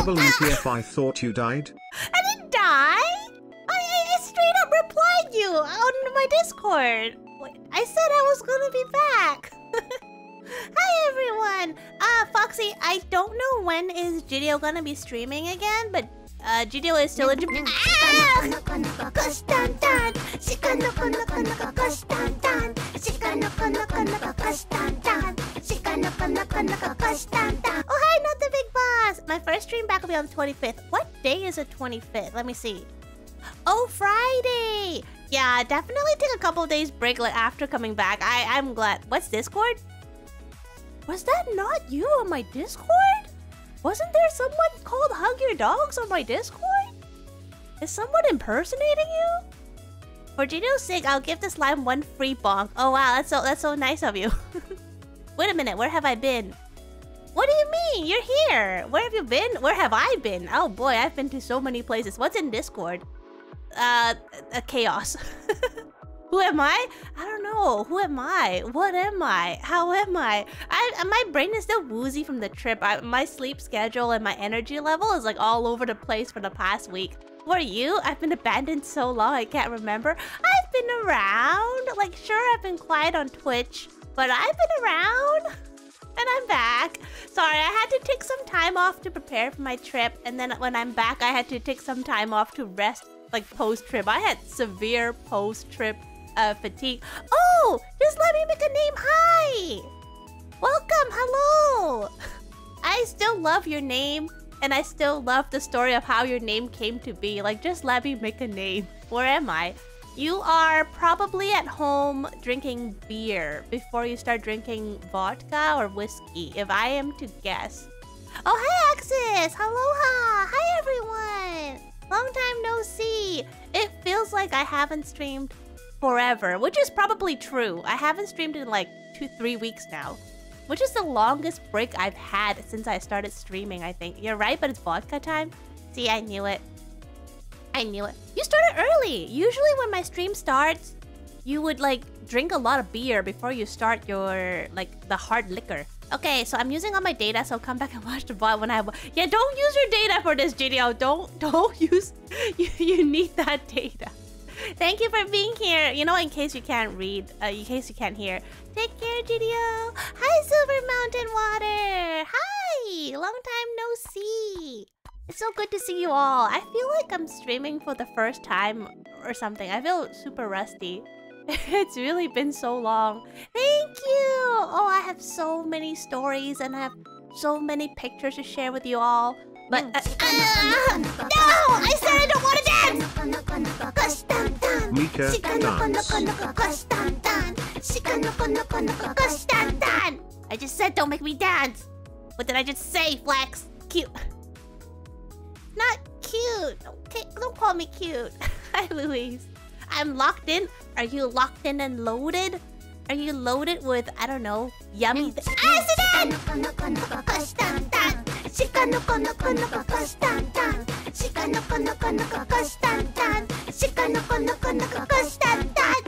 WTF, I thought you died? I didn't die! I straight up replied you on my Discord. I said I was gonna be back. Hi everyone! Foxy, I don't know when is Gidio gonna be streaming again, but Gidio is still in Japan. Oh hi, not the big boss! My first stream back will be on the 25th. What day is the 25th? Let me see. Oh, Friday! Yeah, definitely take a couple of days break like after coming back. I'm glad. What's Discord? Was that not you on my Discord? Wasn't there someone called Hug Your Dogs on my Discord? Is someone impersonating you? For Gino's sake, I'll give the slime one free bonk. Oh wow, that's so nice of you. Wait a minute, where have I been? What do you mean? You're here. Where have you been? Where have I been? Oh boy, I've been to so many places. What's in Discord? Chaos. Who am I? I don't know. Who am I? What am I? How am I? My brain is still woozy from the trip. My sleep schedule and my energy level is like all over the place for the past week. Who are you? I've been abandoned so long I can't remember. I've been around. Like, sure, I've been quiet on Twitch, but I've been around. And I'm back. Sorry, I had to take some time off to prepare for my trip. And then when I'm back, I had to take some time off to rest, like post-trip. I had severe post-trip fatigue. Oh, just let me make a name. Hi. Welcome. Hello. I still love your name. and I still love the story of how your name came to be. Like, just let me make a name. Where am I? You are probably at home drinking beer before you start drinking vodka or whiskey, if I am to guess. Oh, hi, Axis! Aloha! Hi, everyone! Long time no see. It feels like I haven't streamed forever, which is probably true. I haven't streamed in like 2-3 weeks now, which is the longest break I've had since I started streaming, I think. You're right, but it's vodka time. See, I knew it. I knew it. You started early. Usually when my stream starts, you would like drink a lot of beer before you start your like the hard liquor. Okay, so I'm using all my data, so come back and watch the VOD when I have... Yeah, don't use your data for this video. Don't use... You need that data. Thank you for being here. You know, in case you can't read, in case you can't hear. Take care, GDO. Hi, Silver Mountain Water. Hi. Long time no see. It's so good to see you all. I feel like I'm streaming for the first time or something. I feel super rusty. It's really been so long. Thank you. Oh, I have so many stories and I have so many pictures to share with you all. But no! I said I don't want to dance. Mika, dance. I just said don't make me dance. What did I just say, Flex? Cute. Not cute. Okay, don't call me cute. Hi, Louise. I'm locked in. Are you locked in and loaded? Are you loaded with, I don't know, yummy accident?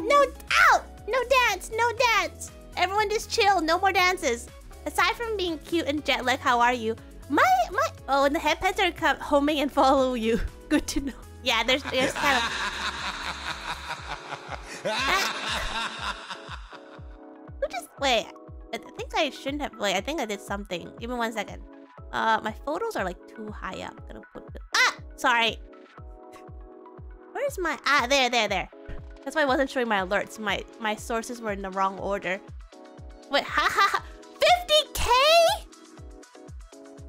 No, out! No dance, no dance. Everyone just chill, no more dances. Aside from being cute and jet lag, how are you? Oh, and the headpets are homing and follow you. Good to know. Yeah, there's kind of... Wait, I think I shouldn't have... Wait, I think I did something. Give me 1 second. My photos are like too high up. I'm gonna put the... Sorry. Where's my... there. That's why I wasn't showing my alerts. My sources were in the wrong order. Wait, 50K?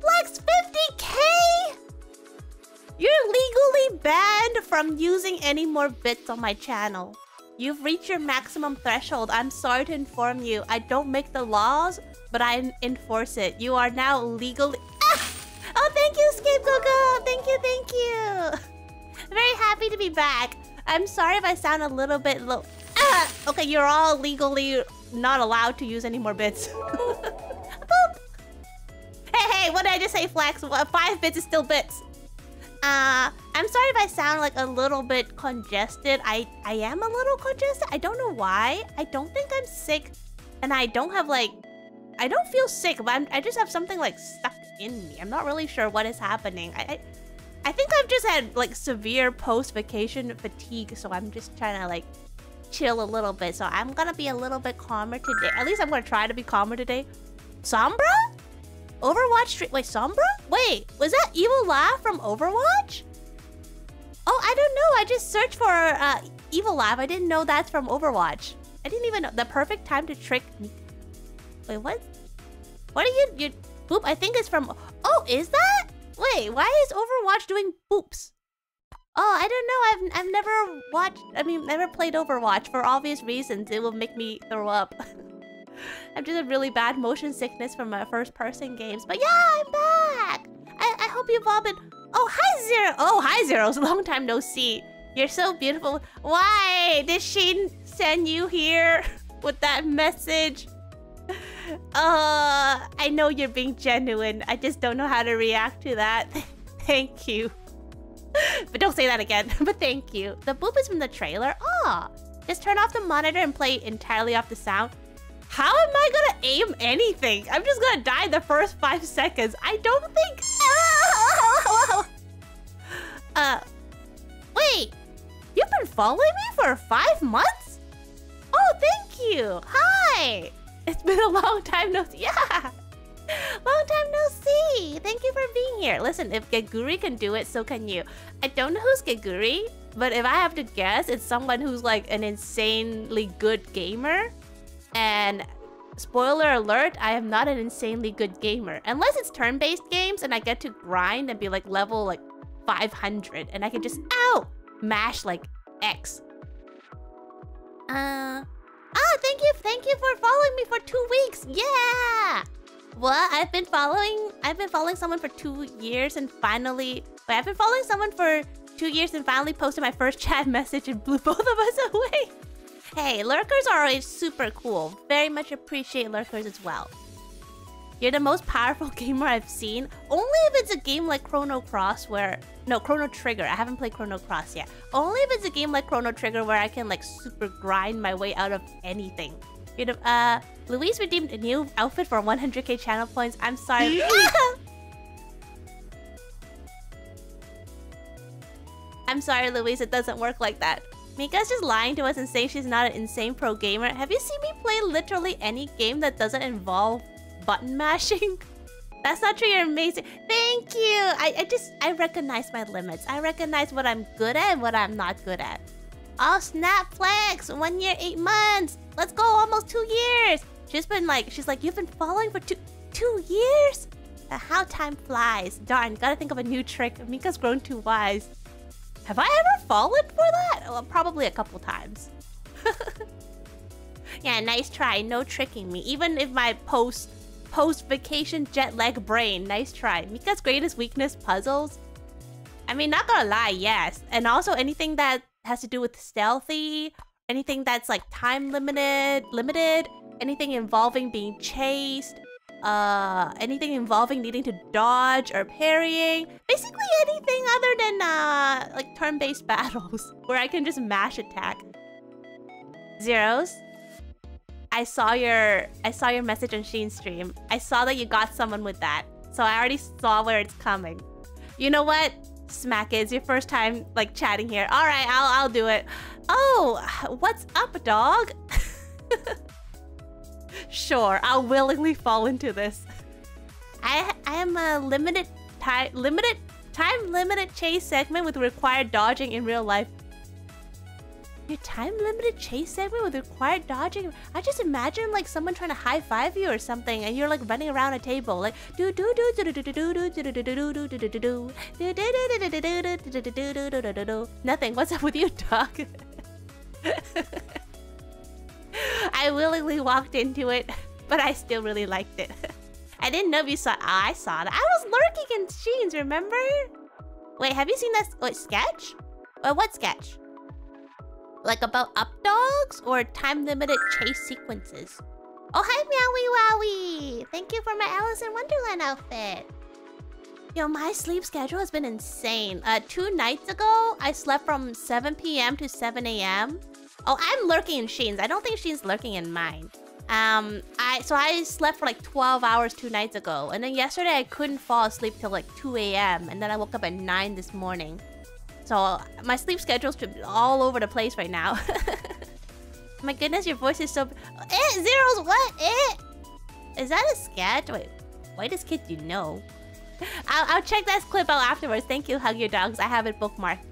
Flex, 50K? You're legally banned from using any more bits on my channel. You've reached your maximum threshold. I'm sorry to inform you. I don't make the laws, but I enforce it. You are now legally... Oh, thank you, Scapegoat. Thank you. Very happy to be back. I'm sorry if I sound a little bit low. Okay, you're all legally not allowed to use any more bits. Boop. Hey, what did I just say, Flex? 5 bits is still bits. I'm sorry if I sound like a little bit congested. I am a little congested. I don't know why. I don't think I'm sick. And I don't have like... I don't feel sick, but I just have something like stuck in me. I'm not really sure what is happening. I think I've just had like severe post-vacation fatigue. So I'm just trying to like chill a little bit. So I'm gonna be a little bit calmer today. At least I'm gonna try to be calmer today. Sombra? Overwatch stream. Wait, Sombra? Wait, was that Evil Laugh from Overwatch? Oh, I don't know. I just searched for Evil Laugh. I didn't know that's from Overwatch. I didn't even know. The perfect time to trick me. Wait, what? What are you... Boop, I think it's from... Oh, is that? Wait, why is Overwatch doing boops? Oh, I don't know. I've never watched... never played Overwatch. For obvious reasons, it will make me throw up. I'm just a really bad motion sickness from my first-person games. But yeah, I'm back! I hope you've all been... Oh, hi, Zero! Oh, hi, Zero! It's a long time no see. You're so beautiful. Why did she send you here with that message? I know you're being genuine. I just don't know how to react to that. Thank you. But don't say that again. But thank you. The boop is from the trailer. Oh, just turn off the monitor and play entirely off the sound. How am I gonna aim anything? I'm just gonna die the first 5 seconds. I don't think... Wait. You've been following me for 5 months? Oh, thank you. Hi. It's been a long time no see. Yeah. Long time no see. Thank you for being here. Listen, if Geguri can do it, so can you. I don't know who's Geguri, but if I have to guess, it's someone who's like an insanely good gamer and spoiler alert, I am not an insanely good gamer. Unless it's turn-based games and I get to grind and be like level like 500 and I can just, ow, mash like X. Thank you for following me for 2 weeks. Yeah. What? I've been following someone for 2 years and finally, wait, I've been following someone for 2 years and finally posted my first chat message and blew both of us away. Hey, lurkers are always super cool. Very much appreciate lurkers as well. You're the most powerful gamer I've seen. Only if it's a game like Chrono Cross where... No, Chrono Trigger. I haven't played Chrono Cross yet. Only if it's a game like Chrono Trigger where I can like super grind my way out of anything. You're the... Louise redeemed a new outfit for 100k channel points. I'm sorry. I'm sorry, Louise. It doesn't work like that. Mika's just lying to us and saying she's not an insane pro gamer. Have you seen me play literally any game that doesn't involve button mashing? That's not true, you're amazing. Thank you! I recognize my limits. I recognize what I'm good at and what I'm not good at. Oh, snap flex! 1 year, 8 months! Let's go, almost 2 years! She's like, you've been following for two years? How time flies. Darn, gotta think of a new trick. Mika's grown too wise. Have I ever fallen for that? Well, probably a couple times. Yeah, nice try. No tricking me. Even if my post-vacation jet lag brain. Nice try. Mika's greatest weakness, puzzles. I mean, not gonna lie, yes. And also anything that has to do with stealthy, anything that's like time limited, anything involving being chased, anything involving needing to dodge or parrying. Basically anything other than like turn-based battles where I can just mash attack. Zeros, I saw your message on Sheen's stream. I saw that you got someone with that, so I already saw where it's coming. You know what? Smack it. It's your first time like chatting here. All right, I'll do it. Oh, what's up, dog? Sure, I'll willingly fall into this. I am a limited time limited chase segment with required dodging in real life. Your time limited chase segment with required dodging? I just imagine like someone trying to high five you or something and you're like running around a table like do do do do do do do do do do do do do do do do. Nothing. What's up with you, dog? I willingly walked into it, but I still really liked it. I didn't know if you saw. I saw that. I was lurking in Sheens, remember? Wait, have you seen that? Wait, sketch? What sketch? Like about up dogs or time limited chase sequences? Oh, hi, Meowie Wowie! Thank you for my Alice in Wonderland outfit. Yo, my sleep schedule has been insane. 2 nights ago, I slept from 7 p.m. to 7 a.m. Oh, I'm lurking in Sheen's. I don't think Sheen's lurking in mine. So I slept for like 12 hours 2 nights ago. And then yesterday I couldn't fall asleep till like 2 a.m. And then I woke up at 9 this morning. So my sleep schedule's all over the place right now. My goodness, your voice is so... Zeros, what? Is that a sketch? Wait, why does kid you know? I'll check that clip out afterwards. Thank you, Hug Your Dogs. I have it bookmarked.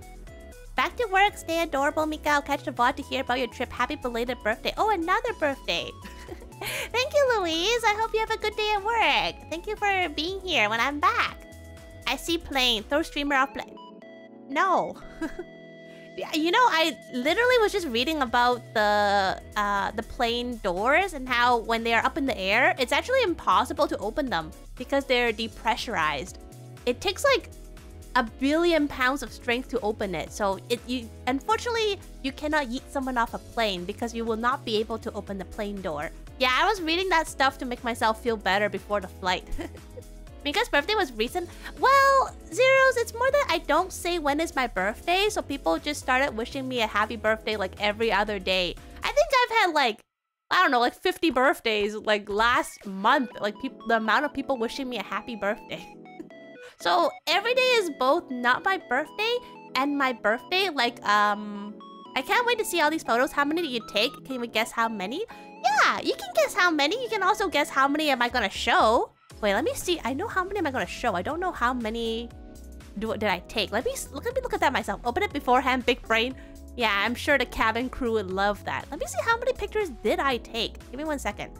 Back to work. Stay adorable, Mika. I'll catch the VOD to hear about your trip. Happy belated birthday. Oh, another birthday. Thank you, Louise. I hope you have a good day at work. Thank you for being here when I'm back. I see plane. Throw streamer off plane. No. You know, I literally was just reading about the plane doors and how when they are up in the air, it's actually impossible to open them because they're depressurized. It takes like 1 billion pounds of strength to open it. So unfortunately, you cannot yeet someone off a plane because you will not be able to open the plane door. Yeah, I was reading that stuff to make myself feel better before the flight. Mika's birthday was recent. Well, Zeros, it's more that I don't say when is my birthday, so people just started wishing me a happy birthday like every other day. I think I've had like, I don't know, like 50 birthdays like last month. Like the amount of people wishing me a happy birthday. So every day is both not my birthday and my birthday. Like, I can't wait to see all these photos. How many do you take? Can we guess how many? Yeah, you can guess how many. You can also guess how many am I gonna show. Wait, let me see. I know how many am I gonna show. I don't know how many did I take. Let me look at that myself. Open it beforehand, big brain. Yeah, I'm sure the cabin crew would love that. Let me see how many pictures did I take. Give me 1 second.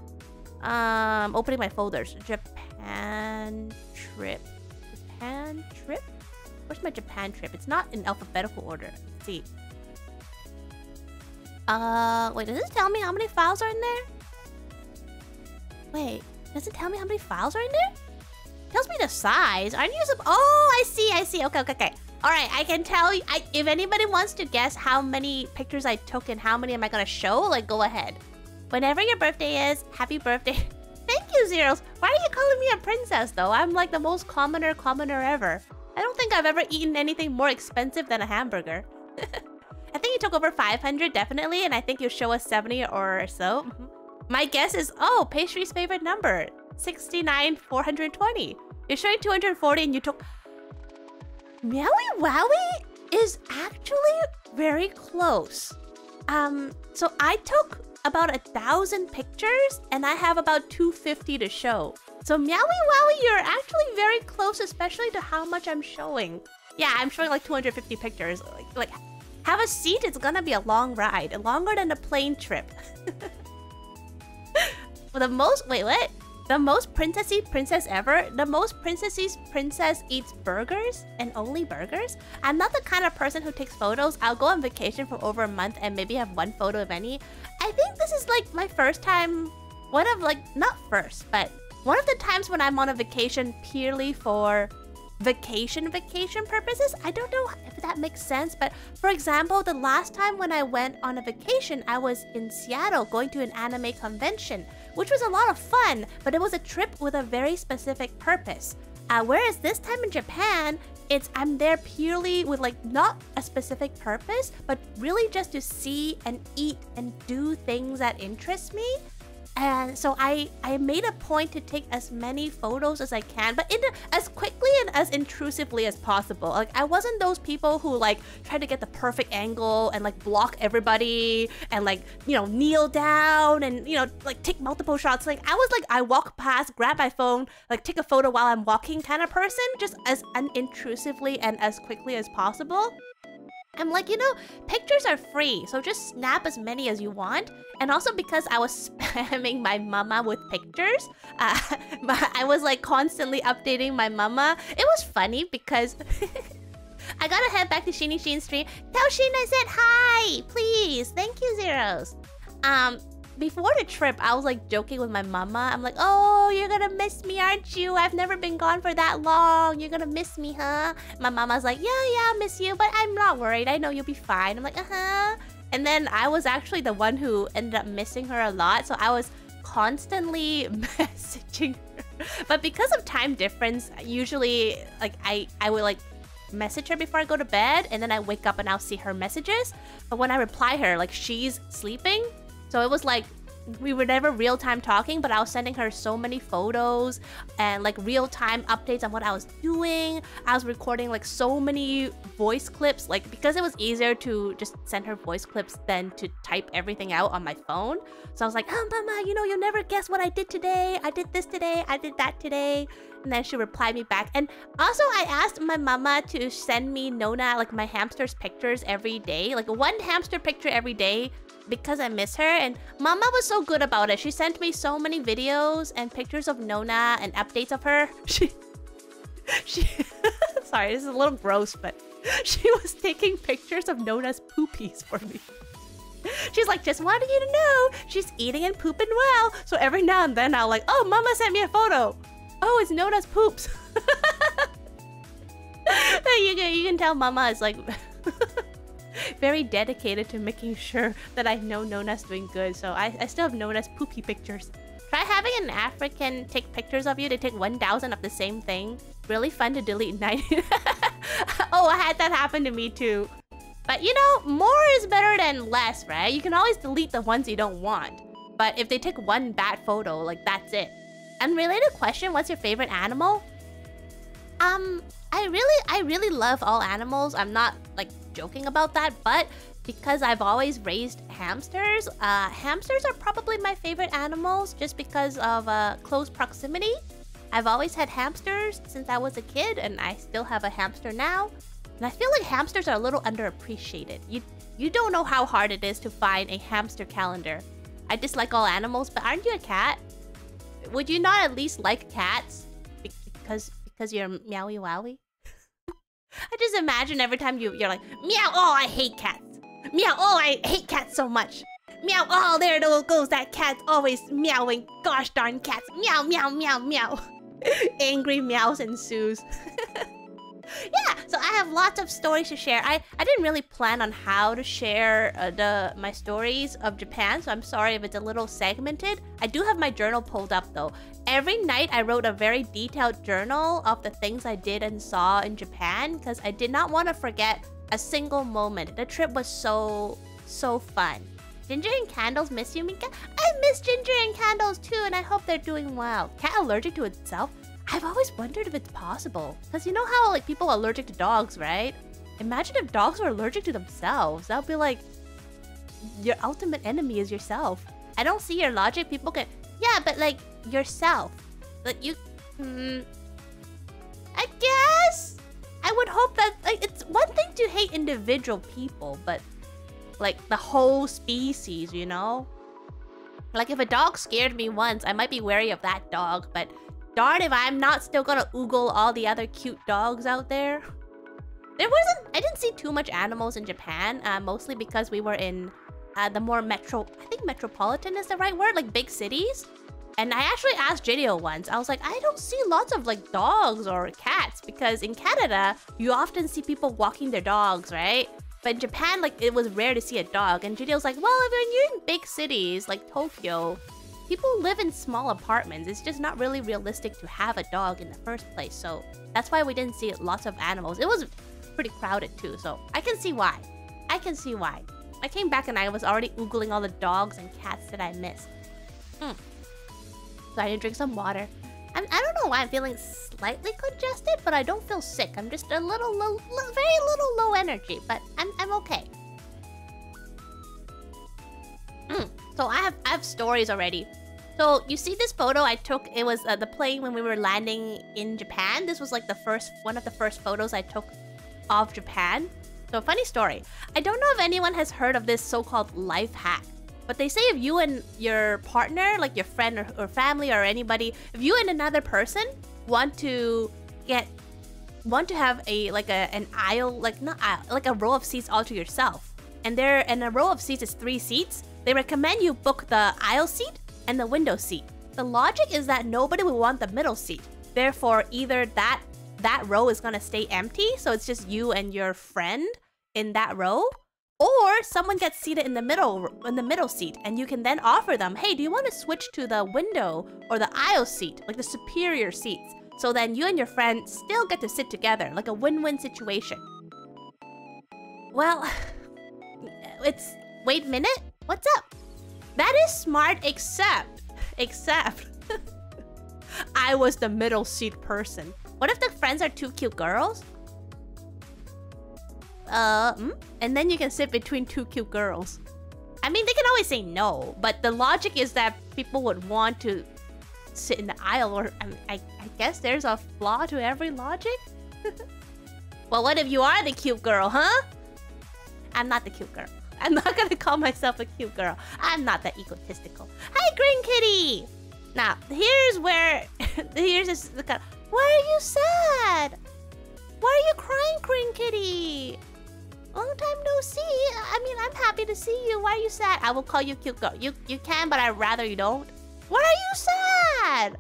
Opening my folders. Japan trip. Japan trip? Where's my Japan trip? It's not in alphabetical order. Let's see. Wait, does it tell me how many files are in there? Wait, does it tell me how many files are in there? It tells me the size. Aren't you oh, I see. Okay. Alright, I can tell you. If anybody wants to guess how many pictures I took and how many am I gonna show, like, go ahead. Whenever your birthday is, happy birthday. Thank you, Zeros. Why are you calling me a princess, though? I'm like the most commoner ever. I don't think I've ever eaten anything more expensive than a hamburger. I think you took over 500, definitely, and I think you'll show us 70 or so. My guess is, oh, pastry's favorite number, 69,420. You're showing 240 and you took... Meowie Wowie is actually very close. So I took about 1,000 pictures and I have about 250 to show. So Meowie Wowie, you're actually very close, especially to how much I'm showing. Yeah, I'm showing like 250 pictures. Like have a seat, it's gonna be a long ride. Longer than a plane trip. The most, wait, what? The most princessy princess ever? The most princessy princess eats burgers and only burgers? I'm not the kind of person who takes photos. I'll go on vacation for over a month and maybe have one photo if any. I think this is like my first time, one of like, not first, but one of the times when I'm on a vacation purely for vacation purposes. I don't know if that makes sense, but for example, the last time when I went on a vacation, I was in Seattle going to an anime convention, which was a lot of fun, but it was a trip with a very specific purpose. Whereas this time in Japan, I'm there purely with like not a specific purpose, but really just to see and eat and do things that interest me. And so I made a point to take as many photos as I can, but as quickly and as intrusively as possible. Like, I wasn't those people who like try to get the perfect angle and like block everybody and like, you know, kneel down and, you know, like take multiple shots. Like, I was like, I walk past, grab my phone, like take a photo while I'm walking kind of person, just as unintrusively and as quickly as possible. I'm like, you know, pictures are free, so just snap as many as you want. And also because I was spamming my mama with pictures, I was like constantly updating my mama. It was funny because I gotta head back to Sheeny Sheen's stream. Tell Sheen I said hi, please. Thank you, Zeros. Before the trip, I was like joking with my mama. I'm like, oh, you're gonna miss me, aren't you? I've never been gone for that long. You're gonna miss me, huh? My mama's like, yeah, I'll miss you, but I'm not worried. I know you'll be fine. I'm like, And then I was actually the one who ended up missing her a lot. So I was constantly messaging her. But because of time difference, usually like I would like message her before I go to bed. And then I wake up and I'll see her messages. But when I reply her, like she's sleeping. So it was like, we were never real-time talking, but I was sending her so many photos and like real-time updates on what I was doing. I was recording like so many voice clips, like because it was easier to just send her voice clips than to type everything out on my phone. So I was like, oh, mama, you know, you'll never guess what I did today. I did this today. I did that today. And then she replied me back. And also I asked my mama to send me Nona, like my hamster's pictures every day, like one hamster picture every day, because I miss her. And mama was so good about it. She sent me so many videos and pictures of Nona and updates of her. She sorry, this is a little gross, but she was taking pictures of Nona's poopies for me. She's like, just wanted you to know she's eating and pooping well. So every now and then I'll like, oh, mama sent me a photo. Oh, it's Nona's poops. You can tell mama is like very dedicated to making sure that I know Nona's doing good. So I still have Nona's poopy pictures. Try having an African take pictures of you. They take 1,000 of the same thing. Really fun to delete 90. Oh, I had that happen to me too. But you know, more is better than less, right? You can always delete the ones you don't want. But if they take one bad photo, like that's it. Unrelated question, what's your favorite animal? I really love all animals. I'm not like joking about that, but because I've always raised hamsters, hamsters are probably my favorite animals just because of close proximity. I've always had hamsters since I was a kid, and I still have a hamster now. And I feel like hamsters are a little underappreciated. You don't know how hard it is to find a hamster calendar. I dislike all animals, but aren't you a cat? would you not at least like cats? Because you're meowy wowie? I just imagine every time you're like, meow, oh, I hate cats. Meow, oh, I hate cats so much. Meow, oh, there goes that cat always meowing. Gosh darn cats. Meow, meow, meow, meow. Angry meows ensues. Yeah, so I have lots of stories to share. I didn't really plan on how to share my stories of Japan, so I'm sorry if it's a little segmented. I do have my journal pulled up though. Every night I wrote a very detailed journal of the things I did and saw in Japan because I did not want to forget a single moment. The trip was so fun. Ginger and Candles miss you, Mika? I miss Ginger and Candles too, and I hope they're doing well. Cat allergic to itself? I've always wondered if it's possible. Because you know how like people are allergic to dogs, right? Imagine if dogs were allergic to themselves. That would be like, your ultimate enemy is yourself. I don't see your logic. People can, yeah, but like yourself. Like you, I guess? I would hope that, like, it's one thing to hate individual people, but like the whole species, you know? Like if a dog scared me once, I might be wary of that dog, but darn if I'm not still gonna oogle all the other cute dogs out there. I didn't see too much animals in Japan, mostly because we were in the more I think metropolitan is the right word, like big cities. And I actually asked Jidio once, I was like, I don't see lots of like dogs or cats because in Canada, you often see people walking their dogs, right? But in Japan, like it was rare to see a dog. And Jidio's like, well, if you're in big cities like Tokyo, people live in small apartments. It's just not really realistic to have a dog in the first place. So that's why we didn't see lots of animals. It was pretty crowded too. So I can see why. I can see why. I came back and I was already oogling all the dogs and cats that I missed. So I didn't drink some water. I don't know why I'm feeling slightly congested, but I don't feel sick. I'm just a little low, very little low energy, but I'm okay. So I have stories already. So you see this photo I took, it was the plane when we were landing in Japan. This was like one of the first photos I took of Japan. So funny story. I don't know if anyone has heard of this so-called life hack, but they say if you and your partner, like your friend or family or anybody, if you and another person want to have an aisle, like not aisle, like a row of seats all to yourself, and a row of seats is 3 seats, they recommend you book the aisle seat and the window seat. The logic is that nobody will want the middle seat. Therefore, either that row is gonna stay empty, so it's just you and your friend in that row, or someone gets seated in the middle seat, and you can then offer them, hey, do you want to switch to the window or the aisle seat, like the superior seats? So then you and your friend still get to sit together, like a win-win situation. Well, wait a minute, what's up? That is smart, except I was the middle seat person. What if the friends are 2 cute girls? And then you can sit between 2 cute girls. I mean, they can always say no, but the logic is that people would want to sit in the aisle, or I guess there's a flaw to every logic. Well, what if you are the cute girl, huh? I'm not the cute girl. I'm not gonna call myself a cute girl. I'm not that egotistical. Hi, Green Kitty! Now, here's this. Why are you sad? Why are you crying, Green Kitty? Long time no see. I mean, I'm happy to see you. Why are you sad? I will call you cute girl. You can, but I'd rather you don't. Why are you sad?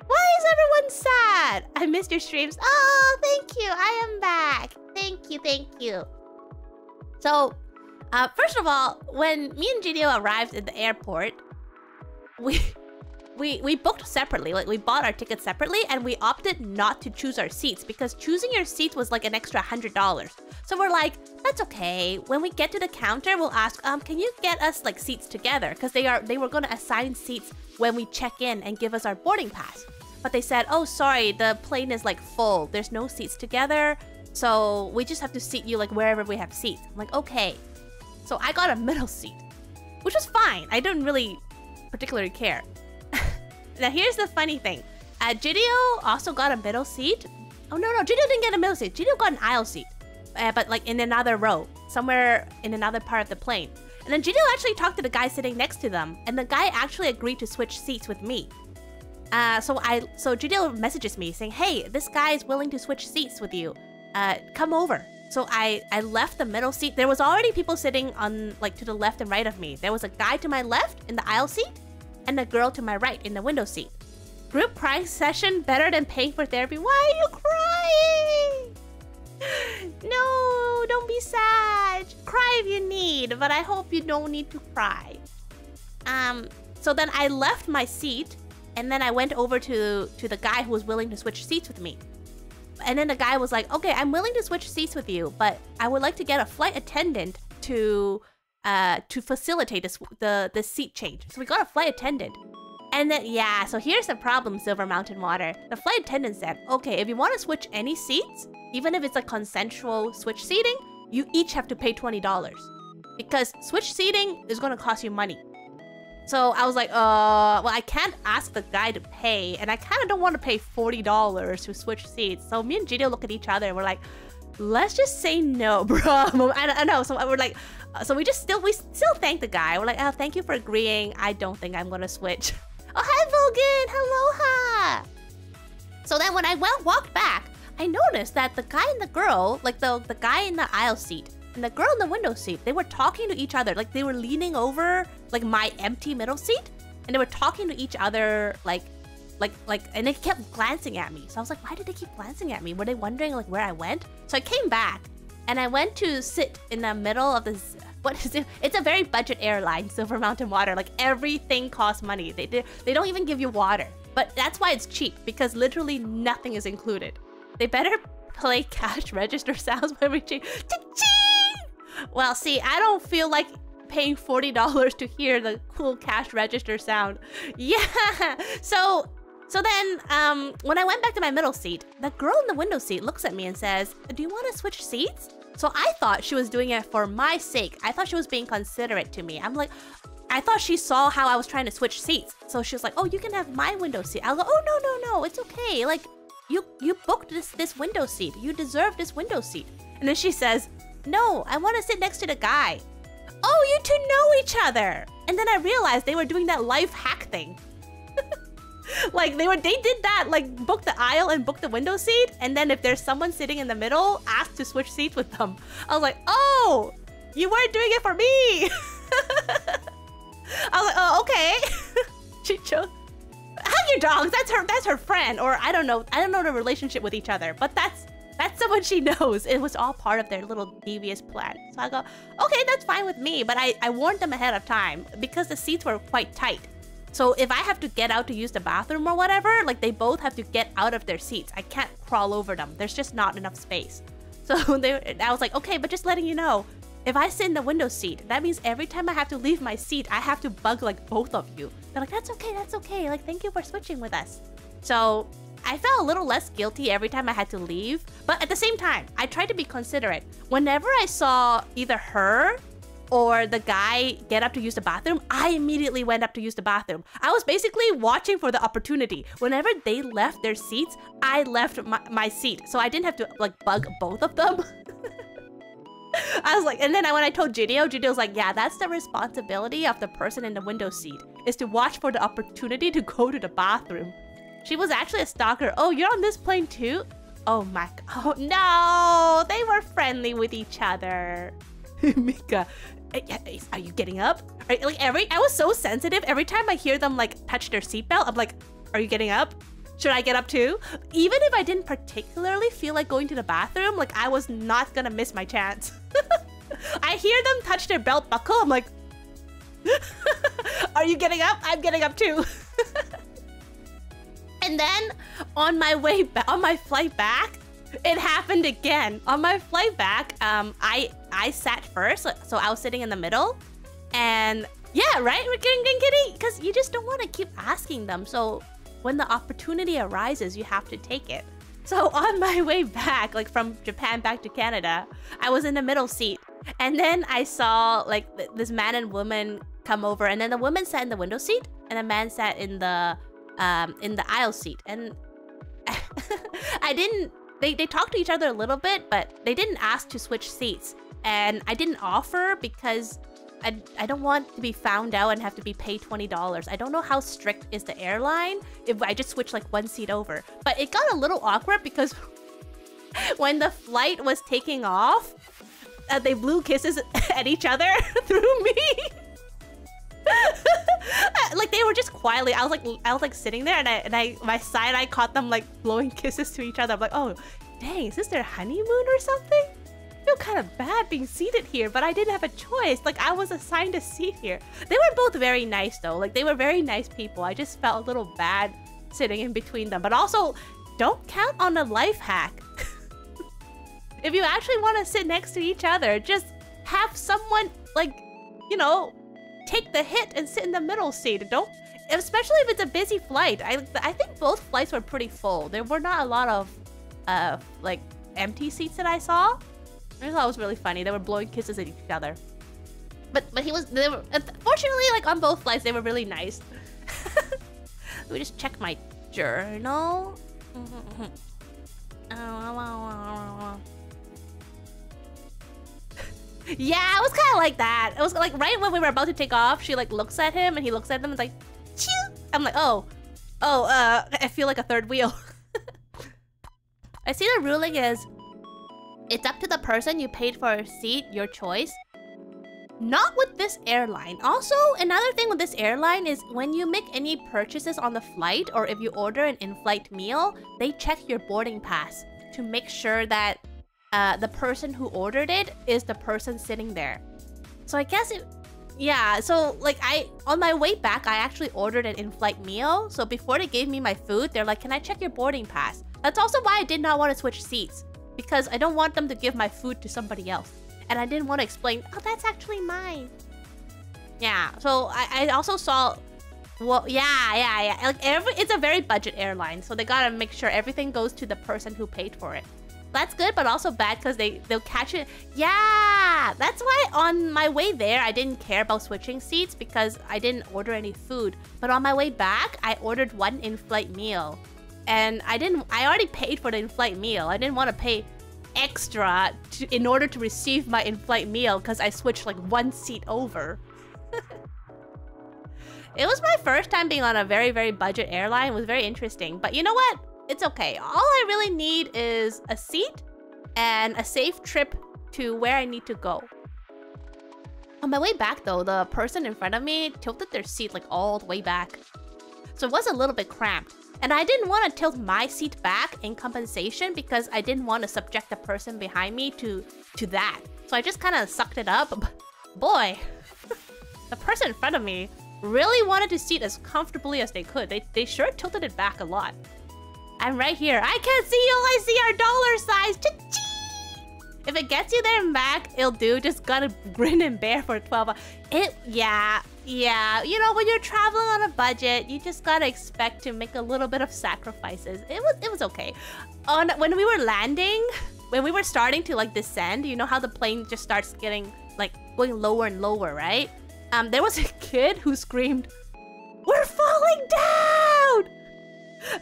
Why is everyone sad? I missed your streams. Oh, thank you. I am back. Thank you. So, first of all, when me and Gidio arrived at the airport, we booked separately. Like, we bought our tickets separately, and we opted not to choose our seats because choosing your seats was like an extra $100. So we're like, that's okay. When we get to the counter, we'll ask, can you get us like seats together? Because they were gonna assign seats when we check in and give us our boarding pass. But they said, oh, sorry, the plane is like full. There's no seats together. So we just have to seat you like wherever we have seats. I'm like, okay. So I got a middle seat, which was fine. I didn't really particularly care. Now here's the funny thing. Gidio also got a middle seat. Oh no, Gidio didn't get a middle seat. Gidio got an aisle seat. But like in another row, somewhere in another part of the plane. And then Gidio actually talked to the guy sitting next to them, and the guy actually agreed to switch seats with me. So Judil messages me saying, hey, this guy is willing to switch seats with you. Come over. So I left the middle seat. There was already people sitting on like to the left and right of me. There was a guy to my left in the aisle seat and a girl to my right in the window seat. Group crying session better than paying for therapy. Why are you crying? No, don't be sad. Cry if you need, but I hope you don't need to cry. So then I left my seat and then I went over to the guy who was willing to switch seats with me. And then the guy was like, okay, I'm willing to switch seats with you, but I would like to get a flight attendant to facilitate the seat change. So we got a flight attendant. And then, yeah, so here's the problem, Silver Mountain Water. The flight attendant said, okay, if you want to switch any seats, even if it's a consensual switch seating, you each have to pay $20. Because switch seating is going to cost you money. So I was like, well, I can't ask the guy to pay, and I kind of don't want to pay $40 to switch seats. So me and Gideon look at each other and we're like, let's just say no, bro. I know. So we're like, so we still thank the guy. We're like, oh, thank you for agreeing. I don't think I'm gonna switch. Oh, hi, Vogan. Aloha. So then when I walked back, I noticed that the guy and the girl, like the guy in the aisle seat and the girl in the window seat, they were talking to each other. Like they were leaning over like my empty middle seat and they were talking to each other like, and they kept glancing at me. So I was like, why did they keep glancing at me? Were they wondering like where I went? So I came back and I went to sit in the middle of this, what is it? It's a very budget airline, Silver Mountain Water. Like everything costs money. They don't even give you water. But that's why it's cheap, because literally nothing is included. They better play cash register sounds when reaching. Well, see, I don't feel like paying $40 to hear the cool cash register sound. Yeah. So then, when I went back to my middle seat, the girl in the window seat looks at me and says, do you want to switch seats? So I thought she was doing it for my sake. I thought she was being considerate to me. I'm like, I thought she saw how I was trying to switch seats. So she was like, oh, you can have my window seat. I'll go, oh, no, it's okay. Like, you booked this window seat. You deserve this window seat. And then she says, no, I want to sit next to the guy. Oh, you two know each other. And then I realized they were doing that life hack thing. Like they did that, like book the aisle and book the window seat, and then if there's someone sitting in the middle, ask to switch seats with them. I was like, oh, you weren't doing it for me. I was like, oh, okay. She chose. Hug your dogs. That's her friend, or I don't know the relationship with each other, but that's someone she knows. It was all part of their little devious plan. So I go, okay, that's fine with me, but I warned them ahead of time because the seats were quite tight. So if I have to get out to use the bathroom or whatever, like they both have to get out of their seats. I can't crawl over them. There's just not enough space. So I was like, okay, but just letting you know, if I sit in the window seat, that means every time I have to leave my seat, I have to bug like both of you. They're like, that's okay. Like, thank you for switching with us. So I felt a little less guilty every time I had to leave. But at the same time, I tried to be considerate. Whenever I saw either her or the guy get up to use the bathroom, I immediately went up to use the bathroom. I was basically watching for the opportunity. Whenever they left their seats, I left my seat. So I didn't have to like bug both of them. I was like, and then when I told Gideon was like, yeah, that's the responsibility of the person in the window seat, is to watch for the opportunity to go to the bathroom. She was actually a stalker. Oh, you're on this plane too? Oh my, oh no, they were friendly with each other. Mika, are you getting up? I was so sensitive. Every time I hear them like touch their seatbelt, I'm like, are you getting up? Should I get up too? Even if I didn't particularly feel like going to the bathroom, like I was not gonna miss my chance. I hear them touch their belt buckle. I'm like, are you getting up? I'm getting up too. And then on my way back, on my flight back, it happened again. On my flight back, I sat first, so I was sitting in the middle, and yeah, right, we're getting kitty, because you just don't want to keep asking them. So when the opportunity arises, you have to take it. So on my way back, like from Japan back to Canada, I was in the middle seat, and then I saw like this man and woman come over, and then the woman sat in the window seat, and the man sat in the aisle seat, and They talked to each other a little bit, but they didn't ask to switch seats. And I didn't offer because I don't want to be found out and have to be paid $20. I don't know how strict is the airline if I just switch like one seat over. But it got a little awkward because when the flight was taking off, they blew kisses at each other through me. Like they were just quietly. I was like sitting there, and my side eye caught them like blowing kisses to each other. I'm like, oh, dang, is this their honeymoon or something? I feel kind of bad being seated here, but I didn't have a choice. Like I was assigned a seat here. They were both very nice though. Like they were very nice people. I just felt a little bad sitting in between them. But also, don't count on a life hack. If you actually want to sit next to each other, just have someone like, you know, take the hit and sit in the middle seat. Don't, especially if it's a busy flight. I think both flights were pretty full. There were not a lot of like empty seats that I saw. I thought it was really funny. They were blowing kisses at each other. But they were, fortunately, like on both flights, they were really nice. Let me just check my journal. Yeah, it was kind of like that. It was like right when we were about to take off, she like looks at him and he looks at them and is like, chew. I'm like, I feel like a third wheel. I see the ruling is, it's up to the person you paid for a seat, your choice. Not with this airline. Also, another thing with this airline is when you make any purchases on the flight or if you order an in-flight meal, they check your boarding pass to make sure that the person who ordered it is the person sitting there. So I guess yeah, so like on my way back, I actually ordered an in-flight meal. So before they gave me my food, they're like, can I check your boarding pass? That's also why I did not want to switch seats, because I don't want them to give my food to somebody else. And I didn't want to explain, oh, that's actually mine. Yeah, so I also saw, well, yeah. Like it's a very budget airline, so they gotta make sure everything goes to the person who paid for it. That's good, but also bad because they'll catch it. Yeah, that's why on my way there, I didn't care about switching seats because I didn't order any food. But on my way back, I ordered one in-flight meal. And I already paid for the in-flight meal. I didn't want to pay extra in order to receive my in-flight meal because I switched like one seat over. It was my first time being on a very, very budget airline. It was very interesting. But you know what? It's okay. All I really need is a seat and a safe trip to where I need to go. On my way back though, the person in front of me tilted their seat like all the way back. So it was a little bit cramped. And I didn't want to tilt my seat back in compensation because I didn't want to subject the person behind me to that. So I just kind of sucked it up. Boy, the person in front of me really wanted to seat as comfortably as they could. They sure tilted it back a lot. I'm right here. I can't see you. I see our dollar signs. Cha-chee! If it gets you there and back, it'll do. Just gotta grin and bear for 12 hours. Yeah. You know, when you're traveling on a budget, you just gotta expect to make a little bit of sacrifices. It was okay. When we were landing, when we were starting to like descend, you know how the plane just starts getting like going lower and lower, right? There was a kid who screamed, "We're falling down!"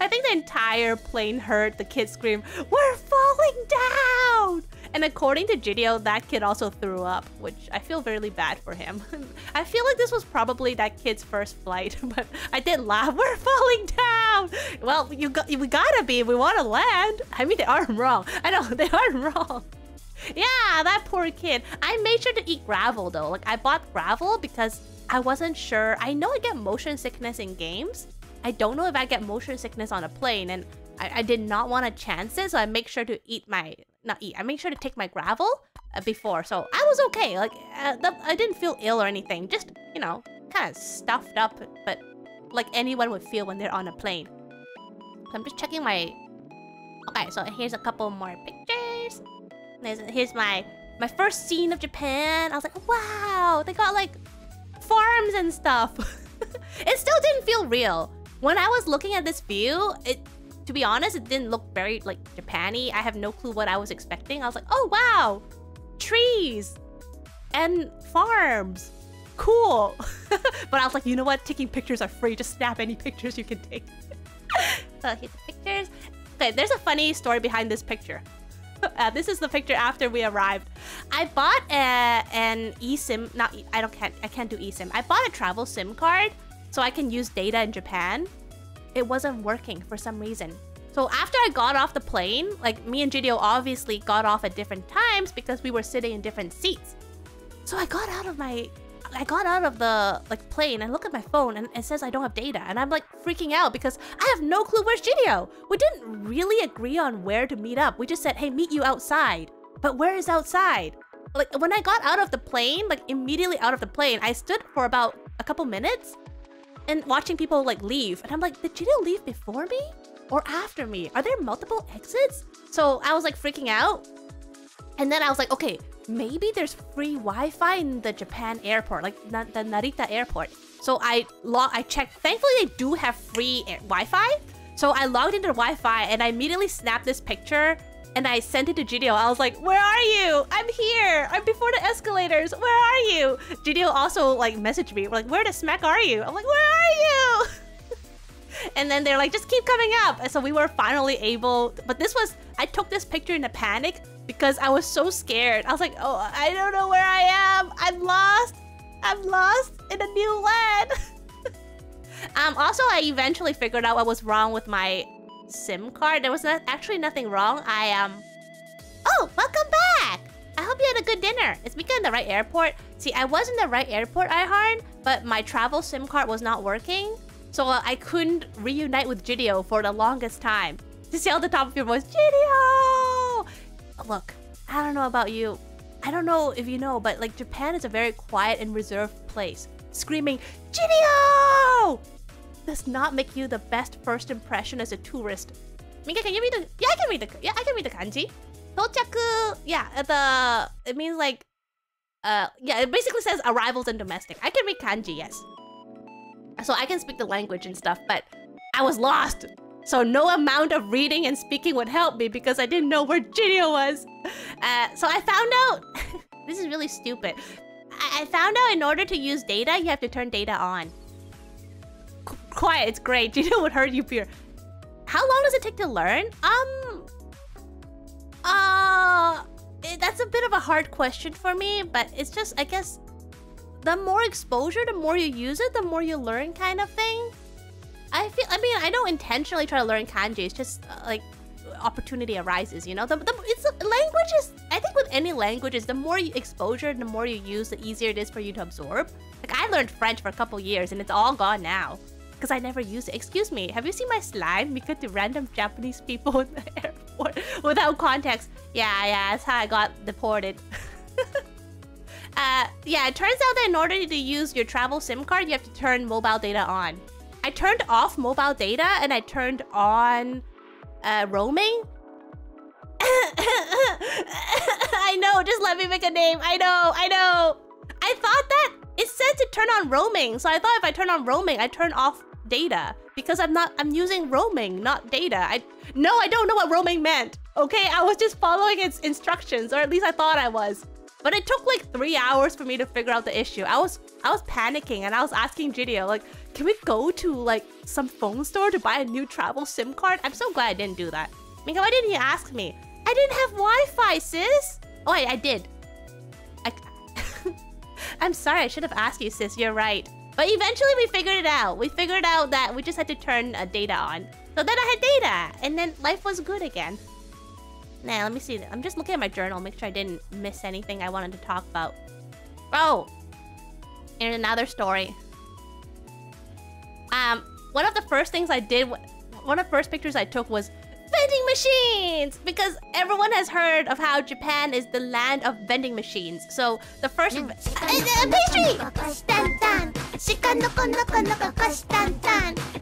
I think the entire plane heard the kid scream, "We're falling down!" And according to Gidio, that kid also threw up, which I feel really bad for him. I feel like this was probably that kid's first flight, but I did laugh. We're falling down! Well, we gotta be if we want to land. I mean, they aren't wrong. I know, they aren't wrong. Yeah, that poor kid. I made sure to eat gravel though. Like, I bought gravel because I wasn't sure. I know I get motion sickness in games. I don't know if I get motion sickness on a plane, and I did not want to chance it, so I make sure to I make sure to take my gravel before, so I was okay. Like, I didn't feel ill or anything, just, you know, kind of stuffed up, but like anyone would feel when they're on a plane. So I'm just checking my... Okay, so here's a couple more pictures. Here's my first scene of Japan. I was like, wow, they got like farms and stuff. It still didn't feel real. When I was looking at this view, to be honest, it didn't look very like Japan-y. I have no clue what I was expecting. I was like, oh wow, trees and farms, cool. But I was like, you know what? Taking pictures are free. Just snap any pictures you can take. So here's the pictures. Okay, there's a funny story behind this picture. This is the picture after we arrived. I bought an eSIM. I can't do eSIM. I bought a travel SIM card so I can use data in Japan. It wasn't working for some reason. So after I got off the plane, like me and Gidio obviously got off at different times because we were sitting in different seats. So I got out of the plane and look at my phone and it says I don't have data, and I'm like freaking out because I have no clue where's Gidio. We didn't really agree on where to meet up. We just said, hey, meet you outside. But where is outside? Like when I got out of the plane, like immediately out of the plane, I stood for about a couple minutes and watching people like leave, and I'm like, did Gidio leave before me or after me? Are there multiple exits? So I was like freaking out, and then I was like, okay, maybe there's free Wi-Fi in the Japan airport, like the Narita airport. So I checked. Thankfully, they do have free Wi-Fi. So I logged into the Wi-Fi and I immediately snapped this picture and I sent it to Gidio. I was like, where are you? I'm here. I'm before the escalators. Where are you? Gidio also like messaged me, like, where the smack are you? I'm like, where are you? And then they're like, just keep coming up. And so we were finally able, but I took this picture in a panic because I was so scared. I was like, oh, I don't know where I am. I'm lost in a new land. Also, I eventually figured out what was wrong with my SIM card. There was actually nothing wrong. Oh, welcome back. I hope you had a good dinner. Is Mika in the right airport? See, I was in the right airport, Iharn, but my travel SIM card was not working. So I couldn't reunite with Gidio for the longest time. Just yell at the top of your voice, Gidio! Look, I don't know about you. I don't know if you know, but like Japan is a very quiet and reserved place. Screaming, Gidio! does not make you the best first impression as a tourist. Mika, can you read the... Yeah, I can read the kanji. Tochaku... Yeah, it means like... yeah, it basically says arrivals and domestic. I can read kanji, yes. So I can speak the language and stuff, but I was lost. So no amount of reading and speaking would help me because I didn't know where Gidio was. So I found out... This is really stupid. I found out in order to use data, you have to turn data on. Quiet, it's great. Gidio would hurt you pure. How long does it take to learn? That's a bit of a hard question for me, but it's just, I guess, the more exposure, the more you use it, the more you learn kind of thing. I mean, I don't intentionally try to learn kanji. It's just like opportunity arises, you know? Languages, I think with any languages, the more exposure, the more you use, the easier it is for you to absorb. Like I learned French for a couple years and it's all gone now. Because I never used it. Excuse me, have you seen my slime? Because to random Japanese people in the airport without context. Yeah, that's how I got deported. Yeah, it turns out that in order to use your travel SIM card, you have to turn mobile data on. I turned off mobile data and I turned on roaming. I know, just let me make a name. I know. I thought that it said to turn on roaming, so I thought if I turn on roaming, I turn off data because I'm using roaming, not data. I don't know what roaming meant. Okay, I was just following its instructions, or at least I thought I was. But it took like 3 hours for me to figure out the issue. I was panicking and I was asking Gidio, like, can we go to like some phone store to buy a new travel SIM card? I'm so glad I didn't do that. Mika, why didn't you ask me? I didn't have Wi-Fi, sis. Oh, wait, I did. I'm sorry, I should have asked you, sis. You're right. But eventually we figured it out. We figured out that we just had to turn data on. So then I had data, and then life was good again. Now, let me see. I'm just looking at my journal, make sure I didn't miss anything I wanted to talk about. Oh! Here's another story. One of the first things I did, one of the first pictures I took was vending machines! Because everyone has heard of how Japan is the land of vending machines. So the first... pastry!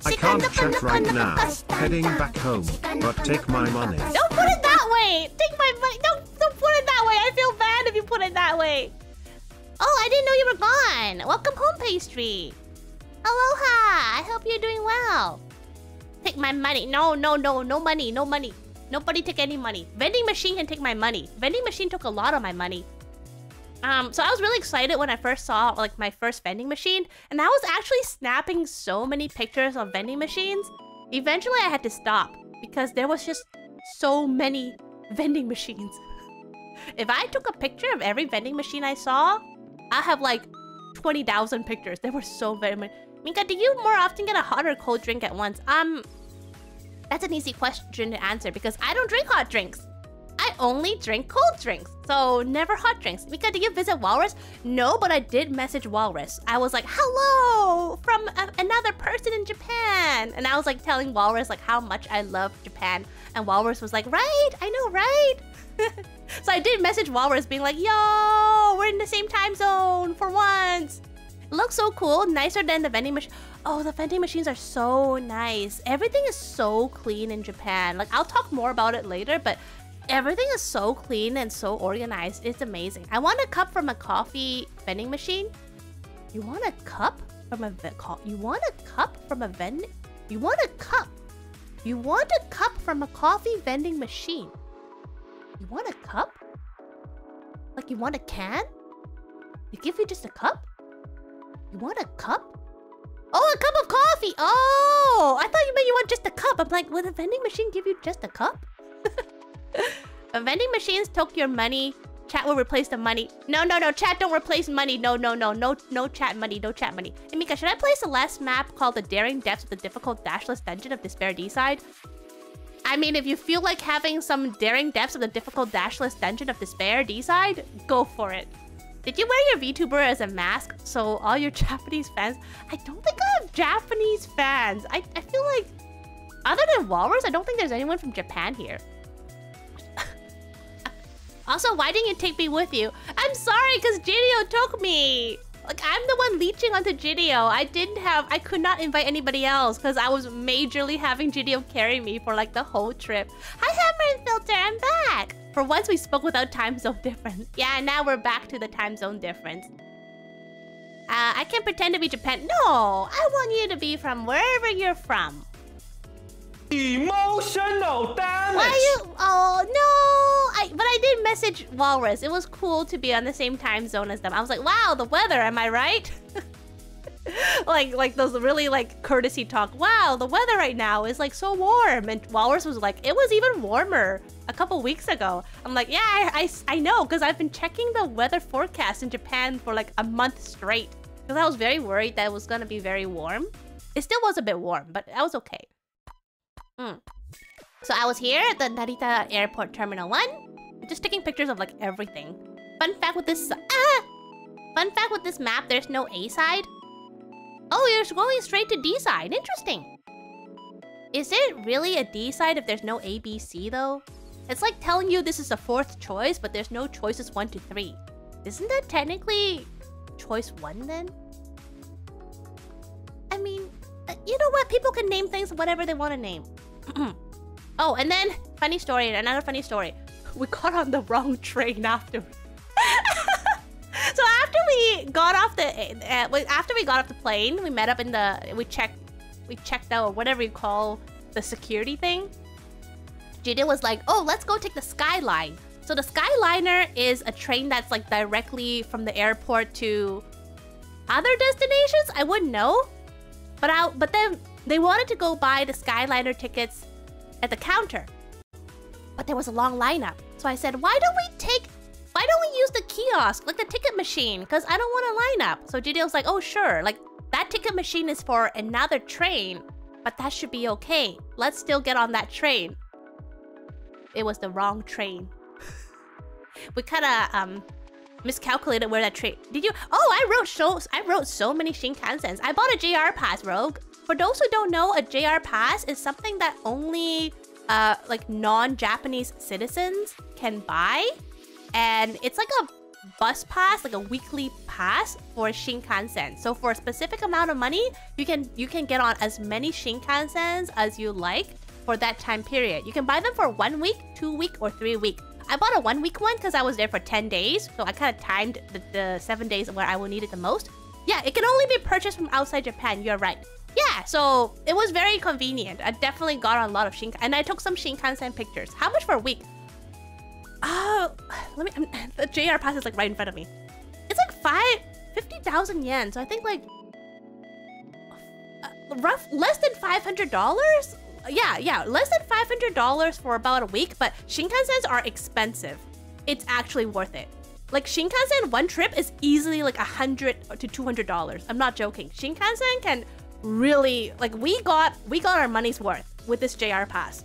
I can't check right now. Heading back home, but take my money. Don't put it that way! Take my money! Don't put it that way! I feel bad if you put it that way. Oh, I didn't know you were gone. Welcome home, Pastry. Aloha! I hope you're doing well. Take my money. No money. Nobody take any money. Vending machine can take my money. Vending machine took a lot of my money. So I was really excited when I first saw like my first vending machine, and I was actually snapping so many pictures of vending machines. Eventually I had to stop because there was just so many vending machines. If I took a picture of every vending machine I saw, I have like 20,000 pictures. There were so very many. Mika, do you more often get a hot or cold drink at once? That's an easy question to answer because I don't drink hot drinks. I only drink cold drinks, so never hot drinks. Mika, do you visit Walrus? No, but I did message Walrus. I was like, hello from another person in Japan. And I was like telling Walrus like how much I love Japan. And Walrus was like, right, I know, right? So I did message Walrus being like, yo, we're in the same time zone for once. It looks so cool, nicer than the vending machine. Oh, the vending machines are so nice. Everything is so clean in Japan. Like, I'll talk more about it later, but everything is so clean and so organized. It's amazing. I want a cup from a coffee vending machine. You want a cup from a You want a cup from a vending? You want a cup? You want a cup from a coffee vending machine? You want a cup? Like you want a can? They give you just a cup? You want a cup? Oh, a cup of coffee! Oh! I thought you meant you want just a cup. I'm like, will the vending machine give you just a cup? When vending machines took your money, chat will replace the money. No, chat don't replace money. No chat money, no chat money. Hey, Mika, should I play Celeste map called The Daring Depths of the Difficult Dashless Dungeon of Despair D-Side? I mean, if you feel like having some Daring Depths of the Difficult Dashless Dungeon of Despair D-Side, go for it. Did you wear your VTuber as a mask so all your Japanese fans... I don't think I have Japanese fans. I feel like... Other than Walrus, I don't think there's anyone from Japan here. Also, why didn't you take me with you? I'm sorry, because Jideo took me. Like, I'm the one leeching onto Jideo. I could not invite anybody else because I was majorly having Jideo carry me for like the whole trip. Hi, Hammer and Filter, I'm back. For once, we spoke without time zone difference. Yeah, now we're back to the time zone difference. I can't pretend to be Japan. No, I want you to be from wherever you're from. Emotional damage! Why you... Oh, no! But I did message Walrus. It was cool to be on the same time zone as them. I was like, wow, the weather, am I right? like those really like courtesy talk. Wow, the weather right now is like so warm. And Walrus was like, it was even warmer a couple weeks ago. I'm like, yeah, I know, because I've been checking the weather forecast in Japan for like a month straight. Because I was very worried that it was gonna be very warm. It still was a bit warm, but I was okay. So I was here at the Narita Airport Terminal 1, just taking pictures of like everything. Fun fact with this map, there's no A side. Oh, you're going straight to D side. Interesting. Is it really a D side if there's no A, B, C though? It's like telling you this is a fourth choice, but there's no choices 1 to 3. Isn't that technically choice 1 then? I mean, you know what? People can name things whatever they want to name. Oh, and then another funny story. We got on the wrong train after. So after we got off the plane, we met up in we checked out, or whatever you call the security thing. Jideo was like, oh, let's go take the Skyline. So the Skyliner is a train that's like directly from the airport to other destinations. I wouldn't know, but then they wanted to go buy the Skyliner tickets at the counter, but there was a long lineup. So I said, why don't we use the kiosk, like the ticket machine? Because I don't want to line up. So Jideo's like, oh sure, like that ticket machine is for another train, but that should be okay. Let's still get on that train. It was the wrong train. We kind of miscalculated where that train. Did you? Oh, I wrote so many Shinkansens. I bought a JR pass, Rogue. For those who don't know, a JR pass is something that only like non-Japanese citizens can buy, and it's like a bus pass, like a weekly pass for Shinkansen. So for a specific amount of money, you can get on as many Shinkansens as you like for that time period. You can buy them for 1 week, 2 week, or 3 week. I bought a 1 week one because I was there for 10 days, so I kind of timed the 7 days where I will need it the most. Yeah, it can only be purchased from outside Japan. You're right. Yeah, so it was very convenient. I definitely got on a lot of Shinkansen, and I took some Shinkansen pictures. How much for a week? The JR pass is like right in front of me. It's like 50,000 yen. So I think like less than $500. yeah, less than $500 for about a week, but Shinkansens are expensive. It's actually worth it. Like Shinkansen, one trip is easily like $100 to $200. I'm not joking. Shinkansen can really, like we got our money's worth with this JR pass.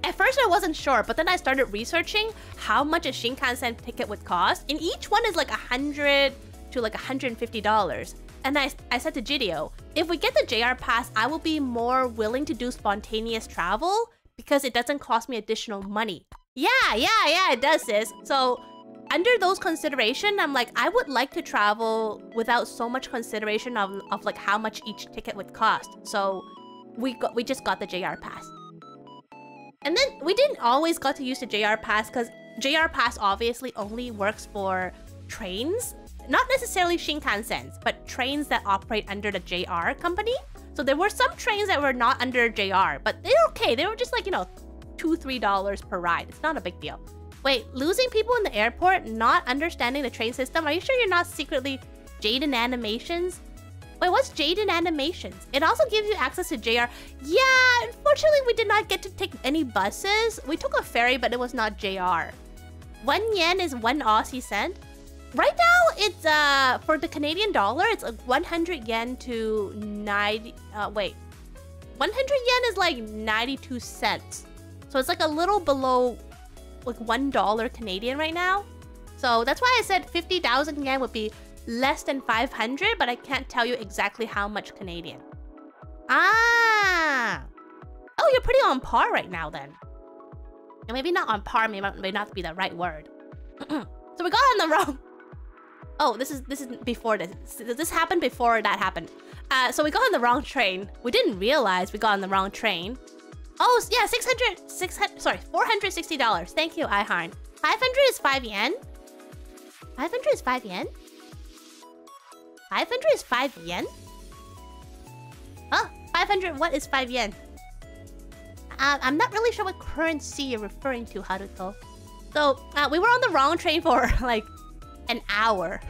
At first I wasn't sure, but then I started researching how much a Shinkansen ticket would cost, and each one is like $100 to like $150. And I said to Gidio, if we get the JR pass, I will be more willing to do spontaneous travel because it doesn't cost me additional money. Yeah, it does, sis. So under those consideration, I'm like, I would like to travel without so much consideration of like how much each ticket would cost. So we just got the JR pass. And then we didn't always got to use the JR pass because JR pass obviously only works for trains. Not necessarily Shinkansens, but trains that operate under the JR company. So there were some trains that were not under JR, but they're okay. They were just like, you know, $2, $3 per ride. It's not a big deal. Wait, losing people in the airport, not understanding the train system? Are you sure you're not secretly Jaden Animations? Wait, what's Jaden Animations? It also gives you access to JR. Yeah, unfortunately, we did not get to take any buses. We took a ferry, but it was not JR. 1 yen is 1 Aussie cent. Right now, it's for the Canadian dollar, it's like 100 yen to 90. Wait, 100 yen is like 92 cents. So it's like a little below like $1 Canadian right now. So that's why I said 50,000 yen would be less than 500, but I can't tell you exactly how much Canadian. Ah. Oh, you're pretty on par right now then. And maybe not on par, may not be the right word. So we got on the wrong. Oh, this is before this. This happened before that happened. So we got on the wrong train. We didn't realize we got on the wrong train. Oh, yeah, $460. Thank you, Iharn. 500 is 5 yen. 500 is 5 yen? 500 is 5 yen? Huh? 500, what is 5 yen? I'm not really sure what currency you're referring to, Haruto. So, we were on the wrong train for, like, an hour.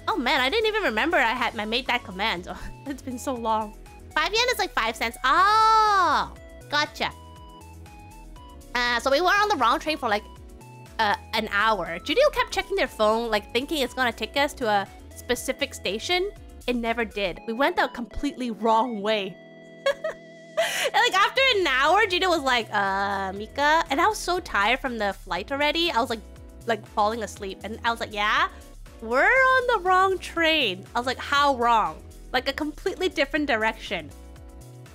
Oh man, I didn't even remember I made that command. Oh, it's been so long. 5 yen is like 5 cents. Oh, gotcha. So we were on the wrong train for like an hour. Judio kept checking their phone, like thinking it's gonna take us to a specific station. It never did. We went the completely wrong way. And like after an hour, Judio was like, Mika, and I was so tired from the flight already. I was like falling asleep, and I was like, yeah, we're on the wrong train. I was like, how wrong? Like a completely different direction.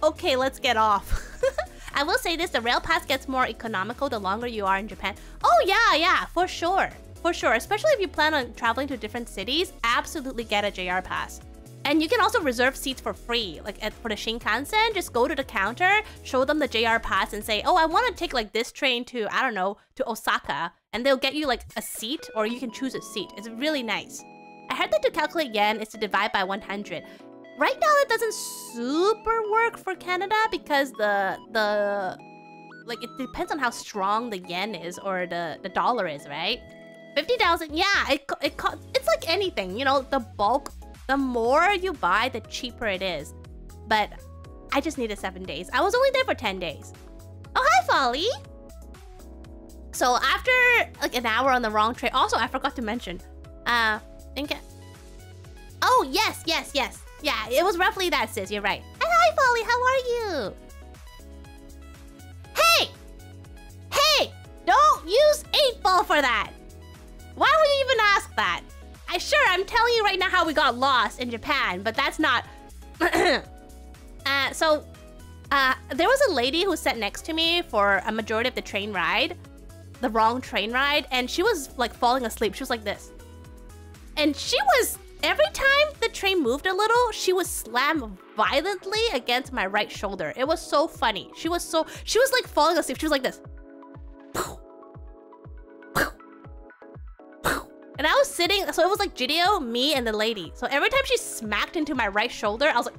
Okay, let's get off. I will say this, the rail pass gets more economical the longer you are in Japan. Oh yeah, for sure. For sure, especially if you plan on traveling to different cities, absolutely get a JR pass. And you can also reserve seats for free. Like for the Shinkansen, just go to the counter, show them the JR pass and say, oh, I want to take like this train to, I don't know, to Osaka. And they'll get you like a seat, or you can choose a seat. It's really nice. I heard that to calculate yen is to divide by 100. Right now, it doesn't super work for Canada because like it depends on how strong the yen is or the dollar is, right? 50,000, yeah, it's like anything, you know, the bulk, the more you buy, the cheaper it is. But I just needed 7 days. I was only there for 10 days. Oh, hi, Folly. So after like an hour on the wrong train, also I forgot to mention, oh, yes. Yeah, it was roughly that, sis. You're right. Hi, Folly. How are you? Hey! Don't use 8-ball for that. Why would you even ask that? I'm telling you right now how we got lost in Japan, but that's not... there was a lady who sat next to me for a majority of the train ride. The wrong train ride. And she was like falling asleep. She was like this. And she was... Every time the train moved a little, she would slam violently against my right shoulder. It was so funny. She was like falling asleep. She was like this. And I was sitting, so it was like Gidio, me, and the lady. So every time she smacked into my right shoulder, I was like,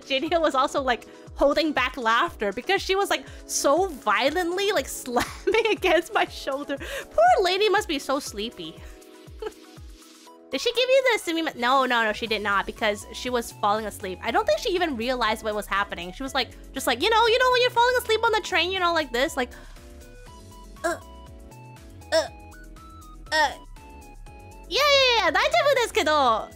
Gidio was also like holding back laughter because she was like so violently like slamming against my shoulder. Poor lady must be so sleepy. Did she give you the sumi? No, she did not, because she was falling asleep. I don't think she even realized what was happening. She was like, just like, you know when you're falling asleep on the train, you know, like this, like, yeah, daijoubu desu kedo.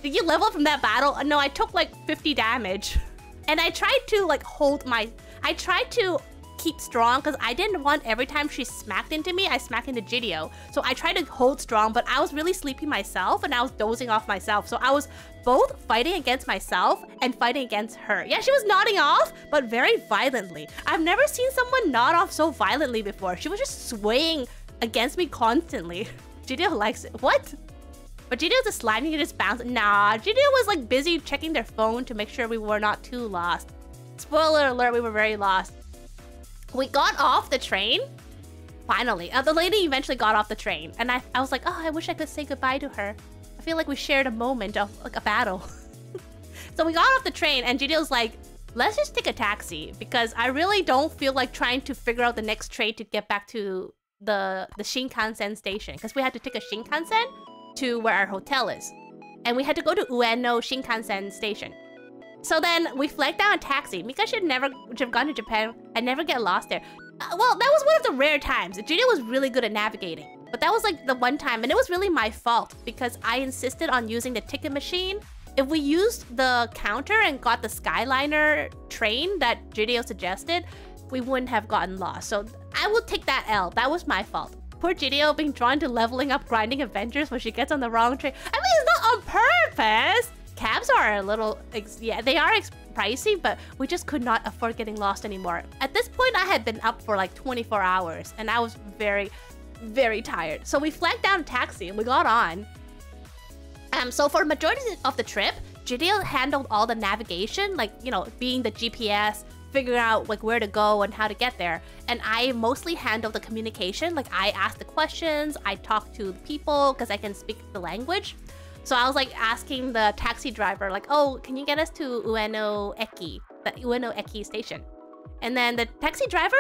Did you level from that battle? No, I took like 50 damage. And I tried to like I tried to keep strong because I didn't want every time she smacked into me, I smacked into Jideo. So I tried to hold strong, but I was really sleepy myself and I was dozing off myself. So I was both fighting against myself and fighting against her. Yeah, she was nodding off, but very violently. I've never seen someone nod off so violently before. She was just swaying against me constantly. Jideo likes it. What? But Jideo's a slime, you can just bounce. Nah, Jideo was like busy checking their phone to make sure we were not too lost. Spoiler alert, we were very lost. We got off the train. Finally. The lady eventually got off the train. And I was like, oh, I wish I could say goodbye to her. I feel like we shared a moment of like a battle. So we got off the train and Jideo's like, let's just take a taxi. Because I really don't feel like trying to figure out the next train to get back to the Shinkansen station. Because we had to take a Shinkansen to where our hotel is. And we had to go to Ueno Shinkansen station. So then we flagged down a taxi. Mika should have gone to Japan. I never get lost there. Well, that was one of the rare times. Jideo was really good at navigating. But that was like the one time. And it was really my fault because I insisted on using the ticket machine. If we used the counter and got the Skyliner train that Jideo suggested, we wouldn't have gotten lost. So I will take that L. That was my fault. Poor Jideo being drawn to leveling up grinding adventures when she gets on the wrong train. I mean, it's not on purpose. Cabs are a little, yeah, they are pricey, but we just could not afford getting lost anymore. At this point, I had been up for like 24 hours and I was very, very tired. So we flagged down a taxi and we got on. So for the majority of the trip, Jideo handled all the navigation, like, you know, being the GPS, figuring out like where to go and how to get there. And I mostly handled the communication. Like I asked the questions, I talked to the people because I can speak the language. So I was like asking the taxi driver, like, oh, can you get us to Ueno Eki, the Ueno Eki station? And then the taxi driver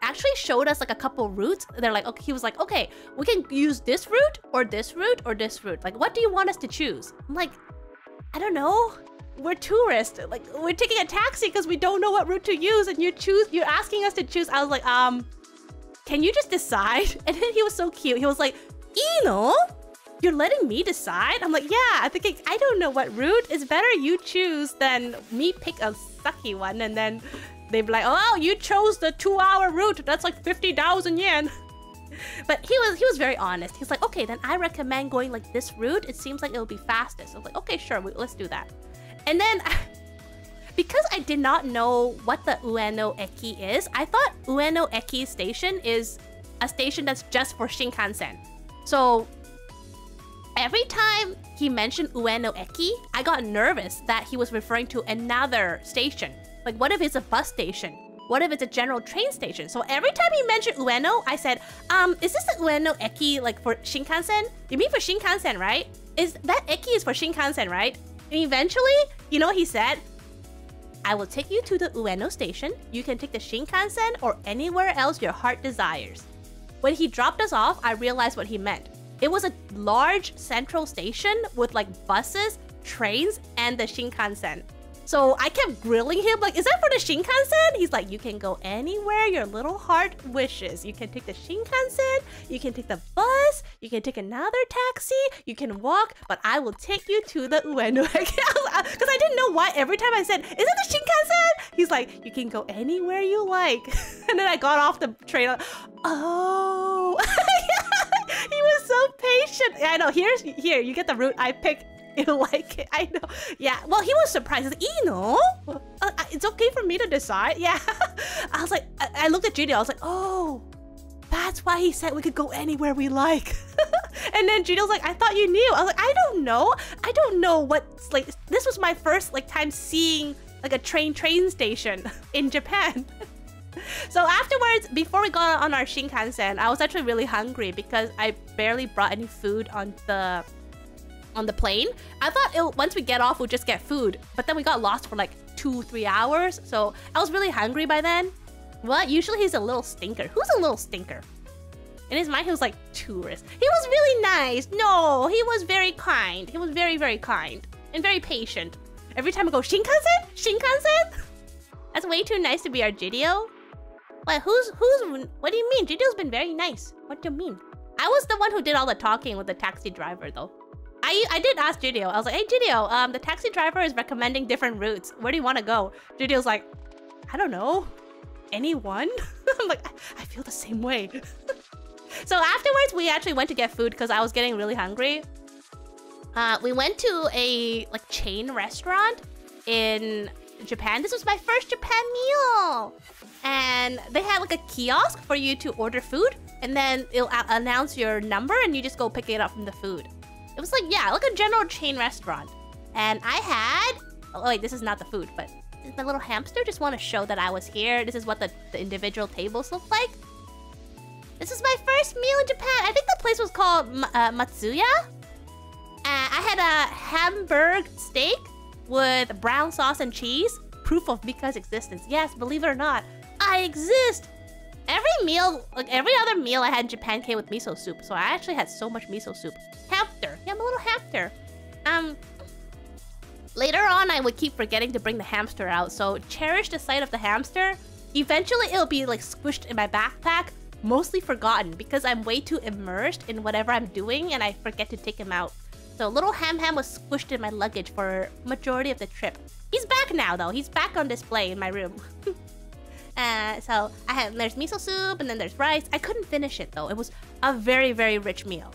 actually showed us like a couple routes. They're like, okay, he was like, okay, we can use this route or this route or this route. Like, what do you want us to choose? I'm like, I don't know. We're tourists. Like, we're taking a taxi because we don't know what route to use, and you're asking us to choose. I was like, can you just decide? And then he was so cute. He was like, Ino? You're letting me decide? I'm like, yeah, I think I don't know what route. It's better you choose than me pick a sucky one. And then they'd be like, oh, you chose the 2-hour route. That's like 50,000 yen. But he was very honest. He's like, okay, then I recommend going like this route. It seems like it'll be fastest. I was like, okay, sure, let's do that. And then, because I did not know what the Ueno Eki is, I thought Ueno Eki station is a station that's just for Shinkansen. So every time he mentioned Ueno Eki, I got nervous that he was referring to another station. Like, what if it's a bus station? What if it's a general train station? So every time he mentioned Ueno, I said, is this the Ueno Eki like for Shinkansen? You mean for Shinkansen, right? Is that Eki is for Shinkansen, right? And eventually, you know what he said? I will take you to the Ueno station. You can take the Shinkansen or anywhere else your heart desires. When he dropped us off, I realized what he meant. It was a large central station with like buses, trains, and the Shinkansen. So I kept grilling him like, is that for the Shinkansen? He's like, you can go anywhere your little heart wishes. You can take the Shinkansen, you can take the bus, you can take another taxi, you can walk, but I will take you to the Ueno. Because I didn't know why every time I said, is it the Shinkansen? He's like, you can go anywhere you like. And then I got off the train. Oh, he was so patient. I know, here, you get the route I picked. You like it, I know. Yeah, well, he was surprised. He's like, Ino? It's okay for me to decide. Yeah. I was like, I looked at Judy. I was like, oh, that's why he said we could go anywhere we like. And then Judy was like, I thought you knew. I was like, I don't know. I don't know what's like. This was my first like time seeing like a train station in Japan. So afterwards, before we got on our Shinkansen, I was actually really hungry because I barely brought any food on the plane. I thought once we get off, we'll just get food. But then we got lost for like 2-3 hours. So I was really hungry by then. Well, usually he's a little stinker. Who's a little stinker? In his mind, he was like, tourist. He was really nice. No, he was very kind. He was very, very kind. And very patient. Every time I go, Shinkansen? Shinkansen? That's way too nice to be our Jideo. But what do you mean? Jidio's been very nice. What do you mean? I was the one who did all the talking with the taxi driver, though. I did ask Jideo. I was like, hey, Jideo, the taxi driver is recommending different routes. Where do you want to go? Jideo's like, I don't know. Anyone? I'm like, I feel the same way. So afterwards, we actually went to get food because I was getting really hungry. We went to a chain restaurant in Japan. This was my first Japan meal. And they had like a kiosk for you to order food. And then it'll announce your number and you just go pick it up from the food. It was like, yeah, like a general chain restaurant. And I had... Oh, wait, this is not the food, but my little hamster. Just want to show that I was here. This is what the individual tables look like. This is my first meal in Japan. I think the place was called Matsuya. I had a hamburg steak with brown sauce and cheese. Proof of Mika's existence. Yes, believe it or not, I exist. Every meal, like every other meal I had in Japan came with miso soup. So I actually had so much miso soup. Hamster. Yeah, I'm a little hamster. Later on, I would keep forgetting to bring the hamster out. So cherish the sight of the hamster. Eventually, it'll be like squished in my backpack. Mostly forgotten because I'm way too immersed in whatever I'm doing and I forget to take him out. So little Ham was squished in my luggage for majority of the trip. He's back now though. He's back on display in my room. So there's miso soup and then there's rice. I couldn't finish it though. It was a very, very rich meal.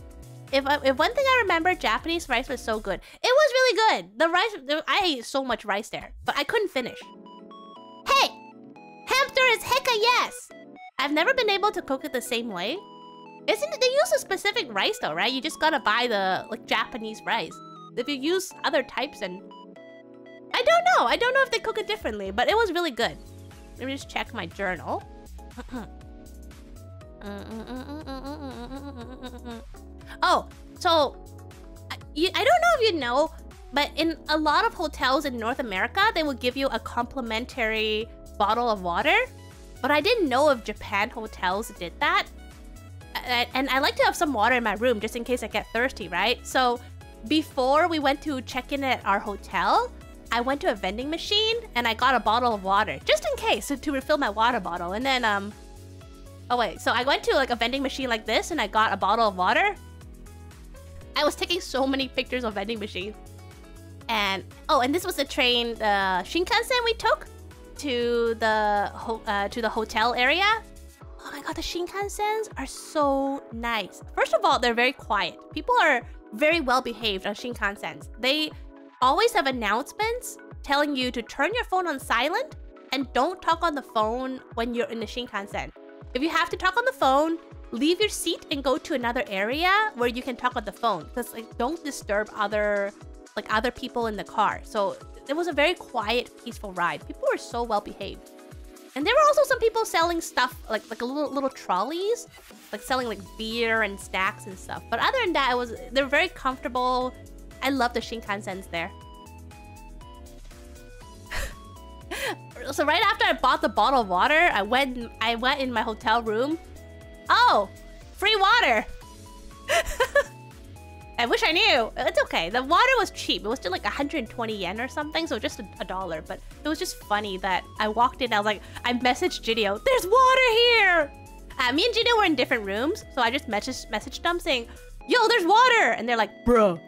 If one thing I remember, Japanese rice was so good. It was really good. The rice, I ate so much rice there, but I couldn't finish. Hey, hamster is hecka yes. I've never been able to cook it the same way. Isn't it? They use a specific rice though, right? You just gotta buy the Japanese rice. If you use other types and... I don't know. I don't know if they cook it differently, but it was really good. Let me just check my journal. Oh, so... I don't know if you know, but in a lot of hotels in North America, they will give you a complimentary bottle of water. But I didn't know if Japan hotels did that. And I like to have some water in my room just in case I get thirsty, right? So before we went to check in at our hotel, I went to a vending machine and I got a bottle of water just in case to refill my water bottle. And then, oh wait, so I went to a vending machine like this and I got a bottle of water. I was taking so many pictures of vending machines. And, oh, and this was the train, Shinkansen we took to the hotel area. Oh my god, the Shinkansens are so nice. First of all, they're very quiet. People are very well behaved on Shinkansens. They always have announcements telling you to turn your phone on silent and don't talk on the phone when you're in the Shinkansen. If you have to talk on the phone, leave your seat and go to another area where you can talk on the phone. Because don't disturb other people in the car. So it was a very quiet, peaceful ride. People were so well behaved. And there were also some people selling stuff, like little trolleys, selling beer and snacks and stuff. But other than that, they're very comfortable. I love the Shinkansens there. So right after I bought the bottle of water, I went in my hotel room. Oh, free water. I wish I knew. It's okay. The water was cheap. It was still 120 yen or something, so just a dollar. But it was just funny that I walked in, I was like, I messaged Jideo, there's water here! Me and Jideo were in different rooms, so I just messaged them saying, yo, there's water! And they're like, bro.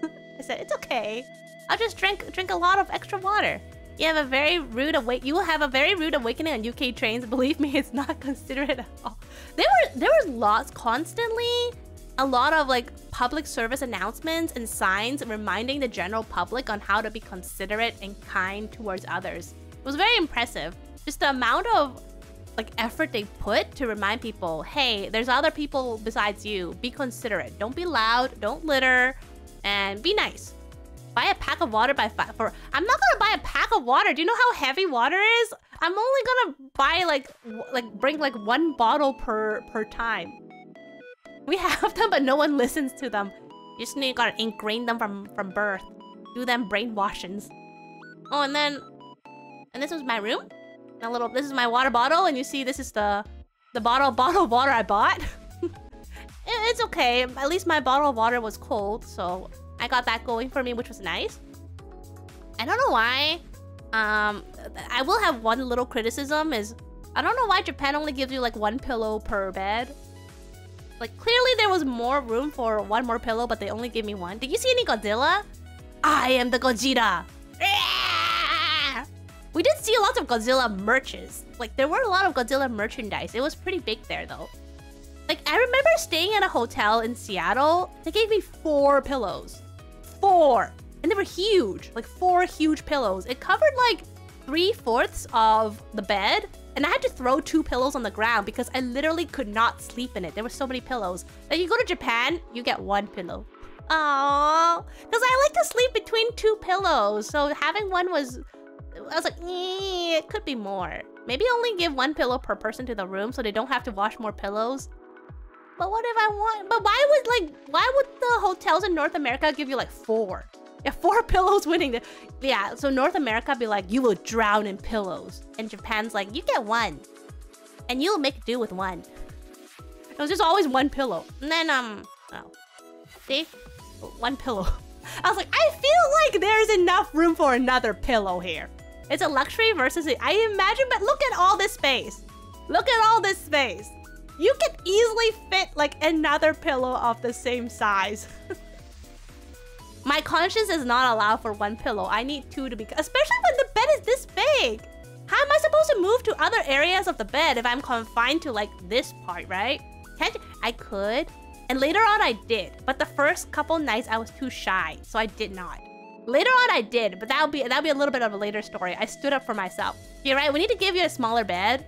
I said, it's okay. I'll just drink a lot of extra water. You have a very rude awakening on UK trains. Believe me, it's not considerate at all. There was lots constantly. A lot of public service announcements and signs reminding the general public on how to be considerate and kind towards others. It was very impressive. Just the amount of effort they put to remind people, hey, there's other people besides you. Be considerate. Don't be loud. Don't litter. And be nice. Buy a pack of water I'm not gonna buy a pack of water. Do you know how heavy water is? I'm only gonna buy bring one bottle per time. We have them, but no one listens to them. You just gotta ingrain them from birth. Do them brainwashings. Oh, and this was my room. This is my water bottle, and you see this is the bottle of water I bought. it's okay. At least my bottle of water was cold, so I got that going for me, which was nice. I don't know why. I will have one little criticism is I don't know why Japan only gives you like 1 pillow per bed. Like clearly there was more room for 1 more pillow, but they only gave me 1. Did you see any Godzilla? I am the Gojira. We did see a lot of Godzilla merches. Like there were a lot of Godzilla merchandise. It was pretty big there though. Like I remember staying at a hotel in Seattle. They gave me 4 pillows. 4. And they were huge. Like 4 huge pillows. It covered like 3/4 of the bed. And I had to throw 2 pillows on the ground because I literally could not sleep in it. There were so many pillows. Like you go to Japan, you get 1 pillow. Aww. Because I like to sleep between 2 pillows. So having 1 was... I was like, it could be more. Maybe only give 1 pillow per person to the room so they don't have to wash more pillows. But what if I want... But why would the hotels in North America give you like 4? Yeah, 4 pillows winning. Yeah, so North America be like, you will drown in pillows. And Japan's like, you get 1. And you'll make do with 1. It was just always 1 pillow. And then, oh. See? 1 pillow. I was like, I feel like there's enough room for another pillow here. It's a luxury versus I imagine, but look at all this space. Look at all this space. You can easily fit like another pillow of the same size. My conscience is not allowed for 1 pillow. I need 2 to be... Especially when the bed is this big. How am I supposed to move to other areas of the bed if I'm confined to like this part, right? Can't I could. And later on I did. But the first couple nights I was too shy. So I did not. Later on I did. But that'll be a little bit of a later story. I stood up for myself. You're right. We need to give you a smaller bed.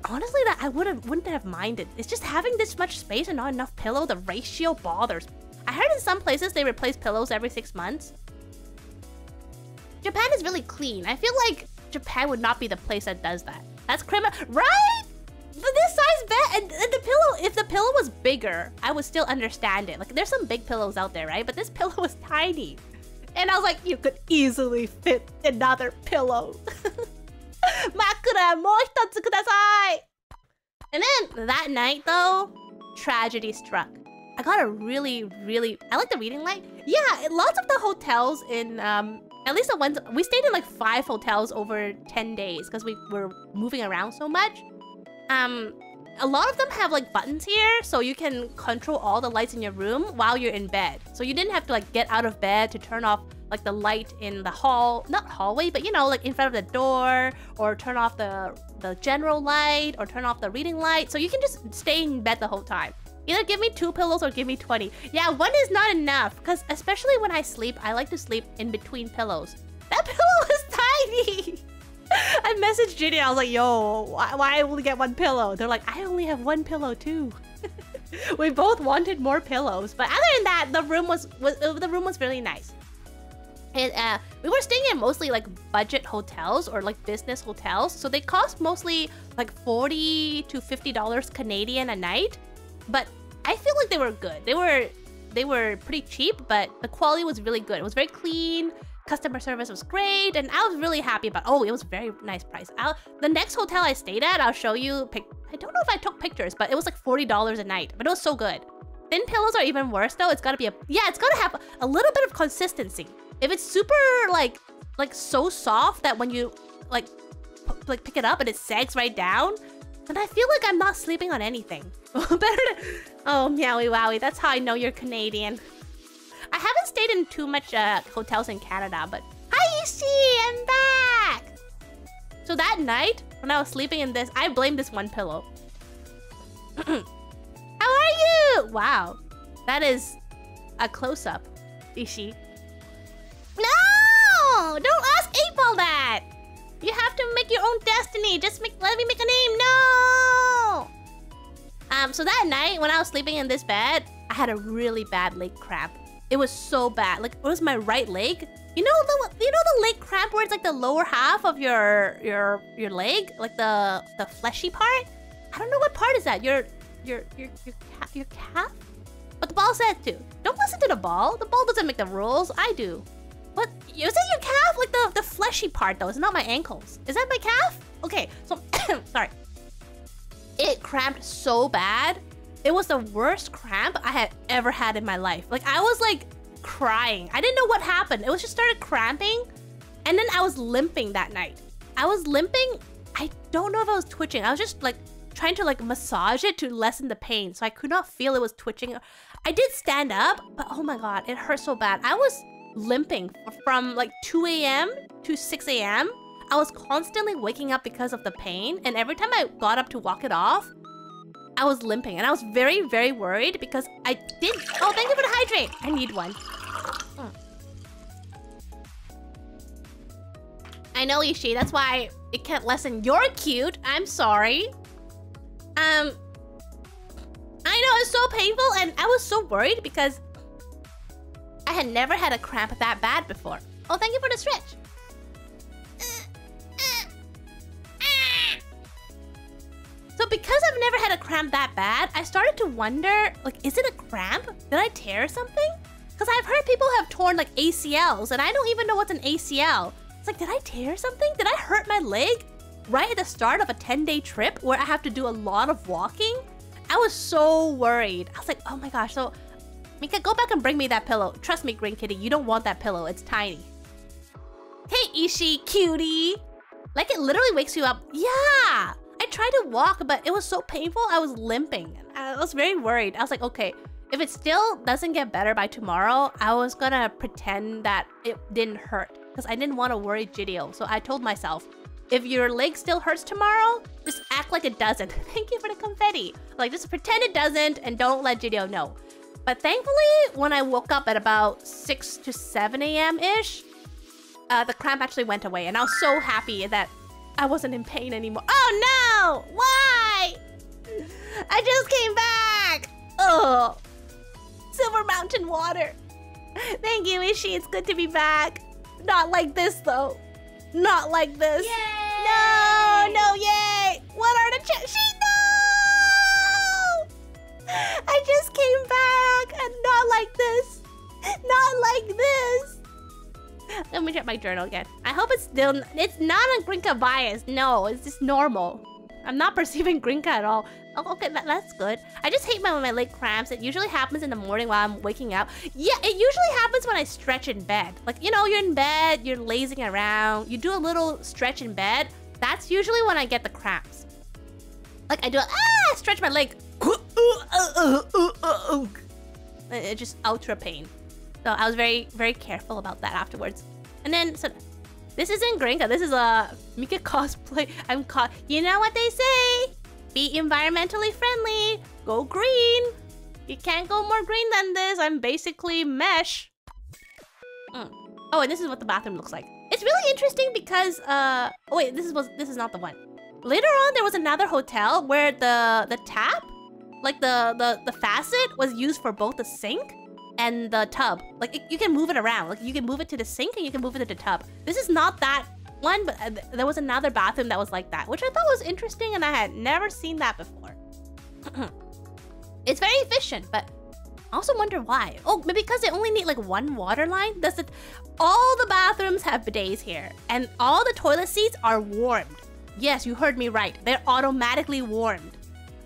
Honestly, that I wouldn't have minded. It's just having this much space and not enough pillow. The ratio bothers me. I heard in some places they replace pillows every 6 months. Japan is really clean. I feel like Japan would not be the place that does that. That's criminal, right? For this size bed and the pillow, if the pillow was bigger, I would still understand it. Like there's some big pillows out there, right? But this pillow was tiny. And I was like, you could easily fit another pillow. Makura, mo hitotsu kudasai. And then that night though, tragedy struck. I got a really... I like the reading light. Yeah, lots of the hotels in... at least the ones... We stayed in like 5 hotels over 10 days because we were moving around so much. A lot of them have like buttons here so you can control all the lights in your room while you're in bed. So you didn't have to like get out of bed to turn off like the light in the hall... Not hallway, but you know, like in front of the door. Or turn off the general light. Or turn off the reading light. So you can just stay in bed the whole time. Either give me 2 pillows or give me 20. Yeah, 1 is not enough. Because especially when I sleep, I like to sleep in between pillows. That pillow is tiny. I messaged Ginny. I was like, yo, why I only get 1 pillow? They're like, I only have 1 pillow too. We both wanted more pillows. But other than that, the room was really nice. And we were staying in mostly like budget hotels or like business hotels. So they cost mostly like $40 to $50 Canadian a night. But I feel like they were good. They were pretty cheap, but the quality was really good. It was very clean. Customer service was great, and I was really happy about. Oh, it was a very nice price. The next hotel I stayed at, I'll show you. I don't know if I took pictures, but it was like $40 a night. But it was so good. Thin pillows are even worse though. It's gotta be it's gotta have a little bit of consistency. If it's super like so soft that when you like pick it up and it sags right down, then I feel like I'm not sleeping on anything. Better to... Oh, meowie wowie. That's how I know you're Canadian. I haven't stayed in too much hotels in Canada, but... Hi, Ishi! I'm back! So that night, when I was sleeping in this, I blamed this 1 pillow. How are you? Wow. That is a close-up, Ishi. No! Don't ask 8-Ball that! You have to make your own destiny. Just let me make a name. No! So that night, when I was sleeping in this bed, I had a really bad leg cramp. It was so bad. Like, it was my right leg. You know the leg cramp where it's like the lower half of your leg? Like the fleshy part? I don't know what part is that. Your calf? But the ball said to. Don't listen to the ball. The ball doesn't make the rules. I do. What? Is it your calf? Like the fleshy part though. It's not my ankles. Is that my calf? Okay, so sorry. It cramped so bad it was the worst cramp I had ever had in my life. Like, I was like crying. I didn't know what happened. It was just started cramping, and then I was limping that night. I was limping. I don't know if I was twitching. I was just like trying to like massage it to lessen the pain, so I could not feel it was twitching. I did stand up, but oh my god, it hurt so bad. I was limping from like 2 a.m. to 6 a.m. I was constantly waking up because of the pain, and every time I got up to walk it off, I was limping, and I was very, very worried because I did... Oh, thank you for the hydrate. I need one. I know, Ishii. That's why it can't lessen. You're cute. I'm sorry. I know, it's so painful, and I was so worried because I had never had a cramp that bad before. Oh, thank you for the stretch. So because I've never had a cramp that bad, I started to wonder, like, is it a cramp? Did I tear something? Because I've heard people have torn, like, ACLs, and I don't even know what's an ACL. It's like, did I tear something? Did I hurt my leg right at the start of a 10-day trip where I have to do a lot of walking? I was so worried. I was like, oh my gosh. So, Mika, go back and bring me that pillow. Trust me, Green Kitty, you don't want that pillow. It's tiny. Hey, Ishii, cutie. Like, it literally wakes you up. Yeah. I tried to walk, but it was so painful. I was limping. I was very worried. I was like, okay, if it still doesn't get better by tomorrow, I was gonna pretend that it didn't hurt because I didn't want to worry Gidio. So I told myself, if your leg still hurts tomorrow, just act like it doesn't. Thank you for the confetti. Like, just pretend it doesn't and don't let Gidio know. But thankfully, when I woke up at about 6 to 7 a.m.-ish, the cramp actually went away. And I was so happy that I wasn't in pain anymore. Oh no! Why? I just came back! Oh, Silver Mountain water. Thank you, Ishii. It's good to be back. Not like this, though. Not like this. Yay! No, no, yay! What are the no! I just came back and not like this. Not like this. Let me check my journal again. I hope it's still... It's not a Grinka bias. No, it's just normal. I'm not perceiving Grinka at all. Oh, okay, that's good. I just hate when my leg cramps. It usually happens in the morning while I'm waking up. Yeah, it usually happens when I stretch in bed. Like, you know, you're in bed, you're lazing around, you do a little stretch in bed. That's usually when I get the cramps. Like, I do a stretch my leg. It's just ultra pain. So I was very, very careful about that afterwards. And then, so this isn't Grinka. This is a Mika cosplay. You know what they say? Be environmentally friendly. Go green. You can't go more green than this. I'm basically mesh. Oh, and this is what the bathroom looks like. It's really interesting because oh wait, this is not the one. Later on, there was another hotel where the tap, like the faucet, was used for both the sink and the tub. Like, you can move it around. Like, you can move it to the sink and you can move it to the tub. This is not that one, but there was another bathroom that was like that, which I thought was interesting, and I had never seen that before. It's very efficient, but I also wonder why. Oh, maybe because they only need like one water line? All the bathrooms have bidets here, and all the toilet seats are warmed. Yes, you heard me right. They're automatically warmed.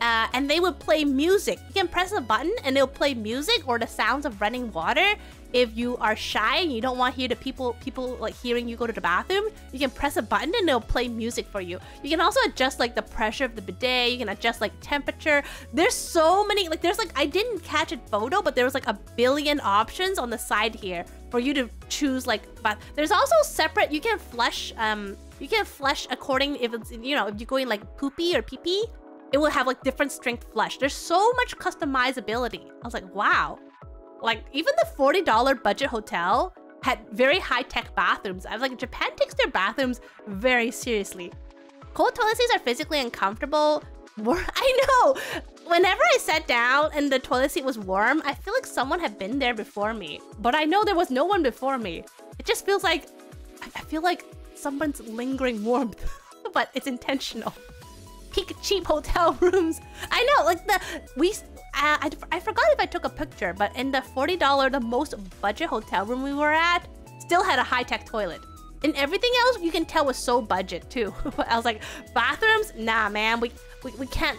And they would play music. You can press a button and they'll play music or the sounds of running water. If you are shy and you don't want to hear the people like hearing you go to the bathroom, you can press a button and they'll play music for you. You can also adjust like the pressure of the bidet. You can adjust like temperature. There's so many, like there's like, I didn't catch a photo, but there was like a billion options on the side here for you to choose like, but there's also separate, you can flush according if it's, you know, if you're going like poopy or pee-pee, it will have like different strength flush. There's so much customizability. I was like, wow. Like, even the $40 budget hotel had very high-tech bathrooms. I was like, Japan takes their bathrooms very seriously. Cold toilet seats are physically uncomfortable. I know! Whenever I sat down and the toilet seat was warm, I feel like someone had been there before me. But I know there was no one before me. It just feels like... I feel like someone's lingering warmth. But it's intentional. Peak cheap hotel rooms. I know, like I forgot if I took a picture, but in the $40, the most budget hotel room we were at, still had a high-tech toilet. And everything else you can tell was so budget too. But I was like, bathrooms? Nah, man, we can't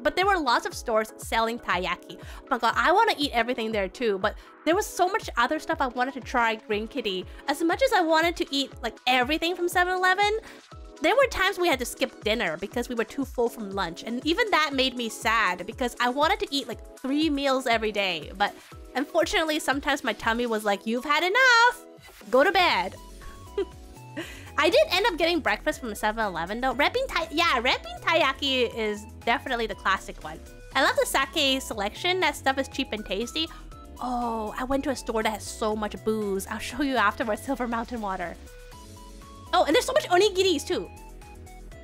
but there were lots of stores selling taiyaki. Oh my god, I want to eat everything there too, but there was so much other stuff I wanted to try Green Kitty. As much as I wanted to eat like everything from 7-Eleven, there were times we had to skip dinner because we were too full from lunch. And even that made me sad because I wanted to eat like 3 meals every day. But unfortunately, sometimes my tummy was like, you've had enough, go to bed. I did end up getting breakfast from 7-Eleven though. Red bean taiyaki is definitely the classic one. I love the sake selection. That stuff is cheap and tasty. Oh, I went to a store that has so much booze. I'll show you afterwards. Silver Mountain Water. Oh, and there's so much onigiris too.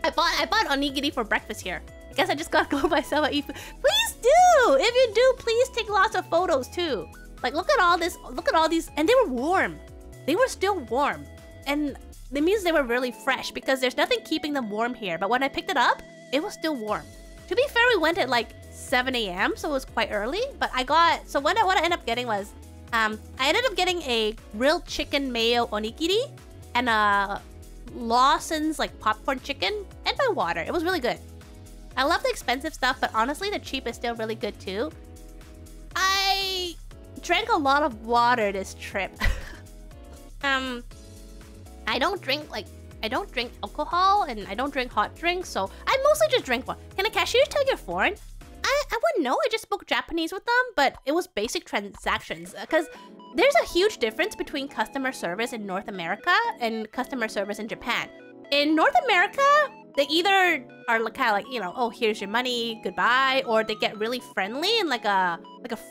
I bought onigiri for breakfast here. I guess I just gotta go myself and eat food. Please do! If you do, please take lots of photos too. Like, look at all this, look at all these, and they were warm. They were still warm. And it means they were really fresh because there's nothing keeping them warm here. But when I picked it up, it was still warm. To be fair, we went at like 7 a.m. so it was quite early. But I got, so what I ended up getting was, I ended up getting a grilled chicken mayo onigiri and a Lawson's like popcorn chicken and my water. It was really good. I love the expensive stuff, but honestly, the cheap is still really good too. I drank a lot of water this trip. I don't drink alcohol and I don't drink hot drinks, so I mostly just drink water. Can a cashier tell you're foreign? I wouldn't know. I just spoke Japanese with them, but it was basic transactions because there's a huge difference between customer service in North America and customer service in Japan. In North America, they either are kind of like, you know, oh, here's your money, goodbye, or they get really friendly in like a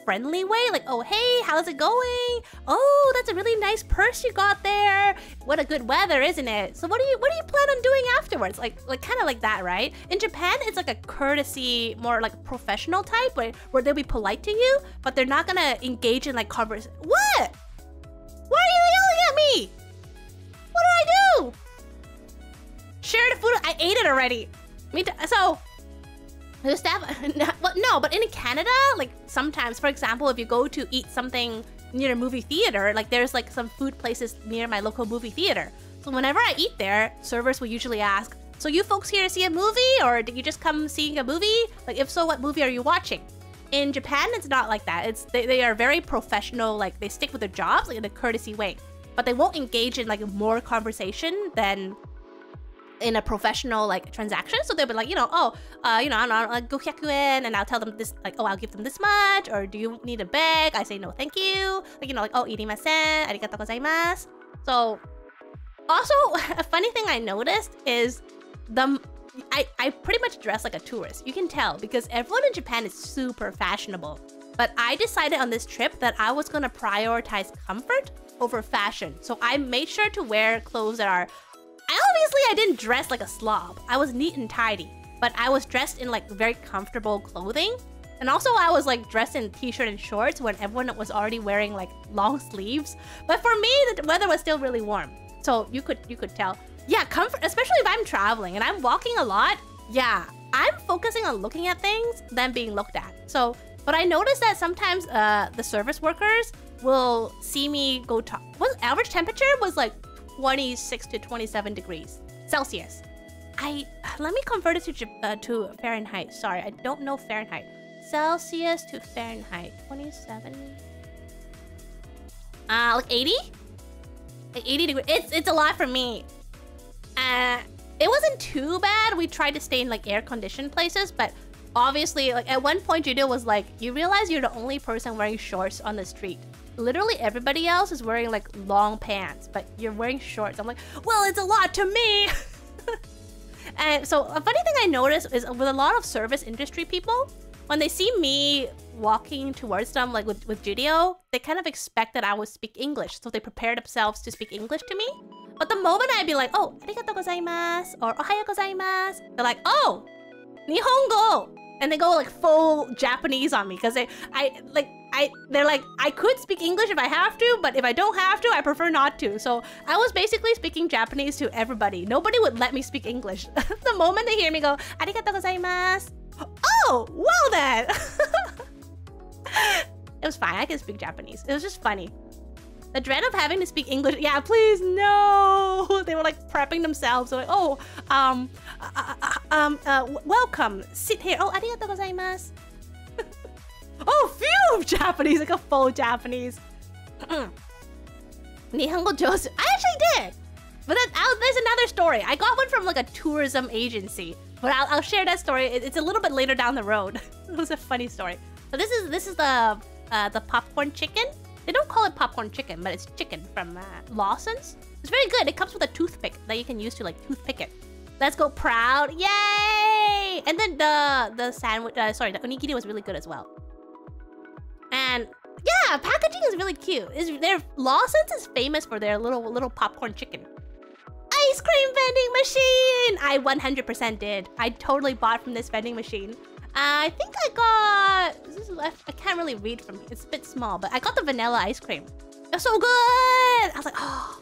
friendly way, like, oh, hey, how's it going? Oh, that's a really nice purse you got there. What a good weather, isn't it? So what do you plan on doing afterwards? Like kind of like that, right? In Japan, it's like a courtesy, more like professional type where they'll be polite to you, but they're not gonna engage in like conversation. What? Why are you yelling at me? What did I do? Share the food. I ate it already. So the staff, well, no, but in Canada, like sometimes, for example, if you go to eat something near a movie theater, like there's like some food places near my local movie theater. So whenever I eat there, servers will usually ask, so you folks here to see a movie or did you just come seeing a movie? Like if so, what movie are you watching? In Japan, it's not like that. They are very professional, like they stick with their jobs like in a courtesy way, but they won't engage in like more conversation than in a professional like transaction. So they'll be like, you know, oh, you know, I'll go 500 yen, and I'll tell them this, like, oh, I'll give them this much, or do you need a bag? I say no, thank you. Like, you know, like, oh, irimasen, arigatou gozaimasu. So also a funny thing I noticed is I pretty much dress like a tourist. You can tell because everyone in Japan is super fashionable. But I decided on this trip that I was gonna prioritize comfort over fashion. So I made sure to wear clothes that are, obviously I didn't dress like a slob. I was neat and tidy, but I was dressed in like very comfortable clothing. And also I was like dressed in t-shirt and shorts when everyone was already wearing like long sleeves. But for me, the weather was still really warm. So you could tell. Yeah, comfort, especially if I'm traveling and I'm walking a lot. Yeah, I'm focusing on looking at things than being looked at. So, but I noticed that sometimes the service workers will see me go to, average temperature was like 26 to 27 degrees Celsius. Let me convert it to Fahrenheit. Sorry, I don't know Fahrenheit. Celsius to Fahrenheit, 27. Like 80? Like 80 degrees. It's a lot for me. It wasn't too bad. We tried to stay in like air-conditioned places, but obviously, like at one point, Judo was like, you realize you're the only person wearing shorts on the street. Literally everybody else is wearing like long pants, but you're wearing shorts. I'm like, well, it's a lot to me. And so a funny thing I noticed is with a lot of service industry people, when they see me walking towards them, like with Judio, they kind of expect that I would speak English. So they prepare themselves to speak English to me. But the moment I'd be like, oh, arigatou gozaimasu, or ohayou gozaimasu, they're like, oh, nihongo. And they go like full Japanese on me because they're like, I could speak English if I have to, but if I don't have to, I prefer not to. So I was basically speaking Japanese to everybody. Nobody would let me speak English. The moment they hear me go, arigatou gozaimasu, oh, well then. It was fine. I can speak Japanese. It was just funny. The dread of having to speak English. Yeah, please, no. They were like prepping themselves. They're like, oh, welcome. Sit here. Oh, arigatou gozaimasu. Oh, phew! Japanese, like a full Japanese. Nihongo Josu. I actually did. But there's another story. I got one from like a tourism agency. But I'll share that story. It's a little bit later down the road. It was a funny story. So this is the popcorn chicken. They don't call it popcorn chicken, but it's chicken from Lawson's. It's very good. It comes with a toothpick that you can use to like toothpick it. Let's go proud. Yay! And then the sandwich, the onigiri was really good as well. And yeah, packaging is really cute. Lawson's is famous for their little popcorn chicken. Ice cream vending machine! I 100% did. I totally bought from this vending machine. I think I got... I can't really read from here. It's a bit small, but I got the vanilla ice cream. It's so good! I was like, oh,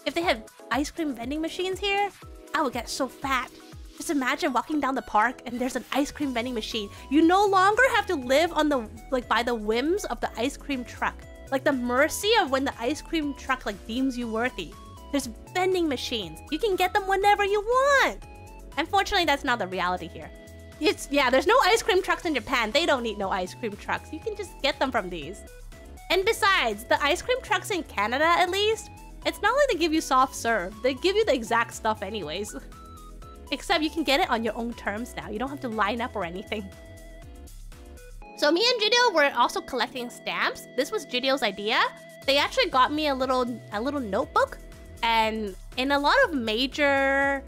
if they had ice cream vending machines here, I would get so fat. Just imagine walking down the park and there's an ice cream vending machine. You no longer have to live on the by the whims of the ice cream truck. Like the mercy of when the ice cream truck like deems you worthy. There's vending machines. You can get them whenever you want. Unfortunately, that's not the reality here. There's no ice cream trucks in Japan. They don't need no ice cream trucks. You can just get them from these. And besides, the ice cream trucks in Canada, at least, it's not like they give you soft serve. They give you the exact stuff anyways. Except you can get it on your own terms now. You don't have to line up or anything. So me and Jideo were also collecting stamps. This was Jideo's idea. They actually got me a little notebook. And in a lot of major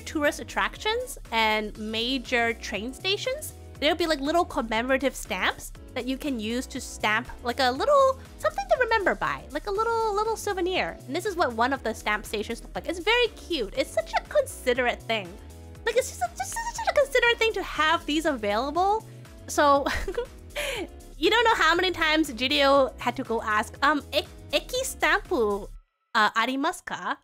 tourist attractions and major train stations, there'll be like little commemorative stamps that you can use to stamp like a little something to remember by, like a little souvenir. And this is what one of the stamp stations look like. It's very cute. It's such a considerate thing. Like it's just such a considerate thing to have these available. So you don't know how many times Jideo had to go ask, eki stampu arimasu ka?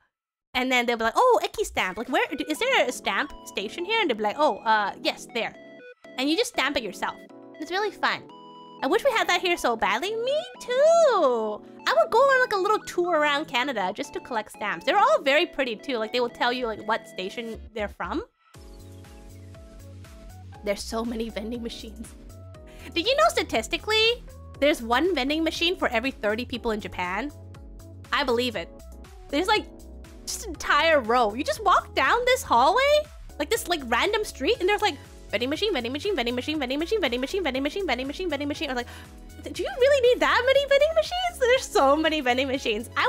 And then they'll be like, oh, eki stamp. Like, where is there a stamp station here? And they'll be like, oh, yes, there. And you just stamp it yourself. It's really fun. I wish we had that here so badly. Me too. I would go on like a little tour around Canada just to collect stamps. They're all very pretty too. Like they will tell you like what station they're from. There's so many vending machines. Did you know statistically, there's one vending machine for every 30 people in Japan? I believe it. There's like just an entire row. You just walk down this hallway, like this like random street, and there's like vending machine, vending machine, vending machine, vending machine, vending machine, vending machine, vending machine, vending machine. I was like, do you really need that many vending machines? There's so many vending machines. I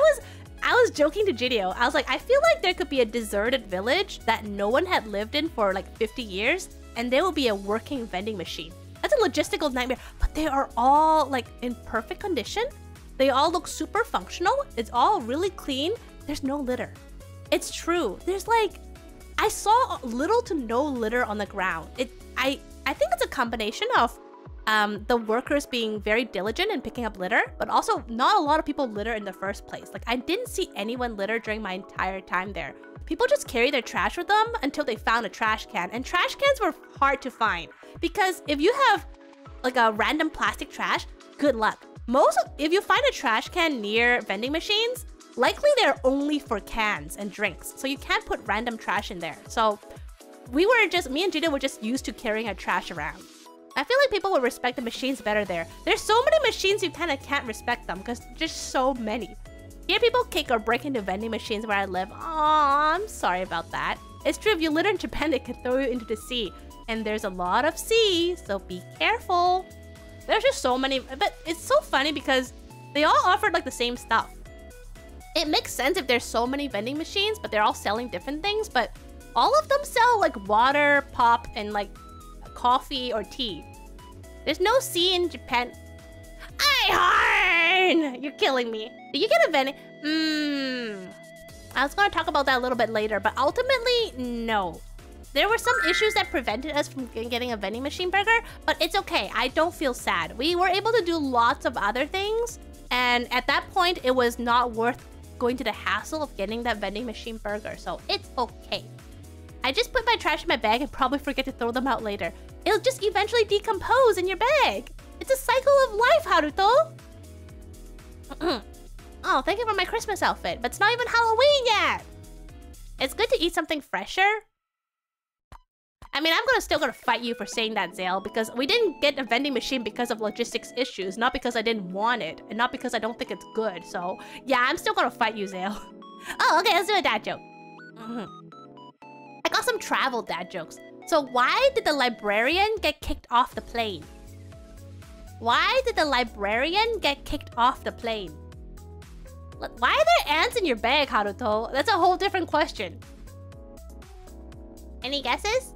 was joking to Jideo. I was like, I feel like there could be a deserted village that no one had lived in for like 50 years, and there will be a working vending machine. That's a logistical nightmare, but they are all like in perfect condition. They all look super functional. It's all really clean. There's no litter. It's true. There's like, I saw little to no litter on the ground. I think it's a combination of the workers being very diligent in picking up litter, but also not a lot of people litter in the first place. Like I didn't see anyone litter during my entire time there. People just carry their trash with them until they found a trash can, and trash cans were hard to find because if you have like a random plastic trash, good luck. If you find a trash can near vending machines, likely they're only for cans and drinks, so you can't put random trash in there. So me and Jideo were just used to carrying our trash around. I feel like people would respect the machines better there. There's so many machines you kind of can't respect them because there's so many. Here people kick or break into vending machines where I live. Aw, I'm sorry about that. It's true, if you litter in Japan, they can throw you into the sea. And there's a lot of sea, so be careful. There's just so many, but it's so funny because they all offered like the same stuff. It makes sense if there's so many vending machines, but they're all selling different things, but all of them sell like water, pop, and like coffee or tea. There's no sea in Japan. Aiharn! You're killing me. Did you get a vending? I was gonna talk about that a little bit later, but ultimately, no. There were some issues that prevented us from getting a vending machine burger, but it's okay. I don't feel sad. We were able to do lots of other things, and at that point, it was not worth going to the hassle of getting that vending machine burger, so it's okay. I just put my trash in my bag and probably forget to throw them out later. It'll just eventually decompose in your bag. It's a cycle of life, Haruto. Oh, thank you for my Christmas outfit, but it's not even Halloween yet. It's good to eat something fresher. I mean, still gonna fight you for saying that, Zale, because we didn't get a vending machine because of logistics issues, not because I didn't want it, and not because I don't think it's good. So, yeah, I'm still gonna fight you, Zale. Oh, okay, let's do a dad joke. I got some travel dad jokes. So why did the librarian get kicked off the plane? Why did the librarian get kicked off the plane? Why are there ants in your bag, Haruto? That's a whole different question. Any guesses?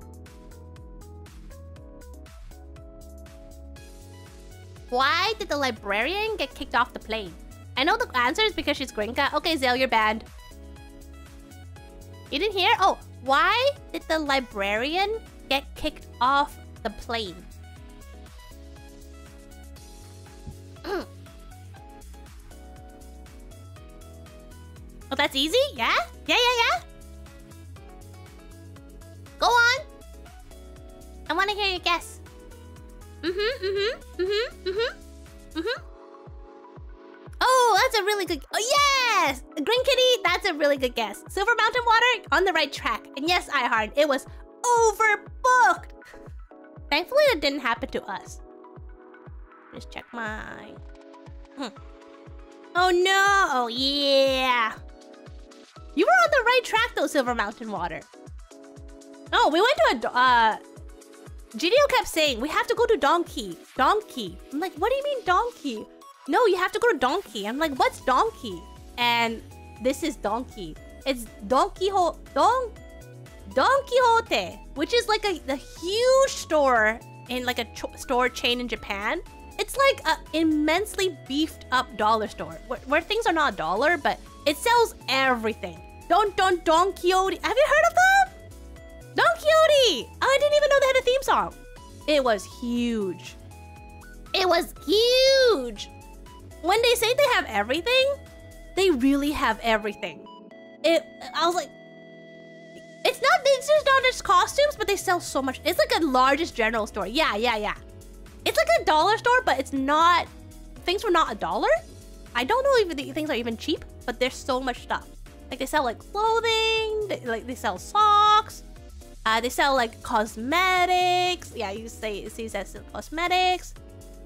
Why did the librarian get kicked off the plane? I know the answer is because she's Grinka. Okay, Zale, you're banned. You didn't hear? Oh, why did the librarian get kicked off the plane? Oh, that's easy? Yeah? Yeah. Go on. I want to hear your guess. Oh, that's a really good... Oh, yes! Green Kitty, that's a really good guess. Silver Mountain Water, on the right track. And yes, iHeart, it was overbooked. Thankfully, it didn't happen to us. Just check my... Oh, no! Oh, yeah! You were on the right track, though, Silver Mountain Water. Oh, we went to a... GDO kept saying, we have to go to Donkey. Donkey. I'm like, what do you mean Donkey? No, you have to go to Donkey. I'm like, what's Donkey? And this is Donkey. It's Don Quixote, which is like the huge store in like a store chain in Japan. It's like an immensely beefed up dollar store where things are not a dollar, but it sells everything. Don Quixote. Have you heard of them? Don Quixote. Oh, I didn't even know they had a theme song. It was huge. It was huge. When they say they have everything, they really have everything. I was like, it's just not just costumes, but they sell so much. It's like a largest general store. Yeah. It's like a dollar store, but it's not, things were not $1. I don't know if the things are even cheap, but there's so much stuff. Like they sell like clothing, they sell socks, they sell like cosmetics. Yeah, you see that cosmetics.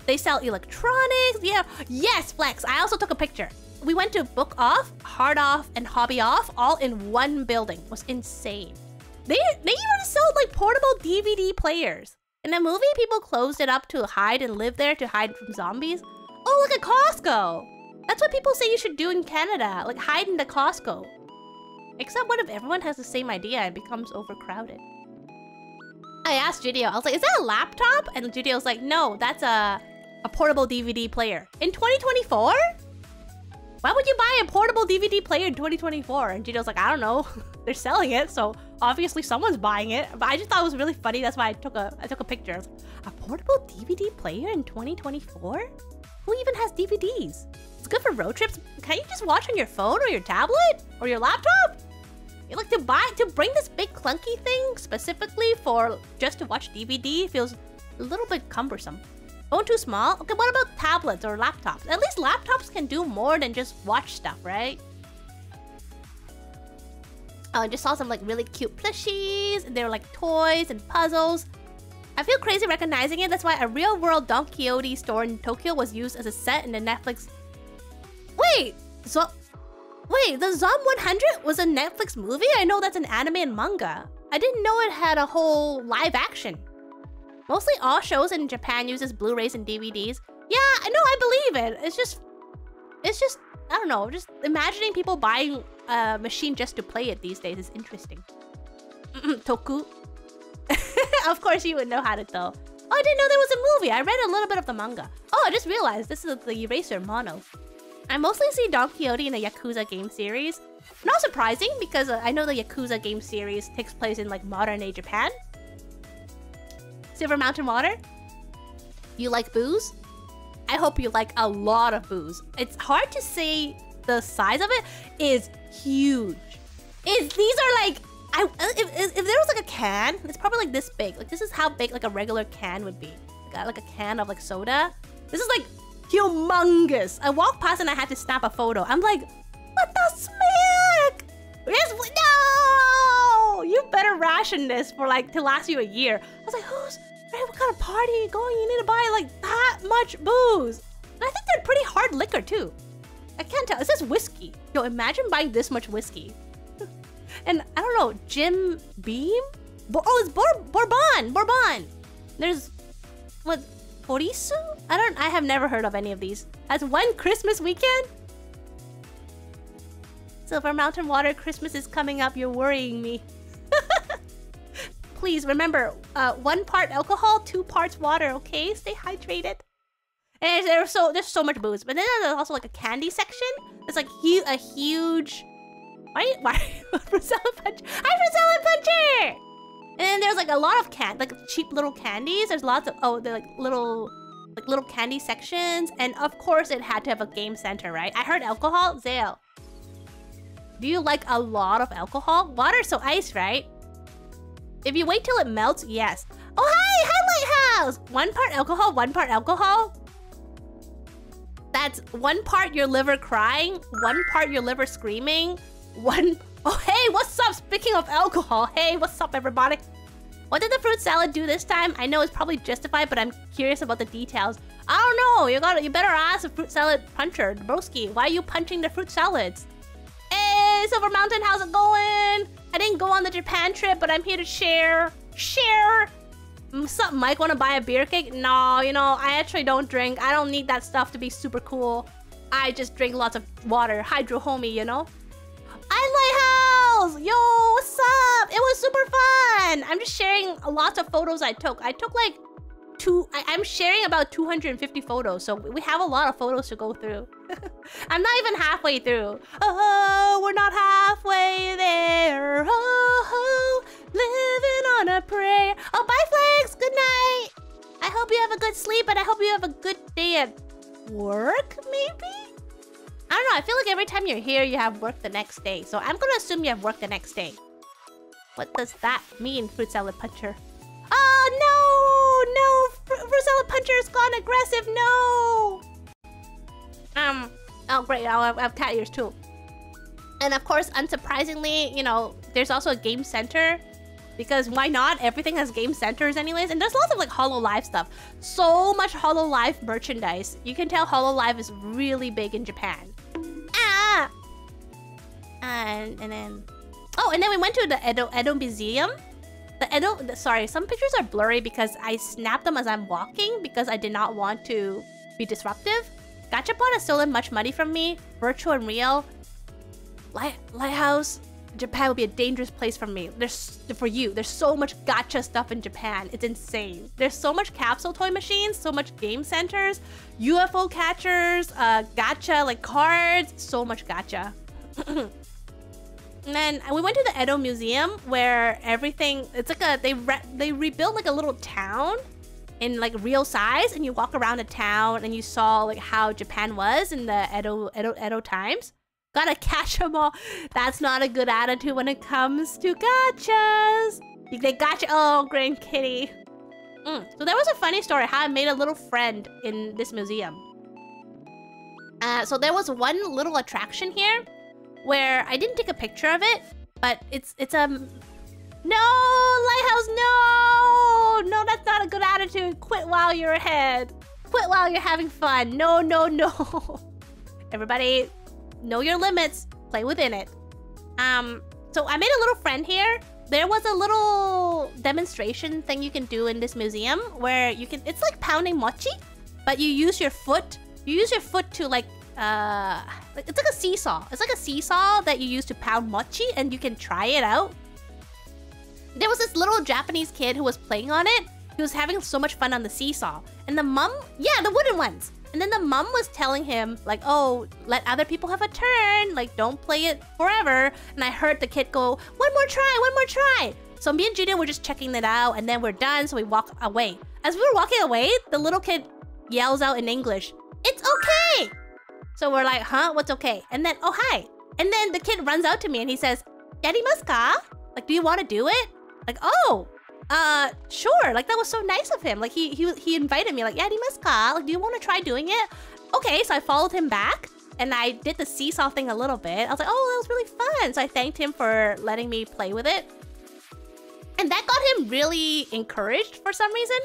They sell electronics. Yeah. Yes, Flex. I also took a picture. We went to Book Off, Hard Off, and Hobby Off all in one building. It was insane. They even sold like portable DVD players. In the movie, people closed it up to hide and live there to hide from zombies. Oh, look at Costco. That's what people say you should do in Canada. Like hide in the Costco. Except what if everyone has the same idea and becomes overcrowded? I asked Gidio, I was like, is that a laptop? And Gidio's like, no, that's a portable DVD player. In 2024? Why would you buy a portable DVD player in 2024? And Gidio's like, I don't know. They're selling it, so obviously someone's buying it. But I just thought it was really funny. That's why I took a picture. I was like, a portable DVD player in 2024? Who even has DVDs? It's good for road trips. Can't you just watch on your phone or your tablet or your laptop? You like to bring this big clunky thing specifically for just to watch DVD feels a little bit cumbersome. Phone too small? Okay, what about tablets or laptops? At least laptops can do more than just watch stuff, right? Oh, I just saw some like really cute plushies, and they were like toys and puzzles. I feel crazy recognizing it. That's why a real-world Don Quixote store in Tokyo was used as a set in the Netflix. Wait, the Zom 100 was a Netflix movie? I know that's an anime and manga. I didn't know it had a whole live action. Mostly all shows in Japan uses Blu-rays and DVDs. Yeah, I know, I believe it. It's just, I don't know, just imagining people buying a machine just to play it these days is interesting. Toku. Of course you would know how to tell. Oh, I didn't know there was a movie. I read a little bit of the manga. Oh, I just realized this is the Eraser mono. I mostly see Don Quixote in the Yakuza game series. Not surprising, because I know the Yakuza game series takes place in like modern-day Japan. Silver Mountain Water? You like booze? I hope you like a lot of booze. It's hard to say the size of it is huge. These are like, if there was like a can, it's probably like this big. Like this is how big like a regular can would be. Like a can of like soda. This is like humongous. I walked past and I had to snap a photo. I'm like, what the smack? No! you better ration this for like to last you a year. I was like, Ray, what kind of party are you going? You need to buy like that much booze. And I think they're pretty hard liquor too. I can't tell. It says whiskey. Yo, imagine buying this much whiskey. And I don't know, Jim Beam? Oh, it's Bourbon. There's what? Korisu? I have never heard of any of these. That's one Christmas weekend? Silver Mountain Water, Christmas is coming up. You're worrying me. Please remember, 1 part alcohol, 2 parts water, okay? Stay hydrated. And there's so much booze. But then there's also like a candy section. It's like a huge... Why? Fruit Salad Puncher! Hi, Fruit Salad Puncher! And then there's like a lot of cheap little candies. There's lots of they're like little candy sections, and of course it had to have a game center, right? I heard alcohol. Zale, do you like a lot of alcohol? Water's so ice, right? If you wait till it melts, yes. Oh hi Lighthouse. 1 part alcohol, 1 part alcohol. That's 1 part your liver crying, 1 part your liver screaming, 1. Oh, hey, what's up? Speaking of alcohol, hey, what's up, everybody? What did the fruit salad do this time? I know it's probably justified, but I'm curious about the details. I don't know. You better ask the fruit salad puncher, broski. Why are you punching the fruit salads? Hey, Silver Mountain, how's it going? I didn't go on the Japan trip, but I'm here to share. What's up, Mike? Want to buy a beer cake? No, you know, I actually don't drink. I don't need that stuff to be super cool. I just drink lots of water. Hydro homie, you know? Lighthouse! Yo, what's up? It was super fun! I'm just sharing lots of photos I took. I took like I'm sharing about 250 photos, so we have a lot of photos to go through. I'm not even halfway through. Oh, we're not halfway there. Oh, living on a prayer. Oh, bye, Flex. Good night. I hope you have a good sleep, and I hope you have a good day at work, maybe? I don't know, I feel like every time you're here, you have work the next day. So I'm gonna assume you have work the next day. What does that mean, Fruit Salad Puncher? Oh, no! Fruit Salad Puncher's gone aggressive, no! Oh great, I have cat ears too. And of course, unsurprisingly, you know, there's also a game center. Because why not? Everything has game centers anyways. And there's lots of like HoloLive stuff. So much HoloLive merchandise. You can tell HoloLive is really big in Japan. Ah! And then... Oh, and then we went to the Edo Museum. Sorry, some pictures are blurry because I snapped them as I'm walking because I did not want to be disruptive. Gachapon has stolen much money from me. Virtual and real. Lighthouse. Japan would be a dangerous place for me. For you. There's so much gacha stuff in Japan. It's insane. There's so much capsule toy machines, so much game centers, UFO catchers, gacha like cards, so much gacha. And then we went to the Edo Museum where everything, it's like they rebuilt like a little town in like real size, and you walk around the town and you saw like how Japan was in the Edo times. Gotta catch them all. That's not a good attitude when it comes to gachas. They gotcha. Oh, Grand Kitty. So there was a funny story how I made a little friend in this museum. So there was one little attraction here where I didn't take a picture of it, but it's no, Lighthouse, no, that's not a good attitude. Quit while you're ahead. Quit while you're having fun. No. Everybody, know your limits. Play within it. So I made a little friend here. There was a little demonstration thing you can do in this museum where you can. It's like pounding mochi, but you use your foot. You use your foot to like it's like a seesaw. It's like a seesaw that you use to pound mochi, and you can try it out. There was this little Japanese kid who was playing on it. He was having so much fun on the seesaw, and the mom, yeah, the wooden ones. And then the mom was telling him, like, oh, let other people have a turn. Like, don't play it forever. And I heard the kid go, one more try. So me and Junior were just checking it out, and then we're done, so we walk away. As we were walking away, the little kid yells out in English, it's okay! So we're like, huh? What's okay? And then, oh, hi. And then the kid runs out to me and he says, yarimasu ka? Like, do you want to do it? Like, oh, sure. Like, that was so nice of him. Like, he invited me, like, yarimasu ka? Like, do you want to try doing it? Okay, so I followed him back and I did the seesaw thing a little bit. I was like, oh, that was really fun. So I thanked him for letting me play with it. And that got him really encouraged for some reason.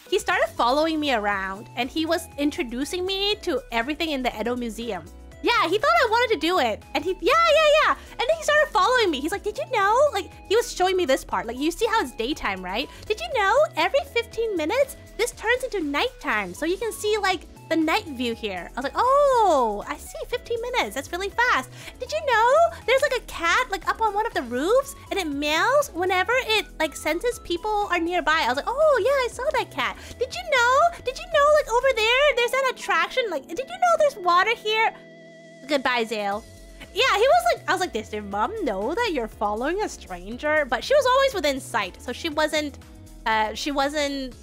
He started following me around and he was introducing me to everything in the Edo Museum. Yeah, he thought I wanted to do it. And yeah. And then he started following me. He's like, did you know? Like, he was showing me this part. Like, you see how it's daytime, right? Did you know every 15 minutes, this turns into nighttime. So you can see, like, the night view here. I was like, oh, I see, 15 minutes. That's really fast. Did you know there's, like, a cat, like, up on one of the roofs? And it meows whenever it, like, senses people are nearby. I was like, oh, yeah, I saw that cat. Did you know, like, over there, there's an attraction? Like, did you know there's water here? Goodbye, Zale. Yeah, he was like, I was like, does your mom know that you're following a stranger? But she was always within sight, so she wasn't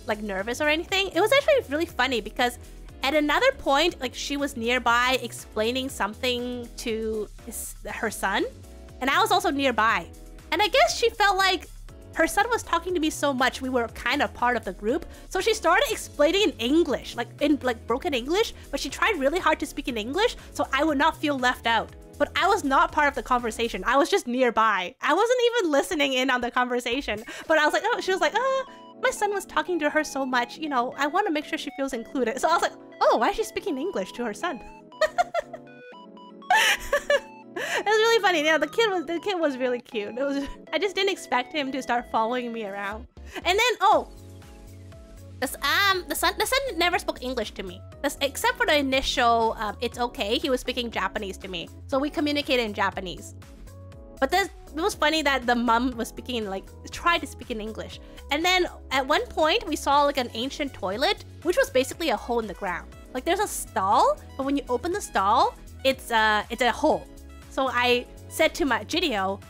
like nervous or anything. It was actually really funny because at another point, like she was nearby explaining something to her son, and I was also nearby. And I guess she felt like her son was talking to me so much, we were kind of part of the group. So she started explaining in English, like in broken English, but she tried really hard to speak in English so I would not feel left out. But I was not part of the conversation. I was just nearby. I wasn't even listening in on the conversation. But I was like, oh, she was like, my son was talking to her so much, you know, I want to make sure she feels included. So I was like, oh, why is she speaking English to her son? It was really funny. Yeah, the kid was really cute. I just didn't expect him to start following me around. And then the son never spoke English to me. Except for the initial it's okay, he was speaking Japanese to me. So we communicated in Japanese. But it was funny that the mom was speaking tried to speak in English. And then at one point we saw like an ancient toilet, which was basically a hole in the ground. Like there's a stall, but when you open the stall, it's a hole. So I said to my Jideo,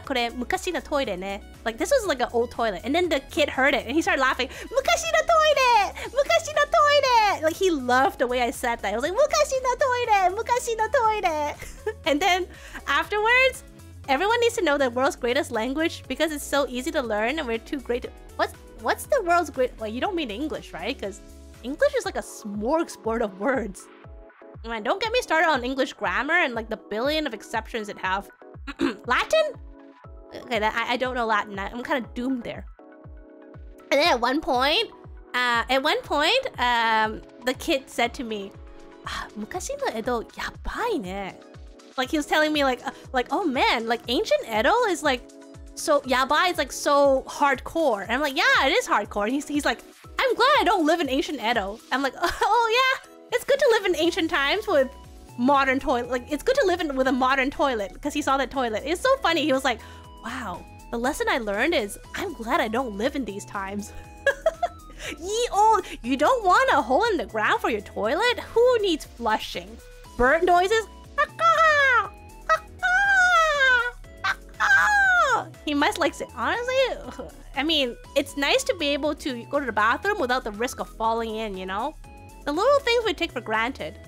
kore mukashi no toire ne. Like this was like an old toilet. And then the kid heard it and he started laughing. Mukashi no toire! Mukashi no toire! Like he loved the way I said that. I was like, mukashi no toire! Mukashi no toire! And then afterwards, everyone needs to know the world's greatest language because it's so easy to learn and we're too great to... What's the world's great... Well, you don't mean English, right? Because English is like a smorgasbord of words. Man, don't get me started on English grammar and like the billion of exceptions it have. Latin? Okay, I don't know Latin. I'm kind of doomed there. And then at one point, the kid said to me, "Mukashi no Edo yabai ne." Like he was telling me like oh man, like ancient Edo is like so yabai is like so hardcore. And I'm like, yeah, it is hardcore. And he's like, I'm glad I don't live in ancient Edo. I'm like, oh yeah. It's good to live in ancient times with modern toilet. Like, it's good to live with a modern toilet because he saw that toilet. It's so funny. He was like, wow, the lesson I learned is I'm glad I don't live in these times. You don't want a hole in the ground for your toilet? Who needs flushing? Bird noises? He must like it. Honestly, I mean, it's nice to be able to go to the bathroom without the risk of falling in, you know? The little things we take for granted.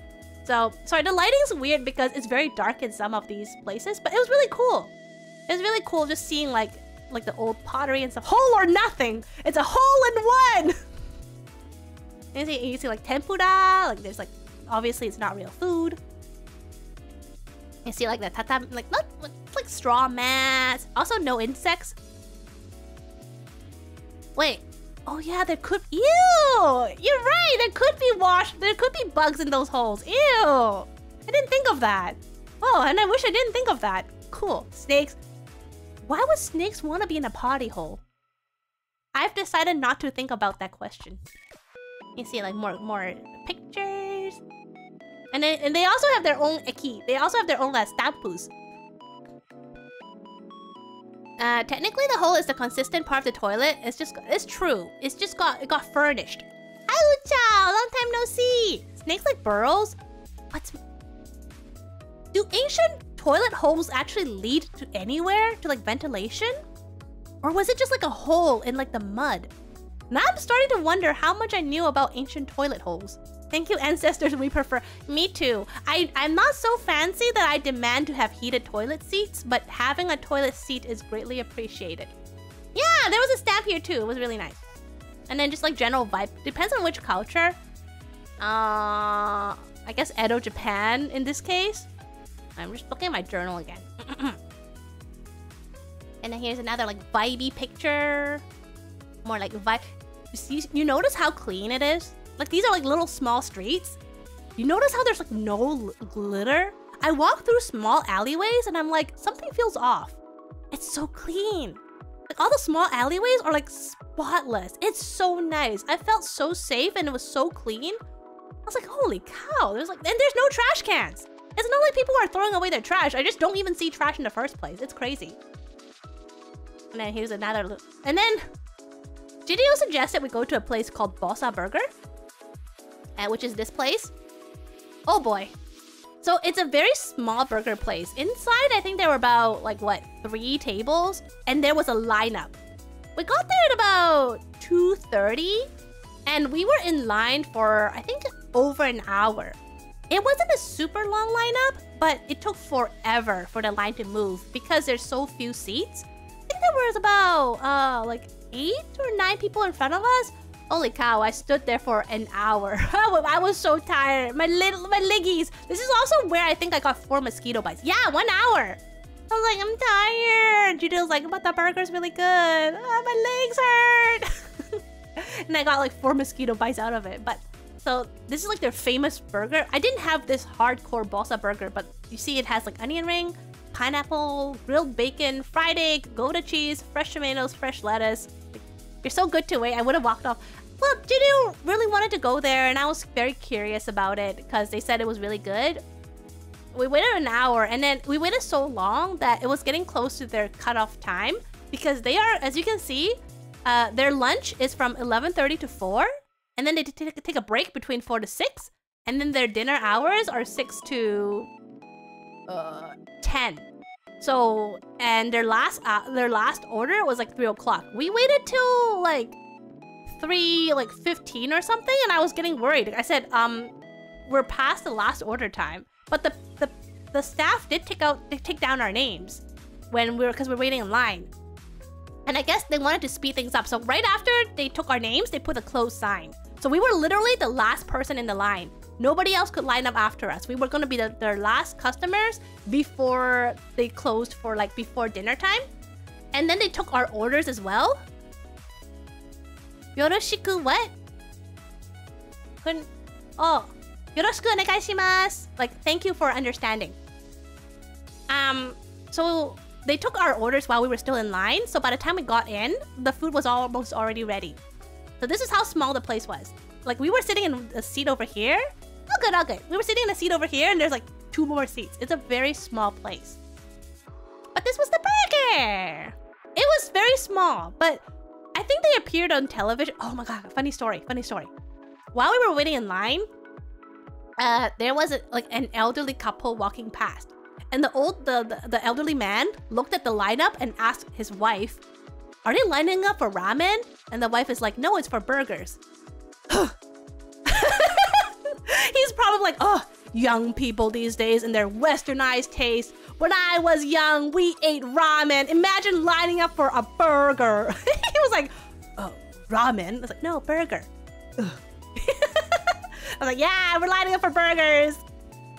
So, sorry, the lighting is weird because it's very dark in some of these places, but it was really cool. It was really cool just seeing like the old pottery and stuff. Hole or nothing! It's a hole in one! You see like tempura, like there's like, obviously it's not real food. You see like the tatami, like straw mats. Also no insects. Wait. Oh yeah, there could... Ew! You're right! There could be bugs in those holes. Ew! I didn't think of that. Oh, and I wish I didn't think of that. Cool. Snakes. Why would snakes want to be in a potty hole? I've decided not to think about that question. You see like more pictures. And they also have their own eki. They also have their own stampus. Technically the hole is the consistent part of the toilet. It's true. It got furnished. Hi Ucha! Long time no see! Snakes like burrows? Do ancient toilet holes actually lead to anywhere? To like ventilation? Or was it just like a hole in like the mud? Now I'm starting to wonder how much I knew about ancient toilet holes. Thank you, ancestors, we prefer. Me too. I'm not so fancy that I demand to have heated toilet seats, but having a toilet seat is greatly appreciated. Yeah, there was a stamp here too. It was really nice. And then just like general vibe. Depends on which culture. I guess Edo, Japan in this case. I'm just looking at my journal again. And then here's another like vibey picture. more like you notice how clean it is? Like these are like little small streets. You notice how there's like no glitter? I walk through small alleyways and I'm like, something feels off. It's so clean. Like all the small alleyways are like spotless. It's so nice. I felt so safe and it was so clean. I was like, holy cow. And there's no trash cans. It's not like people are throwing away their trash. I just don't even see trash in the first place. It's crazy. And then here's another. And then Gideon suggested we go to a place called Bossa Burger, which is this place. Oh boy. So it's a very small burger place. Inside, I think there were about like what, 3 tables, and there was a lineup. We got there at about 2:30, and we were in line for I think over an hour. It wasn't a super long lineup, but it took forever for the line to move because there's so few seats. I think there was about like 8 or 9 people in front of us. Holy cow, I stood there for an hour. I was so tired. My leggies. This is also where I think I got 4 mosquito bites. Yeah, 1 hour. I was like, I'm tired. Judy's like, but the burger's really good. My legs hurt. And I got like 4 mosquito bites out of it. But so this is like their famous burger. I didn't have this hardcore Bossa burger, but you see it has like onion ring, pineapple, grilled bacon, fried egg, Gouda cheese, fresh tomatoes, fresh lettuce. You're so good to wait. I would have walked off. Well, Judy really wanted to go there, and I was very curious about it because they said it was really good. We waited an hour, and then we waited so long that it was getting close to their cutoff time because they are, as you can see, their lunch is from 11:30 to 4, and then they take a break between 4 to 6, and then their dinner hours are 6 to 10. So, and their last order was like 3 o'clock. We waited till like 3:15 or something, and I was getting worried. I said, we're past the last order time, but the staff did take down our names because we're waiting in line, and I guess they wanted to speed things up. So right after they took our names, they put a closed sign. So we were literally the last person in the line. Nobody else could line up after us. We were gonna be their last customers before they closed for like before dinner time, and then they took our orders as well. Yoroshiku what? Oh, yoroshiku onegaishimasu. Like, thank you for understanding. So they took our orders while we were still in line. So by the time we got in, the food was almost already ready. So this is how small the place was. Like, we were sitting in a seat over here. All good. We were sitting in a seat over here, and there's like 2 more seats. It's a very small place. But this was the burger. It was very small, but I think they appeared on television. Oh my god, funny story. While we were waiting in line, there was an elderly couple walking past. And the elderly man looked at the lineup and asked his wife, "Are they lining up for ramen?" And the wife is like, "No, it's for burgers." He's probably like, "Oh, young people these days and their westernized taste. When I was young, we ate ramen. Imagine lining up for a burger." He was like, "Oh, ramen?" I was like, "No, burger." I was like, "Yeah, we're lining up for burgers.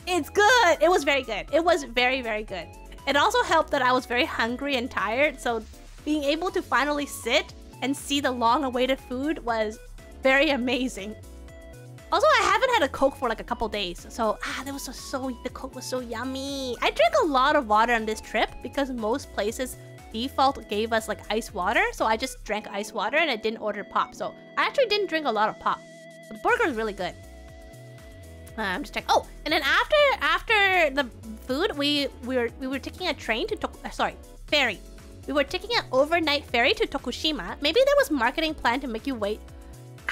It's good." It was very good. It was very, very good. It also helped that I was very hungry and tired, so being able to finally sit and see the long-awaited food was very amazing. Also, I haven't had a Coke for like a couple days, so the Coke was so yummy. I drank a lot of water on this trip because most places default gave us like ice water, so I just drank ice water and I didn't order pop. So I actually didn't drink a lot of pop. The burger is really good. I'm just checking. Oh, and then after the food, we were taking a train to ferry. We were taking an overnight ferry to Tokushima. Maybe there was marketing plan to make you wait.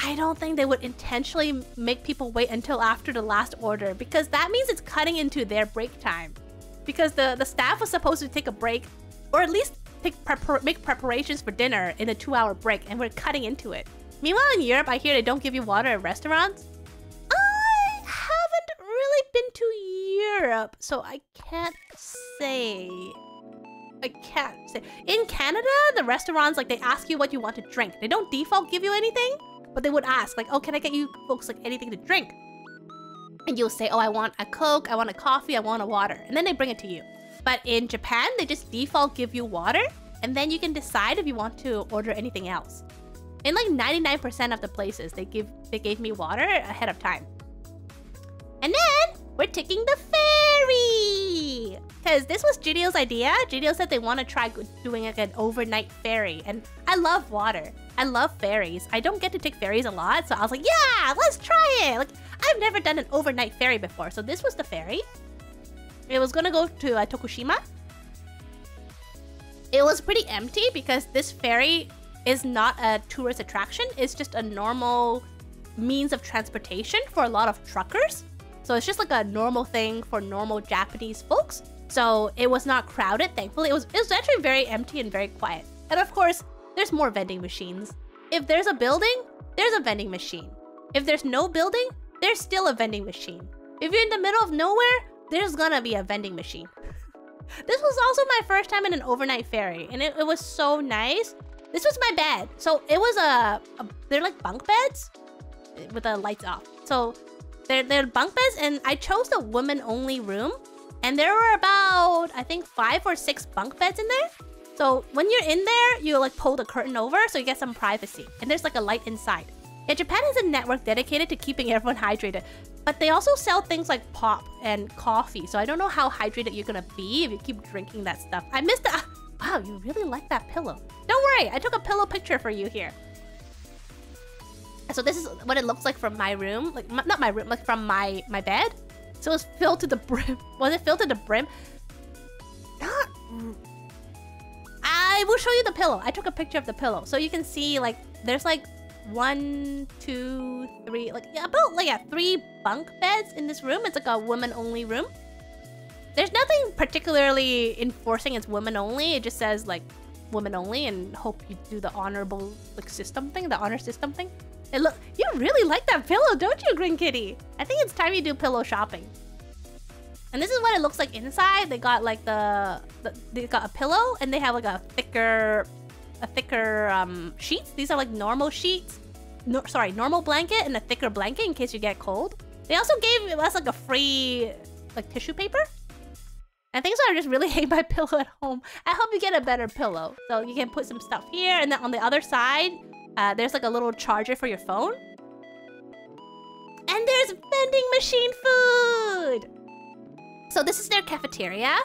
I don't think they would intentionally make people wait until after the last order, because that means it's cutting into their break time. Because the staff was supposed to take a break, or at least make preparations for dinner in a 2-hour break, and we're cutting into it. Meanwhile, in Europe, I hear they don't give you water at restaurants. I haven't really been to Europe, so I can't say. In Canada, the restaurants, like, they ask you what you want to drink. They don't default give you anything, but they would ask, like, "Oh, can I get you folks like anything to drink?" And you'll say, "Oh, I want a Coke, I want a coffee, I want a water," and then they bring it to you. But in Japan, they just default give you water, and then you can decide if you want to order anything else. In like 99% of the places, they gave me water ahead of time. And then we're taking the ferry! Because this was Judio's idea. Judio said they want to try doing like an overnight ferry. And I love water. I love ferries. I don't get to take ferries a lot. So I was like, yeah, let's try it. Like, I've never done an overnight ferry before. So this was the ferry. It was going to go to Tokushima. It was pretty empty because this ferry is not a tourist attraction. It's just a normal means of transportation for a lot of truckers. So it's just like a normal thing for normal Japanese folks. So it was not crowded, thankfully. It was actually very empty and very quiet. And of course, there's more vending machines. If there's a building, there's a vending machine. If there's no building, there's still a vending machine. If you're in the middle of nowhere, there's gonna be a vending machine. This was also my first time in an overnight ferry, and it was so nice. This was my bed. So it was they're like bunk beds with the lights off. So they're bunk beds, and I chose the women-only room. And there were about, I think, 5 or 6 bunk beds in there. So when you're in there, you like pull the curtain over so you get some privacy. And there's like a light inside. Yeah, Japan has a network dedicated to keeping everyone hydrated. But they also sell things like pop and coffee. So I don't know how hydrated you're gonna be if you keep drinking that stuff. I missed the... Wow, you really like that pillow. Don't worry, I took a pillow picture for you here. So this is what it looks like from my room. Like, not my room, like from my bed. So it was filled to the brim. Was it filled to the brim? Not... I will show you the pillow. I took a picture of the pillow. So you can see, like, there's like 1, 2, 3, like, yeah, about, like, yeah, 3 bunk beds in this room. It's like a women-only room. There's nothing particularly enforcing it's women-only. It just says, like, women-only, and hope you do the honorable, like, system thing, the honor system thing. And look, you really like that pillow, don't you, Green Kitty? I think it's time you do pillow shopping. And this is what it looks like inside. They got like they got a pillow, and they have like a thicker sheets. These are like normal sheets. No, sorry, normal blanket and a thicker blanket in case you get cold. They also gave us like a free like tissue paper. I think so. I just really hate my pillow at home. I hope you get a better pillow. So you can put some stuff here, and then on the other side, there's like a little charger for your phone. And there's vending machine food! So this is their cafeteria.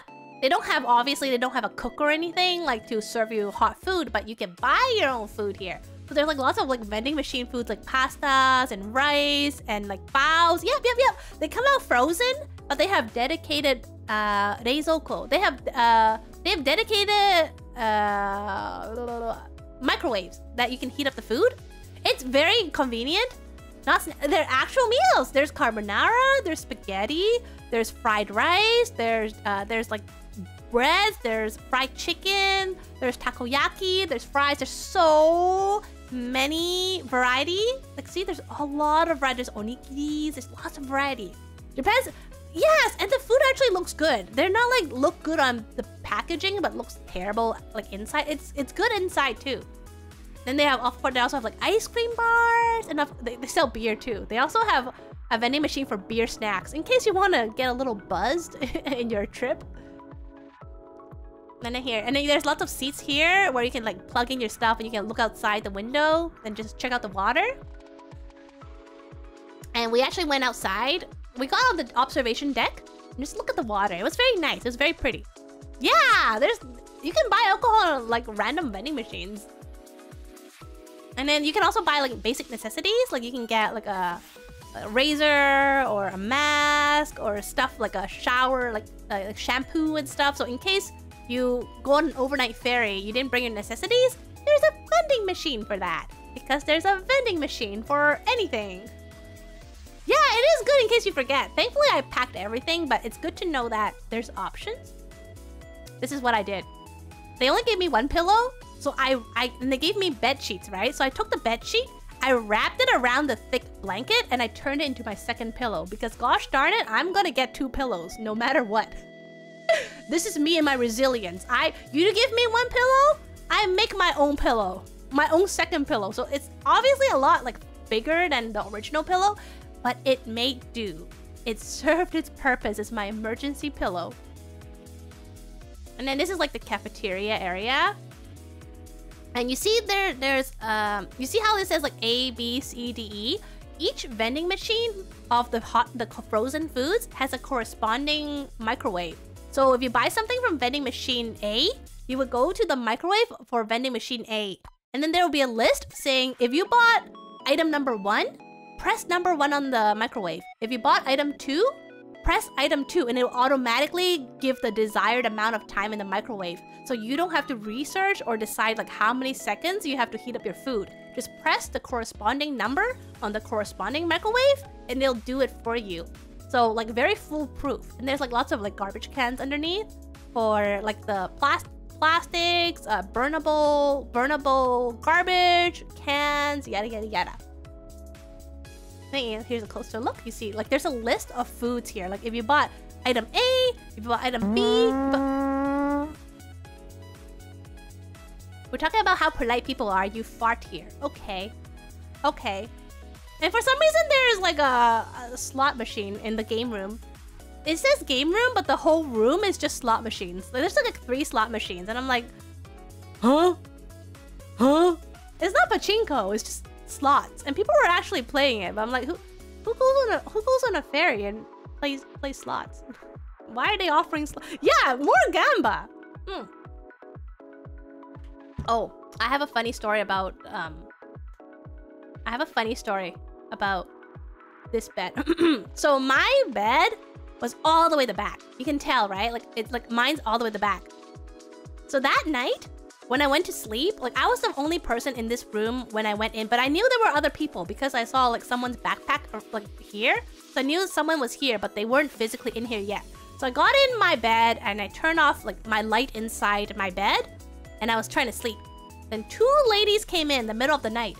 They don't have, obviously, they don't have a cook or anything like to serve you hot food, but you can buy your own food here. So there's like lots of like vending machine foods like pastas and rice and like baos. Yep. They come out frozen, but they have dedicated reizouko. They have dedicated microwaves that you can heat up the food. It's very convenient. They're actual meals. There's carbonara, there's spaghetti, there's fried rice, there's like breads, there's fried chicken, there's takoyaki, there's fries. There's so many variety. Like, see, there's a lot of variety. There's onigiris, there's lots of variety. Japan's, yes, and the food actually looks good. They're not like look good on the packaging, but looks terrible like inside. It's good inside too. Then they have, of course, they also have like ice cream bars, and they sell beer too. They also have a vending machine for beer snacks in case you want to get a little buzzed in your trip. And then here, and then there's lots of seats here where you can like plug in your stuff and you can look outside the window and just check out the water. And we actually went outside. We got on the observation deck and just look at the water. It was very nice. It was very pretty. Yeah, you can buy alcohol on like random vending machines. And then you can also buy like basic necessities. Like you can get like a razor or a mask or stuff like a shower, like shampoo and stuff. So in case you go on an overnight ferry, you didn't bring your necessities, there's a vending machine for that. Because there's a vending machine for anything. Yeah, it is good in case you forget. Thankfully, I packed everything, but it's good to know that there's options. This is what I did. They only gave me 1 pillow. So and they gave me bed sheets, right? So I took the bed sheet, I wrapped it around the thick blanket, and I turned it into my second pillow. Because gosh darn it, I'm gonna get 2 pillows, no matter what. This is me and my resilience. You give me 1 pillow, I make my own pillow. My own second pillow. So it's obviously a lot like bigger than the original pillow, but it made do. It served its purpose as my emergency pillow. And then this is like the cafeteria area. And you see there's you see how it says like A, B, C, D, E? Each vending machine of the frozen foods has a corresponding microwave. So if you buy something from vending machine A, you would go to the microwave for vending machine A. And then there will be a list saying, if you bought item number 1, press number 1 on the microwave. If you bought item 2, press item 2, and it will automatically give the desired amount of time in the microwave. So you don't have to research or decide like how many seconds you have to heat up your food. Just press the corresponding number on the corresponding microwave, and they'll do it for you. So like very foolproof. And there's like lots of like garbage cans underneath for like the plastics, burnable garbage cans, yada yada yada. And here's a closer look. You see, like there's a list of foods here. Like if you bought item A, if you bought item B. We're talking about how polite people are. You fart here. Okay. Okay. And for some reason, there's like a slot machine in the game room. It says game room, but the whole room is just slot machines. Like, there's like 3 slot machines, and I'm like, huh? Huh? It's not pachinko. It's just slots, and people were actually playing it. But I'm like, who goes on a ferry and plays slots? Why are they offering slots? Yeah, more gamba. Oh, I have a funny story about this bed. So my bed was all the way at the back. You can tell, right? Like it's like mine's all the way at the back. So that night, when I went to sleep, like I was the only person in this room when I went in, but I knew there were other people because I saw like someone's backpack like here. So I knew someone was here, but they weren't physically in here yet. So I got in my bed and I turned off like my light inside my bed, and I was trying to sleep. Then 2 ladies came in the middle of the night,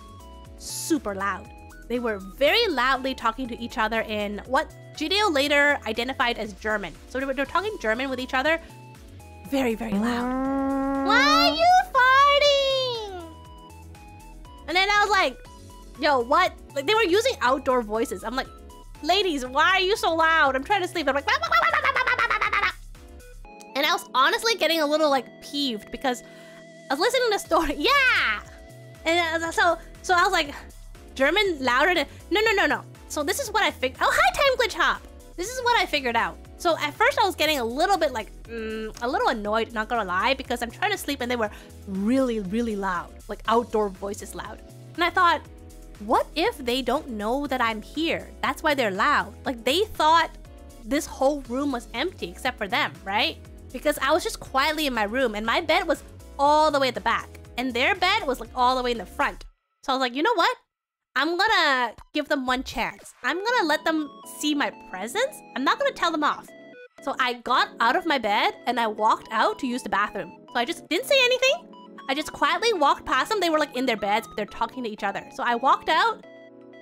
super loud. They were very loudly talking to each other in what Gideon later identified as German. So they were talking German with each other, very, very loud. Why are you farting? And then I was like, yo, what? Like they were using outdoor voices. I'm like, ladies, why are you so loud? I'm trying to sleep. I'm like, and I was honestly getting a little like peeved because I was listening to a story. Yeah! And so I was like, German louder than... No. So this is what I figured... Oh, hi, Time Glitch Hop! This is what I figured out. So at first I was getting a little bit like... a little annoyed, not gonna lie, because I'm trying to sleep and they were really, really loud. Like outdoor voices loud. And I thought, what if they don't know that I'm here? That's why they're loud. Like they thought this whole room was empty except for them, right? Because I was just quietly in my room and my bed was all the way at the back, and their bed was like all the way in the front. So I was like, you know what? I'm gonna give them one chance. I'm gonna let them see my presence. I'm not gonna tell them off. So I got out of my bed and I walked out to use the bathroom. So I just didn't say anything. I just quietly walked past them. They were like in their beds, but they're talking to each other. So I walked out,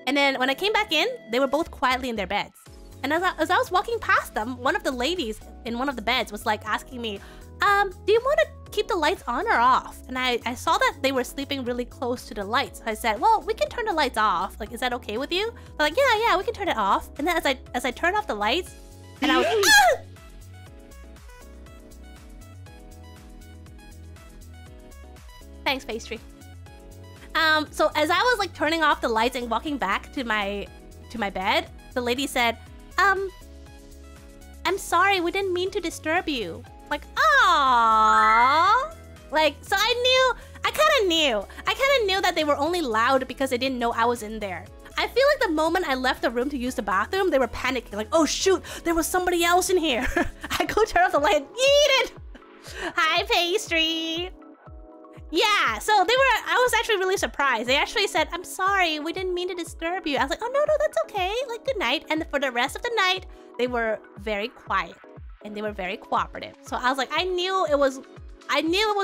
and then when I came back in, they were both quietly in their beds. And as I was walking past them, one of the ladies in one of the beds was like asking me, do you want to keep the lights on or off? And I saw that they were sleeping really close to the lights. I said, well, we can turn the lights off. Like, is that okay with you? They're like, yeah, we can turn it off. And then as I turned off the lights, and I was Thanks, pastry. So as I was like turning off the lights and walking back to my bed, the lady said, I'm sorry, we didn't mean to disturb you. Like, aww. Like, so I kind of knew that they were only loud because they didn't know I was in there. I feel like the moment I left the room to use the bathroom, they were panicking. Like, oh shoot, there was somebody else in here. I go turn off the light and eat it. Hi, pastry. Yeah, so I was actually really surprised. They actually said, I'm sorry, we didn't mean to disturb you. I was like, oh no, that's okay. Like, good night. And for the rest of the night, they were very quiet and they were very cooperative. So I was like, I knew it was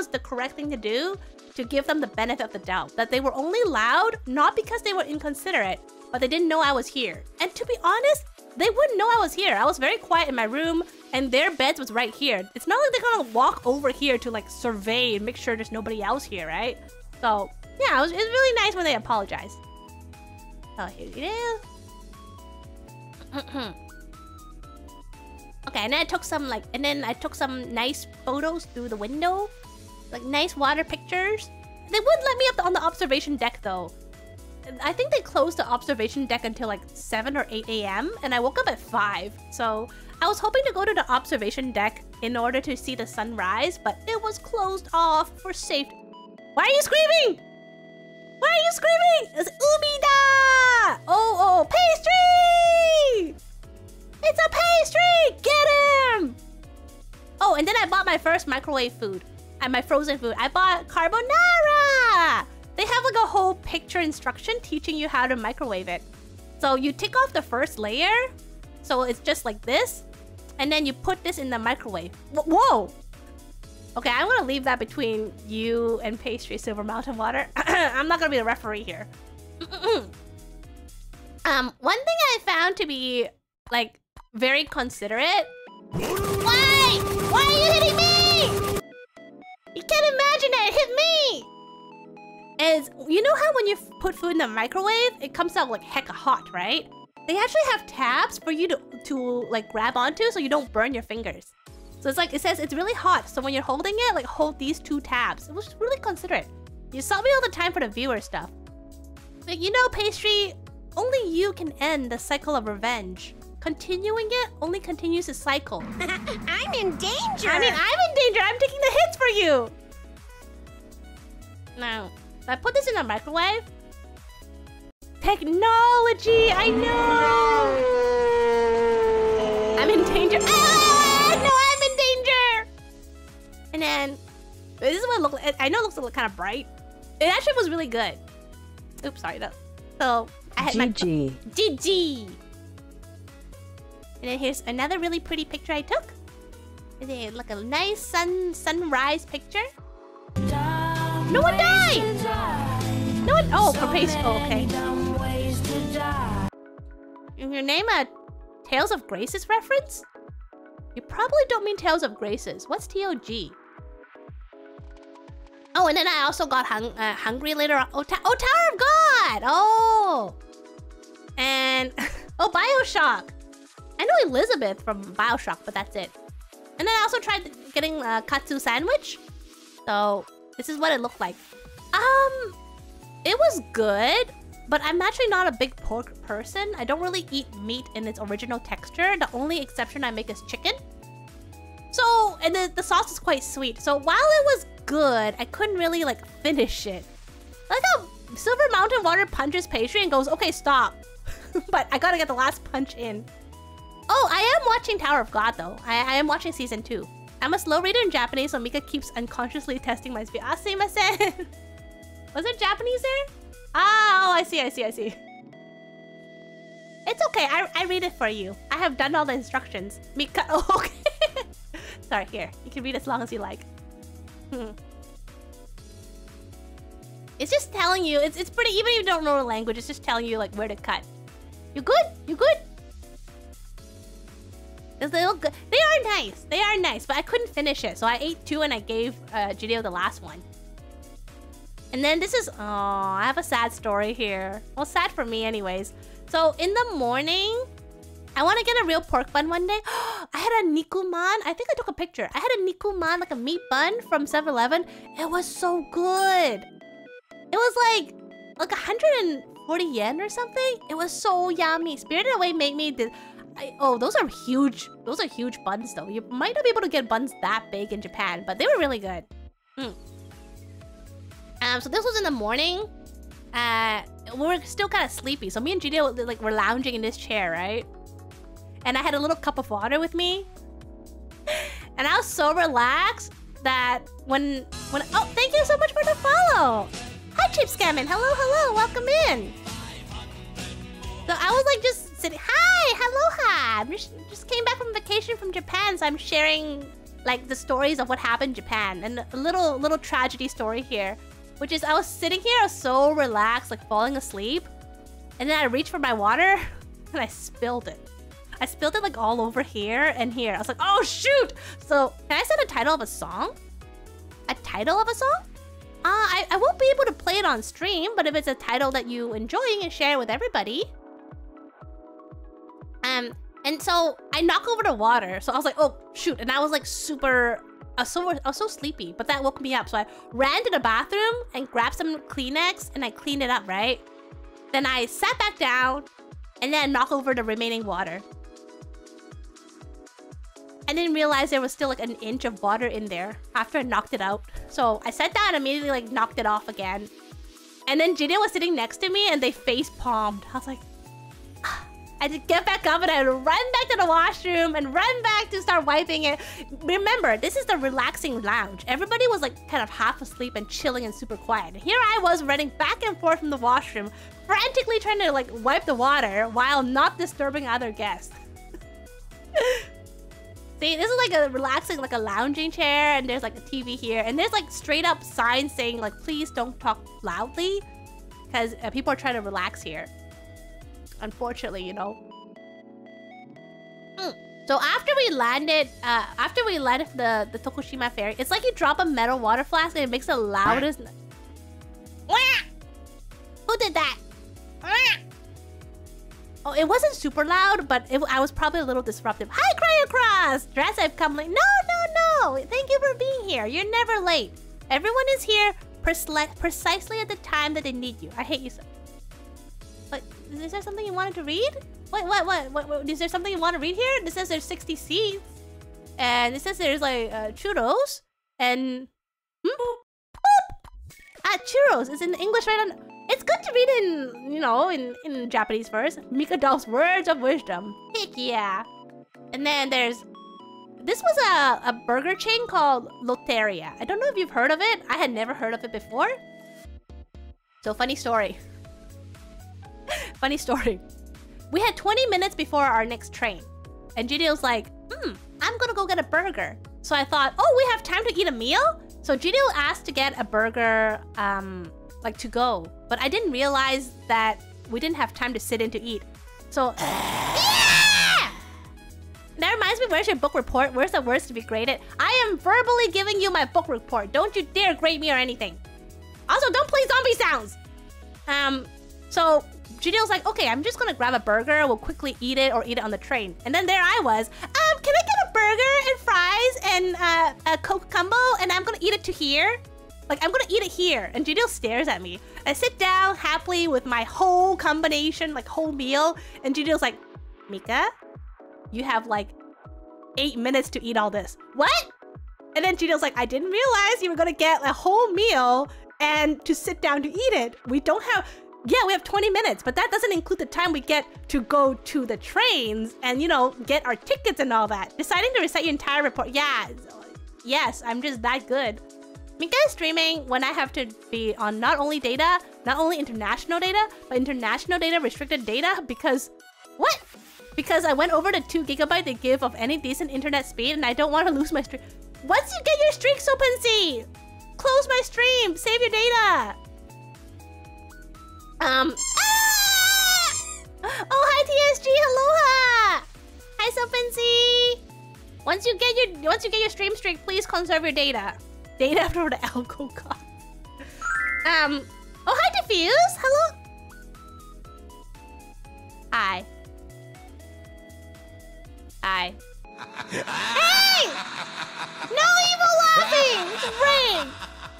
the correct thing to do, to give them the benefit of the doubt, that they were only loud, not because they were inconsiderate, but they didn't know I was here. And to be honest, they wouldn't know I was here. I was very quiet in my room, and their beds was right here. It's not like they're gonna walk over here to like survey and make sure there's nobody else here, right? So yeah, it was really nice when they apologized. Oh, here it is. Okay, and then I took some nice photos through the window, like nice water pictures. They wouldn't let me up on the observation deck though. I think they closed the observation deck until like 7 or 8 a.m. and I woke up at 5. So I was hoping to go to the observation deck in order to see the sunrise, but it was closed off for safety. Why are you screaming? Why are you screaming? It's Umida! Oh, pastry! It's a pastry! Get him! Oh, and then I bought my first microwave food. And my frozen food. I bought carbonara! They have like a whole picture instruction teaching you how to microwave it. So you take off the first layer. So it's just like this. And then you put this in the microwave. Whoa! Okay, I'm gonna leave that between you and Pastry Silver Mountain Water. I'm not gonna be the referee here. One thing I found to be like very considerate. Why? Why are you hitting me? You can't imagine it hit me. Is you know how when you put food in the microwave, it comes out like hecka hot, right? They actually have tabs for you to like grab onto so you don't burn your fingers. So it's like, it says it's really hot. So when you're holding it, like hold these 2 tabs. It was really considerate. You saw me all the time for the viewer stuff. Like, you know, Pastry, only you can end the cycle of revenge. Continuing it only continues the cycle. I'm in danger. I mean, I'm in danger. I'm taking the hits for you. Now, if I put this in the microwave. Technology, I know. I'm in danger. Ah, no, I'm in danger. And then, this is what it looks like. I know it looks kind of bright. It actually was really good. Oops, sorry. No. So, I had GG. GG. And then here's another really pretty picture I took. It's like a nice sunrise picture. No one died! No one... Oh, for pace... Oh, okay. In your name a Tales of Graces reference? You probably don't mean Tales of Graces. What's TOG? Oh, and then I also got hungry later on. Oh, Tower of God! Oh! And... Oh, Bioshock! I know Elizabeth from Bioshock, but that's it. And then I also tried getting a katsu sandwich. So, this is what it looked like. It was good, but I'm actually not a big pork person. I don't really eat meat in its original texture. The only exception I make is chicken. So, and the sauce is quite sweet. So while it was good, I couldn't really like finish it. Like how Silver Mountain Water punches Pastry and goes, okay, stop. But I gotta get the last punch in. Oh, I am watching Tower of God though. I am watching season 2. I'm a slow reader in Japanese, so Mika keeps unconsciously testing my speed. Sumimasen. Was there Japanese there? Ah, oh, I see. It's okay, I read it for you. I have done all the instructions. Mika, oh, okay. Sorry, here. You can read as long as you like. It's just telling you, it's pretty, even if you don't know the language, it's just telling you like where to cut. You good? You good? They look good. They are nice, but I couldn't finish it. So I ate 2 and I gave Judeo the last one. And then this is, oh, I have a sad story here. Well, sad for me anyways. So in the morning, I want to get a real pork bun one day. I had a nikuman. I think I took a picture. I had a nikuman, like a meat bun from 7-Eleven. It was so good. It was like 140 yen or something. It was so yummy. Spirited Away made me this. Oh, those are huge. Those are huge buns though. You might not be able to get buns that big in Japan, but they were really good. So this was in the morning. We were still kind of sleepy. So me and Judeo like were lounging in this chair, right? And I had a little cup of water with me. And I was so relaxed that when oh, thank you so much for the follow. Hi, Chip Scamming. Hello, welcome in. So I was like just sitting. Hi, aloha. Just came back from vacation from Japan, so I'm sharing like the stories of what happened in Japan and a little tragedy story here, which is I was sitting here, I was so relaxed, like falling asleep, and then I reached for my water and I spilled it. I spilled it like all over here and here. I was like, oh shoot! So can I set a title of a song? A title of a song? I won't be able to play it on stream, but if it's a title that you enjoy, you can share it with everybody. And so I knock over the water. So I was like, oh shoot. And I was like super I was so sleepy, but that woke me up. So I ran to the bathroom and grabbed some Kleenex and I cleaned it up, right? Then I sat back down and then knocked over the remaining water. I didn't realize there was still like an inch of water in there after I knocked it out. So I sat down and immediately like knocked it off again. And then Gideon was sitting next to me and they face palmed. I was like, I had to get back up and I had to run back to the washroom and run back to start wiping it. Remember, this is the relaxing lounge. Everybody was like kind of half asleep and chilling and super quiet. Here I was running back and forth from the washroom, frantically trying to like wipe the water while not disturbing other guests. See, this is like a relaxing, like a lounging chair, and there's like a TV here, and there's like straight up signs saying like, please don't talk loudly, because people are trying to relax here. Unfortunately, you know. So after we landed the Tokushima ferry, it's like you drop a metal water flask and it makes the loudest. Who did that? Oh, it wasn't super loud, but I was probably a little disruptive. Hi, Cryocross! Dress, I've come late. No! Thank you for being here. You're never late. Everyone is here precisely at the time that they need you. I hate you so. But is there something you wanted to read? Wait, what? Is there something you want to read here? This says there's 60 seats. And it says there's like churros. And... churros is in English right on... It's good to read in, you know, in Japanese first. Mika Doll's words of wisdom. Heck yeah. And then there's... This was a burger chain called Loteria. I don't know if you've heard of it. I had never heard of it before. So, funny story. Funny story. We had 20 minutes before our next train. And Gideon's like, I'm gonna go get a burger. So I thought, oh, we have time to eat a meal? So Gideon asked to get a burger, like to go. But I didn't realize that we didn't have time to sit in to eat. So, yeah! That reminds me, where's your book report? Where's the words to be graded? I am verbally giving you my book report. Don't you dare grade me or anything. Also, don't play zombie sounds. So Gideon's like, okay, I'm just gonna grab a burger. We'll quickly eat it or eat it on the train. And then there I was. Can I get a burger and fries and a Coke combo? And I'm gonna eat it to here. Like, I'm gonna eat it here. And Gideon stares at me. I sit down happily with my whole combination, like whole meal. And Gideon's like, Mika, you have like 8 minutes to eat all this. What? And then Gideon's like, I didn't realize you were gonna get a whole meal and to sit down to eat it. We don't have... Yeah, we have 20 minutes, but that doesn't include the time we get to go to the trains and, you know, get our tickets and all that. Deciding to recite your entire report. Yeah, yes, I'm just that good. Mika is streaming when I have to be on not only data, not only international data, but international data restricted data because... What? Because I went over the 2 GB they give of any decent internet speed and I don't want to lose my stream. Once you get your streaks, OpenSea! Close my stream! Save your data! Oh, hi TSG, aloha! Hi Sopensi! Once you get your stream streak, please conserve your data. Data for the alco cost. Oh, hi Diffuse! Hello? Hi. Hi. Hey! No evil laughing! It's rigged!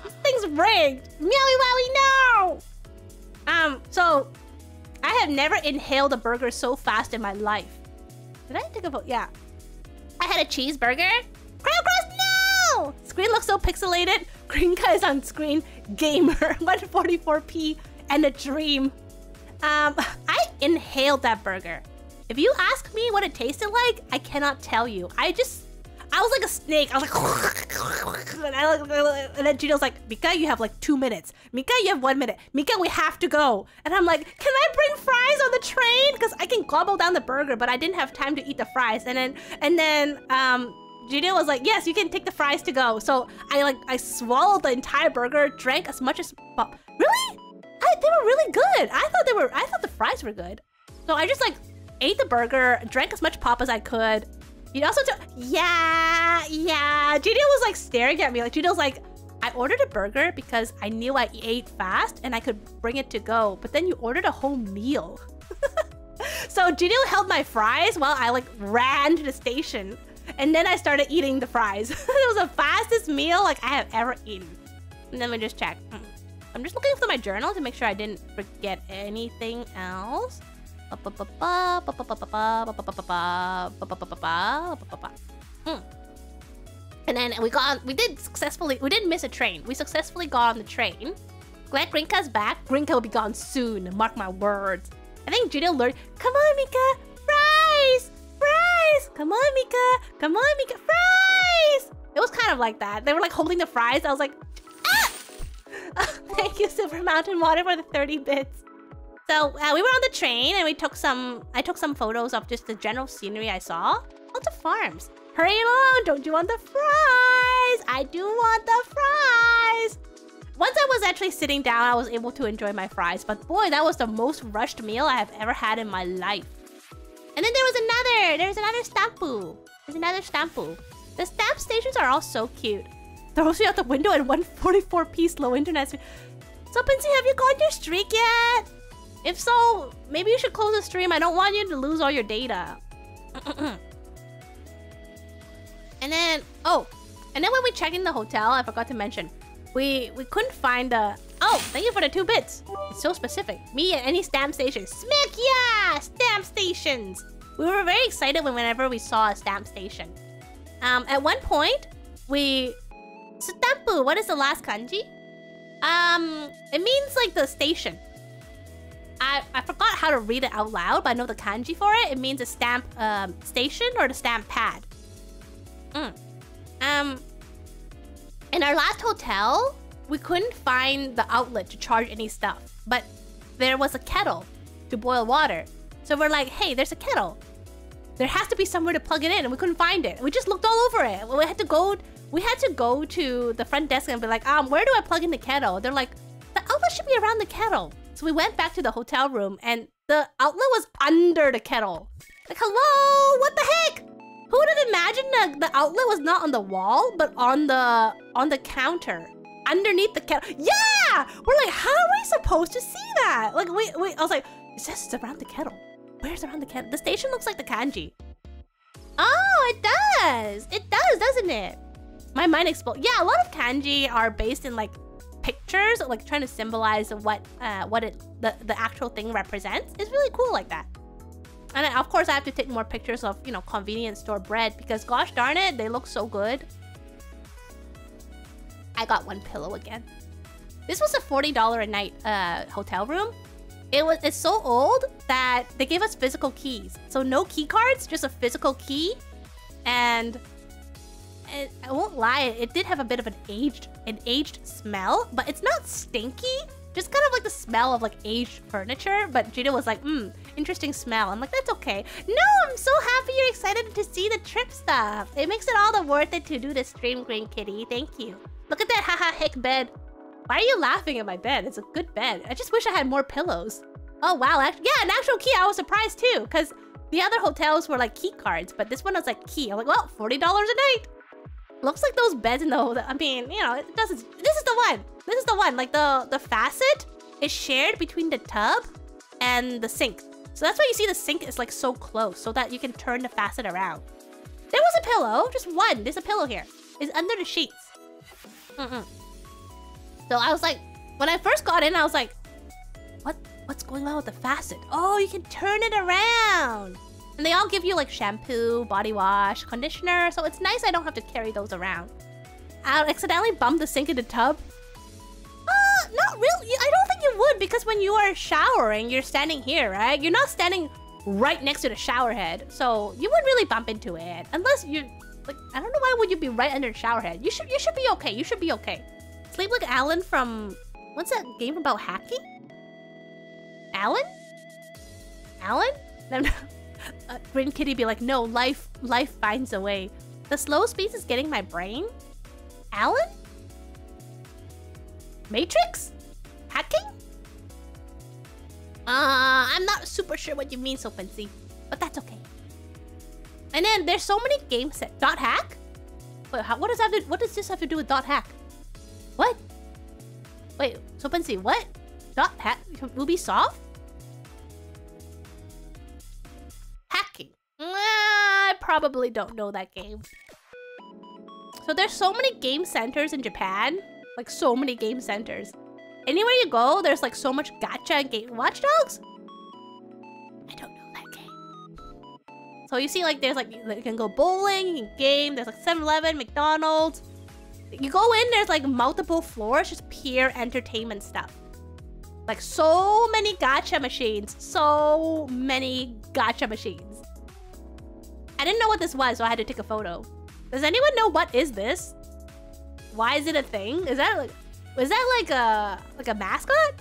This thing's rigged! Meowie wowie, no! So, I have never inhaled a burger so fast in my life. Did I think about... Yeah. I had a cheeseburger. Crowcross, no! Screen looks so pixelated. Green guy's on screen. Gamer. 144p and a dream. I inhaled that burger. If you ask me what it tasted like, I cannot tell you. I was like a snake. I was like, and then Gino's like, Mika, you have like 2 minutes. Mika, you have 1 minute. Mika, we have to go. And I'm like, can I bring fries on the train? Because I can gobble down the burger, but I didn't have time to eat the fries. And then Gino was like, yes, you can take the fries to go. So I swallowed the entire burger, drank as much as really? They were really good. I thought the fries were good. So I just like ate the burger, drank as much pop as I could. You also yeah. Gino was like staring at me. Like Gino's like, I ordered a burger because I knew I ate fast and I could bring it to go. But then you ordered a whole meal. So Gino held my fries while I like ran to the station. And then I started eating the fries. It was the fastest meal like I have ever eaten. And then we just check. I'm just looking through my journal to make sure I didn't forget anything else. And then we didn't miss a train. We successfully got on the train. Glad Grinka's back. Grinka will be gone soon. Mark my words. I think Judy learned. Come on, Mika. Fries! Fries! Come on, Mika. Come on, Mika. Fries! It was kind of like that. They were like holding the fries. I was like, ah! Thank you, Silver Mountain Water, for the 30 bits. So we were on the train and I took some photos of just the general scenery I saw. Lots of farms. Hurry along, don't you want the fries? I do want the fries. Once I was actually sitting down, I was able to enjoy my fries. But boy, that was the most rushed meal I have ever had in my life. And then there's another stampu. There's another stampu. The stamp stations are all so cute. Throws you out the window at 144p slow internet speed. So, Pinsy, have you got your streak yet? If so, maybe you should close the stream. I don't want you to lose all your data. And then when we checked in the hotel, I forgot to mention, we couldn't find the... Oh, thank you for the 2 bits. It's so specific. Me at any stamp station. Smack yeah! Stamp stations! We were very excited whenever we saw a stamp station. At one point, Stampu, what is the last kanji? It means like the station. I forgot how to read it out loud, but I know the kanji for it. It means a stamp station or the stamp pad. In our last hotel, we couldn't find the outlet to charge any stuff, but there was a kettle to boil water. So we're like, hey, there's a kettle. There has to be somewhere to plug it in, and we couldn't find it. We just looked all over it. We had to go to the front desk and be like, where do I plug in the kettle? They're like, the outlet should be around the kettle. So we went back to the hotel room, and the outlet was under the kettle. Like, hello, what the heck? Who would have imagined the outlet was not on the wall, but on the counter, underneath the kettle? Yeah! We're like, how are we supposed to see that? Like, I was like, it says it's around the kettle. Where's around the kettle? The station looks like the kanji. Oh, it does. It does, doesn't it? My mind exploded. Yeah, a lot of kanji are based in like pictures, like trying to symbolize what the actual thing represents. It's really cool like that. And of course, I have to take more pictures of, you know, convenience store bread because gosh darn it, they look so good. I got one pillow again. This was a $40 a night hotel room. It's so old that they gave us physical keys. So no key cards, just a physical key. And I won't lie, it did have a bit of an aged smell, but it's not stinky. Just kind of like the smell of like aged furniture. But Gina was like, interesting smell. I'm like, that's okay. No, I'm so happy you're excited to see the trip stuff. It makes it all the worth it to do this stream, Green Kitty. Thank you. Look at that haha heck bed. Why are you laughing at my bed? It's a good bed. I just wish I had more pillows. Oh wow, yeah, an actual key. I was surprised too, because the other hotels were like key cards, but this one was like key. I'm like, well, $40 a night. Looks like those beds in the hotel. I mean, you know, it doesn't. This is the one. This is the one. Like the facet is shared between the tub and the sink. So that's why you see the sink is like so close, so that you can turn the facet around. There was a pillow, just one. There's a pillow here. It's under the sheets. So I was like, when I first got in, I was like, what's going on with the facet? Oh, you can turn it around. And they all give you like shampoo, body wash, conditioner. So it's nice I don't have to carry those around. I accidentally bumped the sink in the tub. Not really. I don't think you would, because when you are showering, you're standing here, right? You're not standing right next to the shower head. So you wouldn't really bump into it. Unless you're like, I don't know why would you be right under the shower head. You should be okay. You should be okay. Sleep like Alan from, what's that game about hacking? Alan? Green Kitty be like, no, life finds a way. The slow speed is getting my brain. Alan? Matrix? Hacking? I'm not super sure what you mean, Sopancy, but that's okay. And then there's so many games set. Dot hack? Wait, what does this have to do with dot hack? What? Wait, Sopancy, what? Dot hack? Ubisoft? Hacking. probably don't know that game. So there's so many game centers in Japan. Like so many game centers. Anywhere you go, there's like so much gacha and game. Watch Dogs? I don't know that game. So you see like there's like, you can go bowling, you can game, there's like 7-Eleven, McDonald's. You go in, there's like multiple floors, just pure entertainment stuff. Like so many gacha machines. So many gacha machines. I didn't know what this was, so I had to take a photo. Does anyone know what is this? Why is it a thing? Is that like a mascot?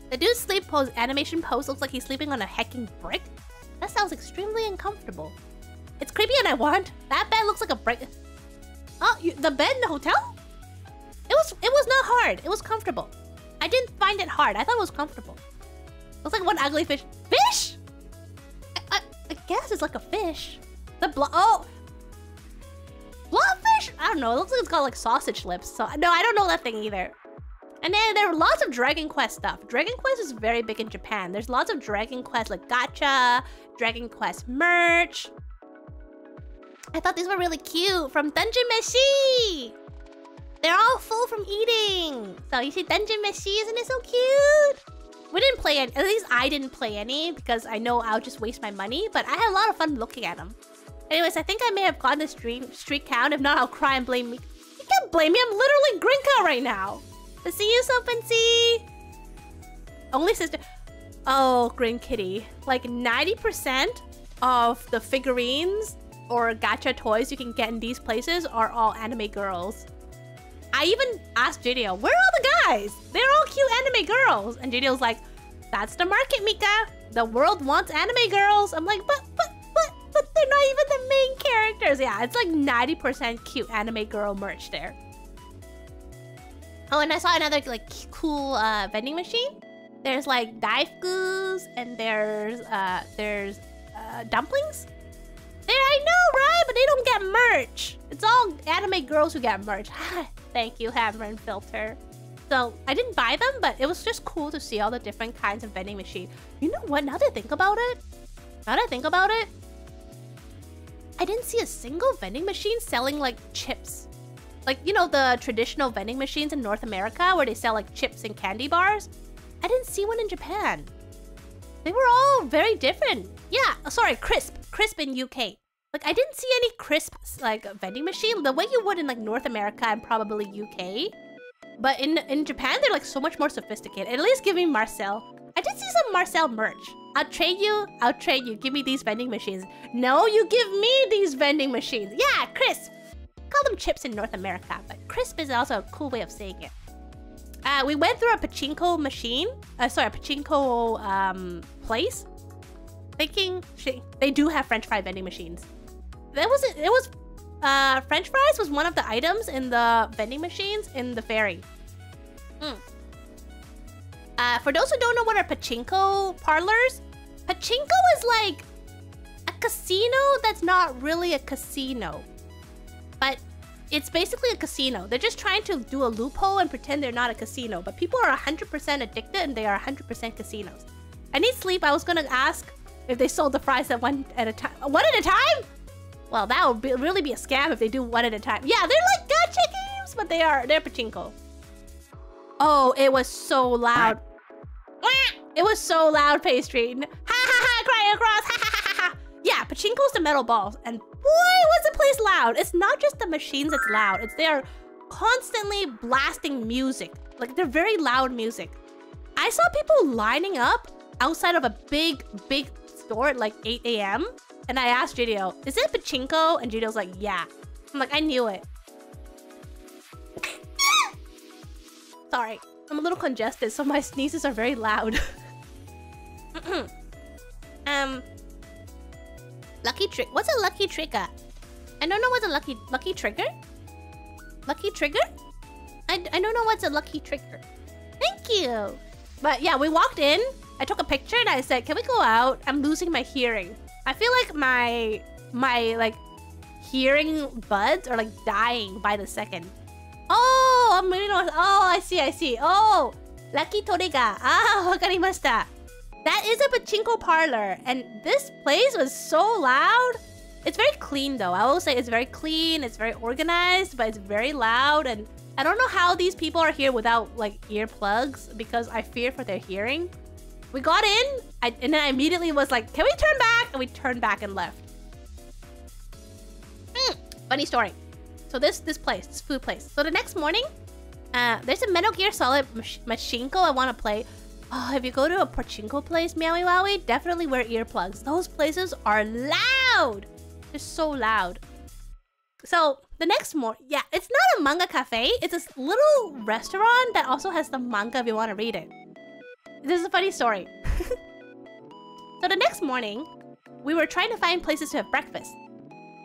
The dude's sleep pose animation pose looks like he's sleeping on a hecking brick. That sounds extremely uncomfortable. It's creepy and I want. That bed looks like a brick. Oh, the bed in the hotel? It was not hard. It was comfortable. I didn't find it hard. I thought it was comfortable. Looks like one ugly fish. Fish? I guess it's like a fish. Oh. Blobfish? I don't know. It looks like it's got like sausage lips. So no, I don't know that thing either. And then there are lots of Dragon Quest stuff. Dragon Quest is very big in Japan. There's lots of Dragon Quest like gacha, Dragon Quest merch. I thought these were really cute from Dungeon Meshi. They're all full from eating. So you see Dungeon Meshi, isn't it so cute? We didn't play any, at least I didn't play any because I know I'll just waste my money, but I had a lot of fun looking at them. Anyways, I think I may have gotten the streak count. If not, I'll cry and blame me. You can't blame me, I'm literally Grinka right now. To see you, Soapensy. Only sister. Oh, Grin Kitty. Like 90% of the figurines or gacha toys you can get in these places are all anime girls. I even asked JDL, where are all the guys? They're all cute anime girls. And JDL's like, that's the market, Mika. The world wants anime girls. I'm like, but they're not even the main characters. Yeah, it's like 90% cute anime girl merch there. Oh, and I saw another like cool vending machine. There's like daifus and there's dumplings. There, I know, right? But they don't get merch. It's all anime girls who get merch. Thank you, Hammer and Filter. So I didn't buy them, but it was just cool to see all the different kinds of vending machine. You know what? Now that I think about it, I didn't see a single vending machine selling like chips. Like, you know, the traditional vending machines in North America where they sell like chips and candy bars. I didn't see one in Japan. They were all very different. Yeah, sorry, crisp in UK. Like, I didn't see any crisp like vending machine the way you would in like North America and probably UK. But in Japan, they're like so much more sophisticated. At least give me Marcel. I did see some Marcel merch. I'll trade you. Give me these vending machines. No, you give me these vending machines. Yeah, crisp. Call them chips in North America, but crisp is also a cool way of saying it. We went through a pachinko machine. Sorry, a pachinko place. Thinking they do have French fry vending machines. French fries was one of the items in the vending machines in the ferry. For those who don't know what are pachinko parlors, pachinko is like a casino that's not really a casino. But it's basically a casino. They're just trying to do a loophole and pretend they're not a casino. But people are 100% addicted and they are 100% casinos. I need sleep. I was gonna ask if they sold the fries at one at a time. One at a time? Well, that would really be a scam if they do one at a time. Yeah, they're like gacha games, but they're pachinko. Oh, it was so loud. It was so loud, Pastry. Ha ha ha, crying across. Ha ha ha ha. Yeah, pachinko's the metal balls, and boy, was the place loud. It's not just the machines that's loud. It's they're constantly blasting music. Like, they're very loud music. I saw people lining up outside of a big store at like 8 AM. And I asked JDL, is it pachinko? And JDL's like, yeah. I'm like, I knew it. Sorry, I'm a little congested, so my sneezes are very loud. Lucky trick. What's a lucky trigger? I don't know what's a lucky trigger. Lucky trigger? I don't know what's a lucky trigger. Thank you. But yeah, we walked in. I took a picture and I said, can we go out? I'm losing my hearing. I feel like my like hearing buds are like dying by the second. Oh, I'm really not. Oh, I see. Oh, lucky trigger. Ah, wakarimashita. That is a pachinko parlor, and this place was so loud. It's very clean though. I will say it's very clean, it's very organized, but it's very loud, and I don't know how these people are here without like earplugs because I fear for their hearing. We got in, and then I immediately was like, can we turn back? And we turned back and left. Funny story. So this food place. So the next morning, there's a Metal Gear Solid Machinko I want to play. Oh, if you go to a pachinko place, Meowie Wowie, definitely wear earplugs. Those places are loud. They're so loud. So the next morning, yeah, it's not a manga cafe. It's this little restaurant that also has the manga if you want to read it. This is a funny story. So the next morning, we were trying to find places to have breakfast.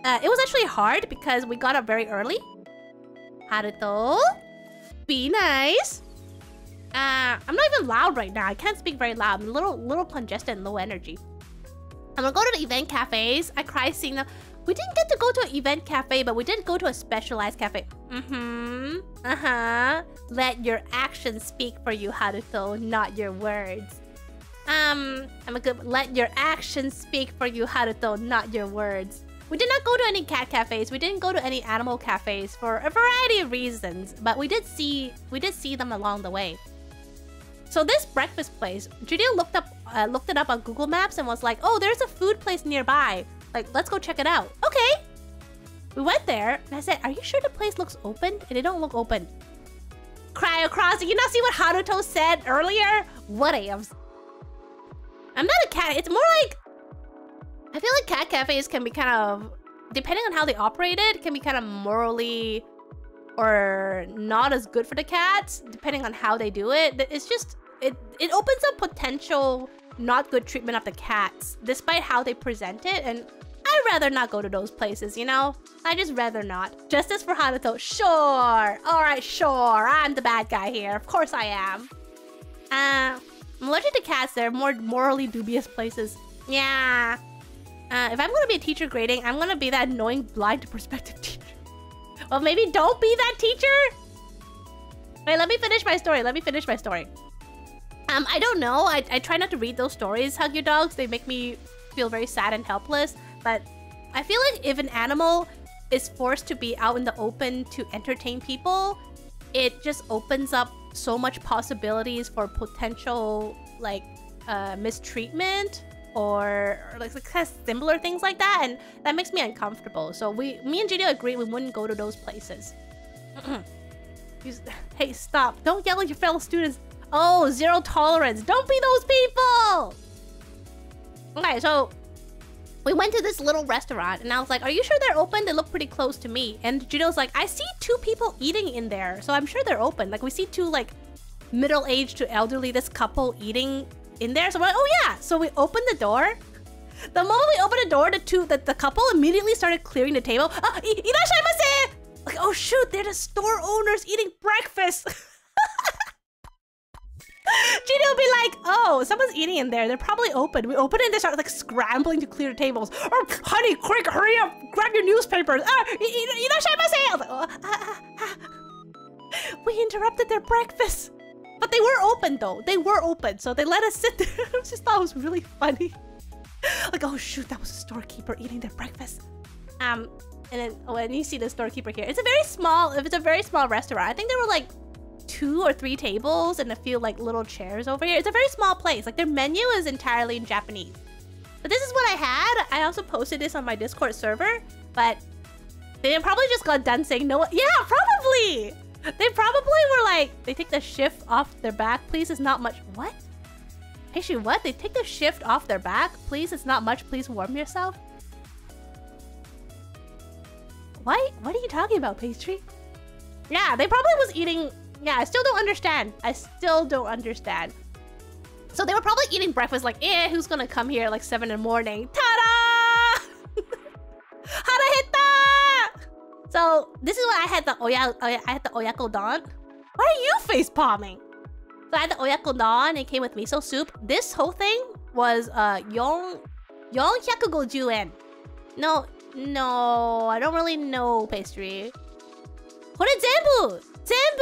It was actually hard because we got up very early. Haruto, be nice. I'm not even loud right now. I can't speak very loud. I'm a little congested and low energy. I'm gonna go to the event cafes. I cry seeing them. We didn't get to go to an event cafe, but we did go to a specialized cafe. Let your actions speak for you, Haruto, not your words. Let your actions speak for you, Haruto, not your words. We did not go to any cat cafes. We didn't go to any animal cafes for a variety of reasons, but we did see them along the way. So this breakfast place, Julio looked it up on Google Maps and was like, oh, there's a food place nearby. Like, let's go check it out. Okay. We went there and I said, are you sure the place looks open? And it don't look open. Cry across. Did you not see what Haruto said earlier? What ifs? I'm not a cat. It's more like, I feel like cat cafes can be kind of, depending on how they operate it, can be kind of morally or not as good for the cats, depending on how they do it. It's just, it opens up potential not good treatment of the cats, despite how they present it, and I'd rather not go to those places, you know? I just rather not. Justice for Haruto, sure! Alright, sure, I'm the bad guy here, of course I am. I'm allergic to cats, they're more morally dubious places. Yeah. If I'm gonna be a teacher grading, I'm gonna be that annoying blind perspective teacher. Well, maybe don't be that teacher? Wait, let me finish my story. I don't know. I try not to read those stories, Hug Your Dogs. They make me feel very sad and helpless. But I feel like if an animal is forced to be out in the open to entertain people, it just opens up so much possibilities for potential, like, mistreatment or like kind of similar things like that, and that makes me uncomfortable. So me and Julio agree we wouldn't go to those places. Hey, stop. Don't yell at your fellow students. Oh, zero tolerance. Don't be those people! Okay, so we went to this little restaurant and I was like, are you sure they're open? They look pretty close to me. And Julio's like, I see 2 people eating in there, so I'm sure they're open. Like, we see 2 like middle-aged to elderly, this couple eating in there. So we're like, oh yeah. So we opened the door. The moment we opened the door, the couple immediately started clearing the table. Irashaimase! Like, oh shoot, they're the store owners eating breakfast. Gino will be like, oh, someone's eating in there. They're probably open. We open it and they start like scrambling to clear the tables. Oh, honey, quick, hurry up. Grab your newspapers. Irashaimase! We interrupted their breakfast. But they were open though. They were open. So they let us sit there. I just thought it was really funny. Like, oh shoot, that was a storekeeper eating their breakfast. And then when you see the storekeeper here, it's a very small restaurant. I think there were like 2 or 3 tables and a few like little chairs over here. It's a very small place. Like, their menu is entirely in Japanese. But this is what I had. I also posted this on my Discord server, but they probably just got done saying no. Yeah, probably. They probably were like, they take the shift off their back. Please, it's not much. What? Actually, what? They take the shift off their back. Please, it's not much. Please warm yourself. What are you talking about, Pastry? Yeah, they probably was eating. Yeah, I still don't understand. So they were probably eating breakfast like, who's gonna come here at like 7 in the morning? Ta-da! Harahita! So this is what I had the oyakodon. Why are you face palming? So I had the oyakodon. It came with miso soup. This whole thing was 450 yen. No, I don't really know, Pastry. これ全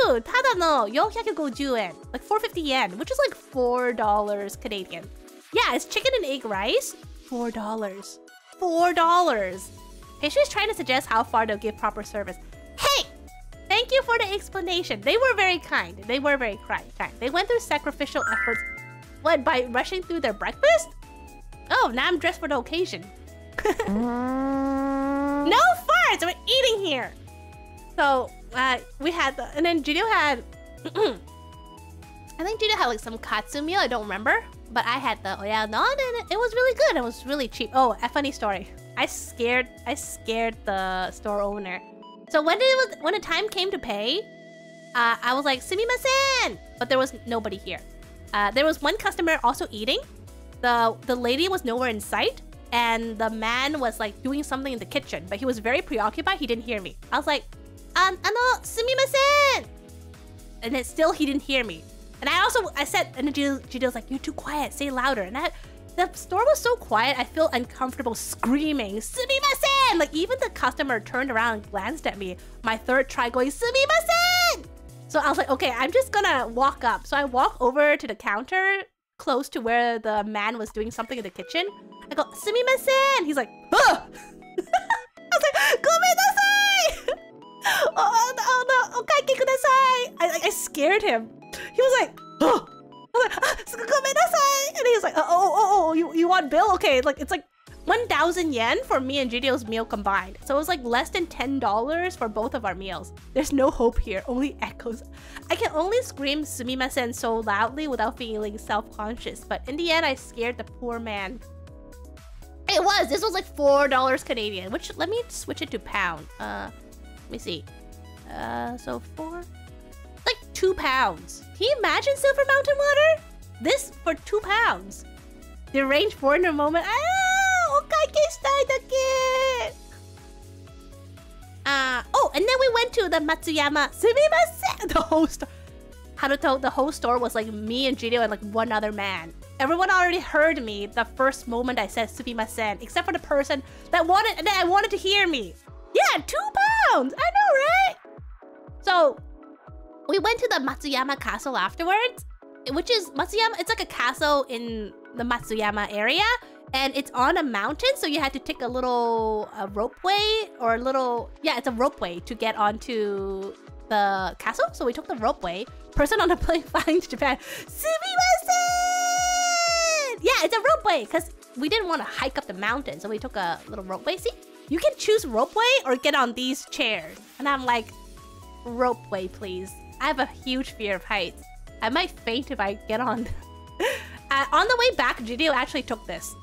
部ただの450 yen. Like 450 yen, which is like $4 Canadian. Yeah, it's chicken and egg rice. $4. $4. Pastry's trying to suggest how far they'll give proper service. Hey! Thank you for the explanation. They were very kind. They were very kind. They went through sacrificial efforts. What, by rushing through their breakfast? Oh, now I'm dressed for the occasion. No farts! We're eating here! So, we had the... And then Judo had... I think Judo had like some katsu meal. I don't remember. But I had the oyanon and it was really good. It was really cheap. Oh, a funny story. I scared the store owner. So when the time came to pay, I was like, sumimasen! But there was nobody here. There was one customer also eating. The lady was nowhere in sight. And the man was like doing something in the kitchen. But he was very preoccupied. He didn't hear me. I was like, sumimasen! And then still he didn't hear me. And I said, and then Judo's like, you're too quiet, say louder. And the store was so quiet, I feel uncomfortable screaming, sumimasen! Like even the customer turned around and glanced at me. My third try going, sumimasen! So I was like, okay, I'm just gonna walk up. So I walk over to the counter close to where the man was doing something in the kitchen. I go, sumimasen! He's like, huh! I was like, gomennasai! Oh no, okaike kudasai! I scared him. He was like, oh! I was like, gomennasai! And he was like, oh, you want bill? Okay, like it's like 1,000 yen for me and Judio's meal combined. So it was like less than $10 for both of our meals. There's no hope here, only echoes. I can only scream sumimasen so loudly without feeling self-conscious, but in the end, I scared the poor man. This was like $4 Canadian, which, let me switch it to pound. Let me see. So like 2 pounds. Can you imagine Silver Mountain water? This for 2 pounds. Deranged foreigner moment. Oh, and then we went to the Matsuyama. Sumimasen! The whole store. How to tell, the whole store was like me and Judio and like one other man. Everyone already heard me the first moment I said sumimasen, except for the person that wanted to hear me. Yeah, 2 pounds! I know, right? So, we went to the Matsuyama castle afterwards, which is Matsuyama. It's like a castle in the Matsuyama area, and it's on a mountain, so you had to take a little ropeway or a little... Yeah, it's a ropeway to get onto the castle. So we took the ropeway. Person on the plane flying to Japan. Sumimasen! Yeah, it's a ropeway because we didn't want to hike up the mountain, so we took a little ropeway. See, you can choose ropeway or get on these chairs. And I'm like, ropeway, please. I have a huge fear of heights. I might faint if I get on. On the way back, Judio actually took this.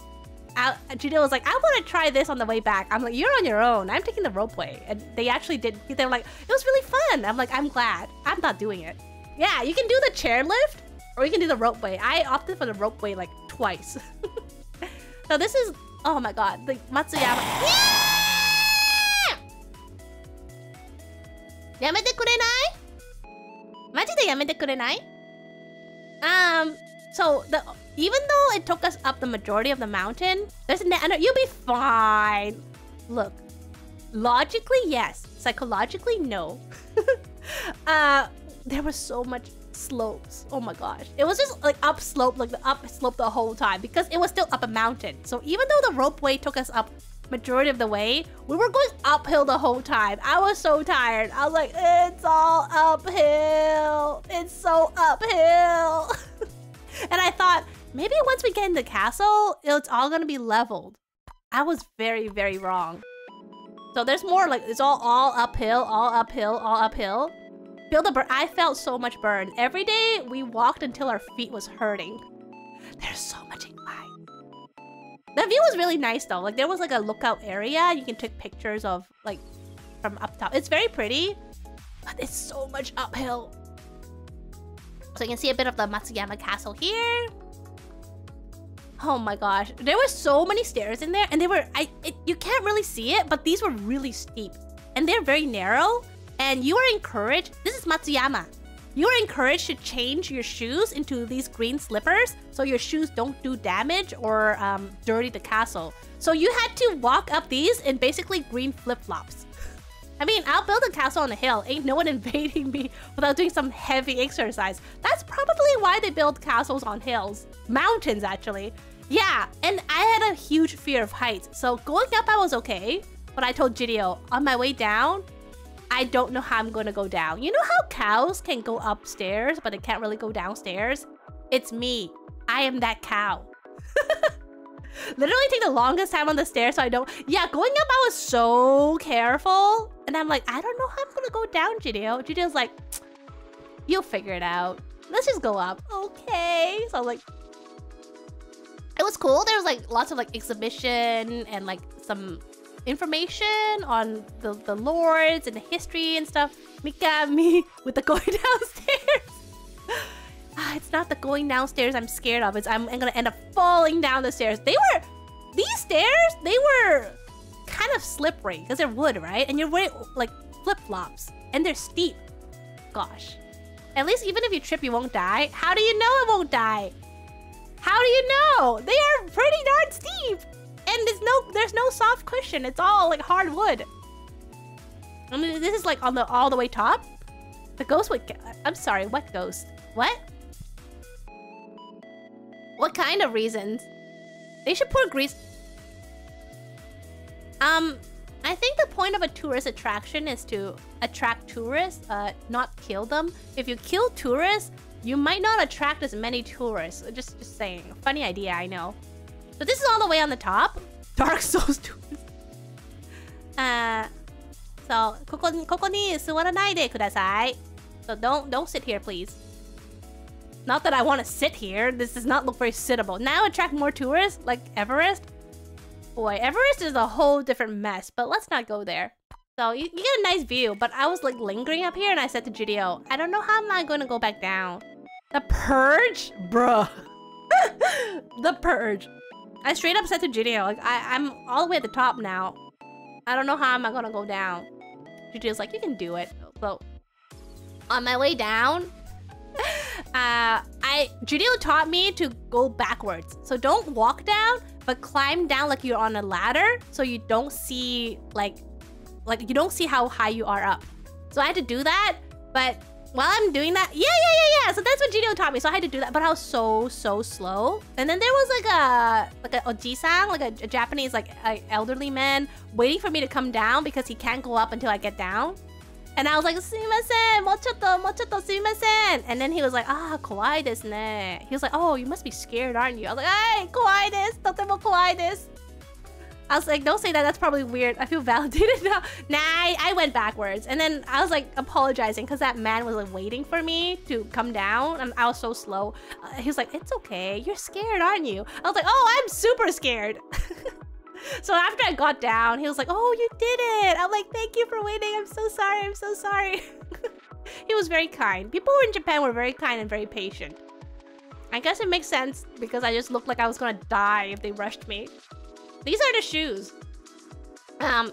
Judio was like, I want to try this on the way back. I'm like, you're on your own. I'm taking the ropeway. And they actually did. They were like, it was really fun. I'm like, I'm glad. I'm not doing it. Yeah, you can do the chairlift or you can do the ropeway. I opted for the ropeway like twice. So this is, oh my god, the Matsuyama. Yeah! Yamete kurenai? Majide yamete kurenai? So even though it took us up the majority of the mountain, you'll be fine. Look, logically, yes. Psychologically, no. There was so much slopes. Oh my gosh. It was just like upslope, like the upslope the whole time because it was still up a mountain. So even though the ropeway took us up majority of the way, we were going uphill the whole time. I was so tired. I was like, it's all uphill. It's so uphill. And I thought, maybe once we get in the castle, it's all gonna be leveled. I was very, very wrong. So there's more like, it's all uphill, all uphill, all uphill. Feel the burn. I felt so much burn. Every day we walked until our feet was hurting. There's so much incline. The view was really nice though. Like there was like a lookout area. You can take pictures of like from up top. It's very pretty, but it's so much uphill. So you can see a bit of the Matsuyama castle here. Oh my gosh. There were so many stairs in there and they were, you can't really see it, but these were really steep and they're very narrow. And you are encouraged, this is Matsuyama. You are encouraged to change your shoes into these green slippers so your shoes don't do damage or dirty the castle. So you had to walk up these in basically green flip-flops. I mean, I'll build a castle on a hill. Ain't no one invading me without doing some heavy exercise. That's probably why they build castles on hills. Mountains, actually. Yeah, and I had a huge fear of heights. So going up, I was okay. But I told Gideon, on my way down, I don't know how I'm going to go down. You know how cows can go upstairs, but they can't really go downstairs? It's me. I am that cow. Literally take the longest time on the stairs so I don't... Yeah, going up, I was so careful. And I'm like, I don't know how I'm going to go down, Gideon. Gideon's like, you'll figure it out. Let's just go up. Okay. So I was like... It was cool. There was like lots of like exhibition and like some information on the lords and the history and stuff. Me with the going downstairs. It's not the going downstairs I'm scared of. It's I'm gonna end up falling down the stairs. These stairs, they were kind of slippery because they're wood, right? And you're wearing like flip-flops and they're steep. Gosh. At least even if you trip, you won't die. How do you know it won't die? How do you know? They are pretty darn steep. And there's no soft cushion. It's all like hard wood. I mean, this is like on the all the way top. The ghost would I'm sorry, what ghost? What? What kind of reasons? They should pour grease. I think the point of a tourist attraction is to attract tourists, not kill them. If you kill tourists, you might not attract as many tourists. Just saying. Funny idea, I know. So this is all the way on the top. Dark Souls tourists. So, ここに座らないでください. So don't sit here, please. Not that I want to sit here. This does not look very sittable. Now attract more tourists, like Everest. Boy, Everest is a whole different mess, but let's not go there. So you get a nice view, but I was like lingering up here and I said to Gideon, I don't know how am I going to go back down. The Purge? Bruh. The Purge. I straight up said to Gideon, like, I'm all the way at the top now. I don't know how am I going to go down. Gideon's like, you can do it. So on my way down, Gideon taught me to go backwards. So don't walk down, but climb down like you're on a ladder, so you don't see like you don't see how high you are up. So I had to do that, but while I'm doing that, yeah. So that's what Gideon taught me. So I had to do that, but I was so slow. And then there was like a oji-san, like a Japanese like elderly man waiting for me to come down because he can't go up until I get down. And I was like, sumimasen, mochotto, sumimasen. And then he was like, kawaii desu ne. He was like, oh, you must be scared, aren't you? I was like, hey, kawaii desu, totemo kawaii desu. I was like, don't say that, that's probably weird. I feel validated now. Nah, I went backwards. And then I was like apologizing because that man was like waiting for me to come down. And I was so slow. He was like, it's okay, you're scared, aren't you? I was like, oh, I'm super scared. So after I got down, he was like, oh, you did it. I'm like, thank you for waiting. I'm so sorry. He was very kind. People in Japan were very kind and very patient. I guess it makes sense because I just looked like I was gonna die if they rushed me. These are the shoes.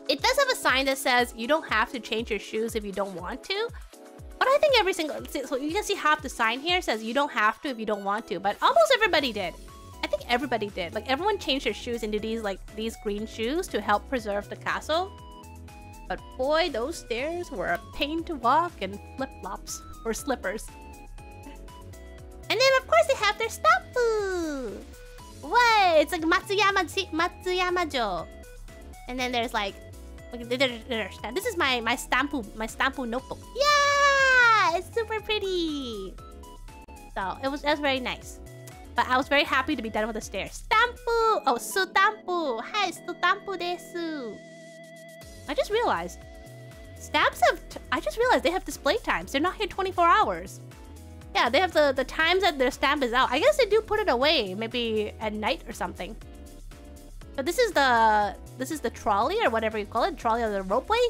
It does have a sign that says you don't have to change your shoes if you don't want to. But I think every single... So you can see half the sign here says you don't have to if you don't want to. But almost everybody did. I think everybody did. Like everyone changed their shoes into these green shoes to help preserve the castle. But boy, those stairs were a pain to walk and flip-flops or slippers. And then of course they have their stampu. What? It's like Matsuyama-jo. And then there's like this is my stampu notebook. Yeah, it's super pretty. So it was very nice. But I was very happy to be done with the stairs. Stampu! Oh, sutampu! Hi, sutampu desu! I just realized. Stamps have... I just realized they have display times. They're not here 24 hours. Yeah, they have the times that their stamp is out. I guess they do put it away. Maybe at night or something. But this is the trolley or whatever you call it. Trolley or the ropeway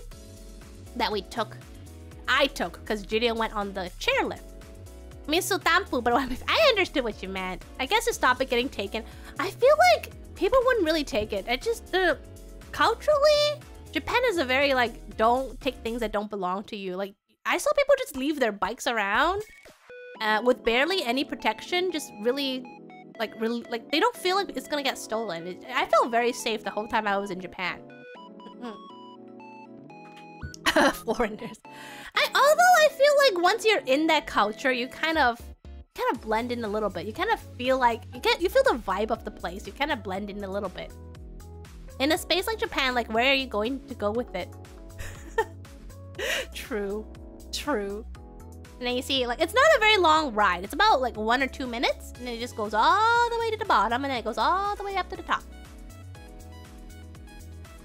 that we took. I took because Gideon went on the chairlift. I mean, sutampu, but I understood what you meant. I guess to stop it getting taken. I feel like people wouldn't really take it. It just, culturally, Japan is a very, like, don't take things that don't belong to you. Like, I saw people just leave their bikes around with barely any protection. Just really, like, they don't feel like it's gonna get stolen. I felt very safe the whole time I was in Japan. Foreigners. Although I feel like once you're in that culture, you kind of kind of blend in a little bit. You kind of feel like you feel the vibe of the place. You kind of blend in a little bit. In a space like Japan, like where are you going to go with it? True. And then you see, like, it's not a very long ride. It's about like 1 or 2 minutes, and then it just goes all the way to the bottom, and then it goes all the way up to the top.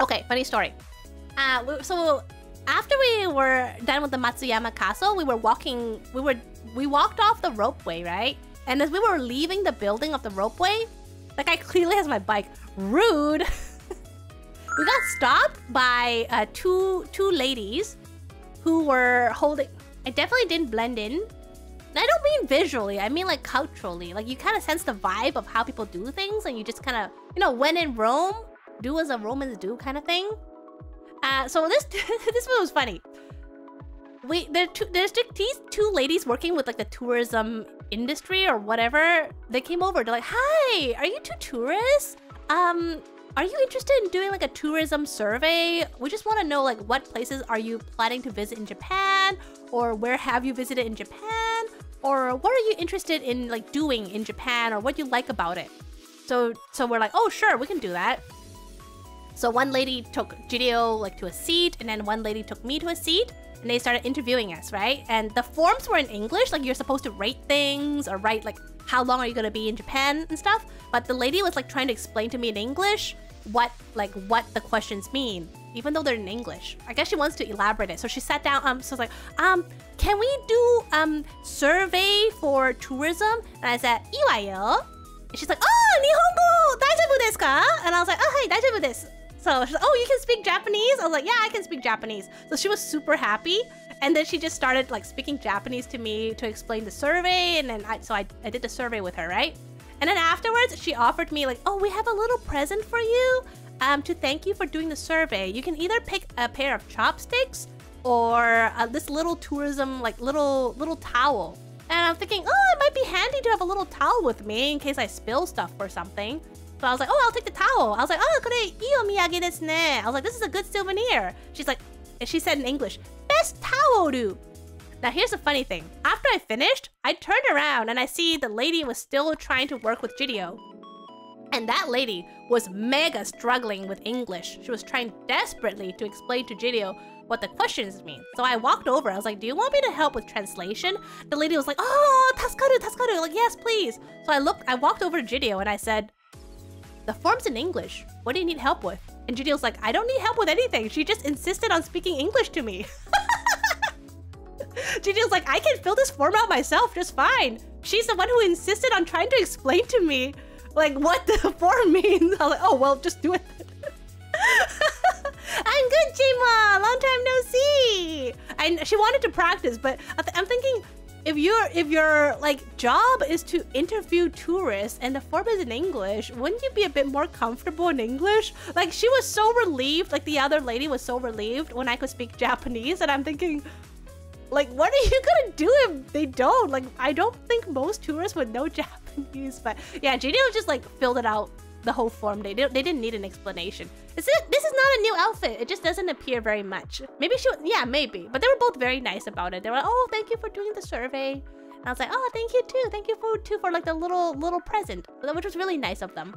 Okay, funny story. So after we were done with the Matsuyama Castle, we walked off the ropeway, right? And as we were leaving the building of the ropeway, that guy clearly has my bike. Rude. We got stopped by two ladies who were holding... I definitely didn't blend in. And I don't mean visually, I mean like culturally. Like you kind of sense the vibe of how people do things, and you just kind of, you know, when in Rome, do as the Romans do kind of thing. So this this one was funny. There's these two ladies working with like the tourism industry or whatever. They came over, they're like, hi, are you two tourists? Are you interested in doing like a tourism survey? We just want to know like what places are you planning to visit in Japan, or where have you visited in Japan, or what are you interested in like doing in Japan, or what you like about it. So we're like, oh sure, we can do that. So one lady took Jideo like to a seat, and then one lady took me to a seat, and they started interviewing us, right? And the forms were in English, like you're supposed to rate things or write like how long are you gonna be in Japan and stuff. But the lady was like trying to explain to me in English what the questions mean, even though they're in English. I guess she wants to elaborate it. So she sat down, so I was like, can we do survey for tourism? And I said, iwayo. And she's like, oh, Nihongo daijoubu desu ka? And I was like, oh, hi, daijoubu desu. So she's like, oh, you can speak Japanese? I was like, yeah, I can speak Japanese. So she was super happy. And then she just started like speaking Japanese to me to explain the survey. And then I did the survey with her, right? And then afterwards, she offered me like, oh, we have a little present for you to thank you for doing the survey. You can either pick a pair of chopsticks or this little tourism, like little towel. And I'm thinking, oh, it might be handy to have a little towel with me in case I spill stuff or something. So I was like, oh, I'll take the towel. I was like, oh, kore ii omiyage desu ne. I was like, this is a good souvenir. She's like, and she said in English, best towel. Now here's the funny thing. After I finished, I turned around and I see the lady was still trying to work with Jideo. And that lady was mega struggling with English. She was trying desperately to explain to Jideo what the questions mean. So I walked over. I was like, do you want me to help with translation? The lady was like, oh, tasukaru. Like, yes, please. So I walked over to Jideo and I said, the form's in English. What do you need help with? And Jideo's like, I don't need help with anything. She just insisted on speaking English to me. Jideo's like, I can fill this form out myself just fine. She's the one who insisted on trying to explain to me like what the form means. I was like, oh, well, just do it. I'm good, Jima. Long time no see. And she wanted to practice, but I'm thinking, if your like job is to interview tourists and the form is in English, wouldn't you be a bit more comfortable in English? Like she was so relieved, like the other lady was so relieved when I could speak Japanese, and I'm thinking, like, what are you gonna do if they don't? Like, I don't think most tourists would know Japanese, but yeah, Jideo just like filled it out, the whole form. They didn't need an explanation. This is not a new outfit. It just doesn't appear very much. Maybe yeah, maybe. But they were both very nice about it. They were like, oh, thank you for doing the survey. And I was like, oh, thank you too. Thank you for like the little present, which was really nice of them.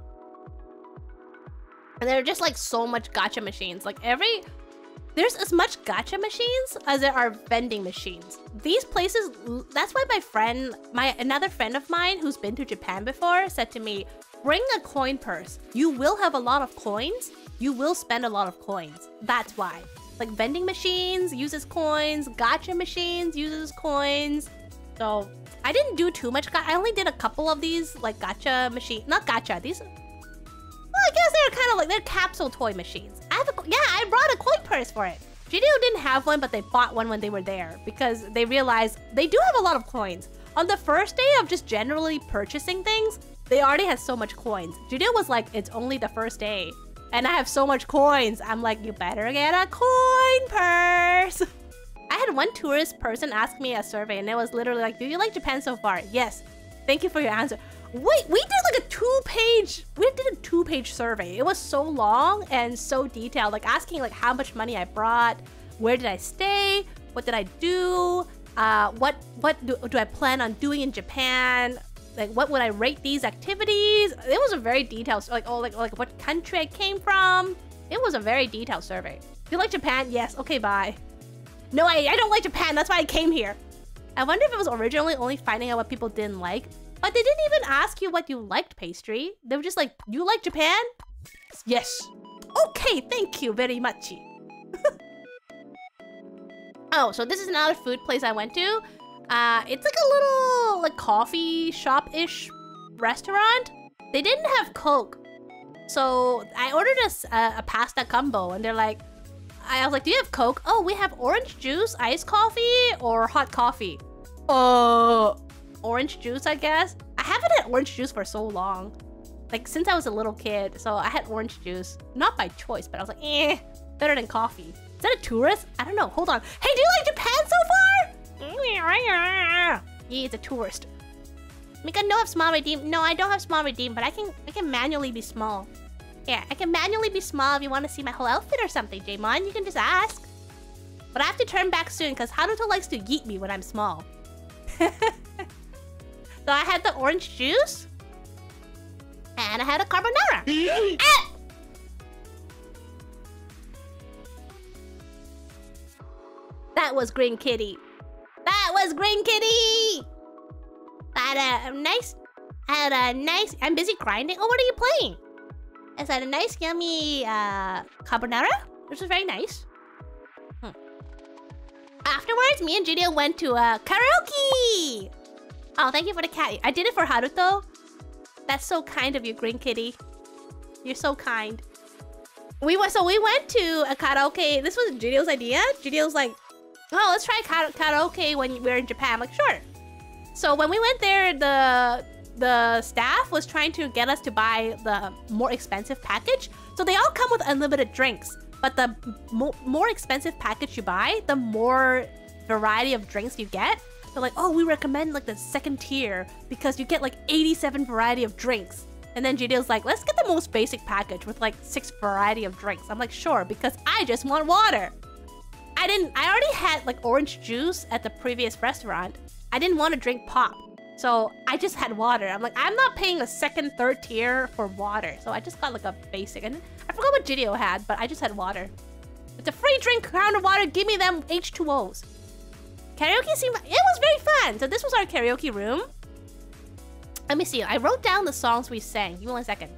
And there are just like so much gacha machines. Like there's as much gacha machines as there are vending machines. These places, that's why another friend of mine who's been to Japan before said to me, bring a coin purse. You will have a lot of coins. You will spend a lot of coins. That's why. Like vending machines uses coins, gacha machines uses coins. So I didn't do too much. I only did a couple of these like gacha machine, not gacha, these, well, I guess they're kind of like, they're capsule toy machines. I brought a coin purse for it. Jideo didn't have one, but they bought one when they were there because they realized they do have a lot of coins. On the first day of just generally purchasing things, they already had so much coins. Jideo was like, it's only the first day and I have so much coins. I'm like, you better get a coin purse. I had one tourist person ask me a survey and it was literally like, do you like Japan so far? Yes. Thank you for your answer. Wait, we did like a two-page survey. It was so long and so detailed, like asking like how much money I brought, where did I stay, what did I do, What do I plan on doing in Japan? Like, what would I rate these activities? It was a very detailed, like what country I came from. It was a very detailed survey. Do you like Japan? Yes. Okay, bye. No, I don't like Japan. That's why I came here. I wonder if it was originally only finding out what people didn't like. But they didn't even ask you what you liked, Pastry. They were just like, you like Japan? Yes. Okay, thank you very much. Oh, so this is another food place I went to. It's like a little like coffee shop-ish restaurant. They didn't have Coke. So I ordered a pasta combo and they're like, I was like, do you have Coke? Oh, we have orange juice, iced coffee, or hot coffee. Orange juice, I guess. I haven't had orange juice for so long. Like, since I was a little kid. So I had orange juice. Not by choice, but I was like, better than coffee. Is that a tourist? I don't know. Hold on. Hey, do you like Japan so far? Yeah, it's a tourist. Mika, no have small redeem. No, I don't have small redeem, but I can manually be small. Yeah, I can manually be small if you want to see my whole outfit or something, Jaymon. You can just ask. But I have to turn back soon because Haruto likes to yeet me when I'm small. So I had the orange juice. And I had a carbonara. Ah! That was Green Kitty. That was Green Kitty! I had a nice... I'm busy grinding. Oh, what are you playing? I had a nice, yummy carbonara, which was very nice. Afterwards, me and Gideon went to karaoke! Oh, thank you for the cat. I did it for Haruto. That's so kind of you, Green Kitty. You're so kind. We went to a karaoke. This was Gideon's idea. Gideon's like, oh, let's try karaoke when we're in Japan. I'm like, sure. So when we went there, the staff was trying to get us to buy the more expensive package. So they all come with unlimited drinks. But the more expensive package you buy, the more variety of drinks you get. They're like, oh, we recommend like the second tier because you get like 87 variety of drinks. And then Gideon's like, let's get the most basic package with like 6 variety of drinks. I'm like, sure, because I just want water. I already had like orange juice at the previous restaurant. I didn't want to drink pop. So I just had water. I'm like, I'm not paying a second, third tier for water. So I just got like a basic. And I forgot what Gideon had, but I just had water. It's a free drink, crown of water. Give me them H2Os. Karaoke seemed... It was very fun. So this was our karaoke room. Let me see. I wrote down the songs we sang. Give me 1 second.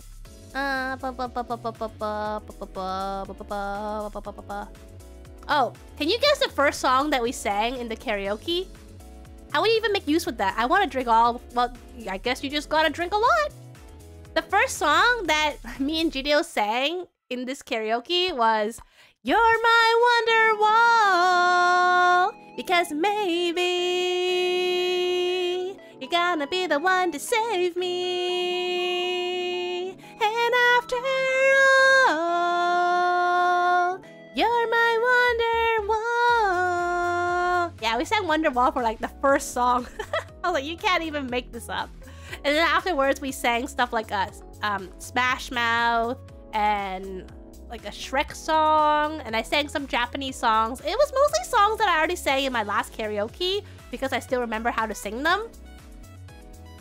Oh, can you guess the first song that we sang in the karaoke? How would you even make use with that? I want to drink all... Well, I guess you just gotta drink a lot. The first song that me and Gideon sang in this karaoke was... You're my wonder wall, because maybe you're gonna be the one to save me. And after all, you're my wonder wall. Yeah, we sang Wonderwall for like the first song. I was like, you can't even make this up. And then afterwards, we sang stuff like Smash Mouth and like a Shrek song, and I sang some Japanese songs. It was mostly songs that I already sang in my last karaoke because I still remember how to sing them.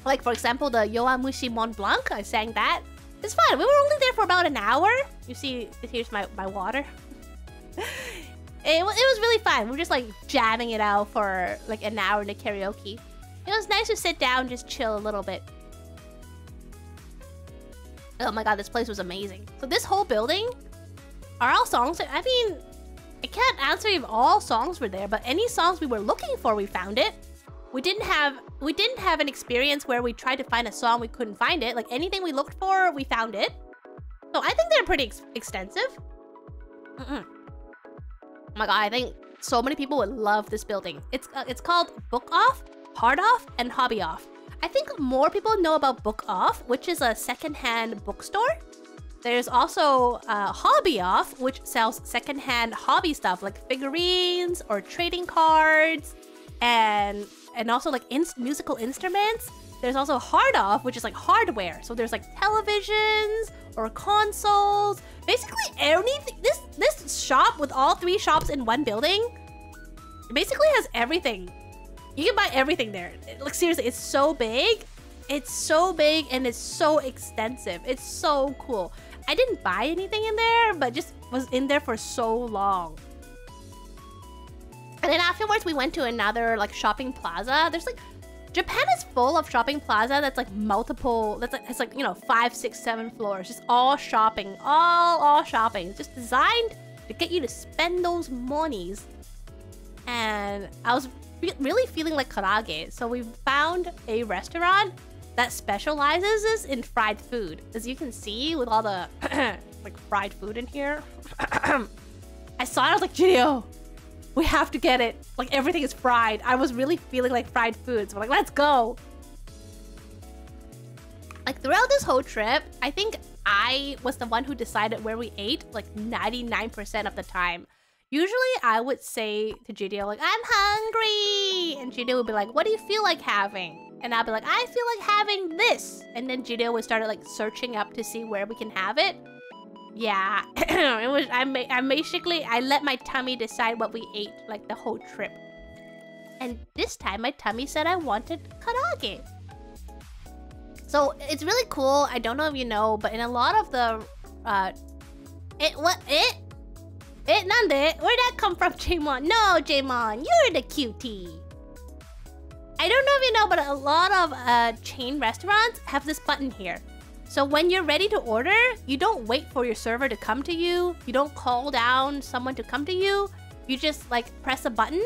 Like, for example, the Yoamushi Mont Blanc, I sang that. It's fun. We were only there for about an hour. You see, here's my water. It was really fun. We were just like jamming it out for like an hour in the karaoke. It was nice to sit down and just chill a little bit. Oh my god, this place was amazing. So this whole building are all songs. I mean, I can't answer if all songs were there, but any songs we were looking for, we found it. We didn't have an experience where we tried to find a song we couldn't find it. Like anything we looked for, we found it. So I think they're pretty extensive. Oh my god, I think so many people would love this building. It's called Book Off, Hard Off, and Hobby Off. I think more people know about Book Off, which is a secondhand bookstore. There's also Hobby Off, which sells secondhand hobby stuff like figurines or trading cards, and also like musical instruments. There's also Hard Off, which is like hardware. So there's like televisions or consoles. Basically anything. This shop with all 3 shops in one building basically has everything You can buy everything there. Like seriously, it's so big. It's so big and it's so extensive. It's so cool. I didn't buy anything in there, but just was in there for so long. And then afterwards, we went to another like shopping plaza. There's like, Japan is full of shopping plaza that's like multiple, it's like, you know, 5, 6, 7 floors. Just all shopping, all shopping. It's just designed to get you to spend those monies. And I was really feeling like karaage. So we found a restaurant that specializes in fried food. As you can see with all the like fried food in here. I saw it, I was like, Gidio, we have to get it. Like everything is fried. I was really feeling like fried food. So I'm like, let's go. Like throughout this whole trip, I think I was the one who decided where we ate like 99% of the time. Usually I would say to Gidio like, I'm hungry. And Gidio would be like, what do you feel like having? And I'd be like, I feel like having this. And then Gidio would start like searching up to see where we can have it. Yeah, it was. I let my tummy decide what we ate like the whole trip. And this time my tummy said I wanted karaage. So it's really cool. I don't know if you know, but in a lot of the nande? Where'd that come from, Jaemon? No, Jaemon, you're the cutie. I don't know if you know, but a lot of chain restaurants have this button here. So when you're ready to order, you don't wait for your server to come to you. You don't call down someone to come to you. You just like press a button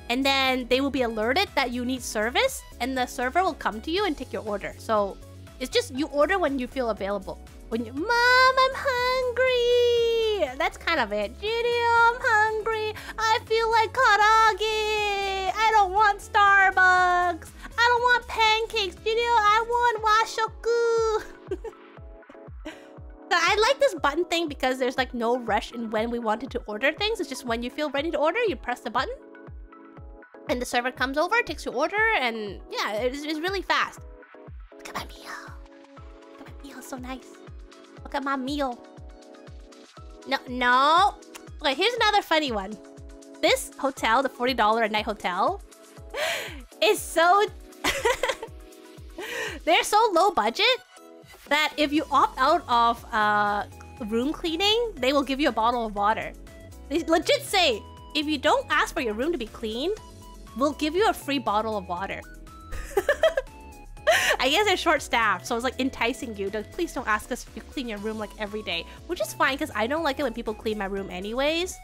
and then they will be alerted that you need service and the server will come to you and take your order. So it's just you order when you feel available. When you, Mom, I'm hungry. That's kind of it. Gidio, I'm hungry. I feel like karaage. I don't want Starbucks. I don't want pancakes. Gidio, I want washoku. So I like this button thing because there's like no rush in when we wanted to order things. It's just when you feel ready to order, you press the button. And the server comes over, takes your order, and yeah, it's really fast. Look at my meal. Look at my meal, so nice. Look at my meal. No. Okay, here's another funny one. This hotel, the $40 a night hotel, is so... They're so low budget that if you opt out of room cleaning, they will give you a bottle of water. They legit say, if you don't ask for your room to be cleaned, we'll give you a free bottle of water. I guess they're short-staffed, so it's like enticing you to please don't ask us if you clean your room like every day. Which is fine, because I don't like it when people clean my room anyways.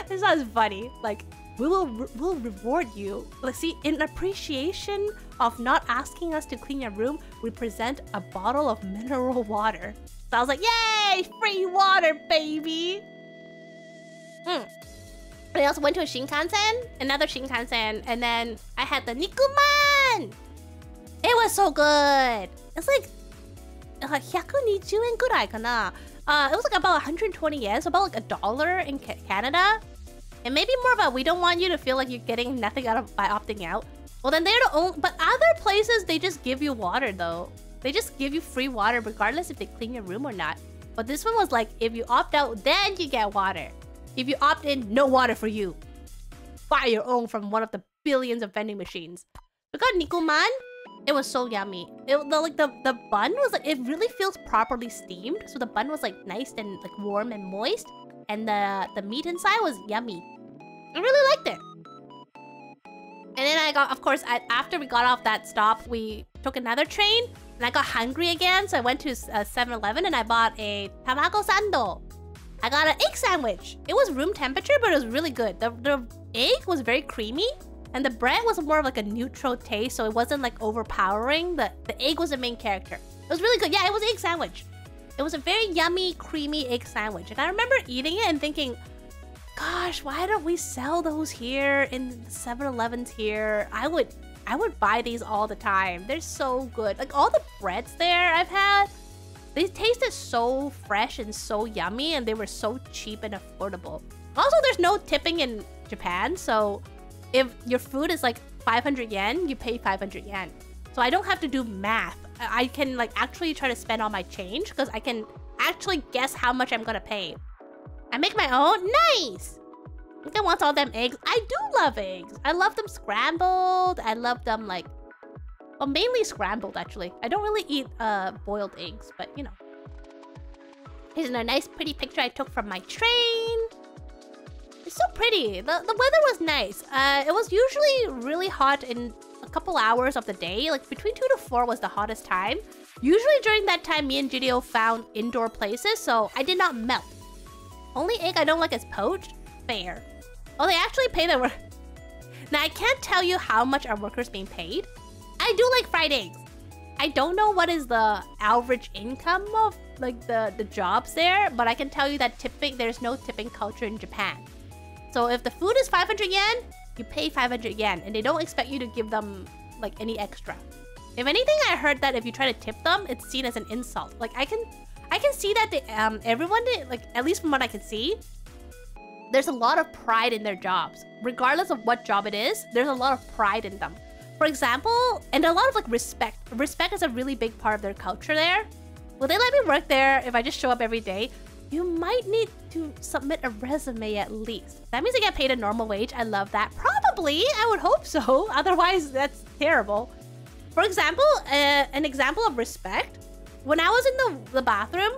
This sounds funny. Like, we'll reward you. Like, see, in appreciation of not asking us to clean your room, we present a bottle of mineral water. So I was like, yay! Free water, baby! I also went to a Shinkansen, another Shinkansen, and then I had the Nikuman! It was so good! It's like 120 yen gurai kana. It was like about 120 yen, so about like $1 in Canada. And maybe more about we don't want you to feel like you're getting nothing out of by opting out. Well, then they're the only... But other places, they just give you water, though. They just give you free water regardless if they clean your room or not. But this one was like, if you opt out, then you get water. If you opt in, no water for you. Buy your own from one of the billions of vending machines. We got Nikuman. It was so yummy. The bun was like, it really feels properly steamed. So the bun was like nice and like warm and moist. And the meat inside was yummy. I really liked it. And then I got, of course, after we got off that stop, we took another train. And I got hungry again. So I went to 7-Eleven and I bought a tamago sando. I got an egg sandwich. It was room temperature, but it was really good. The egg was very creamy. And the bread was more of like a neutral taste, so it wasn't like overpowering. The egg was the main character. It was really good. Yeah, it was an egg sandwich. It was a very yummy, creamy egg sandwich. And I remember eating it and thinking, gosh, why don't we sell those here in 7-Elevens here? I would buy these all the time. They're so good. Like all the breads there I've had, they tasted so fresh and so yummy, and they were so cheap and affordable. Also, there's no tipping in Japan, so if your food is like 500 yen, you pay 500 yen. So I don't have to do math. I can like actually try to spend all my change because I can actually guess how much I'm gonna pay. I make my own. Nice! Minka wants all them eggs. I do love eggs. I love them scrambled. I love them like... Well, mainly scrambled, actually. I don't really eat boiled eggs, but you know. Here's a nice pretty picture I took from my train. It's so pretty. The weather was nice. It was usually really hot in a couple hours of the day. Like between 2 to 4 was the hottest time. Usually during that time, me and Gidio found indoor places, so I did not melt. Only egg I don't like is poached. Fair. Oh, they actually pay their work. Now, I can't tell you how much our workers being paid. I do like fried eggs. I don't know what is the average income of like the jobs there, but I can tell you that there's no tipping culture in Japan. So if the food is 500 yen, you pay 500 yen, and they don't expect you to give them like any extra. If anything, I heard that if you try to tip them, it's seen as an insult. Like I can see that everyone, like at least from what I can see, there's a lot of pride in their jobs. Regardless of what job it is, there's a lot of pride in them. For example, and a lot of like respect. Respect is a really big part of their culture there. Will they let me work there if I just show up every day? You might need to submit a resume at least. That means I get paid a normal wage. I love that. Probably, I would hope so. Otherwise, that's terrible. For example, an example of respect. When I was in the bathroom,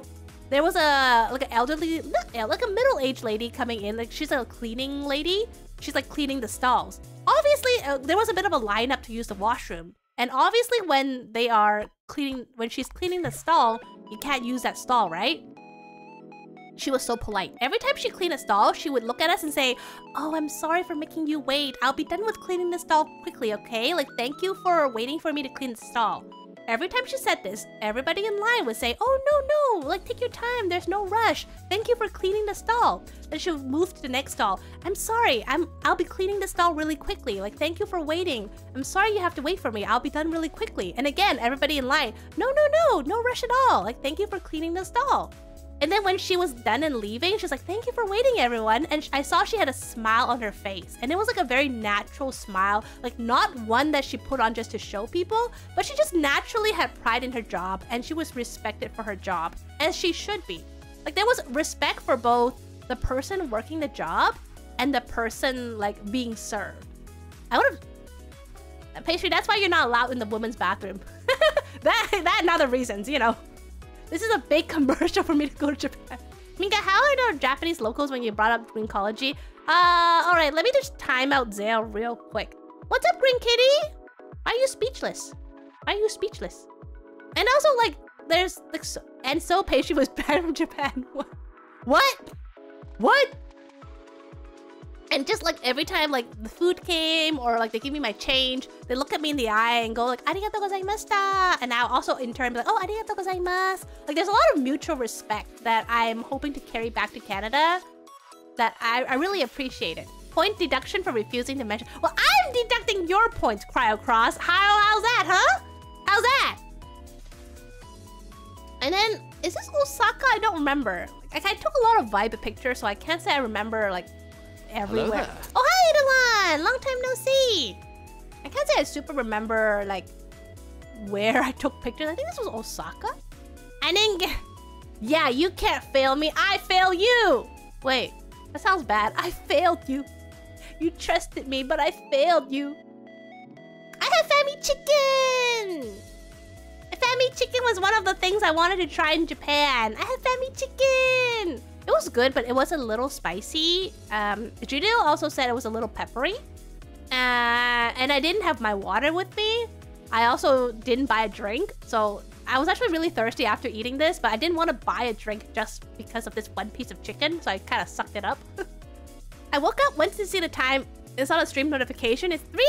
there was like an elderly, like a middle-aged lady coming in. Like she's a cleaning lady. She's like cleaning the stalls. Obviously, there was a bit of a lineup to use the washroom. And obviously, when she's cleaning the stall, you can't use that stall, right? She was so polite. Every time she cleaned a stall, she would look at us and say, "Oh, I'm sorry for making you wait. I'll be done with cleaning the stall quickly, okay? Like, thank you for waiting for me to clean the stall." Every time she said this, everybody in line would say, "Oh, no, like take your time, there's no rush. Thank you for cleaning the stall." Then she would move to the next stall. "I'm sorry, I'll be cleaning the stall really quickly. Like, thank you for waiting. I'm sorry you have to wait for me. I'll be done really quickly." And again, everybody in line, no rush at all. Like, thank you for cleaning the stall. And then when she was done and leaving, she's like, "Thank you for waiting, everyone." And I saw she had a smile on her face. And it was like a very natural smile. Like not one that she put on just to show people, but she just naturally had pride in her job and she was respected for her job, as she should be. Like there was respect for both the person working the job and the person like being served. I would have... Pastry, that's why you're not allowed in the women's bathroom. that and other reasons, you know. This is a big commercial for me to go to Japan. Minka, how are the Japanese locals when you brought up green ecology? Alright, let me just time out Zale real quick. What's up, Green Kitty? Why are you speechless? Why are you speechless? And also, like, there's... like, so Pastry was banned from Japan. What? What? And just like every time like the food came or like they give me my change, they look at me in the eye and go like, "Arigatou gozaimashita." And I'll also in turn be like, "Oh, arigatou gozaimasu." Like there's a lot of mutual respect that I'm hoping to carry back to Canada that I really appreciate it. Point deduction for refusing to mention. Well, I'm deducting your points, Cryocross. How's that, huh? How's that? And then, is this Osaka? I don't remember. Like I took a lot of vibe pictures, so I can't say I remember like everywhere. Oh, hi, Edelon! Long time no see! I can't say I super remember, like, where I took pictures. I think this was Osaka? I didn't get... Yeah, you can't fail me. I fail you! Wait, that sounds bad. I failed you. You trusted me, but I failed you. I have Fami Chicken! Fami Chicken was one of the things I wanted to try in Japan. I have Fami Chicken! It was good, but it was a little spicy. Judeo also said it was a little peppery. And I didn't have my water with me. I also didn't buy a drink. So I was actually really thirsty after eating this, but I didn't want to buy a drink just because of this one piece of chicken. So I kind of sucked it up. I woke up, went to see the time. It's on a stream notification. It's 3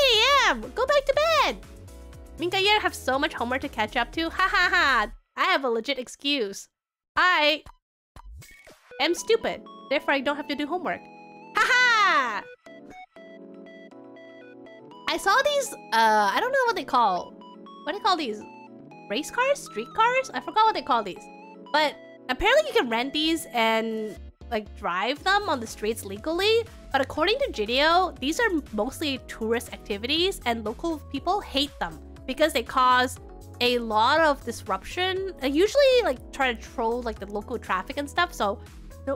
AM. Go back to bed. Minka, you have so much homework to catch up to. Ha ha ha. I have a legit excuse. I am stupid. Therefore, I don't have to do homework. Haha! I saw these, I don't know what they call. What do you call these? Race cars? Street cars? I forgot what they call these. But apparently you can rent these and like drive them on the streets legally. But according to Jideo, these are mostly tourist activities and local people hate them because they cause a lot of disruption. They usually like try to troll like the local traffic and stuff. So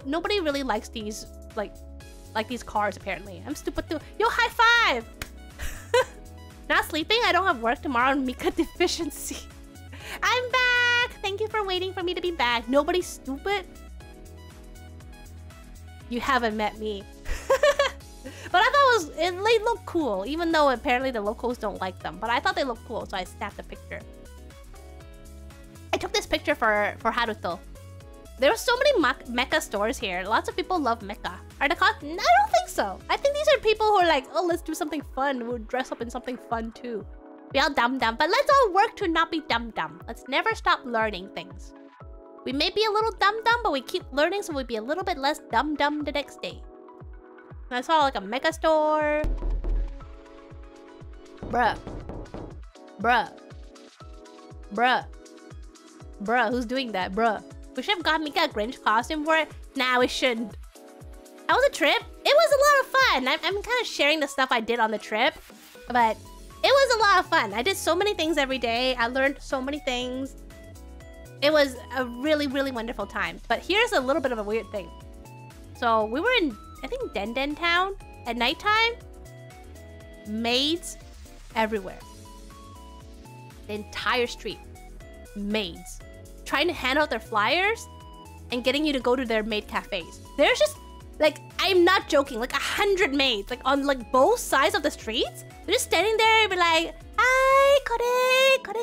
nobody really likes these like like these cars, apparently. I'm stupid too. Yo, high five! Not sleeping? I don't have work tomorrow on Mika deficiency. I'm back! Thank you for waiting for me to be back. Nobody's stupid? You haven't met me. But I thought they looked cool, even though apparently the locals don't like them. But I thought they looked cool, so I snapped a picture. I took this picture for Haruto. There are so many mecha stores here. Lots of people love mecha. Are the cost? I don't think so. I think these are people who are like, oh, let's do something fun. We'll dress up in something fun too. Be all dumb, but let's all work to not be dumb. Let's never stop learning things. We may be a little dumb, but we keep learning, so we'll be a little bit less dumb the next day. And I saw like a mecha store. Bruh, who's doing that? Bruh. We should have got Mika a Grinch costume for it. Nah, we shouldn't. That was a trip. It was a lot of fun. I'm kind of sharing the stuff I did on the trip, but it was a lot of fun. I did so many things every day. I learned so many things. It was a really, really wonderful time. But here's a little bit of a weird thing. So we were in, I think, Den Town at nighttime. Maids everywhere. The entire street. Maids. Trying to hand out their flyers and getting you to go to their maid cafes. There's just, like, I'm not joking, like 100 maids, like on like both sides of the streets. They're just standing there and be like, hi, kore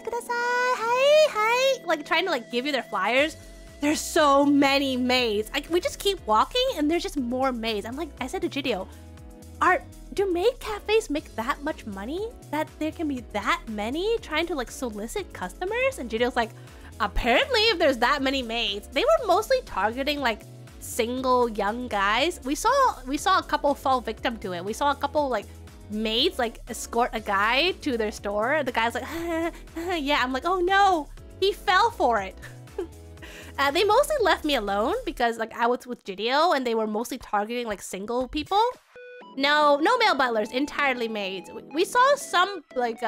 kudasai, hi, like trying to like give you their flyers. There's so many maids. We just keep walking and there's just more maids. I'm like, I said to Gidio, do maid cafes make that much money that there can be that many trying to like solicit customers? And Gidio's like, apparently if there's that many maids. They were mostly targeting like single young guys. We saw a couple fall victim to it. We saw a couple like maids like escort a guy to their store. The guy's like, yeah. I'm like, oh no, he fell for it. They mostly left me alone because like I was with Gidio and they were mostly targeting like single people. No male butlers, entirely maids. We saw some like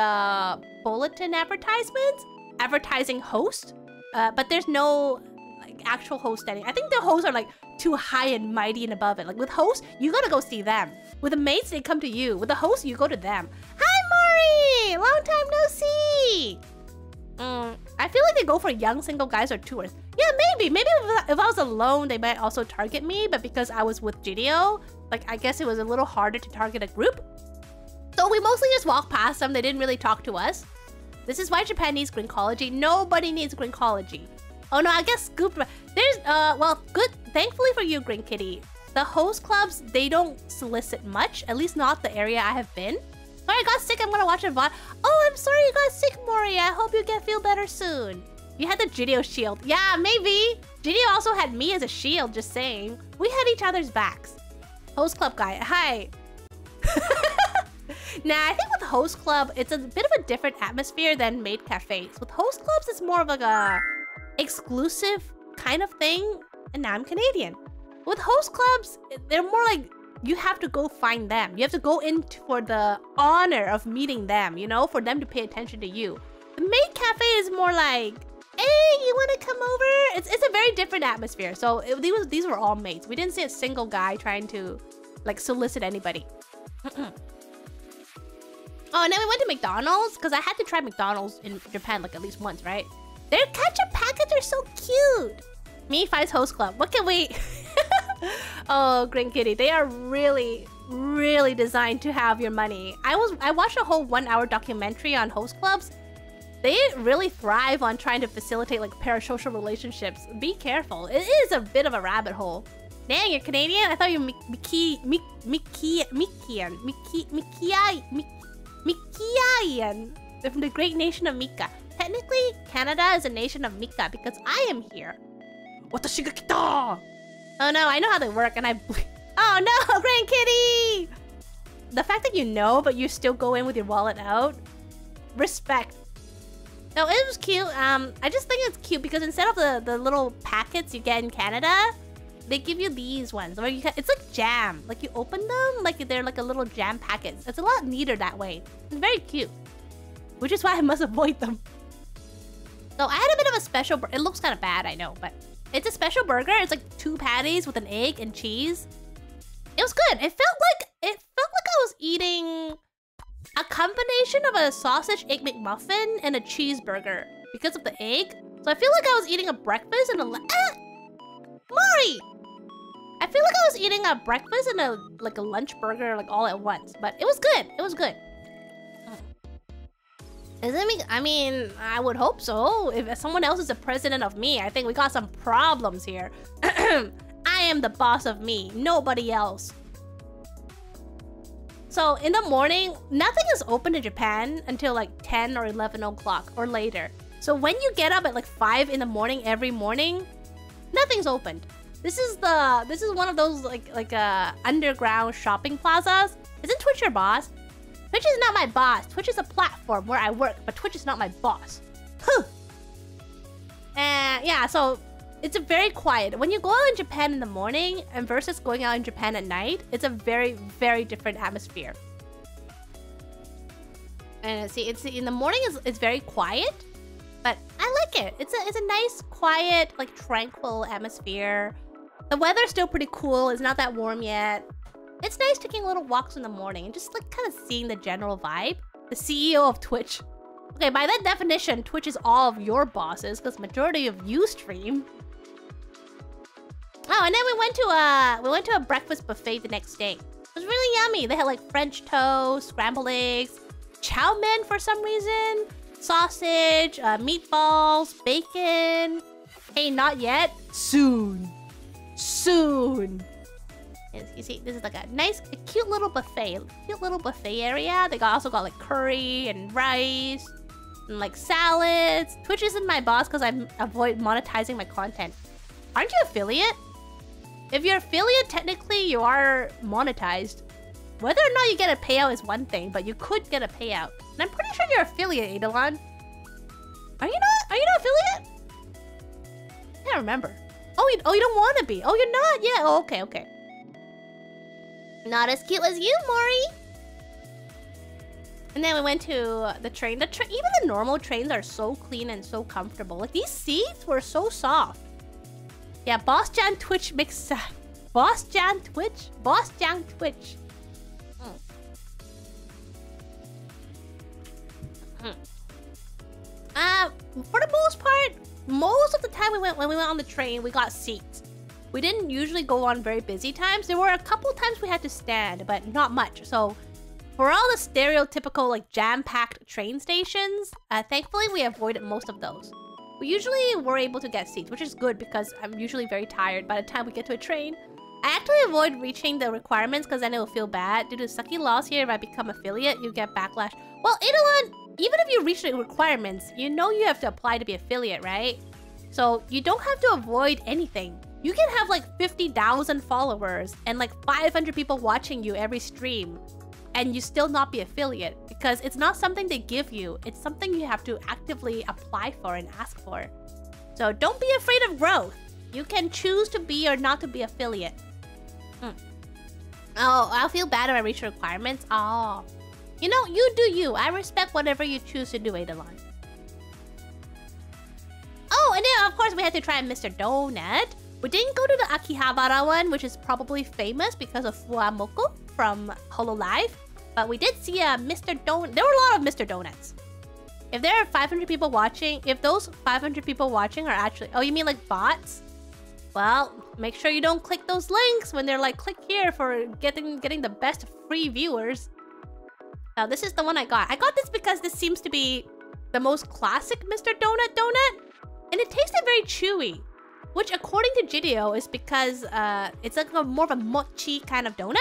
bulletin advertisements advertising host, but there's no like actual host any. I think the hosts are like too high and mighty and above it. Like with hosts, you gotta go see them. With the maids, they come to you. With the hosts, you go to them. Hi Mori! Long time no see! I feel like they go for young single guys or tourists. Yeah, maybe if I was alone, they might also target me, but because I was with Gidio, like I guess it was a little harder to target a group. So we mostly just walked past them. They didn't really talk to us. This is why Japan needs Grinkology. Nobody needs Grinkology. Oh no, I guess Scoop. There's well, good. Thankfully for you, Green Kitty, the host clubs, they don't solicit much. At least not the area I have been. Sorry, I got sick. I'm gonna watch a VOD. Oh, I'm sorry you got sick, Mori. I hope you feel better soon. You had the Gidio shield. Yeah, maybe. Gidio also had me as a shield. Just saying. We had each other's backs. Host club guy. Hi. Nah, I think with host club, it's a bit of a different atmosphere than maid cafes. With host clubs, it's more of like a exclusive kind of thing. And now I'm Canadian. With host clubs, they're more like you have to go find them. You have to go in for the honor of meeting them, you know, for them to pay attention to you. The maid cafe is more like, hey, you want to come over? It's a very different atmosphere. So these were all maids. We didn't see a single guy trying to like solicit anybody. Oh, and then we went to McDonald's because I had to try McDonald's in Japan like at least once, right? Their ketchup packets are so cute. Me finds host club. What can we? Oh, Green Kitty, they are really, really designed to have your money. I watched a whole 1-hour documentary on host clubs. They really thrive on trying to facilitate like parasocial relationships. Be careful. It is a bit of a rabbit hole. Dang, you're Canadian? I thought you were Mikian. They're from the great nation of Mika. Technically, Canada is a nation of Mika because I am here. Watashi ga kita! Oh no, I know how they work and oh no, Grand Kitty! The fact that you know, but you still go in with your wallet out. Respect. No, it was cute. I just think it's cute because instead of the little packets you get in Canada, they give you these ones where it's like jam. Like you open them, like they're like a little jam packets. It's a lot neater that way. It's very cute. Which is why I must avoid them. So I had a bit of a special, it looks kind of bad, I know, but it's a special burger. It's like 2 patties with an egg and cheese. It was was good. It felt like I was eating a combination of a sausage egg McMuffin and a cheeseburger because of the egg. So I feel like I was eating a breakfast and a Mari! I feel like I was eating a breakfast and a lunch burger all at once, but it was good. It was good. I mean, I would hope so. If someone else is the president of me, I think we got some problems here. I am the boss of me, nobody else. So in the morning, nothing is open in Japan until 10 or 11 o'clock or later. So when you get up at 5 in the morning every morning, nothing's opened. This is one of those underground shopping plazas. Isn't Twitch your boss? Twitch is not my boss. Twitch is a platform where I work, but Twitch is not my boss. Huh. And yeah, so it's a very quiet. When you go out in Japan in the morning and versus going out in Japan at night, it's a very, very different atmosphere. And see, in the morning it's very quiet, but I like it. It's a nice, quiet, tranquil atmosphere. The weather's still pretty cool. It's not that warm yet. It's nice taking little walks in the morning and just kind of seeing the general vibe. The CEO of Twitch. Okay, by that definition, Twitch is all of your bosses because majority of you stream. Oh, and then we went to a breakfast buffet the next day. It was really yummy. They had French toast, scrambled eggs, chow mein for some reason, sausage, meatballs, bacon. Hey, not yet. Soon. Soon. You see, this is a cute little buffet. Cute little buffet area. They also got curry and rice and salads. Twitch isn't my boss because I avoid monetizing my content. Aren't you affiliate? If you're affiliate, technically you are monetized. Whether or not you get a payout is one thing, but you could get a payout. And I'm pretty sure you're affiliate, Eidolon. Are you not? Are you not affiliate? I can't remember. Oh, you don't want to be. Oh, you're not? Yeah. Oh, okay, okay. Not as cute as you, Mori. And then we went to the train. Even the normal trains are so clean and so comfortable. These seats were so soft. Yeah, Boss Jan Twitch mix. Boss Jan Twitch? Boss Jan Twitch. For the most part, most of the time when we went on the train, we got seats. We didn't usually go on very busy times. There were a couple times we had to stand, but not much. So for all the stereotypical jam-packed train stations, thankfully we avoided most of those. We usually were able to get seats, which is good because I'm usually very tired by the time we get to a train. I actually avoid reaching the requirements because then it will feel bad. Due to sucky laws here, if I become affiliate, you get backlash. Well, Eidolon, even if you reach the requirements, you know you have to apply to be affiliate, right? So you don't have to avoid anything. You can have 50,000 followers and 500 people watching you every stream and you still not be affiliate because it's not something they give you. It's something you have to actively apply for and ask for. So don't be afraid of growth. You can choose to be or not to be affiliate. Oh, I'll feel bad if I reach requirements. Oh, you know, you do you. I respect whatever you choose to do, Eidolon. Oh, and then of course we had to try Mr. Donut. We didn't go to the Akihabara one, which is probably famous because of Fuamoko from HoloLive. But we did see a Mr. Donut. There were a lot of Mr. Donuts. If there are 500 people watching, if those 500 people watching are actually... Oh, you mean bots? Well, make sure you don't click those links when they're click here for getting the best free viewers. Now, this is the one I got. I got this because this seems to be the most classic Mr. Donut. And it tasted very chewy. Which, according to Jideo, is because it's more of a mochi kind of donut.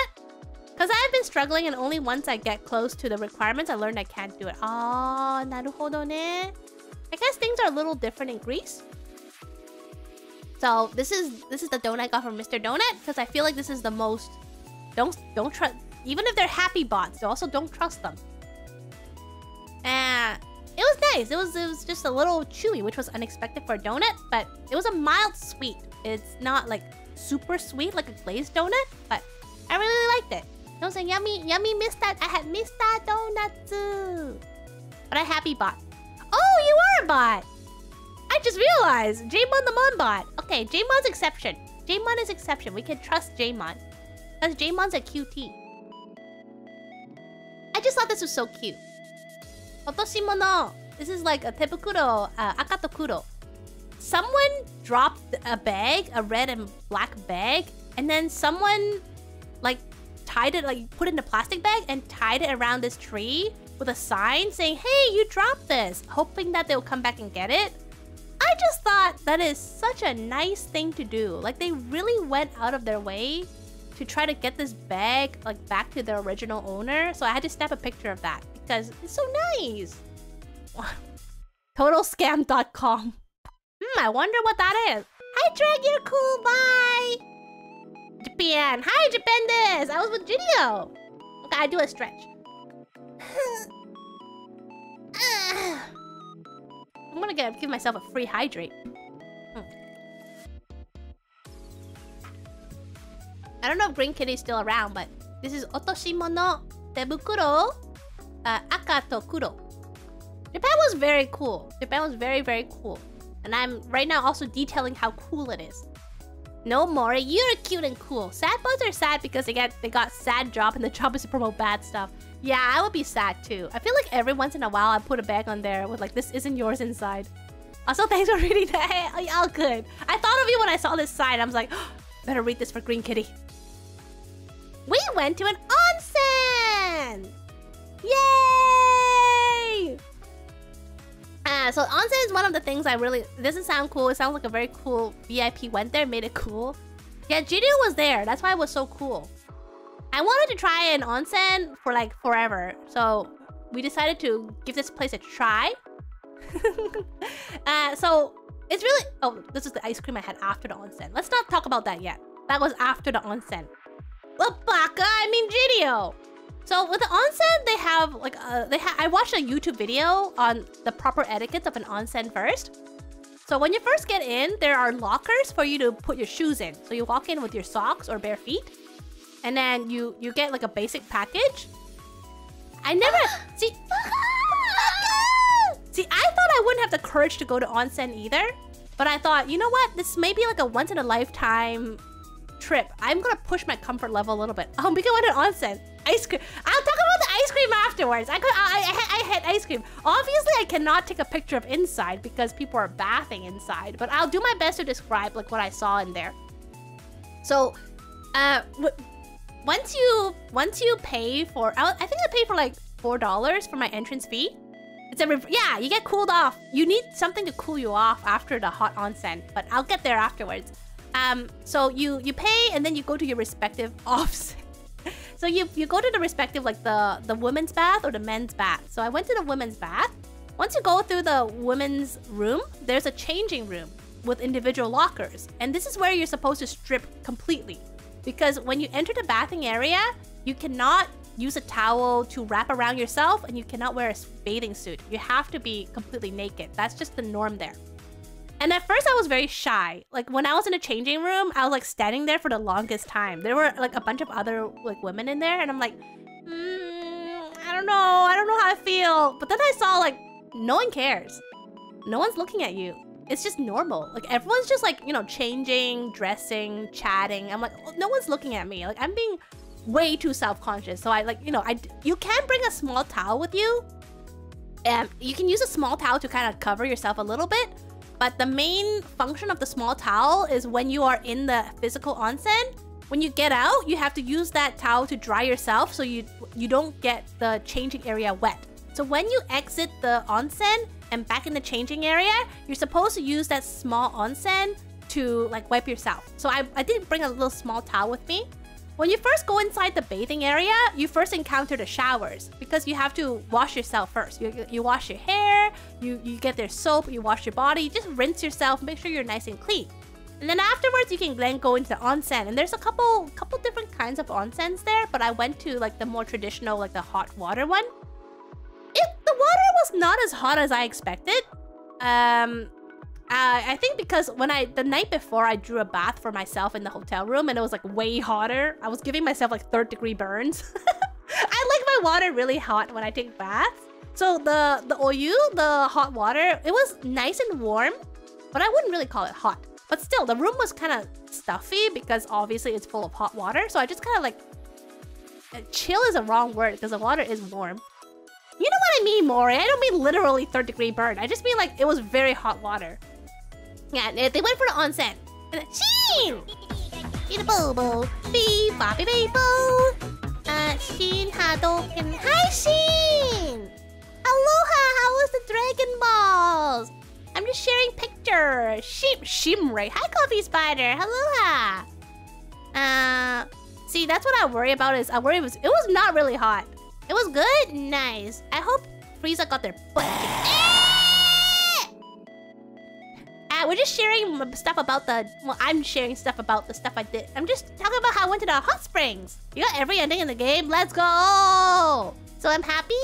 Because I've been struggling and only once I get close to the requirements, I learned I can't do it. Ah, naruhodo ne. I guess things are a little different in Greece. So this is the donut I got from Mr. Donut because I feel like this is the most... Don't trust... Even if they're happy bots, you also don't trust them. And it was nice. It was just a little chewy, which was unexpected for a donut, but it was a mild sweet. It's not super sweet like a glazed donut, but I really liked it. It was a yummy missed that. I had missed that donut too. But a happy bot. Oh, you are a bot. I just realized. Jmon the Mon bot. Okay, Jmon's exception. Jmon is exception. We can trust Jmon. That's Jamon's at QT. I just thought this was so cute. Otoshimono. This is like a tebukuro, akatokuro. Someone dropped a bag, a red and black bag, and then someone like tied it, like put it in a plastic bag and tied it around this tree with a sign saying, "Hey, you dropped this," hoping that they'll come back and get it. I just thought that is such a nice thing to do. Like they really went out of their way to try to get this bag like back to their original owner. So I had to snap a picture of that because it's so nice. Totalscam.com. I wonder what that is. Hi, Drag, you're cool. Bye. Japan. Hi, Japendis. I was with Gidio. Okay, I do a stretch. I'm gonna give myself a free hydrate. I don't know if Green Kitty's still around, but this is Otoshimono Tebukuro Akatokuro. Japan was very cool. Japan was very, very cool. And I'm right now also detailing how cool it is. No, Mori, you're cute and cool. Sad buds are sad because they got sad job and the job is to promote bad stuff. Yeah, I would be sad too. I feel like every once in a while I put a bag on there with like, this isn't yours inside. Also, thanks for reading that. Hey, all good. I thought of you when I saw this sign. I was like, oh, better read this for Green Kitty. We went to an onsen! Yay! So onsen is one of the things I really... It doesn't sound cool. It sounds like a very cool VIP went there, made it cool. Yeah, Jidu was there. That's why it was so cool. I wanted to try an onsen for like forever. So we decided to give this place a try. So it's really... Oh, this is the ice cream I had after the onsen. Let's not talk about that yet. That was after the onsen. Well, Baka, I mean Jidio. So with the onsen, they have like I watched a YouTube video on the proper etiquettes of an onsen first. So when you first get in, there are lockers for you to put your shoes in. So you walk in with your socks or bare feet, and then you get like a basic package. I never see. See, I thought I wouldn't have the courage to go to onsen either, but I thought, you know what? This may be like a once in a lifetime trip. I'm gonna push my comfort level a little bit. Oh, we can go to onsen. Ice cream. I'll talk about the ice cream afterwards. I had ice cream. Obviously, I cannot take a picture of inside because people are bathing inside, but I'll do my best to describe like what I saw in there. So, once you pay for, I think I paid for like $4 for my entrance fee. It's yeah, you get cooled off. You need something to cool you off after the hot onsen, but I'll get there afterwards. So you pay and then you go to your respective offs. So you go to the respective like the women's bath or the men's bath. So I went to the women's bath. Once you go through the women's room, there's a changing room with individual lockers. And this is where you're supposed to strip completely. Because when you enter the bathing area, you cannot use a towel to wrap around yourself and you cannot wear a bathing suit. You have to be completely naked. That's just the norm there. And at first I was very shy. Like when I was in a changing room, I was like standing there for the longest time. There were like a bunch of other like women in there and I'm like, I don't know how I feel. But then I saw like, no one cares. No one's looking at you. It's just normal. Like everyone's just like, you know, changing, dressing, chatting. I'm like, oh, no one's looking at me. Like I'm being way too self-conscious. So I like, you know, you can bring a small towel with you. And you can use a small towel to kind of cover yourself a little bit. But the main function of the small towel is when you are in the physical onsen, when you get out, you have to use that towel to dry yourself so you don't get the changing area wet. So when you exit the onsen and back in the changing area, you're supposed to use that small onsen to like wipe yourself. So I did bring a little small towel with me. When you first go inside the bathing area, you first encounter the showers because you have to wash yourself first. You wash your hair, you get their soap, you wash your body, you just rinse yourself, make sure you're nice and clean. And then afterwards, you can then go into the onsen. And there's a couple different kinds of onsens there, but I went to like the more traditional, like the hot water one. The water was not as hot as I expected. I think because the night before I drew a bath for myself in the hotel room and it was like way hotter. I was giving myself like 3rd-degree burns. I like my water really hot when I take baths. So the oyu, the hot water, it was nice and warm, but I wouldn't really call it hot. But still, the room was kind of stuffy because obviously it's full of hot water. So I just kind of like... chill is a wrong word because the water is warm. You know what I mean, Mori? I don't mean literally 3rd-degree burn. I just mean like it was very hot water. Yeah, they went for the onsen. And then, Sheen! Eat a bobo. Beep, boppy, beep, boo. Sheen, Hadoken. Hi, Sheen! Aloha, how was the Dragon Balls? I'm just sharing pictures. Shimray. Hi, Coffee Spider. Aloha. See, that's what I worry about is it was not really hot. It was good? Nice. I hope Frieza got their butt kicked. We're just sharing stuff about well, I'm sharing stuff about the stuff I did. I'm just talking about how I went to the hot springs. You got every ending in the game. Let's go. So I'm happy.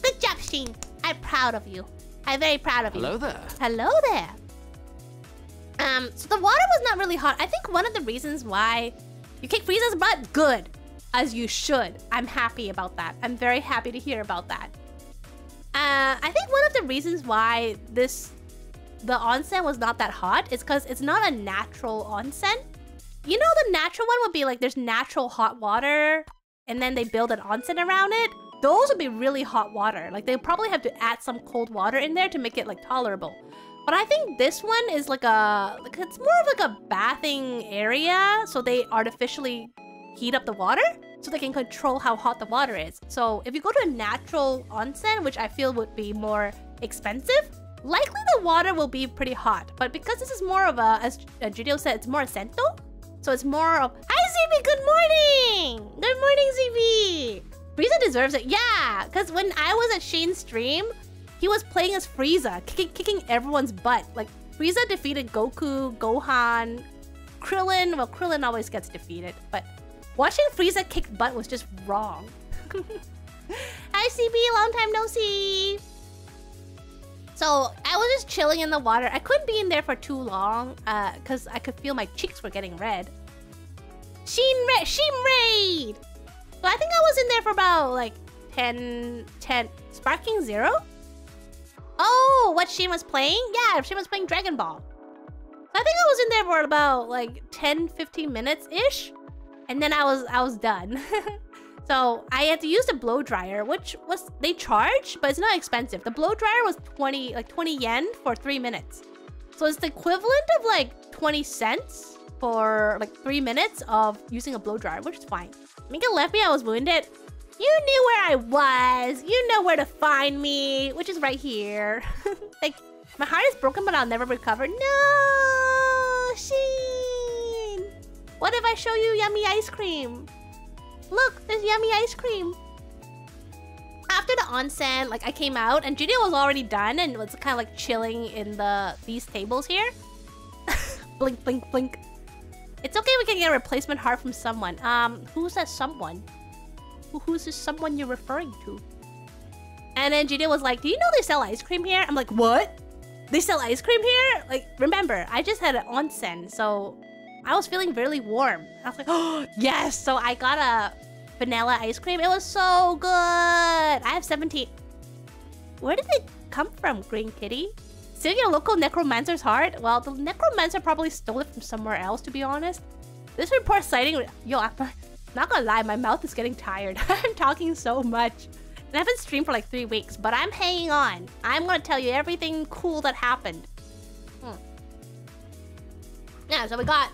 Good job, Sheen. I'm proud of you. I'm very proud of you. Hello there. Hello there. So the water was not really hot. I think one of the reasons why you kick Frieza's butt, good. As you should. I'm happy about that. I'm very happy to hear about that. I think one of the reasons why the onsen was not that hot is because it's not a natural onsen. You know, the natural one would be like there's natural hot water and then they build an onsen around it. Those would be really hot water. Like they probably have to add some cold water in there to make it like tolerable. But I think this one is like it's more of like a bathing area. So they artificially heat up the water so they can control how hot the water is. So if you go to a natural onsen, which I feel would be more expensive, likely the water will be pretty hot. But because this is more of a, as Judeo said, it's more a sento. So it's more of, hi ZB, good morning! Good morning ZB! Frieza deserves it, yeah! Because when I was at Shane's stream, he was playing as Frieza, kicking everyone's butt. Like, Frieza defeated Goku, Gohan, Krillin. Well, Krillin always gets defeated, but watching Frieza kick butt was just wrong. Hi CB, long time no see! So, I was just chilling in the water. I couldn't be in there for too long, because I could feel my cheeks were getting red. Sheen Raid! So I think I was in there for about, like, 10... Sparking Zero? Oh, what Sheen was playing? Yeah, Sheen was playing Dragon Ball. So I think I was in there for about, like, 10-15 minutes-ish. And then I was done. So I had to use the blow dryer, which was, they charge, but it's not expensive. The blow dryer was 20 yen for 3 minutes. So it's the equivalent of like 20 cents for like 3 minutes of using a blow dryer, which is fine. Mika left me, I was wounded. You knew where I was. You know where to find me, which is right here. Like, my heart is broken, but I'll never recover. No, Sheen. What if I show you yummy ice cream? Look, there's yummy ice cream. After the onsen, like I came out and Judeo was already done and was kind of like chilling in these tables here. Blink, blink, blink. It's okay, we can get a replacement heart from someone. Who's that someone? Who's this someone you're referring to? And then Judeo was like, do you know they sell ice cream here? I'm like, what? They sell ice cream here? Like, remember, I just had an onsen, so I was feeling really warm. I was like, oh, yes! So I got a vanilla ice cream. It was so good! I have 17. Where did it come from, Green Kitty? Stealing a local necromancer's heart? Well, the necromancer probably stole it from somewhere else, to be honest. This report citing... Yo, I'm not gonna lie, my mouth is getting tired. I'm talking so much. And I haven't streamed for like 3 weeks, but I'm hanging on. I'm gonna tell you everything cool that happened. Yeah, so we got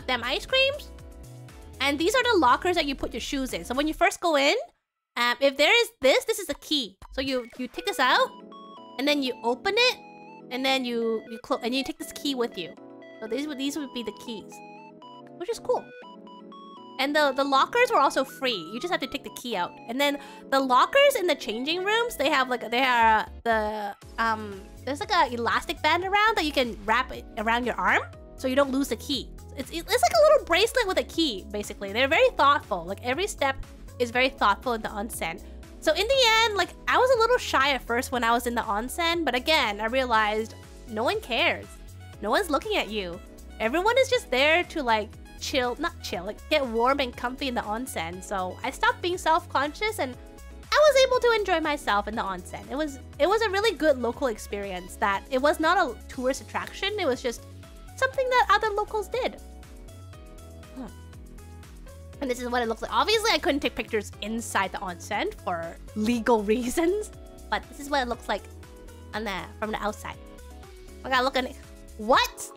them ice creams. And these are the lockers that you put your shoes in. So when you first go in, if there is this is the key. So you take this out, and then you open it, and then you close, and you take this key with you. So these would be the keys, which is cool. And the lockers were also free. You just have to take the key out. And then the lockers in the changing rooms, there's like a elastic band around that you can wrap it around your arm so you don't lose the key. It's like a little bracelet with a key, basically. They're very thoughtful. Like, every step is very thoughtful in the onsen. So in the end, like, I was a little shy at first when I was in the onsen, but again, I realized no one cares. No one's looking at you. Everyone is just there to, like, like, get warm and comfy in the onsen. So I stopped being self-conscious and I was able to enjoy myself in the onsen. It was a really good local experience that it was not a tourist attraction. It was just something that other locals did. And this is what it looks like. Obviously, I couldn't take pictures inside the onsen for legal reasons, but this is what it looks like on from the outside. I gotta look at it. What?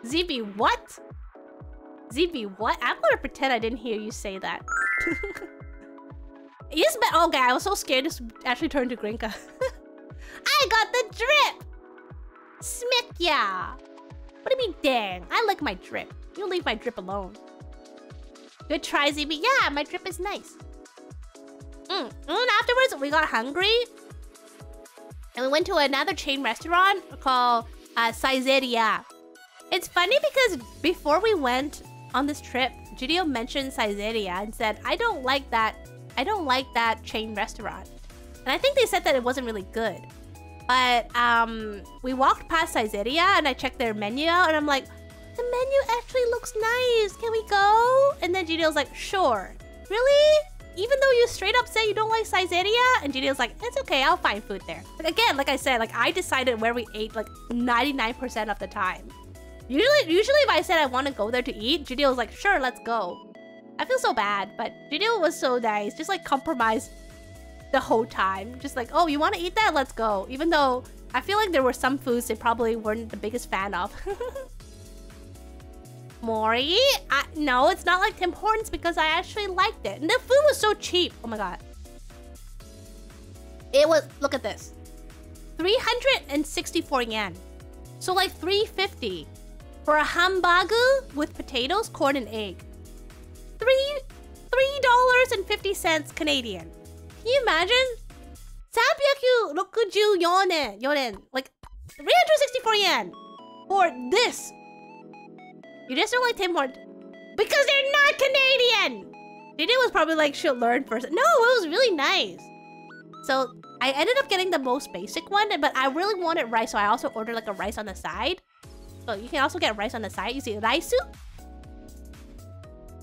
ZB, what? ZB, what? I'm gonna pretend I didn't hear you say that. You just met. Okay, I was so scared this actually turned to Grinka. I got the drip! Smith, yeah. What do you mean, dang? I like my drip. You leave my drip alone. Good try, ZB. Yeah, my drip is nice. And afterwards, we got hungry. And we went to another chain restaurant called Saizeria. It's funny because before we went on this trip, Gidio mentioned Saizeria and said, I don't like that chain restaurant. And I think they said that it wasn't really good. But we walked past Saizeria and I checked their menu out and I'm like, the menu actually looks nice. Can we go? And then Gidio's like, sure. Really? Even though you straight up say you don't like Saizeria? And Gidio's like, it's okay, I'll find food there. Like, again, like I said, like I decided where we ate like 99% of the time. Usually if I said I want to go there to eat, Gidio was like, sure, let's go. I feel so bad, but Gidio was so nice. Just like compromised the whole time. Just like, oh, you want to eat that? Let's go. Even though I feel like there were some foods they probably weren't the biggest fan of. Mori? No, it's not like Tim Hortons because I actually liked it. And the food was so cheap. Oh my god. It was, look at this. 364 yen. So like 350 for a hambagu with potatoes, corn, and egg. $3.50 Canadian. Can you imagine? 364 yen. Like 364 yen for this. You just don't like Tim Hortons because they're not Canadian. Didi was probably like, she'll learn first. No, it was really nice. So I ended up getting the most basic one, but I really wanted rice, so I also ordered like a rice on the side. So you can also get rice on the side. You see rice soup.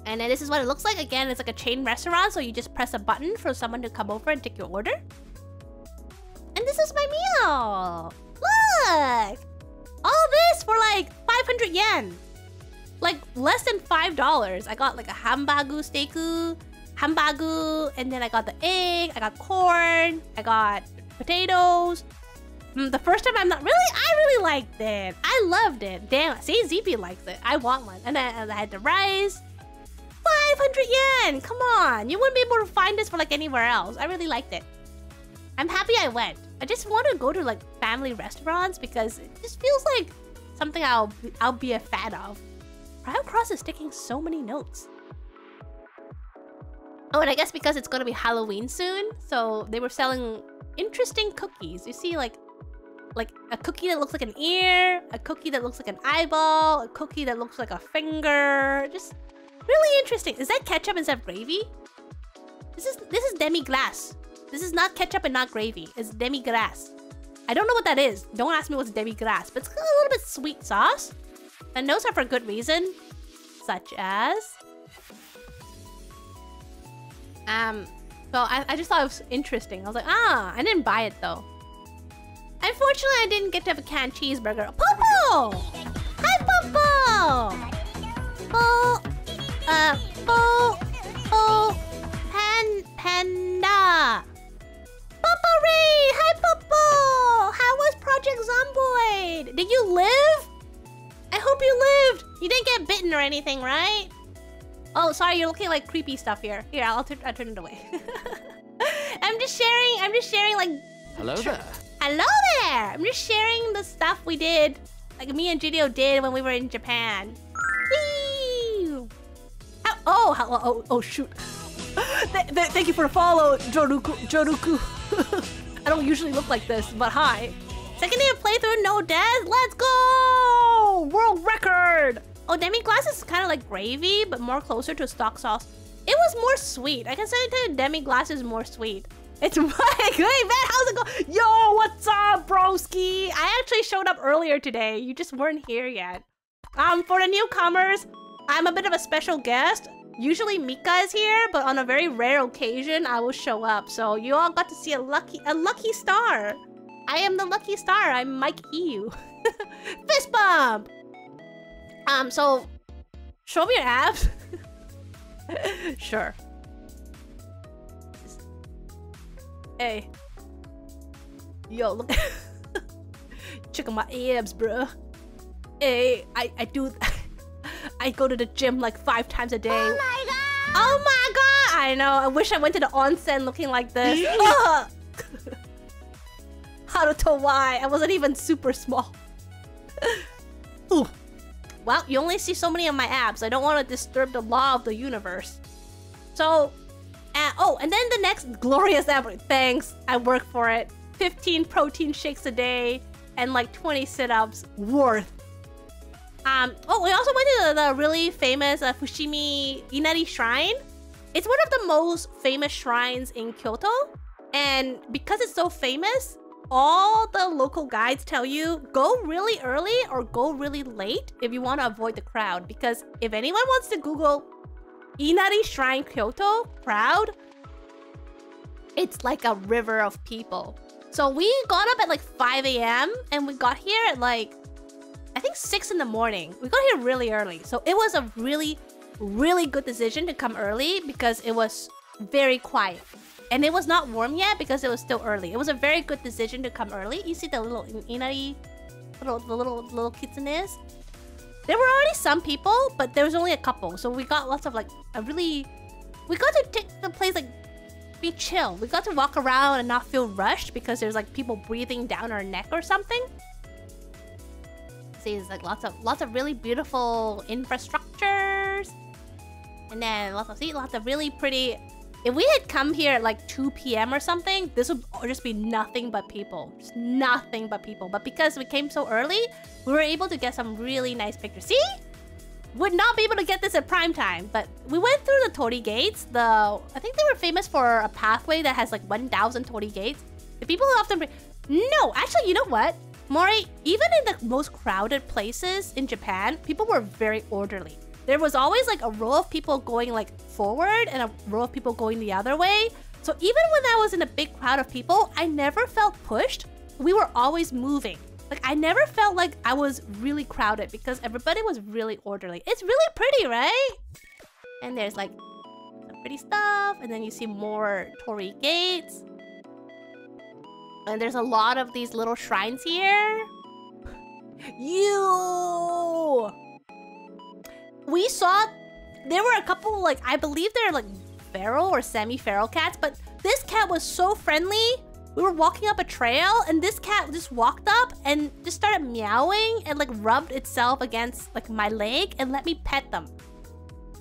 And then this is what it looks like. Again, it's like a chain restaurant, so you just press a button for someone to come over and take your order. And this is my meal. Look! All this for like 500 yen. Like less than $5. I got like a hambagu hambagu, and then I got the egg, I got corn, I got potatoes. The first time I really liked it. I loved it. Damn, see, ZP likes it. I want one. And then I had the rice. 500 yen! Come on! You wouldn't be able to find this for like anywhere else. I really liked it. I'm happy I went. I just want to go to like family restaurants because it just feels like something I'll be a fan of. Ryan Cross is taking so many notes. Oh, and I guess because it's gonna be Halloween soon, so they were selling interesting cookies. You see like a cookie that looks like an ear, a cookie that looks like an eyeball, a cookie that looks like a finger. Just really interesting. Is that ketchup instead of gravy? This is demi-glace. This is not ketchup and not gravy. It's demi-glace. I don't know what that is. Don't ask me what's demi-glace, but it's got a little bit sweet sauce. And those are for good reason, such as so I just thought it was interesting. I was like, I didn't buy it though. Unfortunately, I didn't get to have a canned cheeseburger. Popo! Hi, Popo! Panda! Popo Ray! Hi, Popo! How was Project Zomboid? Did you live? I hope you lived! You didn't get bitten or anything, right? Oh, sorry, you're looking like creepy stuff here. Here, I'll turn it away. I'm just sharing like... Hello there. Hello there! I'm just sharing the stuff we did, like me and Gidio did when we were in Japan. Whee! Oh, shoot. Thank you for the follow, Joruku. I don't usually look like this, but hi. Second day of playthrough, no death. Let's go! World record! Oh, demi-glace is kind of like gravy, but more closer to stock sauce. It was more sweet. I can say that demi-glace is more sweet. It's Mike. Hey, man, how's it going? Yo, what's up, broski? I actually showed up earlier today. You just weren't here yet. For the newcomers, I'm a bit of a special guest. Usually Mika is here, but on a very rare occasion, I will show up. So you all got to see a lucky star. I am the lucky star. I'm Mike Yu. Fist bump. So show me your abs. Sure. Hey. Yo, look. Check out my abs, bro. Hey, I do. I go to the gym like 5 times a day. Oh my god! Oh my god! I know. I wish I went to the onsen looking like this. How to tell why? I wasn't even super small. Ooh. Well, you only see so many of my abs. I don't want to disturb the law of the universe. So, oh, and then the next glorious ab. Thanks. I work for it. 15 protein shakes a day and like 20 sit-ups worth. Oh, we also went to the really famous Fushimi Inari Shrine. It's one of the most famous shrines in Kyoto. And because it's so famous, all the local guides tell you go really early or go really late if you want to avoid the crowd. Because if anyone wants to Google Inari Shrine Kyoto crowd, it's like a river of people. So we got up at like 5 a.m. and we got here at like, I think 6 in the morning. We got here really early. So it was a really, really good decision to come early because it was very quiet. And it was not warm yet because it was still early. It was a very good decision to come early. You see the little Inari, the little kitsunes? There were already some people, but there was only a couple. So we got lots of like we got to take the place like be chill. We got to walk around and not feel rushed because there's like people breathing down our neck or something. See, there's like lots of really beautiful infrastructures. And then lots of really pretty. If we had come here at like 2 p.m. or something, this would just be nothing but people. Just nothing but people. But because we came so early, we were able to get some really nice pictures. See? Would not be able to get this at prime time. But we went through the Tori gates. I think they were famous for a pathway that has like 1,000 Tori gates. The people often... No, actually, you know what? Mori, even in the most crowded places in Japan, people were very orderly. There was always like a row of people going like forward and a row of people going the other way. So even when I was in a big crowd of people, I never felt pushed. We were always moving. Like I never felt like I was really crowded because everybody was really orderly. It's really pretty, right? And there's like some pretty stuff. And then you see more Tori gates. And there's a lot of these little shrines here. We saw there were a couple, like, I believe they're like feral or semi-feral cats, but this cat was so friendly. We were walking up a trail and this cat just walked up and just started meowing and like rubbed itself against like my leg and let me pet them.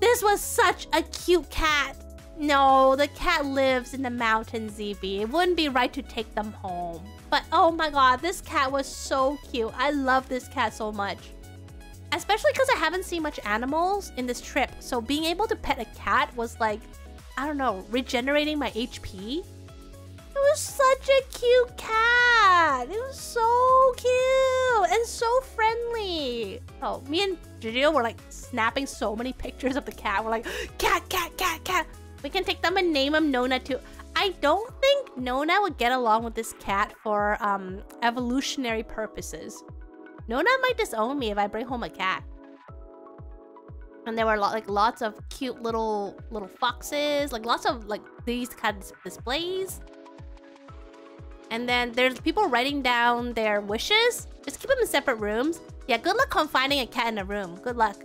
This was such a cute cat. No, the cat lives in the mountains, ZB. It wouldn't be right to take them home. But oh my god, this cat was so cute. I love this cat so much. Especially because I haven't seen much animals in this trip. So being able to pet a cat was like, I don't know, regenerating my HP. It was such a cute cat. It was so cute and so friendly. Oh, me and Giorgio were like snapping so many pictures of the cat. We're like, cat, cat, cat, cat. We can take them and name them Nona too. I don't think Nona would get along with this cat for evolutionary purposes. Nona might disown me if I bring home a cat. And there were lots of cute little foxes, like lots of like these kind of displays. And then there's people writing down their wishes. Just keep them in separate rooms. Yeah, good luck confining a cat in a room. Good luck.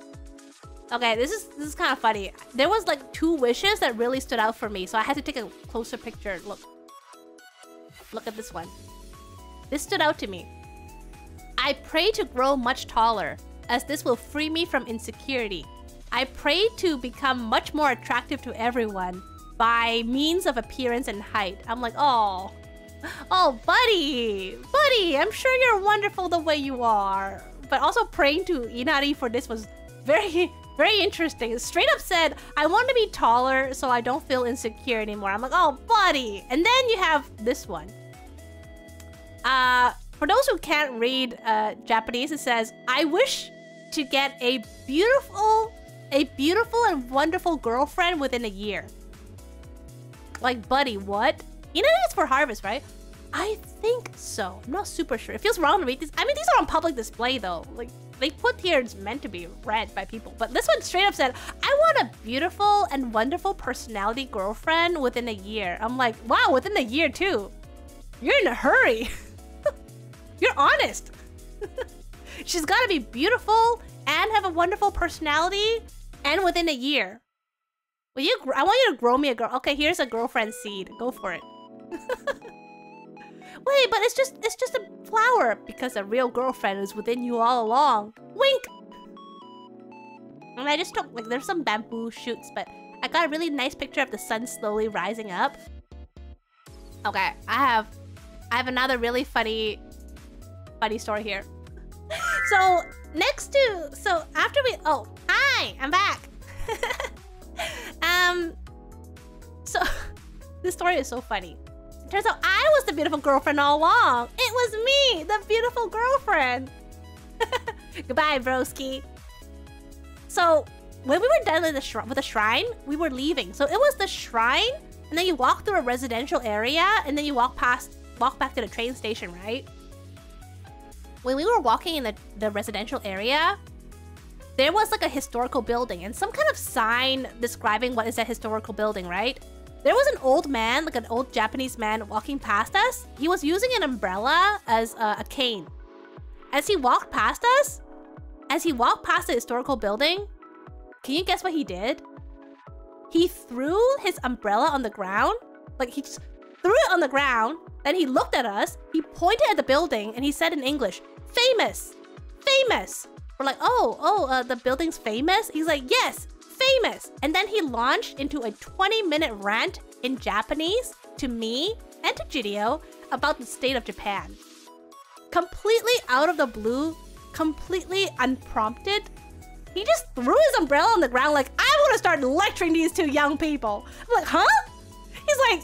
Okay, this is kind of funny. There was like 2 wishes that really stood out for me, so I had to take a closer picture. Look at this one. This stood out to me. I pray to grow much taller, as this will free me from insecurity. I pray to become much more attractive to everyone by means of appearance and height. I'm like, oh, buddy, I'm sure you're wonderful the way you are. But also praying to Inari for this was very interesting. Straight up said, I want to be taller so I don't feel insecure anymore. I'm like, oh, buddy. And then you have this one. For those who can't read Japanese, it says, I wish to get a beautiful and wonderful girlfriend within a year. Like, buddy, what? Inari is for harvest, right? I think so. I'm not super sure. It feels wrong to read these. I mean, these are on public display, though. Like, they put here it's meant to be read by people. But this one straight up said, I want a beautiful and wonderful personality girlfriend within a year. I'm like, wow, within a year too. You're in a hurry. You're honest. She's got to be beautiful and have a wonderful personality and within a year. Will you? I want you to grow me a girl. Okay, here's a girlfriend seed. Go for it. Wait, but it's just a flower because a real girlfriend is within you all along. Wink. And I just took like there's some bamboo shoots, but I got a really nice picture of the sun slowly rising up. Okay, I have another really funny story here. So after we hi, I'm back. So this story is so funny. It turns out I was the beautiful girlfriend all along. It was me, the beautiful girlfriend. Goodbye, broski. So when we were done with the shrine, we were leaving. So it was the shrine, and then you walk through a residential area, and then you walk back to the train station, right? When we were walking in the residential area, there was like a historical building and some kind of sign describing what is that historical building, right? There was an old man, like an old Japanese man walking past us. He was using an umbrella as a cane. As he walked past us, as he walked past the historical building, can you guess what he did? He threw his umbrella on the ground. Like he just threw it on the ground. Then he looked at us, he pointed at the building, and he said in English, famous, famous. We're like, the building's famous? He's like, yes, famous. And then he launched into a 20-minute rant in Japanese to me and to Jideo about the state of Japan. Completely out of the blue, completely unprompted, he just threw his umbrella on the ground like, I want to start lecturing these two young people. I'm like, huh? He's like,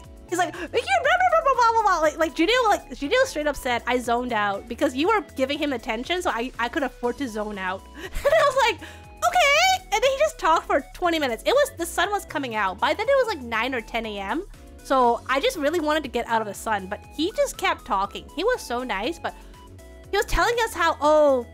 like Judeo straight up said, I zoned out because you were giving him attention, so I could afford to zone out. And I was like, okay. And then he just talked for 20 minutes. The sun was coming out. By then it was like 9 or 10 a.m. So I just really wanted to get out of the sun, but he just kept talking. He was so nice, but he was telling us how,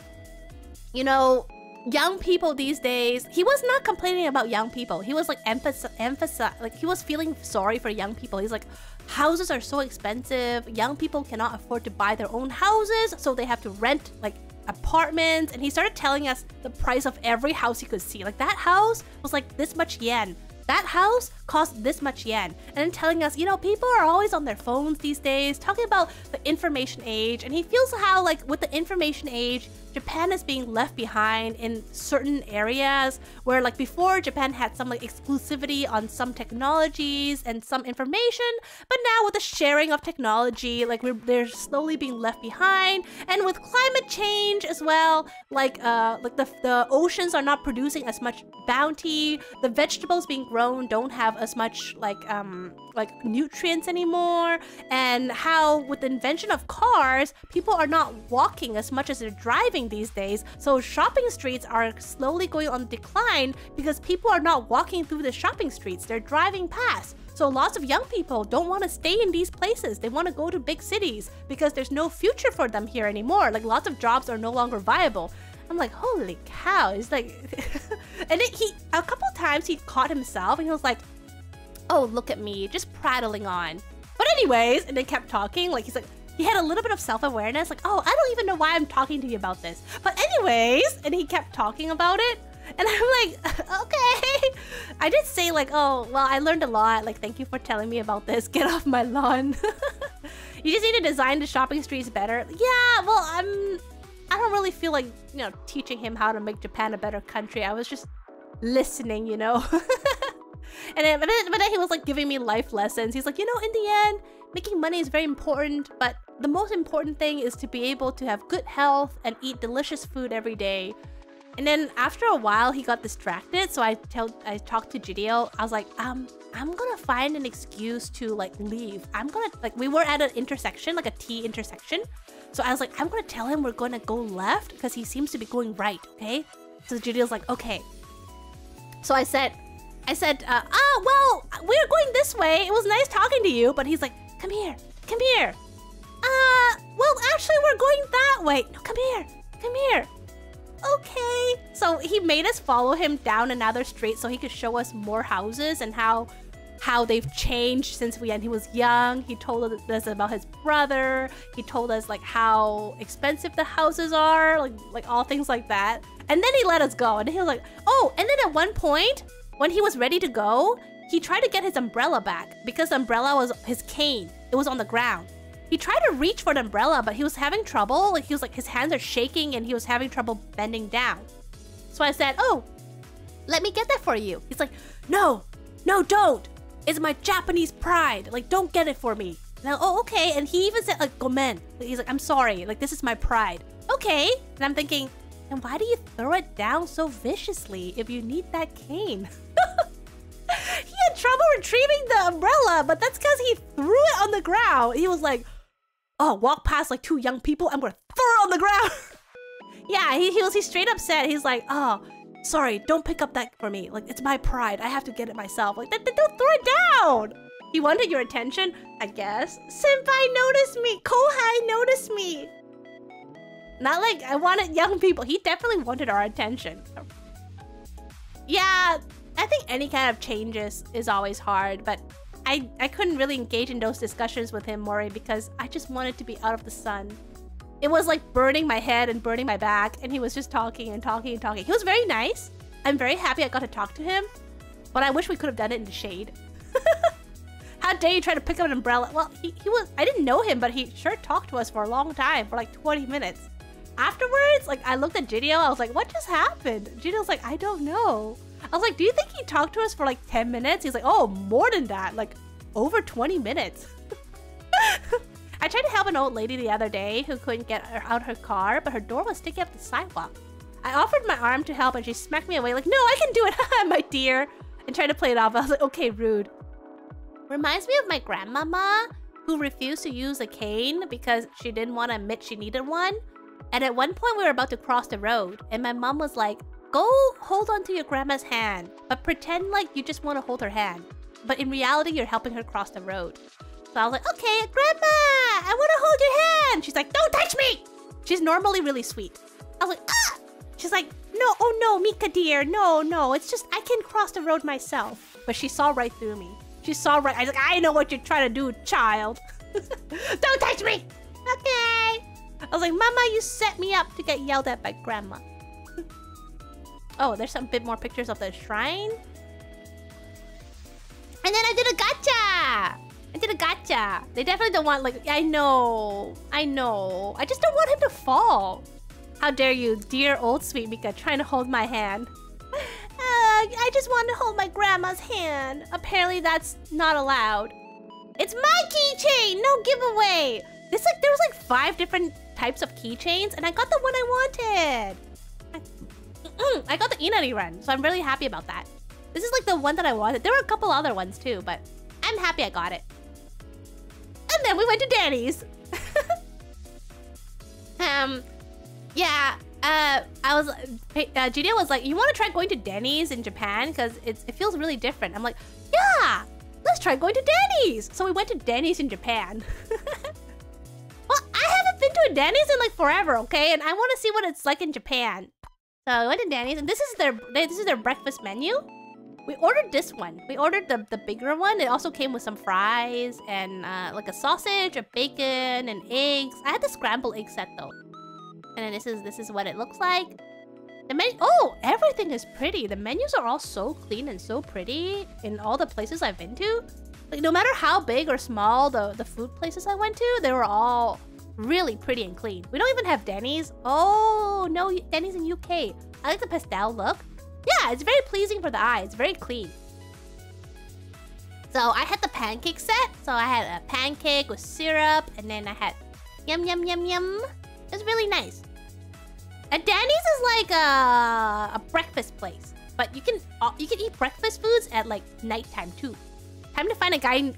young people these days, he was not complaining about young people. He was like he was feeling sorry for young people. He's like, houses are so expensive. Young people cannot afford to buy their own houses, so they have to rent like apartments. And he started telling us the price of every house he could see. Like that house was like this much yen. That house cost this much yen. And then telling us, people are always on their phones these days, talking about the information age. And he feels how like with the information age, Japan is being left behind in certain areas where like before Japan had some like exclusivity on some technologies and some information, but now with the sharing of technology, like they're slowly being left behind. And with climate change as well, like the oceans are not producing as much bounty, the vegetables being grown don't have as much like nutrients anymore, and how with the invention of cars, people are not walking as much as they're driving these days. So shopping streets are slowly going on decline because people are not walking through the shopping streets, they're driving past. So lots of young people don't want to stay in these places. They want to go to big cities because there's no future for them here anymore. Like lots of jobs are no longer viable. I'm like, holy cow. It's like and then a couple times he caught himself and he was like, oh, look at me, just prattling on. But anyways, and then kept talking. Like he's like, he had a little bit of self-awareness, like, oh, I don't even know why I'm talking to you about this. But anyways, and he kept talking about it. And I'm like, okay. I did say like, oh, well, I learned a lot. Like, thank you for telling me about this. Get off my lawn. You just need to design the shopping streets better. Yeah, well, I don't really feel like, teaching him how to make Japan a better country. I was just listening, And then, but then he was like giving me life lessons. He's like, in the end, making money is very important, but the most important thing is to be able to have good health and eat delicious food every day. And then after a while, he got distracted. So I talked to Jideo. I was like, I'm gonna find an excuse to like leave. We were at an intersection, like a T intersection. So I was like, I'm gonna tell him we're gonna go left because he seems to be going right, okay? So Jideo's like, okay. So I said, well, we're going this way. It was nice talking to you. But he's like, come here. Well, actually, we're going that way. No, come here. okay. So he made us follow him down another street so he could show us more houses and how they've changed since when he was young. He told us about his brother. He told us like how expensive the houses are, like all things like that. And then he let us go. And he was like, oh, and then at one point when he was ready to go, he tried to get his umbrella back because the umbrella was his cane. It was on the ground. He tried to reach for the umbrella, but he was having trouble. Like he was like, his hands are shaking and he was having trouble bending down. So I said, oh, let me get that for you. He's like, no, don't. It's my Japanese pride. Like, don't get it for me. And I, oh, okay. And he even said like, gomen. He's like, I'm sorry. Like, this is my pride. Okay. And I'm thinking, then why do you throw it down so viciously if you need that cane? He had trouble retrieving the umbrella, but that's because he threw it on the ground. He was like, oh, walk past like 2 young people, I'm gonna throw it on the ground. Yeah, he straight up said, he's like, oh, sorry, don't pick up that for me. Like, it's my pride. I have to get it myself. Like, don't throw it down. He wanted your attention, I guess. Senpai noticed me. Kohai noticed me. Not like I wanted young people. He definitely wanted our attention. Yeah, I think any kind of changes is always hard, but I couldn't really engage in those discussions with him, Mori, because I just wanted to be out of the sun. It was like burning my head and burning my back, and he was just talking and talking and talking. He was very nice. I'm very happy I got to talk to him, but I wish we could have done it in the shade. How dare you try to pick up an umbrella? Well, he was, I didn't know him, but he sure talked to us for a long time, for like 20 minutes. Afterwards, like I looked at Gidio, I was like, what just happened? Gidio's like, I don't know. I was like, do you think he talked to us for like 10 minutes? He's like, oh, more than that, like over 20 minutes. I tried to help an old lady the other day who couldn't get out her car, but her door was sticking up the sidewalk. I offered my arm to help and she smacked me away like, no, I can do it, my dear. And tried to play it off. I was like, okay, rude. Reminds me of my grandmama who refused to use a cane because she didn't want to admit she needed one. And at one point we were about to cross the road and my mom was like, go hold on to your grandma's hand, but pretend like you just want to hold her hand. But in reality, you're helping her cross the road. So I was like, okay, Grandma, I want to hold your hand. She's like, don't touch me. She's normally really sweet. I was like, ah. She's like, no, oh no, Mika dear, no, it's just I can cross the road myself. But she saw right through me. She saw right, I was like, I know what you're trying to do, child. Don't touch me. Okay. I was like, Mama, you set me up to get yelled at by Grandma. Oh, there's some bit more pictures of the shrine. And then I did a gacha. They definitely don't want, like, I know. I just don't want him to fall. How dare you, dear old sweet Mika, trying to hold my hand. I just want to hold my grandma's hand. Apparently that's not allowed. It's my keychain, no giveaway. There was like 5 different types of keychains, and I got the one I wanted. I got the Inari run, so I'm really happy about that. This is like the one that I wanted. There were a couple other ones too, but I'm happy I got it. And then we went to Danny's. Gidio was like, you want to try going to Denny's in Japan? Because it feels really different. I'm like, yeah, let's try going to Denny's. So we went to Denny's in Japan. Well, I haven't been to a Denny's in like forever, okay? And I want to see what it's like in Japan. So we went to Denny's, and this is their breakfast menu. We ordered this one. We ordered the bigger one. It also came with some fries and like a sausage, a bacon, and eggs. I had the scrambled egg set though. And then this is what it looks like. The menu. Oh, everything is pretty. The menus are all so clean and so pretty in all the places I've been to. Like no matter how big or small the food places I went to, they were all really pretty and clean. We don't even have Denny's. Oh no, Denny's in UK. I like the pastel look. Yeah, it's very pleasing for the eye. It's very clean. So I had the pancake set. So I had a pancake with syrup, and then I had yum. It was really nice. And Danny's is like a breakfast place, but you can eat breakfast foods at like nighttime too. Time to find a guy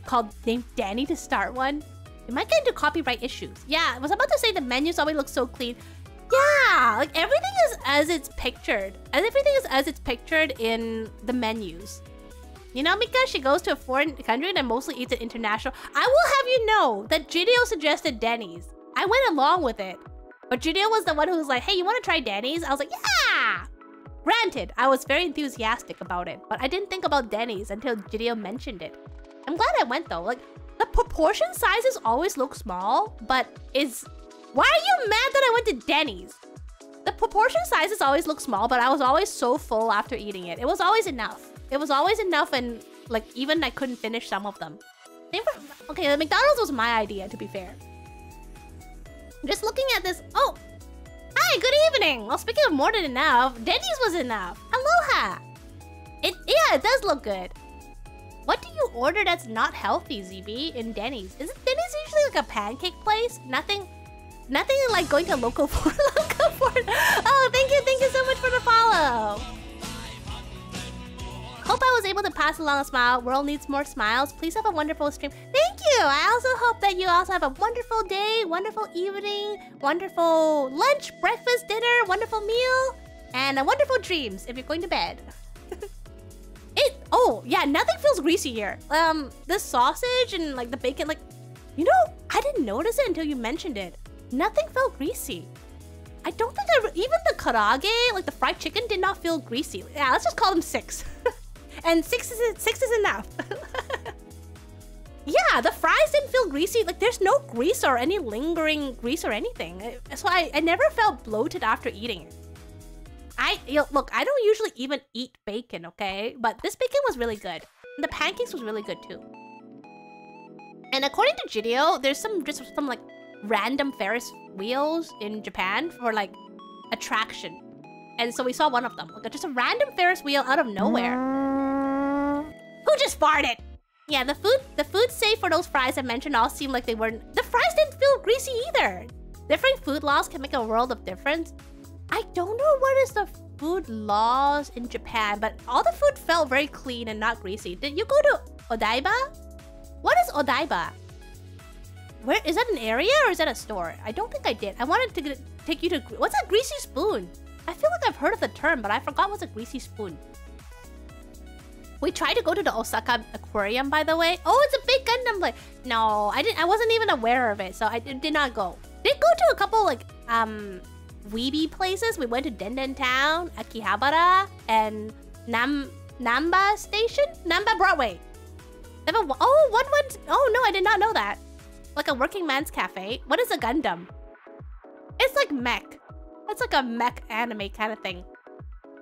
named Danny to start one. It might get into copyright issues. Yeah, I was about to say the menus always look so clean. Yeah, like everything is as it's pictured. And everything is as it's pictured in the menus. You know, Mika, she goes to a foreign country and mostly eats at international. I will have you know that Gidio suggested Denny's. I went along with it. But Judeo was the one who was like, hey, you want to try Denny's? I was like, yeah! Granted, I was very enthusiastic about it, but I didn't think about Denny's until Judeo mentioned it. I'm glad I went though. Like, the proportion sizes always look small, but why are you mad that I went to Denny's? The proportion sizes always look small, but I was always so full after eating it. It was always enough. It was always enough, and like even I couldn't finish some of them. Okay, the McDonald's was my idea, to be fair. Just looking at this. Oh, hi, good evening. Well, speaking of more than enough, Denny's was enough. Aloha. Yeah, it does look good. What do you order that's not healthy, ZB, in Denny's? Isn't Denny's usually like a pancake place? Nothing like going to Local Ford. Oh, thank you so much for the follow. Hope I was able to pass along a smile. World needs more smiles. Please have a wonderful stream. Thank you. I also hope that you also have a wonderful day, wonderful evening, wonderful lunch, breakfast, dinner, wonderful meal, and wonderful dreams if you're going to bed. Oh, yeah, nothing feels greasy here. The sausage and like the bacon, like, you know, I didn't notice it until you mentioned it. Nothing felt greasy. I don't think even the karaage, like the fried chicken, did not feel greasy. Yeah, let's just call them 6. And 6 is enough. Yeah, the fries didn't feel greasy. Like there's no grease or any lingering grease or anything. So I never felt bloated after eating it. Look, I don't usually even eat bacon, okay? But this bacon was really good. And the pancakes was really good too. And according to Judeo, there's some like random Ferris wheels in Japan for like attraction. And so we saw one of them. Like just a random Ferris wheel out of nowhere. Who just farted? Yeah, the food safe for those fries I mentioned all seemed like they weren't. The fries didn't feel greasy either. Different food laws can make a world of difference. I don't know what is the food laws in Japan, but all the food felt very clean and not greasy. Did you go to Odaiba? What is Odaiba? Where is that, an area or is that a store? I don't think I did. I wanted to take you to... What's a greasy spoon? I feel like I've heard of the term, but I forgot what's a greasy spoon. We tried to go to the Osaka Aquarium, by the way. Oh, it's a big Gundam. Like, no, I wasn't even aware of it, so I did not go. Did go to a couple like weeby places. We went to Denden Town, Akihabara, and Namba Station, Namba Broadway. Oh no, I did not know that. Like a working man's cafe. What is a Gundam? It's like mech. It's like a mech anime kind of thing.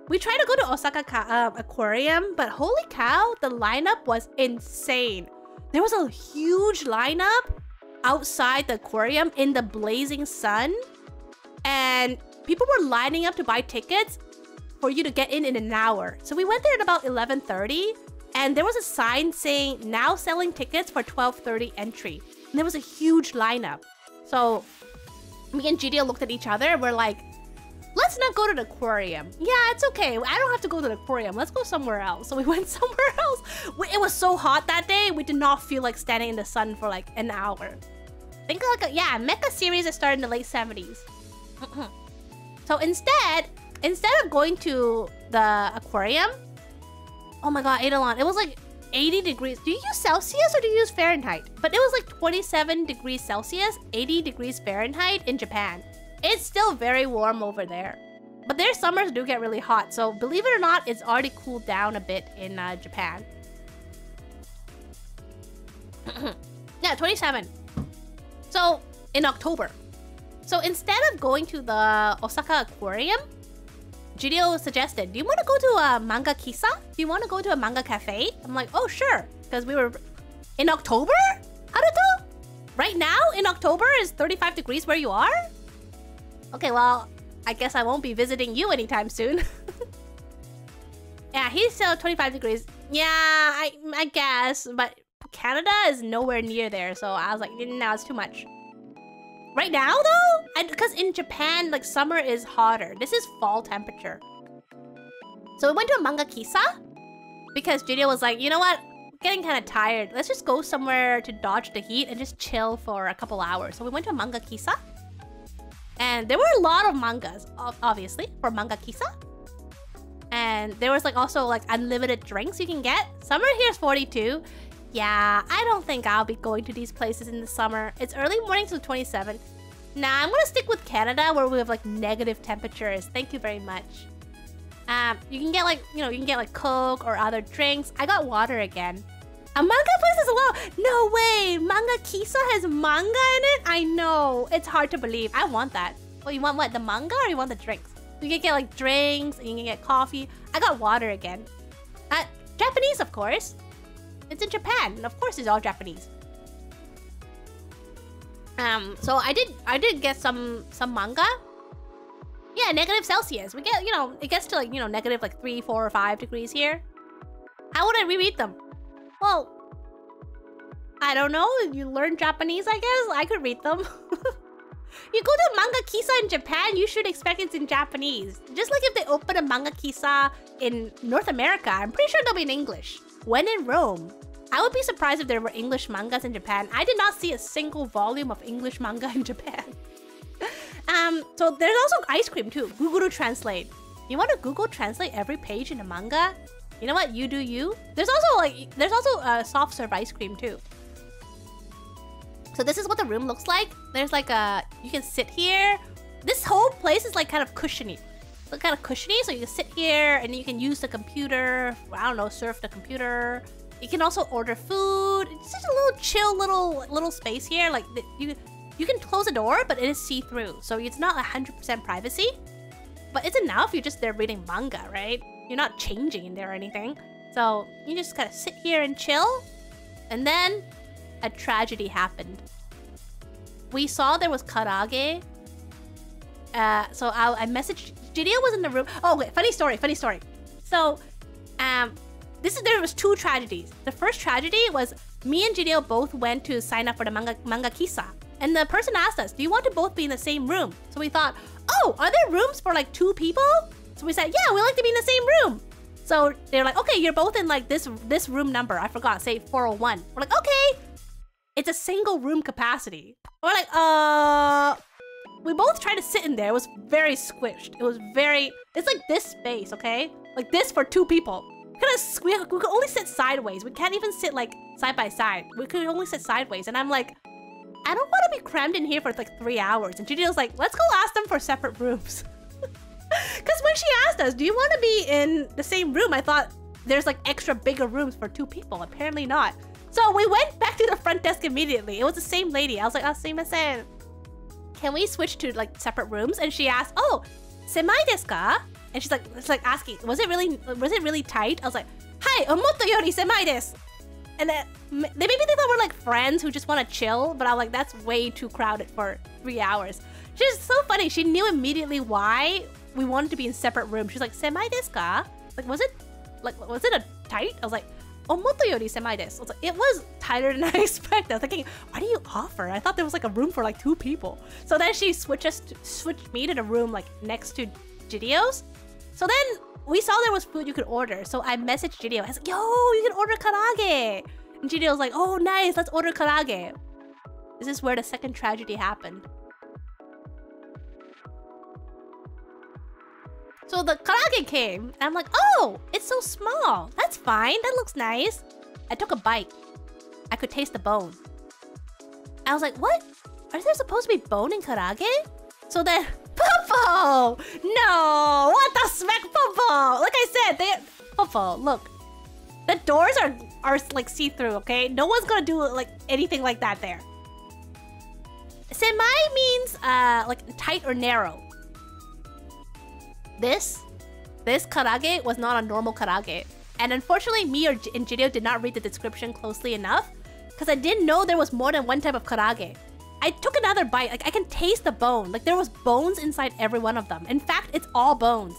We tried to go to Osaka Aquarium, but holy cow, the lineup was insane. There was a huge lineup outside the aquarium in the blazing sun. And people were lining up to buy tickets for you to get in an hour. So we went there at about 11:30, and there was a sign saying, now selling tickets for 12:30 entry. And there was a huge lineup. So me and Judeo looked at each other and we're like, let's not go to the aquarium. Yeah, it's okay. I don't have to go to the aquarium. Let's go somewhere else. So we went somewhere else. It was so hot that day, we did not feel like standing in the sun for like an hour. Think like a mecha series that started in the late 70s. So instead of going to the aquarium, oh my god, Eidolon, it was like 80 degrees. Do you use Celsius or do you use Fahrenheit? But it was like 27 degrees Celsius, 80 degrees Fahrenheit in Japan. It's still very warm over there. But their summers do get really hot. So believe it or not, it's already cooled down a bit in Japan. Yeah, 27. So in October. So instead of going to the Osaka Aquarium, Judeo suggested, do you want to go to a manga kisa? Do you want to go to a manga cafe? I'm like, oh, sure. Because we were... In October? Haruto? Right now, in October, is 35 degrees where you are? Okay, well, I guess I won't be visiting you anytime soon. Yeah, he's still 25 degrees. Yeah, I guess. But Canada is nowhere near there. So I was like, no, it's too much. Right now, though? Because in Japan, like, summer is hotter. This is fall temperature. So we went to a manga kisa. Because Judeo was like, you know what? I'm getting kind of tired. Let's just go somewhere to dodge the heat and just chill for a couple hours. So we went to a manga kisa. And there were a lot of mangas, obviously, for manga kisa. And there was like also like unlimited drinks you can get. Summer here is 42. Yeah, I don't think I'll be going to these places in the summer. It's early morning till 27. Nah, I'm gonna stick with Canada where we have like negative temperatures. Thank you very much. You can get like, you can get like Coke or other drinks. I got water again. A manga place as well. No way. Manga Kisa has manga in it? I know. It's hard to believe. I want that. Well, you want what? The manga or you want the drinks? You can get like drinks and you can get coffee. I got water again. Japanese, of course. It's in Japan. Of course it's all Japanese. So I did get some manga. Yeah, negative Celsius. We get, it gets to like, negative like 3, 4, or 5 degrees here. How would I reread them? Well, I don't know. You learn Japanese, I guess. I could read them. You go to Manga Kisa in Japan, you should expect it's in Japanese. Just like if they open a Manga Kisa in North America, I'm pretty sure they'll be in English. When in Rome. I would be surprised if there were English mangas in Japan. I did not see a single volume of English manga in Japan. So there's also ice cream too. Google Translate. You want to Google Translate every page in a manga? You know what? You do you. There's also soft serve ice cream too. So this is what the room looks like. There's like you can sit here. This whole place is like kind of cushiony. So kind of cushiony, so you can sit here and you can use the computer. I don't know, surf the computer. You can also order food. It's just a little chill little space here. Like you can close the door, but it is see-through. So it's not 100% privacy. But it's enough. You're just there reading manga, right? You're not changing in there or anything. So you just kind of sit here and chill. And then a tragedy happened. We saw there was karaage. So I messaged... Jideo was in the room. Oh, wait. Funny story. So, there was 2 tragedies. The first tragedy was me and Jideo both went to sign up for the manga Kisa. And the person asked us, do you want to both be in the same room? So we thought, oh, are there rooms for like 2 people? So we said, yeah, we like to be in the same room. So they're like, okay, you're both in like this room number. I forgot, say 401. We're like, okay. It's a single room capacity. We're like, we both tried to sit in there. It was very squished. It's like this space, okay? Like this for 2 people. We could only sit sideways. We can't even sit like side by side. We could only sit sideways. And I'm like, I don't want to be crammed in here for like 3 hours. And Gideon's like, let's go ask them for separate rooms. Because when she asked us, do you want to be in the same room? I thought there's like extra bigger rooms for 2 people. Apparently not. So we went back to the front desk immediately. It was the same lady. I was like, sumimasen. Can we switch to like separate rooms? And she asked, oh, semai desu ka? And she's like, asking, was it really tight? I was like, hi, omotto yori semai desu. And then maybe they thought we're like friends who just want to chill, but I'm like, that's way too crowded for 3 hours. She's so funny. She knew immediately why we wanted to be in separate rooms. She's like, semai desu ka? Like, was it a tight? I was like, omotto yori semai desu. I was like, it was tighter than I expected. I was thinking, why do you offer? I thought there was like a room for like 2 people. So then she switched me to the room like next to Gideo's. So then we saw there was food you could order. So I messaged Jideo. I was like, yo, you can order karaage. And Jideo was like, oh, nice. Let's order karaage. This is where the second tragedy happened. So the karaage came. And I'm like, oh, it's so small. That's fine. That looks nice. I took a bite. I could taste the bone. I was like, what? Are there supposed to be bone in karaage? So then... Popo! No! What the smack, Popo? Like I said, Popo, look. The doors are like see-through, okay? No one's gonna do like anything like that there. Semai means like tight or narrow. This karaage was not a normal karaage. And unfortunately, me and Jideo did not read the description closely enough because I didn't know there was more than one type of karaage. I took another bite. Like, I can taste the bone. Like, there was bones inside every one of them. In fact, it's all bones.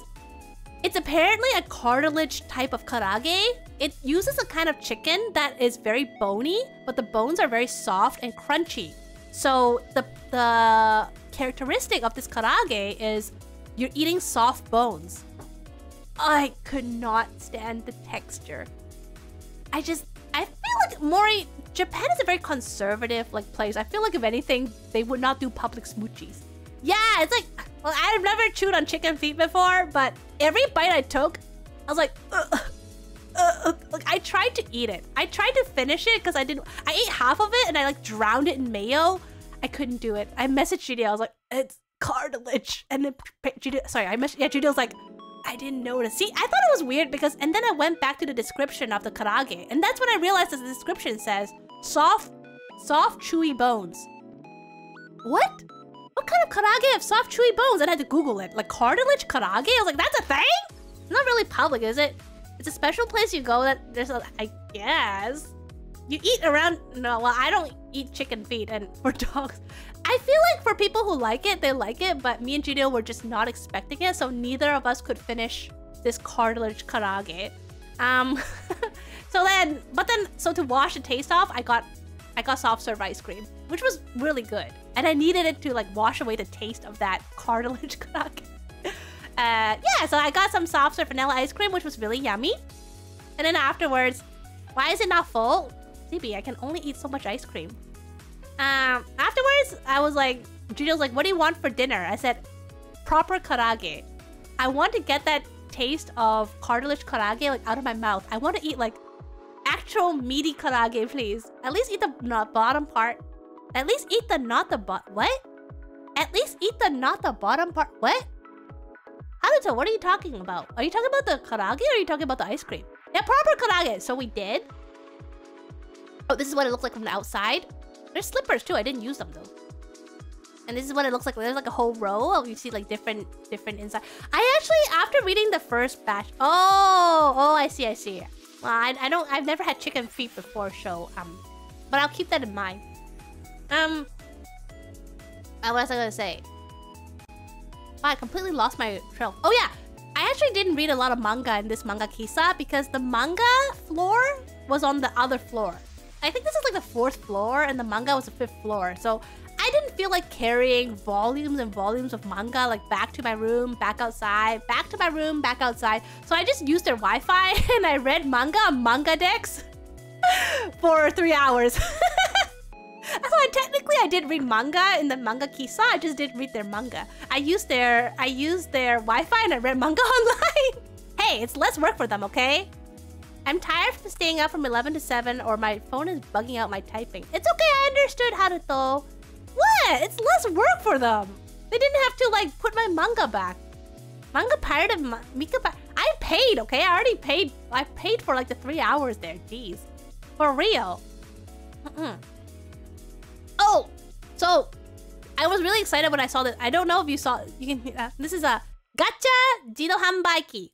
It's apparently a cartilage type of karaage. It uses a kind of chicken that is very bony, but the bones are very soft and crunchy. So, the characteristic of this karaage is you're eating soft bones. I could not stand the texture. I feel like Japan is a very conservative like place. I feel like if anything, they would not do public smoochies. Yeah, it's like, well, I've never chewed on chicken feet before, but every bite I took, I was like, like I tried to eat it. I tried to finish it because I ate half of it and I like drowned it in mayo. I couldn't do it. I messaged Judy. I was like, it's cartilage. And then Judy, sorry, I messaged, yeah, Judy was like, I didn't notice. See, I thought it was weird because, and then I went back to the description of the karage, and that's when I realized that the description says soft, chewy bones. What? What kind of karage have soft, chewy bones? And I had to Google it. Like cartilage karage? I was like, that's a thing? It's not really public, is it? It's a special place you go that there's a, I guess. You eat around, no, well, I don't eat chicken feet, and for dogs, I feel like for people who like it, they like it, but me and Judeo were just not expecting it, so neither of us could finish this cartilage karage. So to wash the taste off, I got soft serve ice cream, which was really good. And I needed it to like wash away the taste of that cartilage karage. Yeah, so I got some soft serve vanilla ice cream, which was really yummy. And then afterwards, why is it not full? CB, I can only eat so much ice cream. Afterwards, I was like, Judeo's like, what do you want for dinner? I said, proper karage. I want to get that taste of cartilage karage like out of my mouth. I want to eat like actual meaty karage, please. At least eat the bottom part. At least eat the not the bottom. What? At least eat the not the bottom part. What? Haruto, what are you talking about? Are you talking about the karage or are you talking about the ice cream? Yeah, proper karage. So we did. Oh, this is what it looks like from the outside. There's slippers too. I didn't use them though. And this is what it looks like. There's like a whole row of, you see like different inside. I actually, after reading the first batch, oh, I see. Well, I've never had chicken feet before, so but I'll keep that in mind. What was I gonna say? Oh, I completely lost my trail. Oh yeah, I actually didn't read a lot of manga in this manga kisa because the manga floor was on the other floor. I think this is like the 4th floor and the manga was the 5th floor. So I didn't feel like carrying volumes and volumes of manga like back to my room, back outside, back to my room, back outside. So I just used their Wi-Fi and I read manga on Manga Dex for 3 hours. So technically I did read manga in the manga kisa. I just didn't read their manga. I used their Wi-Fi and I read manga online. Hey, it's less work for them, okay? I'm tired of staying up from 11 to 7 or my phone is bugging out my typing. It's okay, I understood, Haruto. What? It's less work for them. They didn't have to like put my manga back. Manga pirated Mika. I paid, okay? I already paid. I paid for like the 3 hours there. Jeez. For real. Oh, so I was really excited when I saw this. I don't know if you saw. You can. This is a gacha jiro hanbaiki.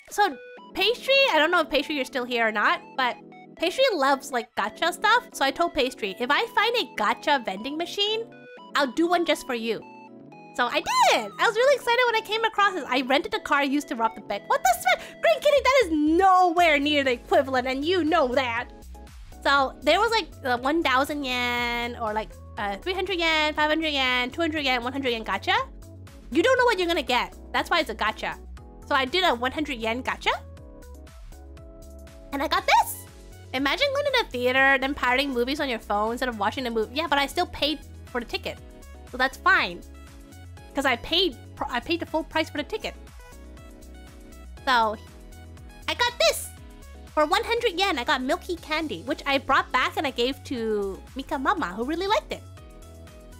So Pastry. I don't know if Pastry you're still here or not, but Pastry loves like gacha stuff. So I told Pastry, if I find a gacha vending machine, I'll do one just for you. So I did. I was really excited when I came across this. I rented a car used to rob the bank. What the fuck? Green Kitty, that is nowhere near the equivalent, and you know that. So there was like 1,000 yen or like 300 yen, 500 yen, 200 yen, 100 yen gacha. You don't know what you're gonna get. That's why it's a gacha. So I did a 100 yen gacha. And I got this. Imagine going to the theater, then pirating movies on your phone instead of watching the movie. Yeah, but I still paid for the ticket. So that's fine. Because I paid the full price for the ticket. So I got this. For 100 yen, I got milky candy, which I brought back and I gave to Mika Mama, who really liked it.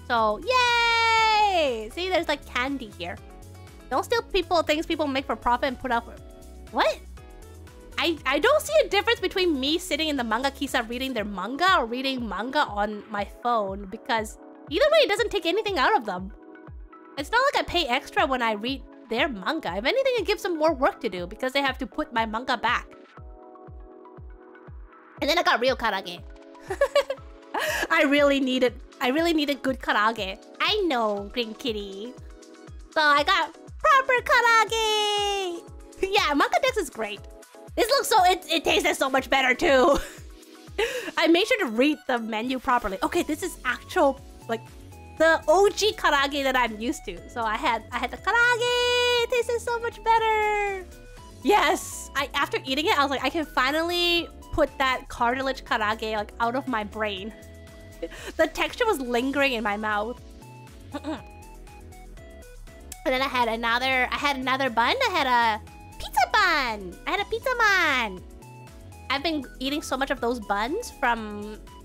So, yay! See, there's like candy here. Don't steal things people make for profit and put out for... What? I don't see a difference between me sitting in the manga kisa reading their manga or reading manga on my phone, because either way, it doesn't take anything out of them. It's not like I pay extra when I read their manga. If anything, it gives them more work to do because they have to put my manga back. And then I got real karage. I really needed good karage. I know, Green Kitty. So I got proper karage. Yeah, Manga Dex is great. This looks so, it tasted so much better too. I made sure to read the menu properly. Okay, this is actual, like, the OG karage that I'm used to. So I had the karage. It tasted so much better. Yes, after eating it, I was like, I can finally put that cartilage karage like out of my brain. The texture was lingering in my mouth. And then I had another bun. I had a pizza bun. I had a pizza man. I've been eating so much of those buns from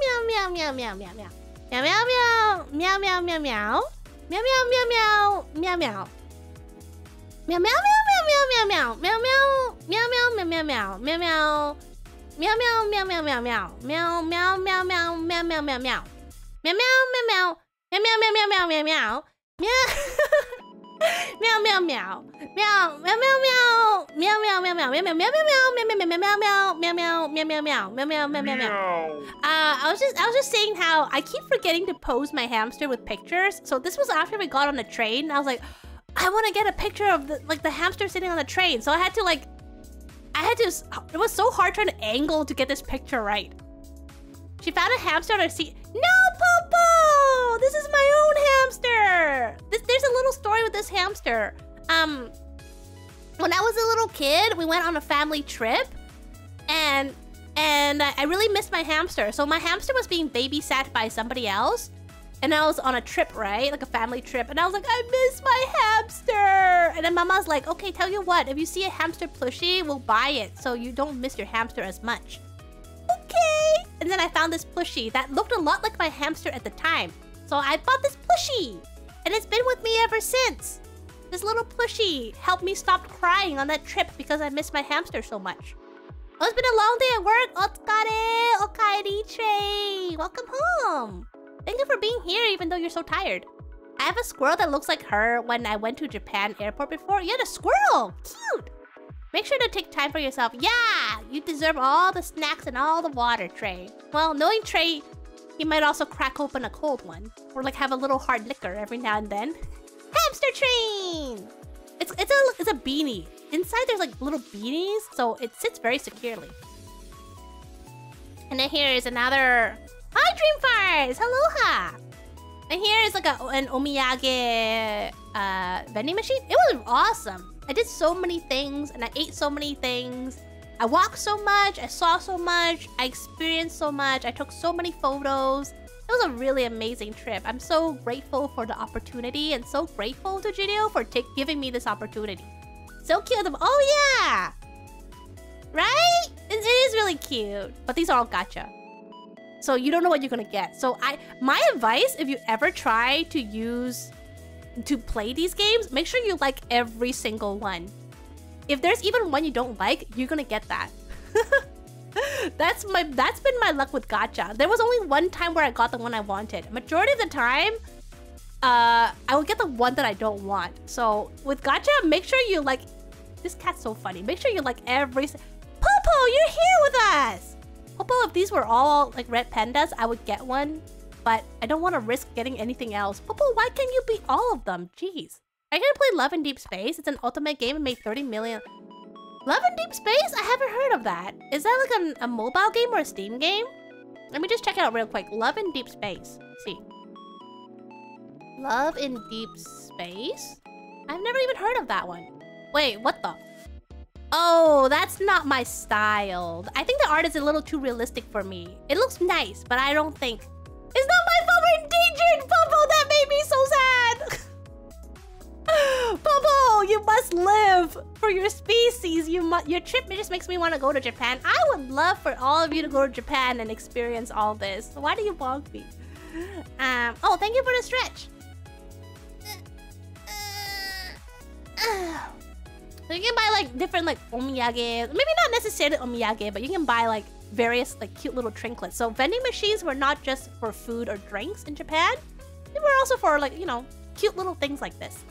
meow meow meow meow meow. Meow meow meow meow meow meow meow. Meow meow meow meow meow meow. Meow meow meow meow meow meow meow meow meow meow meow meow meow. Meow meow meow meow meow meow. Meow meow meow meow meow meow meow meow. Meow meow meow meow. Meow meow meow meow meow meow meow. Meow meow meow. Meow meow meow meow. Meow meow meow meow meow meow meow meow meow meow meow meow meow meow meow meow meow meow meow. I was just saying how I keep forgetting to pose my hamster with pictures. So this was after we got on the train. I was like, I want to get a picture of the hamster sitting on the train. So I had to it was so hard trying to angle to get this picture right. She found a hamster on her seat. No, Popo! This is my own hamster! There's a little story with this hamster. When I was a little kid, we went on a family trip. And I really missed my hamster. So my hamster was being babysat by somebody else. And I was on a trip, right? Like a family trip. And I was like, I miss my hamster! And then Mama's like, okay, tell you what. If you see a hamster plushie, we'll buy it. So you don't miss your hamster as much. Okay! And then I found this plushie that looked a lot like my hamster at the time. So I bought this plushie. And it's been with me ever since. This little plushie helped me stop crying on that trip because I missed my hamster so much. Oh, it's been a long day at work. Otsukare, okaeriche. Welcome home. Thank you for being here even though you're so tired. I have a squirrel that looks like her when I went to Japan airport before. You had a squirrel! Cute! Make sure to take time for yourself. Yeah! You deserve all the snacks and all the water, Trey. Well, knowing Trey, He might also crack open a cold one. Or like have a little hard liquor every now and then. Hamster train! It's a beanie. Inside there's like little beanies, so it sits very securely. And then here is another... Hi, Dreamfires! Aloha! And here is like an omiyage vending machine. It was awesome. I did so many things and I ate so many things. I walked so much, I saw so much, I experienced so much, I took so many photos. It was a really amazing trip. I'm so grateful for the opportunity and so grateful to GDO for giving me this opportunity. So cute. Oh yeah! Right? It is really cute. But these are all gacha. So you don't know what you're gonna get. So my advice, if you ever try to play these games, make sure you like every single one. If there's even one you don't like, you're gonna get that. That's been my luck with gacha. There was only one time where I got the one I wanted. Majority of the time, I will get the one that I don't want. So with gacha, make sure you like... This cat's so funny. Make sure you like every... Popo, you're here with us! Popo, if these were all like red pandas, I would get one. But I don't want to risk getting anything else. Popo, why can't you beat all of them? Jeez. Are you gonna play Love in Deep Space? It's an ultimate game and made 30 million. Love in Deep Space? I haven't heard of that. Is that like a mobile game or a Steam game? Let me just check it out real quick. Love in Deep Space. Let's see. Love in Deep Space? I've never even heard of that one. Wait, what the? Oh, that's not my style. I think the art is a little too realistic for me. It looks nice, but I don't think... It's not my fault we're endangered! Popo, that made me so sad! Popo, you must live for your species. Your trip just makes me want to go to Japan. I would love for all of you to go to Japan and experience all this. Why do you bonk me? Oh, thank you for the stretch. So you can buy like different like omiyage. Maybe not necessarily omiyage, but you can buy like various like cute little trinkets. So vending machines were not just for food or drinks in Japan. They were also for like, you know, cute little things like this.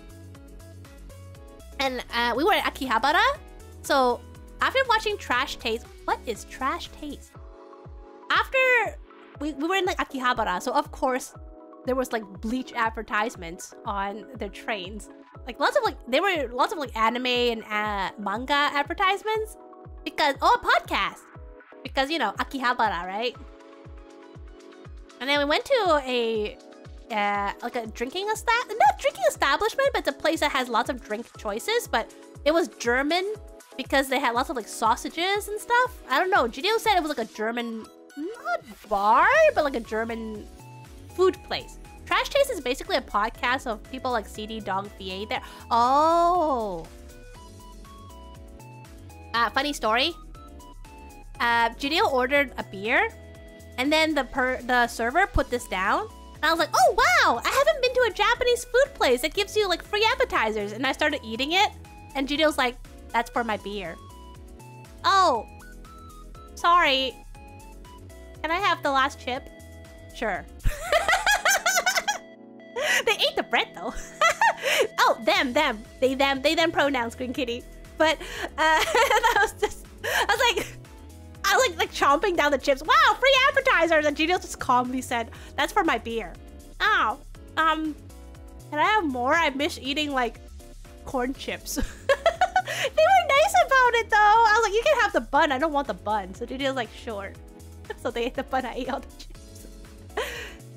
And we were at Akihabara. So after watching Trash Taste, what is Trash Taste? After we were in like Akihabara, so of course there was like Bleach advertisements on their trains. Like lots of like anime and manga advertisements because a podcast because you know Akihabara, right? And then we went to a like a drinking establishment, but it's a place that has lots of drink choices. But it was German because they had lots of like sausages and stuff. I don't know. Gideon said it was like a German, not bar, but like a German food place. Trash Taste is basically a podcast of people like CD, Dog, VA there. Oh. Funny story. Gideon ordered a beer, and then the server put this down. And I was like, oh wow, I haven't been to a Japanese food place that gives you like free appetizers. And I started eating it, and Gideon's like, that's for my beer. Oh, sorry. Can I have the last chip? Sure. They ate the bread though. Oh, them. They, them pronouns, Green Kitty. But that was just, I was like chomping down the chips. Wow, free appetizers. And Gino just calmly said, that's for my beer. Oh, can I have more? I miss eating like corn chips. They were nice about it though. I was like, you can have the bun. I don't want the bun. So Gino was like, sure. So they ate the bun. I ate all the chips.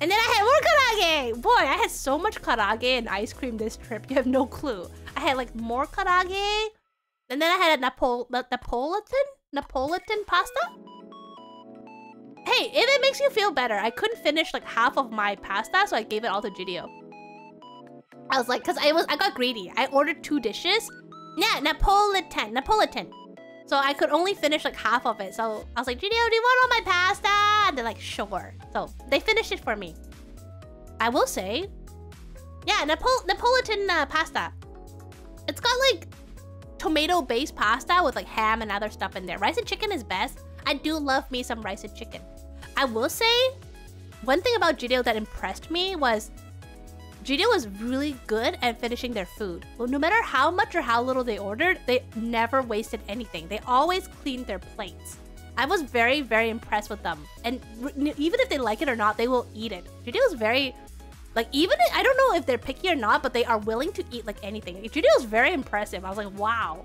And then I had more karage! Boy, I had so much karage and ice cream this trip. You have no clue. I had like more karage. And then I had a Napolitan pasta? Hey, if it makes you feel better, I couldn't finish like half of my pasta, so I gave it all to Gidio. I was like, cause I got greedy. I ordered 2 dishes. Yeah, Napolitan. So I could only finish like half of it. So I was like, Gidio, do you want all my pasta? And they're like, sure. So they finished it for me. I will say, yeah, Napolitan pasta. It's got like tomato-based pasta with like ham and other stuff in there. Rice and chicken is best. I do love me some rice and chicken. I will say, one thing about Gidio that impressed me was Gidio was really good at finishing their food. Well, no matter how much or how little they ordered, they never wasted anything. They always cleaned their plates. I was very, very impressed with them. And even if they like it or not, they will eat it. Judio's very... Like, even... I don't know if they're picky or not, but they are willing to eat, like, anything. Judio's very impressive. I was like, wow.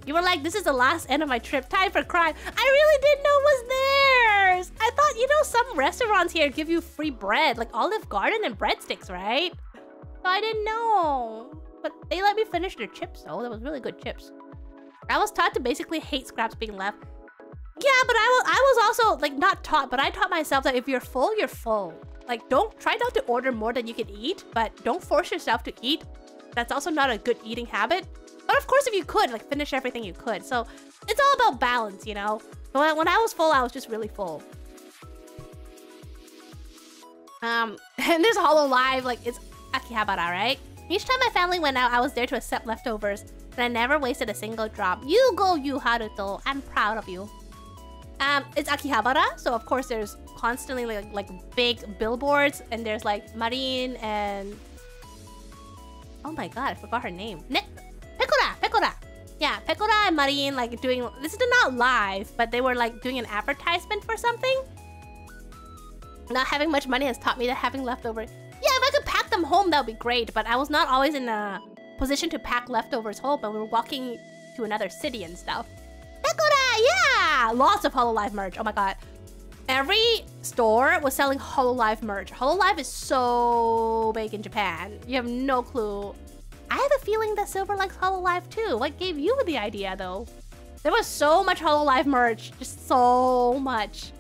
You were like, this is the last end of my trip. Time for crime. I really didn't know it was theirs. I thought, you know, some restaurants here give you free bread. Like Olive Garden and breadsticks, right? So I didn't know. But they let me finish their chips, though. That was really good chips. I was taught to basically hate scraps being left. Yeah, but I was also, like, not taught, but I taught myself that if you're full, you're full. Like, don't try not to order more than you can eat, but don't force yourself to eat. That's also not a good eating habit. But of course, if you could, like, finish everything you could. So, it's all about balance, you know? But when I was full, I was just really full. And this Hololive, like, it's Akihabara, right? Each time my family went out, I was there to accept leftovers. And I never wasted a single drop. You go, you Haruto. I'm proud of you. It's Akihabara, so of course there's constantly like big billboards, and there's like Marine and... Oh my god, I forgot her name. Pekora! Yeah, Pekora and Marine like doing... This is not live, but they were like doing an advertisement for something. Not having much money has taught me that having leftovers... Yeah, if I could pack them home, that would be great, but I was not always in a position to pack leftovers home, but we were walking to another city and stuff. Pekora, yeah! Lots of Hololive merch, oh my god. Every store was selling Hololive merch. Hololive is so big in Japan. You have no clue. I have a feeling that Silver likes Hololive too. What gave you the idea though? There was so much Hololive merch. Just so much.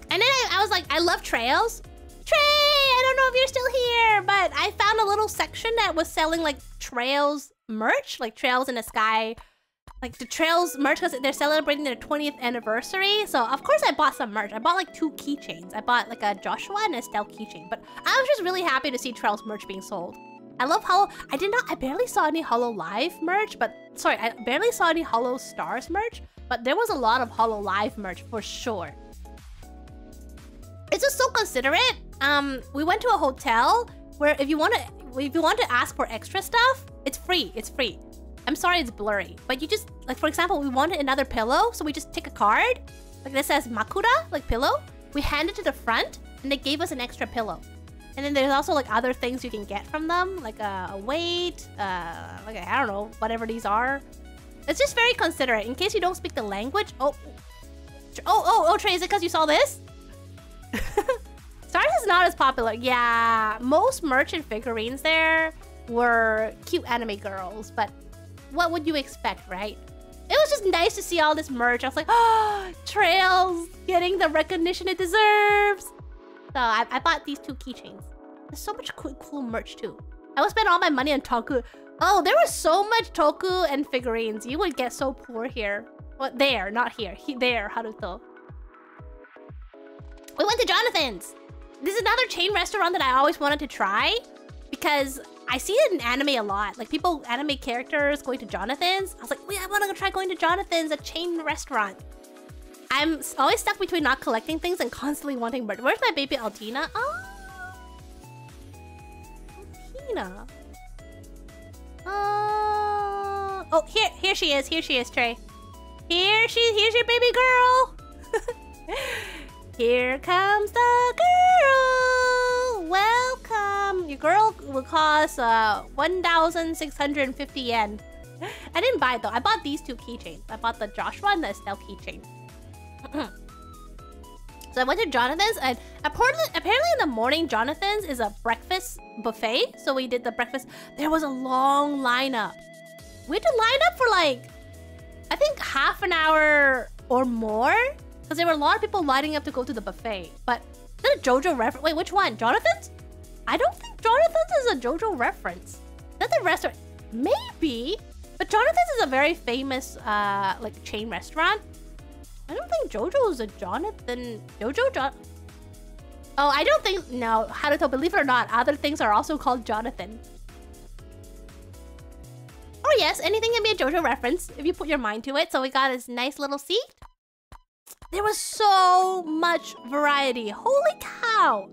And then I was like, I love trails. Trey, I don't know if you're still here, but I found a little section that was selling like trails merch, like Trails in the Sky. Like the Trails merch because they're celebrating their 20th anniversary. So of course I bought some merch. I bought like 2 keychains. I bought like a Joshua and a Estelle keychain. But I was just really happy to see Trails merch being sold. I love I barely saw any Hololive merch, but sorry, I barely saw any Holo Stars merch, but there was a lot of Hololive merch for sure. It's just so considerate. We went to a hotel where if you want to ask for extra stuff, it's free. It's free. I'm sorry it's blurry, but you just, like, for example, we wanted another pillow, so we just take a card, like this says Makura, like pillow. We hand it to the front, and they gave us an extra pillow. And then there's also like other things you can get from them, like a weight, like I don't know, whatever these are. It's just very considerate in case you don't speak the language. Oh, Trey, is it because you saw this? Stars is not as popular. Yeah, most merchant figurines there were cute anime girls, but what would you expect, right? It was just nice to see all this merch. I was like, oh, Trails getting the recognition it deserves. So I bought these 2 keychains. There's so much cool merch too. I would spend all my money on Toku. Oh, there was so much Toku and figurines. You would get so poor here. Well, there, not here. There, Haruto. We went to Jonathan's. This is another chain restaurant that I always wanted to try because I see it in anime a lot. Like people, anime characters going to Jonathan's. I was like, wait, I want to go try going to Jonathan's, a chain restaurant. I'm always stuck between not collecting things and constantly wanting bird. Where's my baby Altina? Oh, Altina. Oh, here she is. Here she is, Trey. Here's your baby girl. Here comes the girl. Welcome. Your girl will cost 1,650 yen. I didn't buy it though. I bought these 2 keychains. I bought the Joshua and the Estelle keychain. So I went to Jonathan's, and apparently in the morning, Jonathan's is a breakfast buffet. So we did the breakfast. There was a long lineup. We had to line up for like, I think half an hour or more. Because there were a lot of people lining up to go to the buffet. But is that a JoJo reference? Wait, which one? Jonathan's? I don't think Jonathan's is a JoJo reference. Is that the restaurant? Maybe. But Jonathan's is a very famous like chain restaurant. I don't think JoJo is a Jonathan. Oh, I don't think... No, Haruto, believe it or not, other things are also called Jonathan. Oh yes, anything can be a JoJo reference if you put your mind to it. So we got this nice little seat. There was so much variety. Holy cow.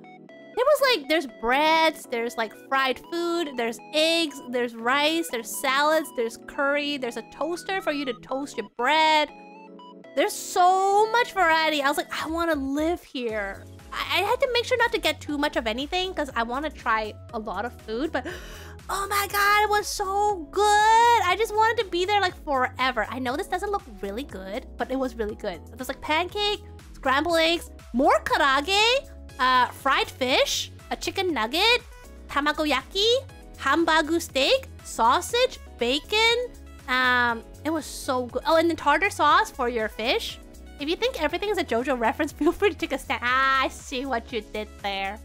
There was like, there's breads, there's like fried food, there's eggs, there's rice, there's salads, there's curry, there's a toaster for you to toast your bread. There's so much variety. I was like, I want to live here. I had to make sure not to get too much of anything because I want to try a lot of food, but oh my god, it was so good. I just wanted to be there like forever. I know this doesn't look really good, but it was really good. There's like pancake, scrambled eggs, more karaage, fried fish, a chicken nugget, tamagoyaki, hambagu steak, sausage, bacon. It was so good. Oh, and the tartar sauce for your fish. If you think everything is a JoJo reference, feel free to take a stand. Ah, I see what you did there.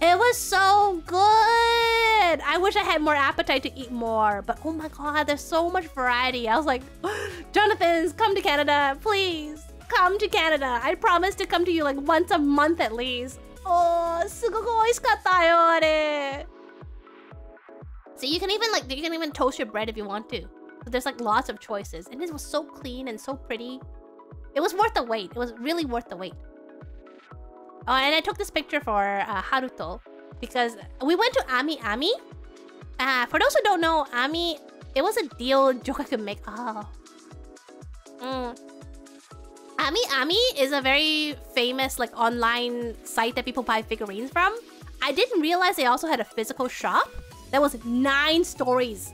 It was so good. I wish I had more appetite to eat more, but oh my god, there's so much variety. I was like, Jonathan's, come to Canada, please. Come to Canada. I promise to come to you like once a month at least. Oh, sugoku oishikatta yo, are. So you can even toast your bread if you want to. So there's like lots of choices, and this was so clean and so pretty. It was worth the wait. It was really worth the wait. Oh, and I took this picture for Haruto because we went to Ami Ami. For those who don't know, Ami, it was a deal joke I could make. Oh. Ami Ami is a very famous like online site that people buy figurines from. I didn't realize they also had a physical shop. That was 9 stories.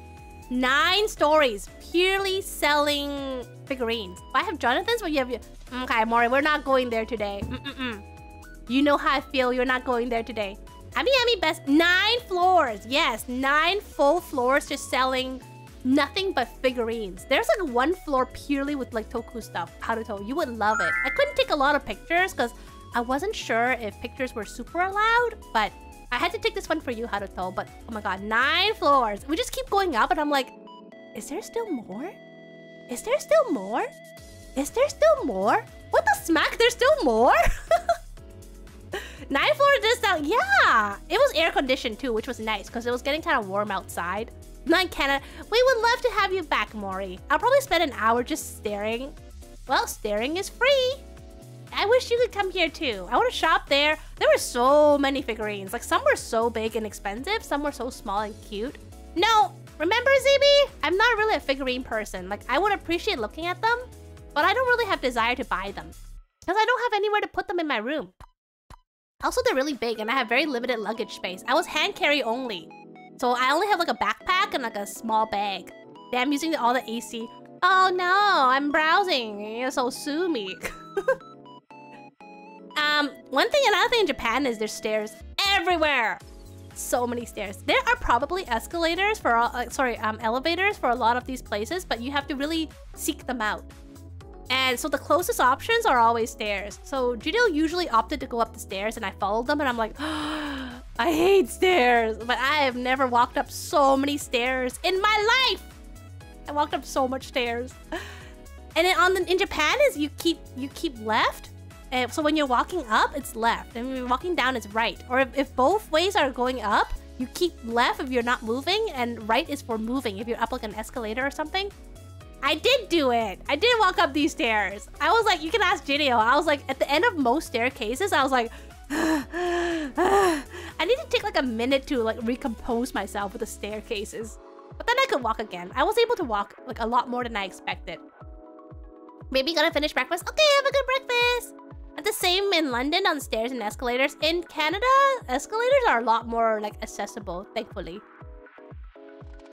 9 stories purely selling figurines. I have Jonathan's, but you have your... Okay, Mori, we're not going there today. You know how I feel. You're not going there today. Ami Ami best 9 floors. Yes, 9 full floors just selling nothing but figurines. There's like 1 floor purely with like Toku stuff. Haruto, you would love it. I couldn't take a lot of pictures because I wasn't sure if pictures were super allowed, but I had to take this one for you, Haruto. But oh my god, 9 floors. We just keep going up and I'm like, is there still more? Is there still more? Is there still more? What the smack? There's still more? 9 floors just out. Yeah. It was air conditioned too, which was nice because it was getting kind of warm outside. Not in Canada. We would love to have you back, Mori. I'll probably spend an hour just staring. Well, staring is free. I wish you could come here too. I want to shop there. There were so many figurines. Like some were so big and expensive. Some were so small and cute. No, remember ZB? I'm not really a figurine person. Like I would appreciate looking at them, but I don't really have desire to buy them because I don't have anywhere to put them in my room. Also, they're really big and I have very limited luggage space. I was hand carry only. So I only have like a backpack and like a small bag. Damn, I'm using all the AC. Oh no, I'm browsing. So sue me. Another thing in Japan is there's stairs everywhere. So many stairs. There are probably escalators for all, elevators for a lot of these places, but you have to really seek them out. And so the closest options are always stairs. So Judo usually opted to go up the stairs and I followed them and I'm like, oh, I hate stairs. But I have never walked up so many stairs in my life. I walked up so much stairs. And then in Japan is you keep left. So when you're walking up, it's left. And when you're walking down, it's right. Or if both ways are going up, you keep left if you're not moving, and right is for moving if you're up like an escalator or something. I did do it. I did walk up these stairs. I was like, you can ask Jinio. I was like, at the end of most staircases, I was like, I need to take like a minute to like recompose myself with the staircases. But then I could walk again. I was able to walk like a lot more than I expected. Maybe gonna finish breakfast? Okay, have a good breakfast. At the same in London on stairs and escalators. In Canada, escalators are a lot more like accessible, thankfully.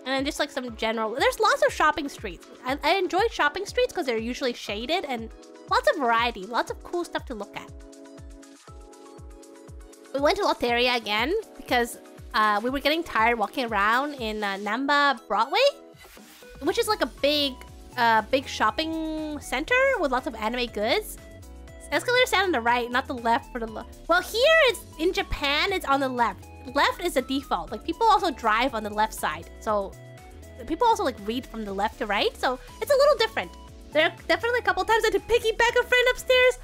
And then just like some general... There's lots of shopping streets. I enjoy shopping streets because they're usually shaded and lots of variety, lots of cool stuff to look at. We went to Lotteria again because we were getting tired walking around in Namba Broadway, which is like a big shopping center with lots of anime goods. Escalator stand on the right, not the left for the left. Well, here it's in Japan, it's on the left. Left is the default. Like people also drive on the left side. So people also like read from the left to right. So it's a little different. There are definitely a couple times I had to piggyback a friend upstairs.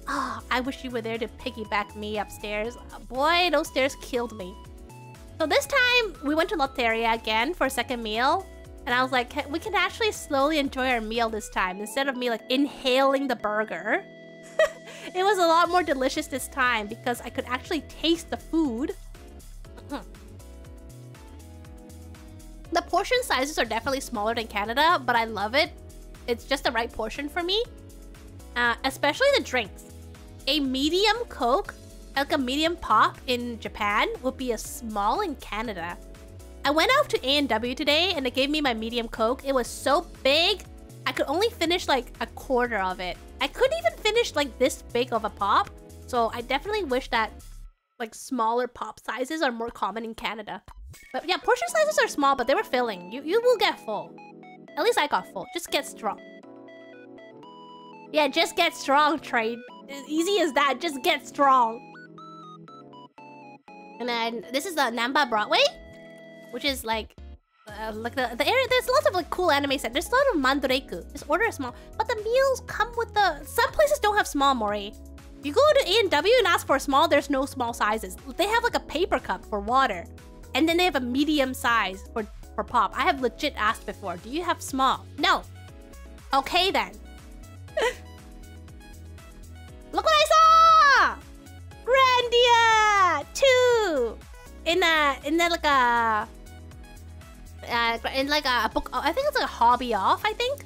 Oh, I wish you were there to piggyback me upstairs. Boy, those stairs killed me. So this time we went to Lotteria again for a second meal. And I was like, we can actually slowly enjoy our meal this time instead of me like inhaling the burger. It was a lot more delicious this time because I could actually taste the food. The portion sizes are definitely smaller than Canada, but I love it. It's just the right portion for me. Especially the drinks. A medium Coke, like a medium pop in Japan, would be a small in Canada. I went out to ENVtuber today and they gave me my medium Coke. It was so big, I could only finish like a quarter of it. I couldn't even finish like this big of a pop. So I definitely wish that like smaller pop sizes are more common in Canada. But yeah, portion sizes are small, but they were filling. You will get full. At least I got full. Just get strong. Yeah, just get strong, Trade. As easy as that. Just get strong. And then this is the Namba Broadway, which is like the area. There's lots of like cool anime set. There's a lot of mandoreku. Just order a small. But the meals come with the. Some places don't have small, Mori. You go to ENVtuber and ask for a small. There's no small sizes. They have like a paper cup for water, and then they have a medium size for pop. I have legit asked before. Do you have small? No. Okay then. Look what I saw! Grandia 2 in like a book. I think it's like a hobby off. I think.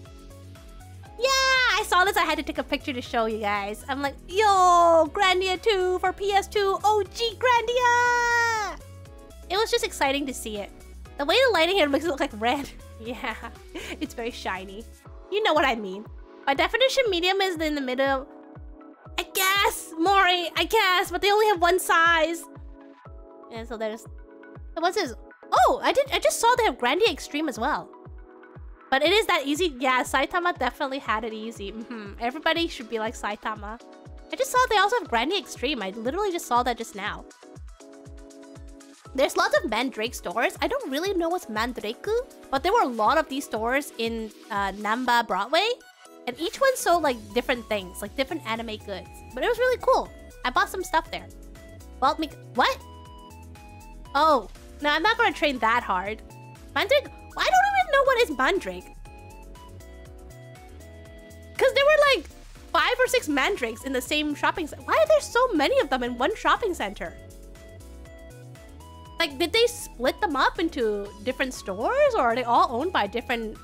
Yeah, I saw this. I had to take a picture to show you guys. I'm like, yo, Grandia 2 for PS2. OG Grandia. It was just exciting to see it. The way the lighting here makes it look like red. Yeah, it's very shiny. You know what I mean. By definition, medium is in the middle. I guess, Mori, I guess, but they only have one size. And so there's... What's this? Oh, I just saw they have Grandia Extreme as well. But it is that easy. Yeah, Saitama definitely had it easy. Everybody should be like Saitama. I just saw they also have Grandia Extreme. I literally just saw that just now. There's lots of Mandrake stores. I don't really know what's Mandraku, but there were a lot of these stores in Namba Broadway. And each one sold like different things, like different anime goods. But it was really cool. I bought some stuff there. Well, what? Oh, no, I'm not gonna train that hard. Mandrake? I don't even know what is Mandrake. Because there were like 5 or 6 Mandrakes in the same shopping center. Why are there so many of them in one shopping center? Like, did they split them up into different stores, or are they all owned by different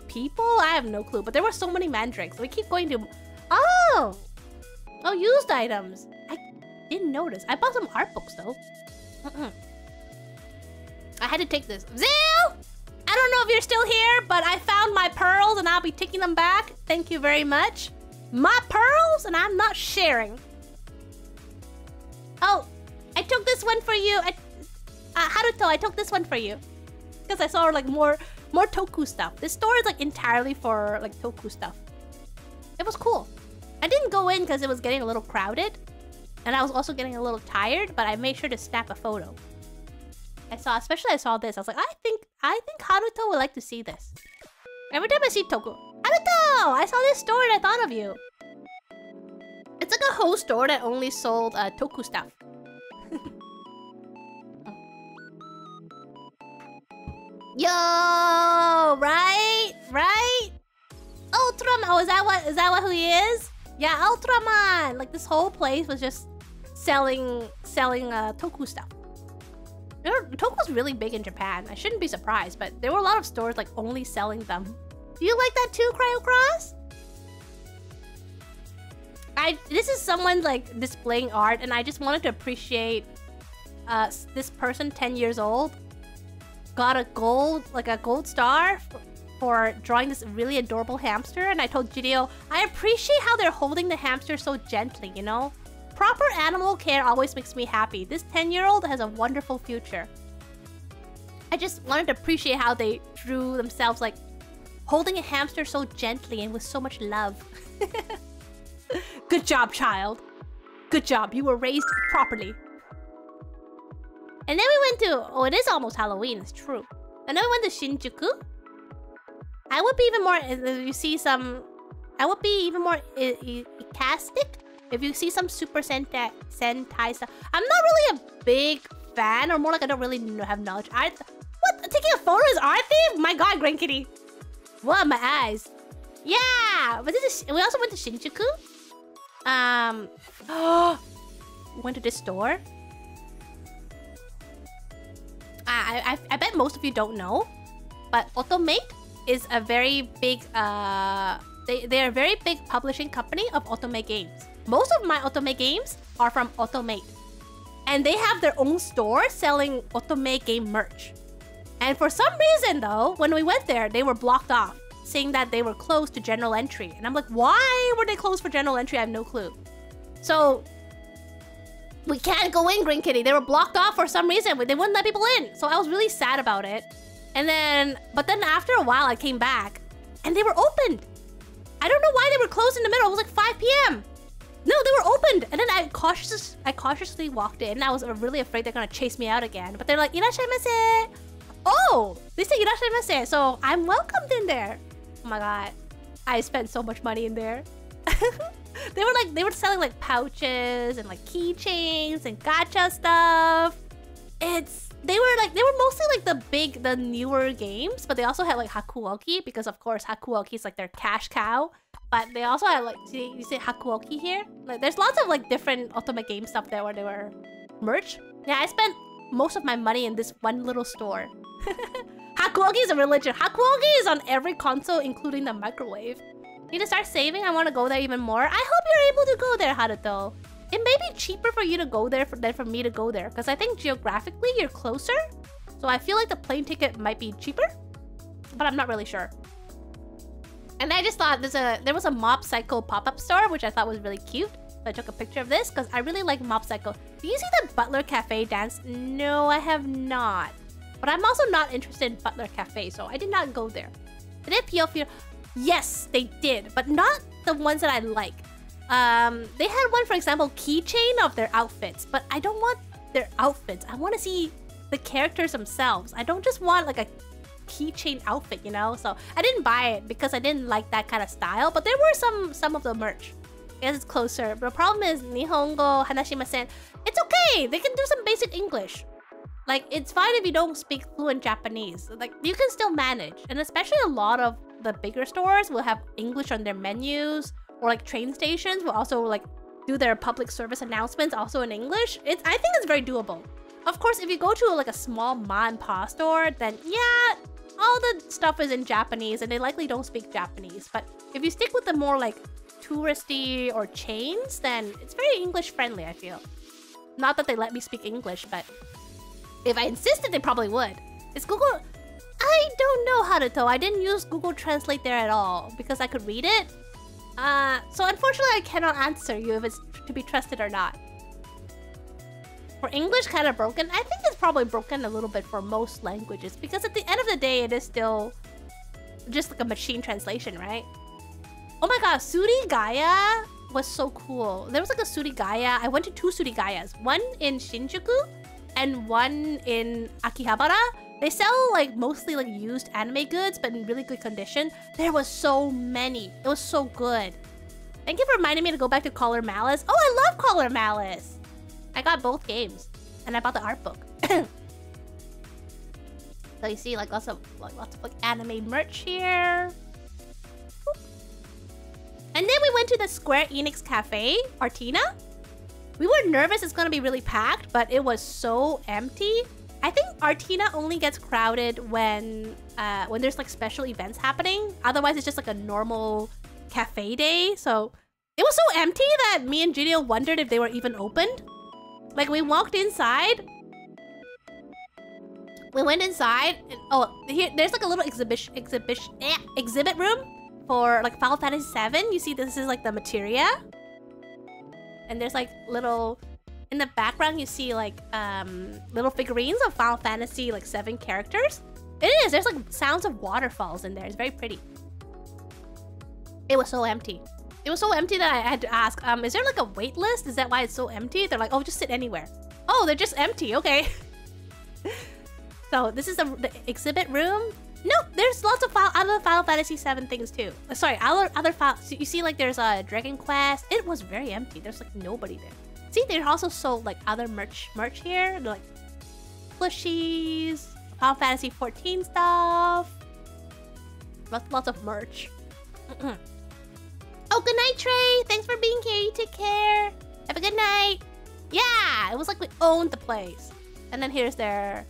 people? I have no clue, but there were so many Mandrakes. We keep going to... Oh! Oh, used items. I didn't notice. I bought some art books, though. I had to take this. Zil! I don't know if you're still here, but I found my pearls, and I'll be taking them back. Thank you very much. My pearls, and I'm not sharing. Oh, I took this one for you. Haruto, I took this one for you. Because I saw like more Toku stuff. This store is like entirely for like Toku stuff. It was cool. I didn't go in because it was getting a little crowded. And I was also getting a little tired, but I made sure to snap a photo. Especially I saw this. I was like, I think Haruto would like to see this. Every time I see Toku, Haruto! I saw this store and I thought of you. It's like a whole store that only sold Toku stuff. Yo, right? Ultraman. Oh, is that what who he is? Yeah, Ultraman. Like this whole place was just selling Toku stuff. Toku's really big in Japan. I shouldn't be surprised, but there were a lot of stores like only selling them. Do you like that too, Cryocross? This is someone like displaying art, and I just wanted to appreciate this person, 10 years old. Got a gold star for drawing this really adorable hamster, and I told Jideo, I appreciate how they're holding the hamster so gently, you know? Proper animal care always makes me happy. This 10-year-old has a wonderful future. I just wanted to appreciate how they drew themselves like holding a hamster so gently and with so much love. Good job, child. Good job. You were raised properly. And then we went to... Oh, it is almost Halloween. It's true. And then we went to Shinjuku. I would be even more... If you see some... I would be even more ecastic if you see some Super Sentai stuff. I'm not really a big fan, or more like I don't really have knowledge. What? Taking a photo is art thief? My god, Grand Kitty. What? My eyes. Yeah! But we also went to Shinjuku. Went to this store. I bet most of you don't know, but Automate is a very big they're a very big publishing company of Automate games. Most of my Automate games are from Automate, and they have their own store selling Automate game merch. And for some reason though, when we went there, they were blocked off, saying that they were closed to general entry. And I'm like, why were they closed for general entry? I have no clue. So we can't go in, Green Kitty. They were blocked off for some reason. They wouldn't let people in. So I was really sad about it. And then, but then after a while, I came back and they were opened. I don't know why they were closed in the middle. It was like 5 p.m. No, they were opened. And then I cautiously walked in. I was really afraid they're gonna chase me out again. But they're like, "Irashaimase." Oh, they say "Irashaimase." So I'm welcomed in there. Oh my god, I spent so much money in there. They were selling like pouches and like keychains and gacha stuff. They were mostly like the newer games, but they also had like Hakuoki, because of course Hakuoki is like their cash cow. But they also had like, you see Hakuoki here? Like there's lots of like different Ultimate Game stuff there where they were merch. Yeah, I spent most of my money in this one little store. Hakuoki is a religion. Hakuoki is on every console, including the microwave. Need to start saving? I want to go there even more. I hope you're able to go there, Haruto. It may be cheaper for you to go there than for me to go there, because I think geographically you're closer. So I feel like the plane ticket might be cheaper, but I'm not really sure. And I just thought there was a Mob Psycho pop-up store, which I thought was really cute. So I took a picture of this because I really like Mob Psycho. Do you see the Butler Cafe dance? No, I have not. But I'm also not interested in Butler Cafe, so I did not go there. Did it feel? Yes, they did, but not the ones that I like. They had one, for example, keychain of their outfits, but I don't want their outfits. I want to see the characters themselves. I don't just want like a keychain outfit, you know? So I didn't buy it because I didn't like that kind of style, but there were some of the merch. I guess it's closer. But the problem is Nihongo, Hanashimasen. It's okay. They can do some basic English. Like, it's fine if you don't speak fluent Japanese. Like, you can still manage. And especially a lot of the bigger stores will have English on their menus, or like train stations will also like do their public service announcements also in English. I think it's very doable. Of course, if you go to like a small ma and pa store, then yeah, all the stuff is in Japanese and they likely don't speak Japanese. But if you stick with the more like touristy or chains, then it's very English friendly, I feel. Not that they let me speak English, but if I insisted, they probably would. Is Google... I don't know, Haruto. I didn't use Google Translate there at all because I could read it. So unfortunately, I cannot answer you if it's to be trusted or not. For English, kind of broken. I think it's probably broken a little bit for most languages because at the end of the day, it is still just like a machine translation, right? Oh my god, Surigaya was so cool. There was like a Surigaya. I went to 2 Surigayas. One in Shinjuku and one in Akihabara. They sell like mostly like used anime goods, but in really good condition. There was so many. It was so good. Thank you for reminding me to go back to Collar Malice. Oh, I love Collar Malice. I got both games, and I bought the art book. So you see like lots of like anime merch here. Boop. And then we went to the Square Enix Cafe, Artina. We were nervous it's gonna be really packed, but it was so empty. I think Artina only gets crowded when there's like special events happening. Otherwise, it's just like a normal cafe day. So it was so empty that me and Gideon wondered if they were even opened. Like we walked inside. We went inside. And, oh, here there's like a little exhibit room for like Final Fantasy VII. You see, this is like the materia, and there's like little. In the background, you see like little figurines of Final Fantasy like 7 characters. It is. There's like sounds of waterfalls in there. It's very pretty. It was so empty. It was so empty that I had to ask, is there like a wait list? Is that why it's so empty? They're like, oh, just sit anywhere. Oh, they're just empty. Okay. So this is the exhibit room. No, there's lots of other Final Fantasy 7 things too. Sorry, other files. So you see like there's a Dragon Quest. It was very empty. There's like nobody there. See, they also sold like other merch here, like plushies, Final Fantasy 14 stuff. Lots of merch. Oh, good night, Trey. Thanks for being here. You take care. Have a good night. Yeah, it was like we owned the place. And then here's their...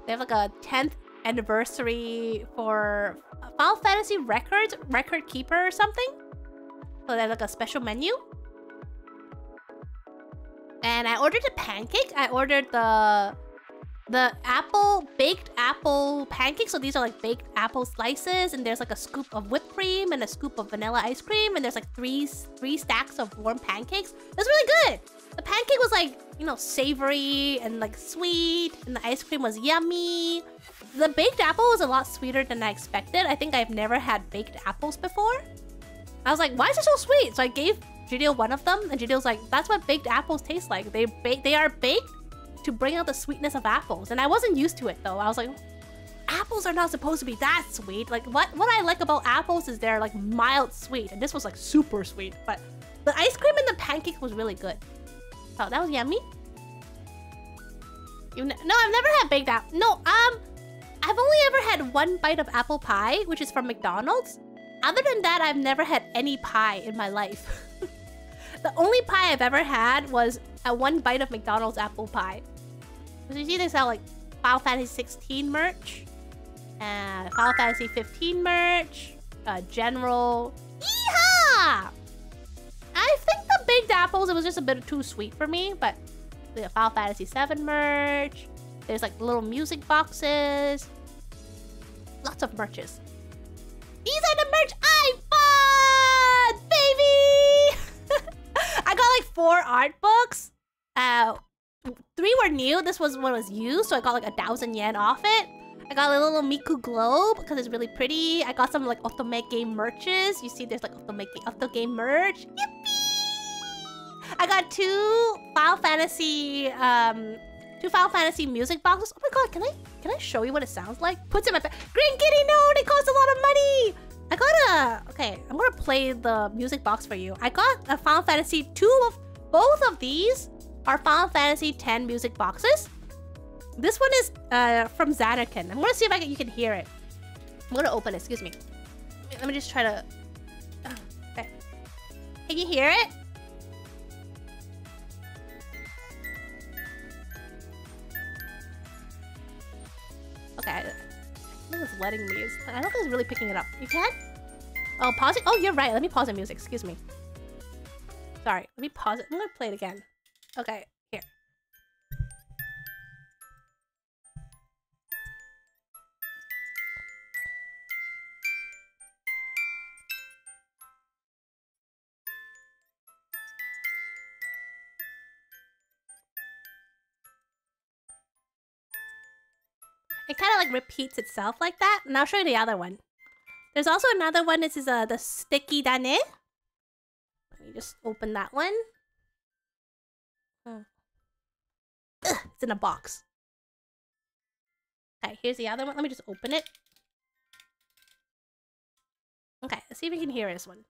They have like a 10th anniversary for Final Fantasy Records, Record Keeper or something. So they have like a special menu. And I ordered a pancake. I ordered the baked apple pancakes. So these are like baked apple slices, and there's like a scoop of whipped cream and a scoop of vanilla ice cream, and there's like three stacks of warm pancakes. It was really good. The pancake was like, you know, savory and like sweet, and the ice cream was yummy. The baked apple was a lot sweeter than I expected. I think I've never had baked apples before. I was like, why is it so sweet? So I gave Judeo one of them, and Judeo's like, that's what baked apples taste like. They are baked to bring out the sweetness of apples. And I wasn't used to it though. I was like, apples are not supposed to be that sweet. Like what I like about apples is they're like mild sweet, and this was like super sweet. But the ice cream and the pancake was really good. Oh, that was yummy. No, I've never had baked apple. No, I've only ever had one bite of apple pie, which is from McDonald's. Other than that, I've never had any pie in my life. The only pie I've ever had was a one bite of McDonald's apple pie. Because you see they sell like Final Fantasy 16 merch, Final Fantasy 15 merch, General. Yeehaw! I think the baked apples, it was just a bit too sweet for me, but the Final Fantasy 7 merch. There's like little music boxes. Lots of merches. These are the merch I bought, baby! I got like 4 art books. 3 were new. This was one was used, so I got like 1,000 yen off it. I got a little Miku globe because it's really pretty. I got some like Otome game merches. You see, there's like Otome game merch. Yippee! I got 2 Final Fantasy music boxes. Oh my god, can I show you what it sounds like? Puts in my Green Kitty, no, they cost a lot of money. I got okay, I'm gonna play the music box for you. I got a Final Fantasy, both of these are Final Fantasy X music boxes. This one is from Xanarkin. I'm gonna see if you can hear it. I'm gonna open it, excuse me. Let me just try to... Okay. Can you hear it? Okay, I think it's letting me. I don't think it's really picking it up. You can? Oh, pause it? Oh, you're right. Let me pause the music. Excuse me. Sorry. Let me pause it. I'm gonna play it again. Okay, here. It kind of like repeats itself like that. And I'll show you the other one. There's also another one. This is the sticky dane. Let me just open that one. Ugh, it's in a box. Okay, here's the other one. Let me just open it. Okay, let's see if we can hear this one.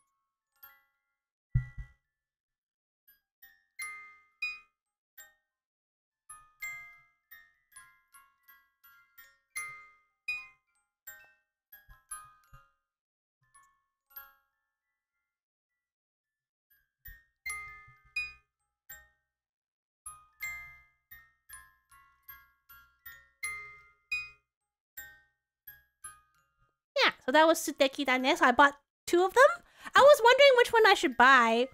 Yeah, so that was Sudeki Dane. So I bought 2 of them. I was wondering which one I should buy.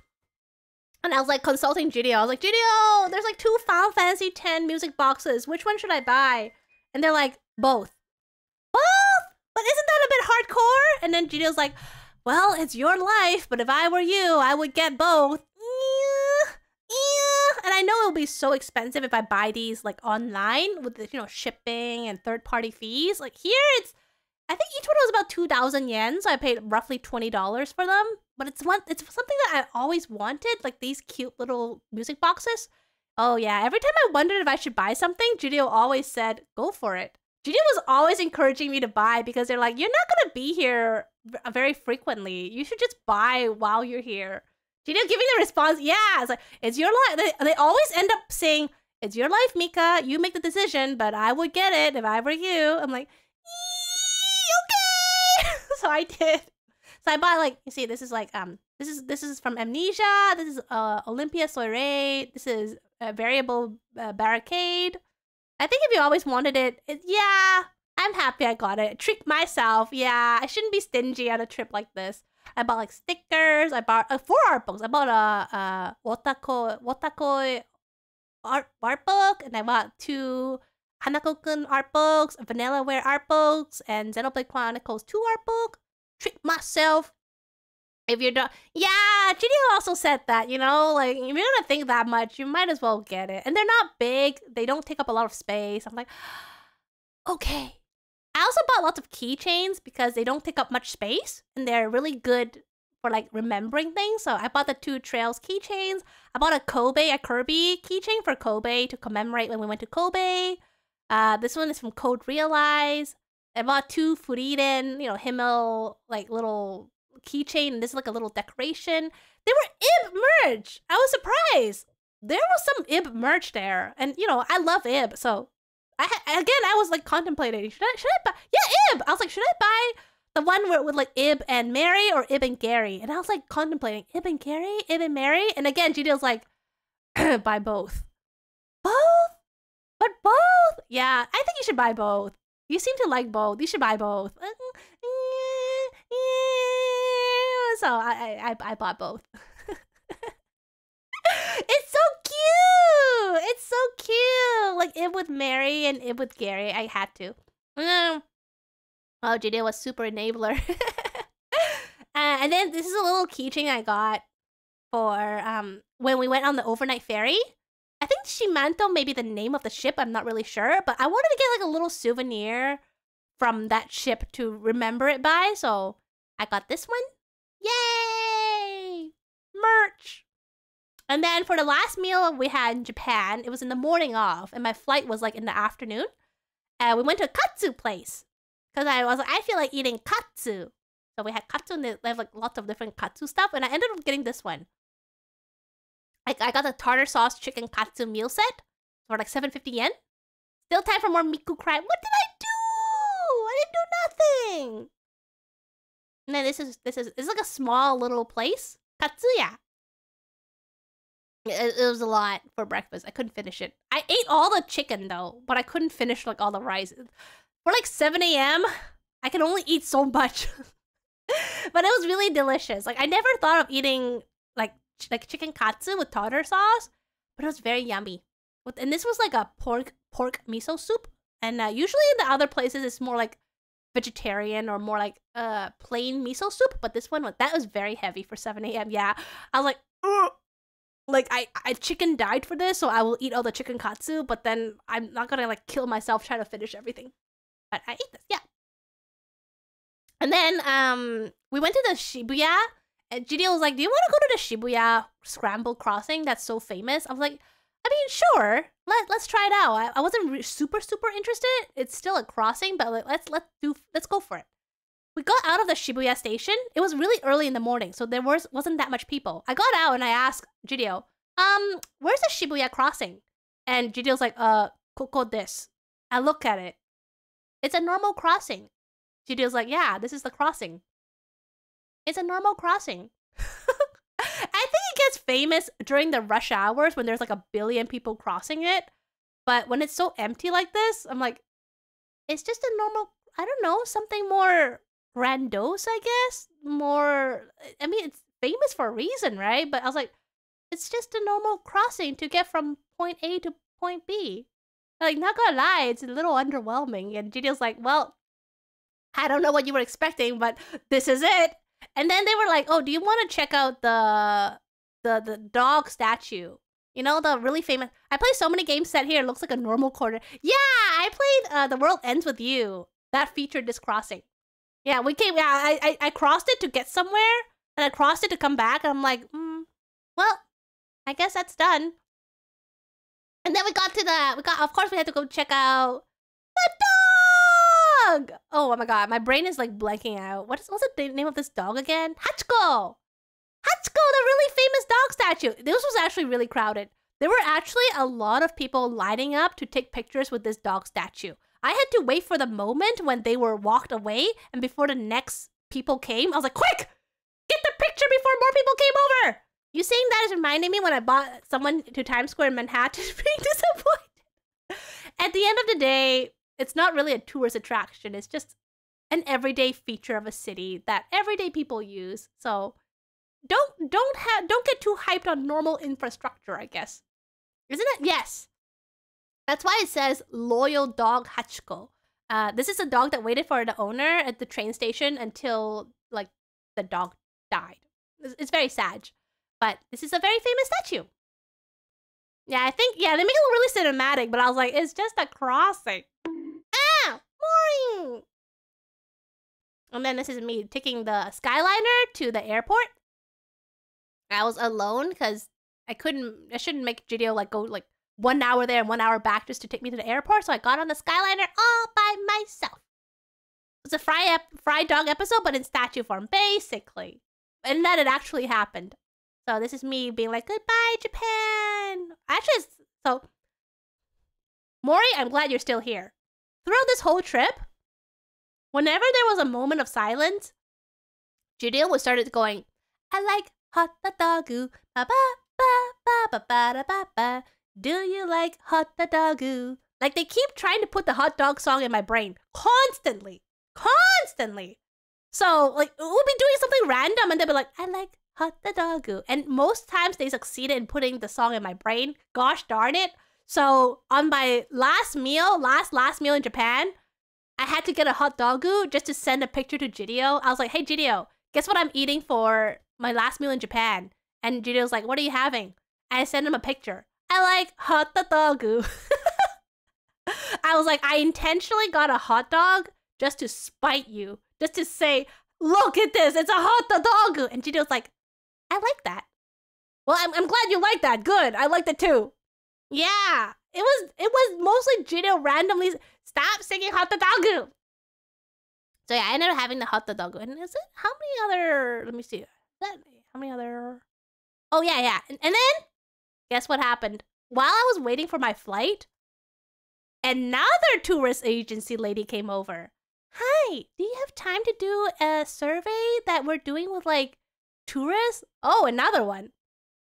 And I was like consulting Judeo. I was like, Judeo, there's like 2 Final Fantasy X music boxes. Which one should I buy? And they're like, both. Both? But isn't that a bit hardcore? And then Judeo's like, well, it's your life, but if I were you, I would get both. And I know it'll be so expensive if I buy these like online with the, you know, shipping and third-party fees. Like here, I think each one was about 2,000 yen, so I paid roughly $20 for them. But it's something that I always wanted, like these cute little music boxes. Oh yeah, every time I wondered if I should buy something, Judeo always said, go for it. Judeo was always encouraging me to buy because they're like, you're not gonna be here very frequently. You should just buy while you're here. Judeo giving the response, yeah, it's like, it's your life. They always end up saying, it's your life, Mika. You make the decision, but I would get it if I were you. I'm like, okay. So I did. So I bought like, you see, this is like this is from Amnesia. This is Olympia Soiree. This is Variable Barricade. I think if you always wanted it, yeah, I'm happy I got it. Treat myself. Yeah, I shouldn't be stingy on a trip like this. I bought like stickers. I bought 4 art books. I bought a Wotakoi art book, and I bought 2 Hanako-kun art books, Vanillaware art books, and Xenoblade Chronicles 2 art book. Treat myself. If you're done, yeah, GDO also said that, you know, like, if you're gonna think that much, you might as well get it. And they're not big, they don't take up a lot of space. I'm like, okay. I also bought lots of keychains because they don't take up much space, and they're really good for, like, remembering things. So I bought the 2 Trails keychains. I bought a Kirby keychain for Kobe to commemorate when we went to Kobe. This one is from Code Realize. I bought 2 VtuberEN, you know, Himmel, like, little keychain, and this is like a little decoration. They were IB merch. I was surprised. There was some IB merch there, and you know, I love IB, so I was like contemplating, should I buy? Yeah, IB. I was like, should I buy the one with like IB and Mary or IB and Gary? And I was like contemplating, IB and Gary, IB and Mary, and again, GDO's like, buy both. Both? But both? Yeah, I think you should buy both. You seem to like both. You should buy both. So I bought both. It's so cute! It's so cute! Like, it with Mary and it with Gary. I had to. Oh, GD was super enabler. And then this is a little keychain I got for when we went on the overnight ferry. I think Shimanto may be the name of the ship. I'm not really sure. But I wanted to get like a little souvenir from that ship to remember it by. So I got this one. Yay! Merch! And then for the last meal we had in Japan, it was in the morning off, and my flight was like in the afternoon. And we went to a katsu place. Because I was like, I feel like eating katsu. So we had katsu, and they have like lots of different katsu stuff, and I ended up getting this one. I got the tartar sauce chicken katsu meal set for like 750 yen. Still time for more Miku cry. What did I do? I didn't do nothing. And then this is like a small little place. Katsuya. It was a lot for breakfast. I couldn't finish it. I ate all the chicken though, but I couldn't finish like all the rice. For like 7 a.m., I can only eat so much. But it was really delicious. Like, I never thought of eating like chicken katsu with tartar sauce, but it was very yummy. And this was like a pork miso soup. And usually in the other places, it's more like vegetarian or more like plain miso soup, but this one was very heavy for 7 a.m. Yeah, I was like, ugh. Like I chicken died for this, so I will eat all the chicken katsu, but then I'm not gonna like kill myself trying to finish everything. But I ate this, yeah. And then we went to the Shibuya, and GDO was like, "Do you want to go to the Shibuya Scramble Crossing? That's so famous." I was like, I mean, sure. Let's try it out. I wasn't super interested. It's still a crossing, but like, let's go for it. We got out of the Shibuya station. It was really early in the morning, so there wasn't that much people. I got out and I asked GDO, where's the Shibuya crossing? And GDO's like, koko desu. I look at it. It's a normal crossing. GDO's like, yeah, this is the crossing. It's a normal crossing. I think it gets famous during the rush hours when there's like a billion people crossing it. But when it's so empty like this, I'm like, it's just a normal, I don't know, something more grandiose, I guess. More, I mean, it's famous for a reason, right? But I was like, it's just a normal crossing to get from point A to point B. Like, not gonna lie, it's a little underwhelming. And GDO's like, well, I don't know what you were expecting, but this is it. And then they were like, oh, do you want to check out the dog statue? You know, the really famous... I play so many games set here, it looks like a normal corner. Yeah, I played The World Ends With You. That featured this crossing. Yeah, we came... Yeah, I crossed it to get somewhere, and I crossed it to come back, and I'm like, well, I guess that's done. And then we got to the... Of course, we had to go check out the dog! Oh my god, my brain is like blanking out. What's the name of this dog again? Hachiko! Hachiko, the really famous dog statue. This was actually really crowded. There were actually a lot of people lining up to take pictures with this dog statue. I had to wait for the moment when they were walked away and before the next people came. I was like, quick! Get the picture before more people came over! You saying that is reminding me when I bought someone to Times Square in Manhattan being disappointed. At the end of the day, it's not really a tourist attraction. It's just an everyday feature of a city that everyday people use. So don't get too hyped on normal infrastructure, I guess. Isn't it? Yes. That's why it says loyal dog Hachiko. This is a dog that waited for the owner at the train station until like the dog died. It's very sad. But this is a very famous statue. Yeah, I think, yeah, they make it look really cinematic, but I was like, it's just a crossing. Ah, boring. And then this is me taking the Skyliner to the airport. I was alone because I shouldn't make Gideon like go like 1 hour there and 1 hour back just to take me to the airport. So I got on the Skyliner all by myself. It's a fried dog episode, but in statue form, basically. And then it actually happened. So this is me being like, goodbye, Japan. Actually, so Mori, I'm glad you're still here. Throughout this whole trip, whenever there was a moment of silence, Judil would start going, I like hot dogu, ba ba ba ba ba ba ba ba. Do you like hot dogu? Like they keep trying to put the hot dog song in my brain constantly. So like we'll be doing something random and they'll be like, I like hot dogu. And most times they succeeded in putting the song in my brain. Gosh darn it. So on my last meal in Japan, I had to get a hot dogu just to send a picture to Jideo. I was like, hey Jideo, guess what I'm eating for my last meal in Japan? And Jideo's like, what are you having? And I sent him a picture. I like hot dogu. I was like, I intentionally got a hot dog just to spite you. Just to say, look at this, it's a hot dogu. And Jideo's like, I like that. Well, I'm glad you like that. Good, I liked it too. Yeah, it was mostly Jideo randomly stop singing hot dogu. So yeah, I ended up having the hot dogu. And is it how many other? Let me see. How many other? Oh yeah. And then guess what happened? While I was waiting for my flight, another tourist agency lady came over. Hi, do you have time to do a survey that we're doing with like tourists? Oh, another one.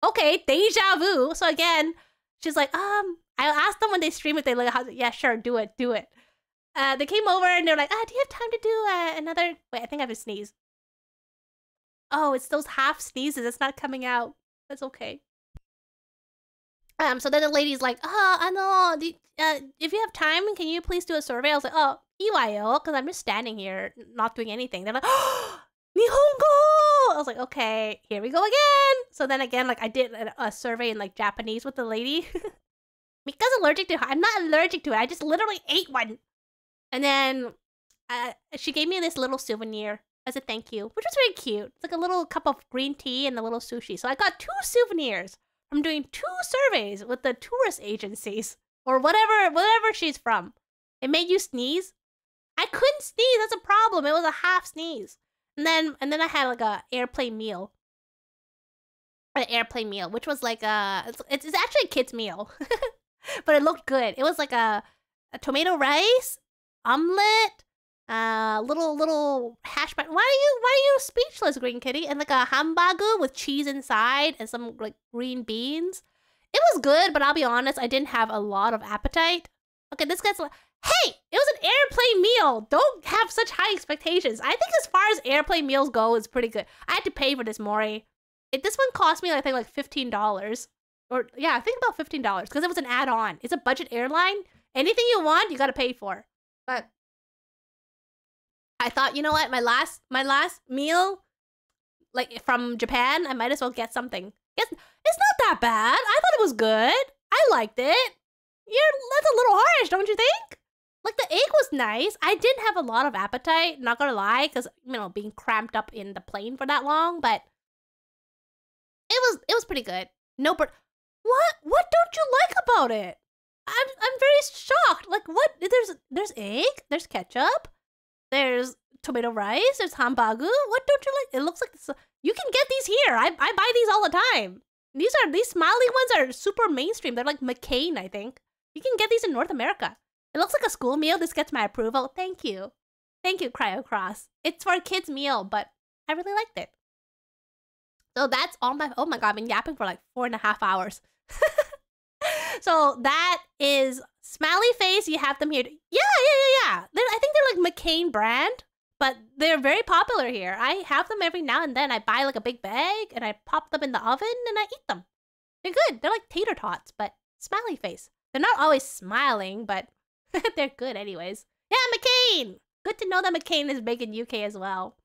Okay, deja vu. So again, she's like, I asked them when they stream if they like, yeah, sure, do it. They came over and they're like, do you have time to do another? Wait, I think I have a sneeze. Oh, it's those half sneezes. It's not coming out. That's okay. So then the lady's like, no, if you have time, can you please do a survey? I was like, iwayo, because I'm just standing here, not doing anything. They're like, Nihongo! I was like, okay, here we go again. So then again, like I did a survey in like Japanese with the lady. Because I'm not allergic to it. I just literally ate one. And then she gave me this little souvenir as a thank you, which was very cute. It's like a little cup of green tea and a little sushi. So I got 2 souvenirs from doing 2 surveys with the tourist agencies or whatever she's from. It made you sneeze. I couldn't sneeze. That's a problem. It was a half sneeze. And then I had like a airplane meal. An airplane meal, which was like it's actually a kid's meal. But it looked good. It was like a tomato rice, omelet, little hash brown. Why are you speechless, Green Kitty? And like a hambagu with cheese inside and some like green beans. It was good, but I'll be honest, I didn't have a lot of appetite. Okay, this guy's like, hey, it was an airplane meal. Don't have such high expectations. I think as far as airplane meals go, it's pretty good. I had to pay for this, Mori. This one cost me, I think, like $15. Or, yeah, I think about $15. Because it was an add-on. It's a budget airline. Anything you want, you gotta pay for. But I thought, you know what? My last meal, like, from Japan, I might as well get something. It's not that bad. I thought it was good. I liked it. That's a little harsh, don't you think? Like, the egg was nice. I didn't have a lot of appetite, not gonna lie, because, you know, being cramped up in the plane for that long, but it was pretty good. No, but what don't you like about it? I'm very shocked. Like, what? There's egg, there's ketchup, there's tomato rice, there's hambagu. What don't you like? It looks like this. You can get these here. I buy these all the time. These smiley ones are super mainstream. They're like McCain, I think. You can get these in North America. It looks like a school meal. This gets my approval. Thank you. Thank you, Cryocross. It's for a kid's meal, but I really liked it. So that's all my... Oh my god, I've been yapping for like 4.5 hours. So that is Smiley Face. You have them here. Yeah. I think they're like McCain brand, but they're very popular here. I have them every now and then. I buy like a big bag and I pop them in the oven and I eat them. They're good. They're like tater tots, but Smiley Face. They're not always smiling, but they're good anyways. Yeah, McCain. Good to know that McCain is big in UK as well.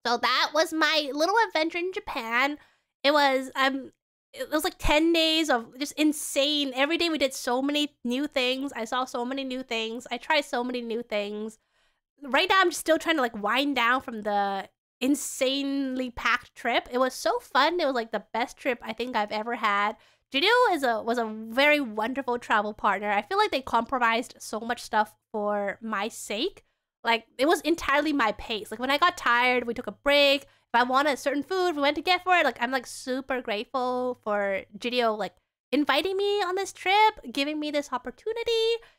So that was my little adventure in Japan. It was like 10 days of just insane. Every day we did so many new things. I saw so many new things. I tried so many new things. Right now I'm just still trying to like wind down from the insanely packed trip. It was so fun. It was like the best trip I think I've ever had. Judeo was a very wonderful travel partner. I feel like they compromised so much stuff for my sake. Like, it was entirely my pace. Like, when I got tired, we took a break. If I wanted a certain food, we went to get for it. Like, I'm, like, super grateful for Judeo, like, inviting me on this trip, giving me this opportunity.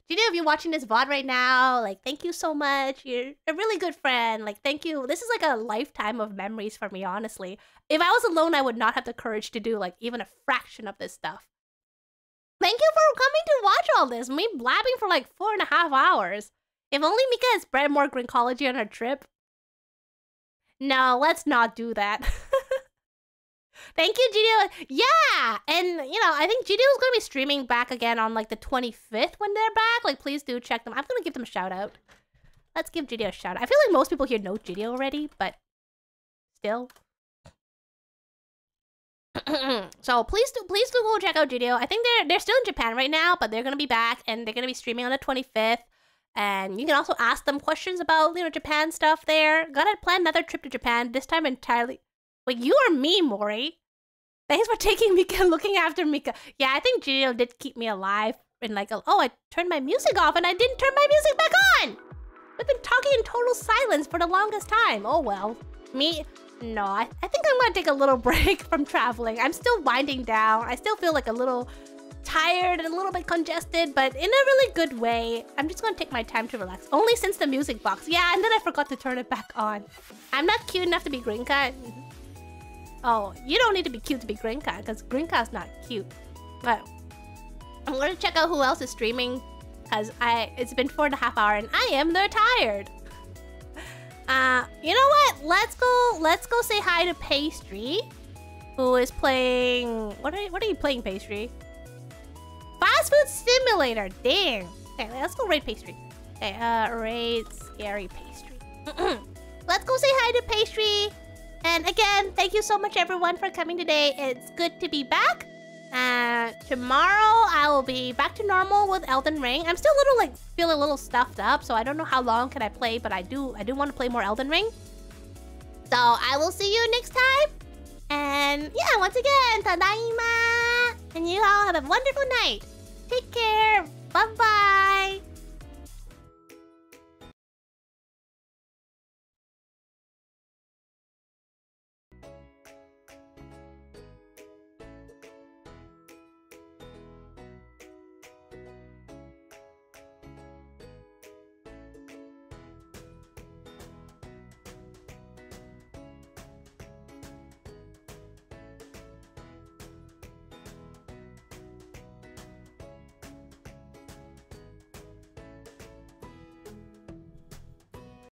Judeo, if you're watching this VOD right now, like, thank you so much. You're a really good friend. Like, thank you. This is, like, a lifetime of memories for me, honestly. If I was alone, I would not have the courage to do, like, even a fraction of this stuff. Thank you for coming to watch all this. Me blabbing for, like, 4.5 hours. If only Mika had spread more Grinkology on her trip. No, let's not do that. Thank you, Judeo. Yeah! And, you know, I think Judeo is going to be streaming back again on, like, the 25th when they're back. Like, please do check them. I'm going to give them a shout-out. Let's give Judeo a shout-out. I feel like most people here know Judeo already, but still. So, please do go check out Judeo. I think they're still in Japan right now, but they're going to be back, and they're going to be streaming on the 25th. And you can also ask them questions about, you know, Japan stuff there. Gotta plan another trip to Japan, this time entirely... Wait, you or me, Mori? Thanks for taking Mika and looking after Mika. Yeah, I think Judeo did keep me alive. And like, oh, I turned my music off and I didn't turn my music back on! We've been talking in total silence for the longest time. Oh, well. Me? No, I think I'm gonna take a little break from traveling. I'm still winding down. I still feel like a little... tired and a little bit congested, but in a really good way. I'm just gonna take my time to relax. Only since the music box. Yeah, and then I forgot to turn it back on. I'm not cute enough to be Grinka. Oh, you don't need to be cute to be Grinka, because Grinka's not cute. But I'm gonna check out who else is streaming, because it's been 4.5 hours and I am tired. You know what? Let's go say hi to Pastry, who is playing... What are you playing, Pastry? Fast Food Simulator, dang. Okay, let's go raid Pastry. Okay, raid Scary Pastry. Let's go say hi to Pastry. And again, thank you so much everyone for coming today. It's good to be back. Tomorrow I will be back to normal with Elden Ring. I'm still feeling a little stuffed up, so I don't know how long can I play, but I do want to play more Elden Ring. So I will see you next time. And yeah, once again, tadaima! And you all have a wonderful night. Take care.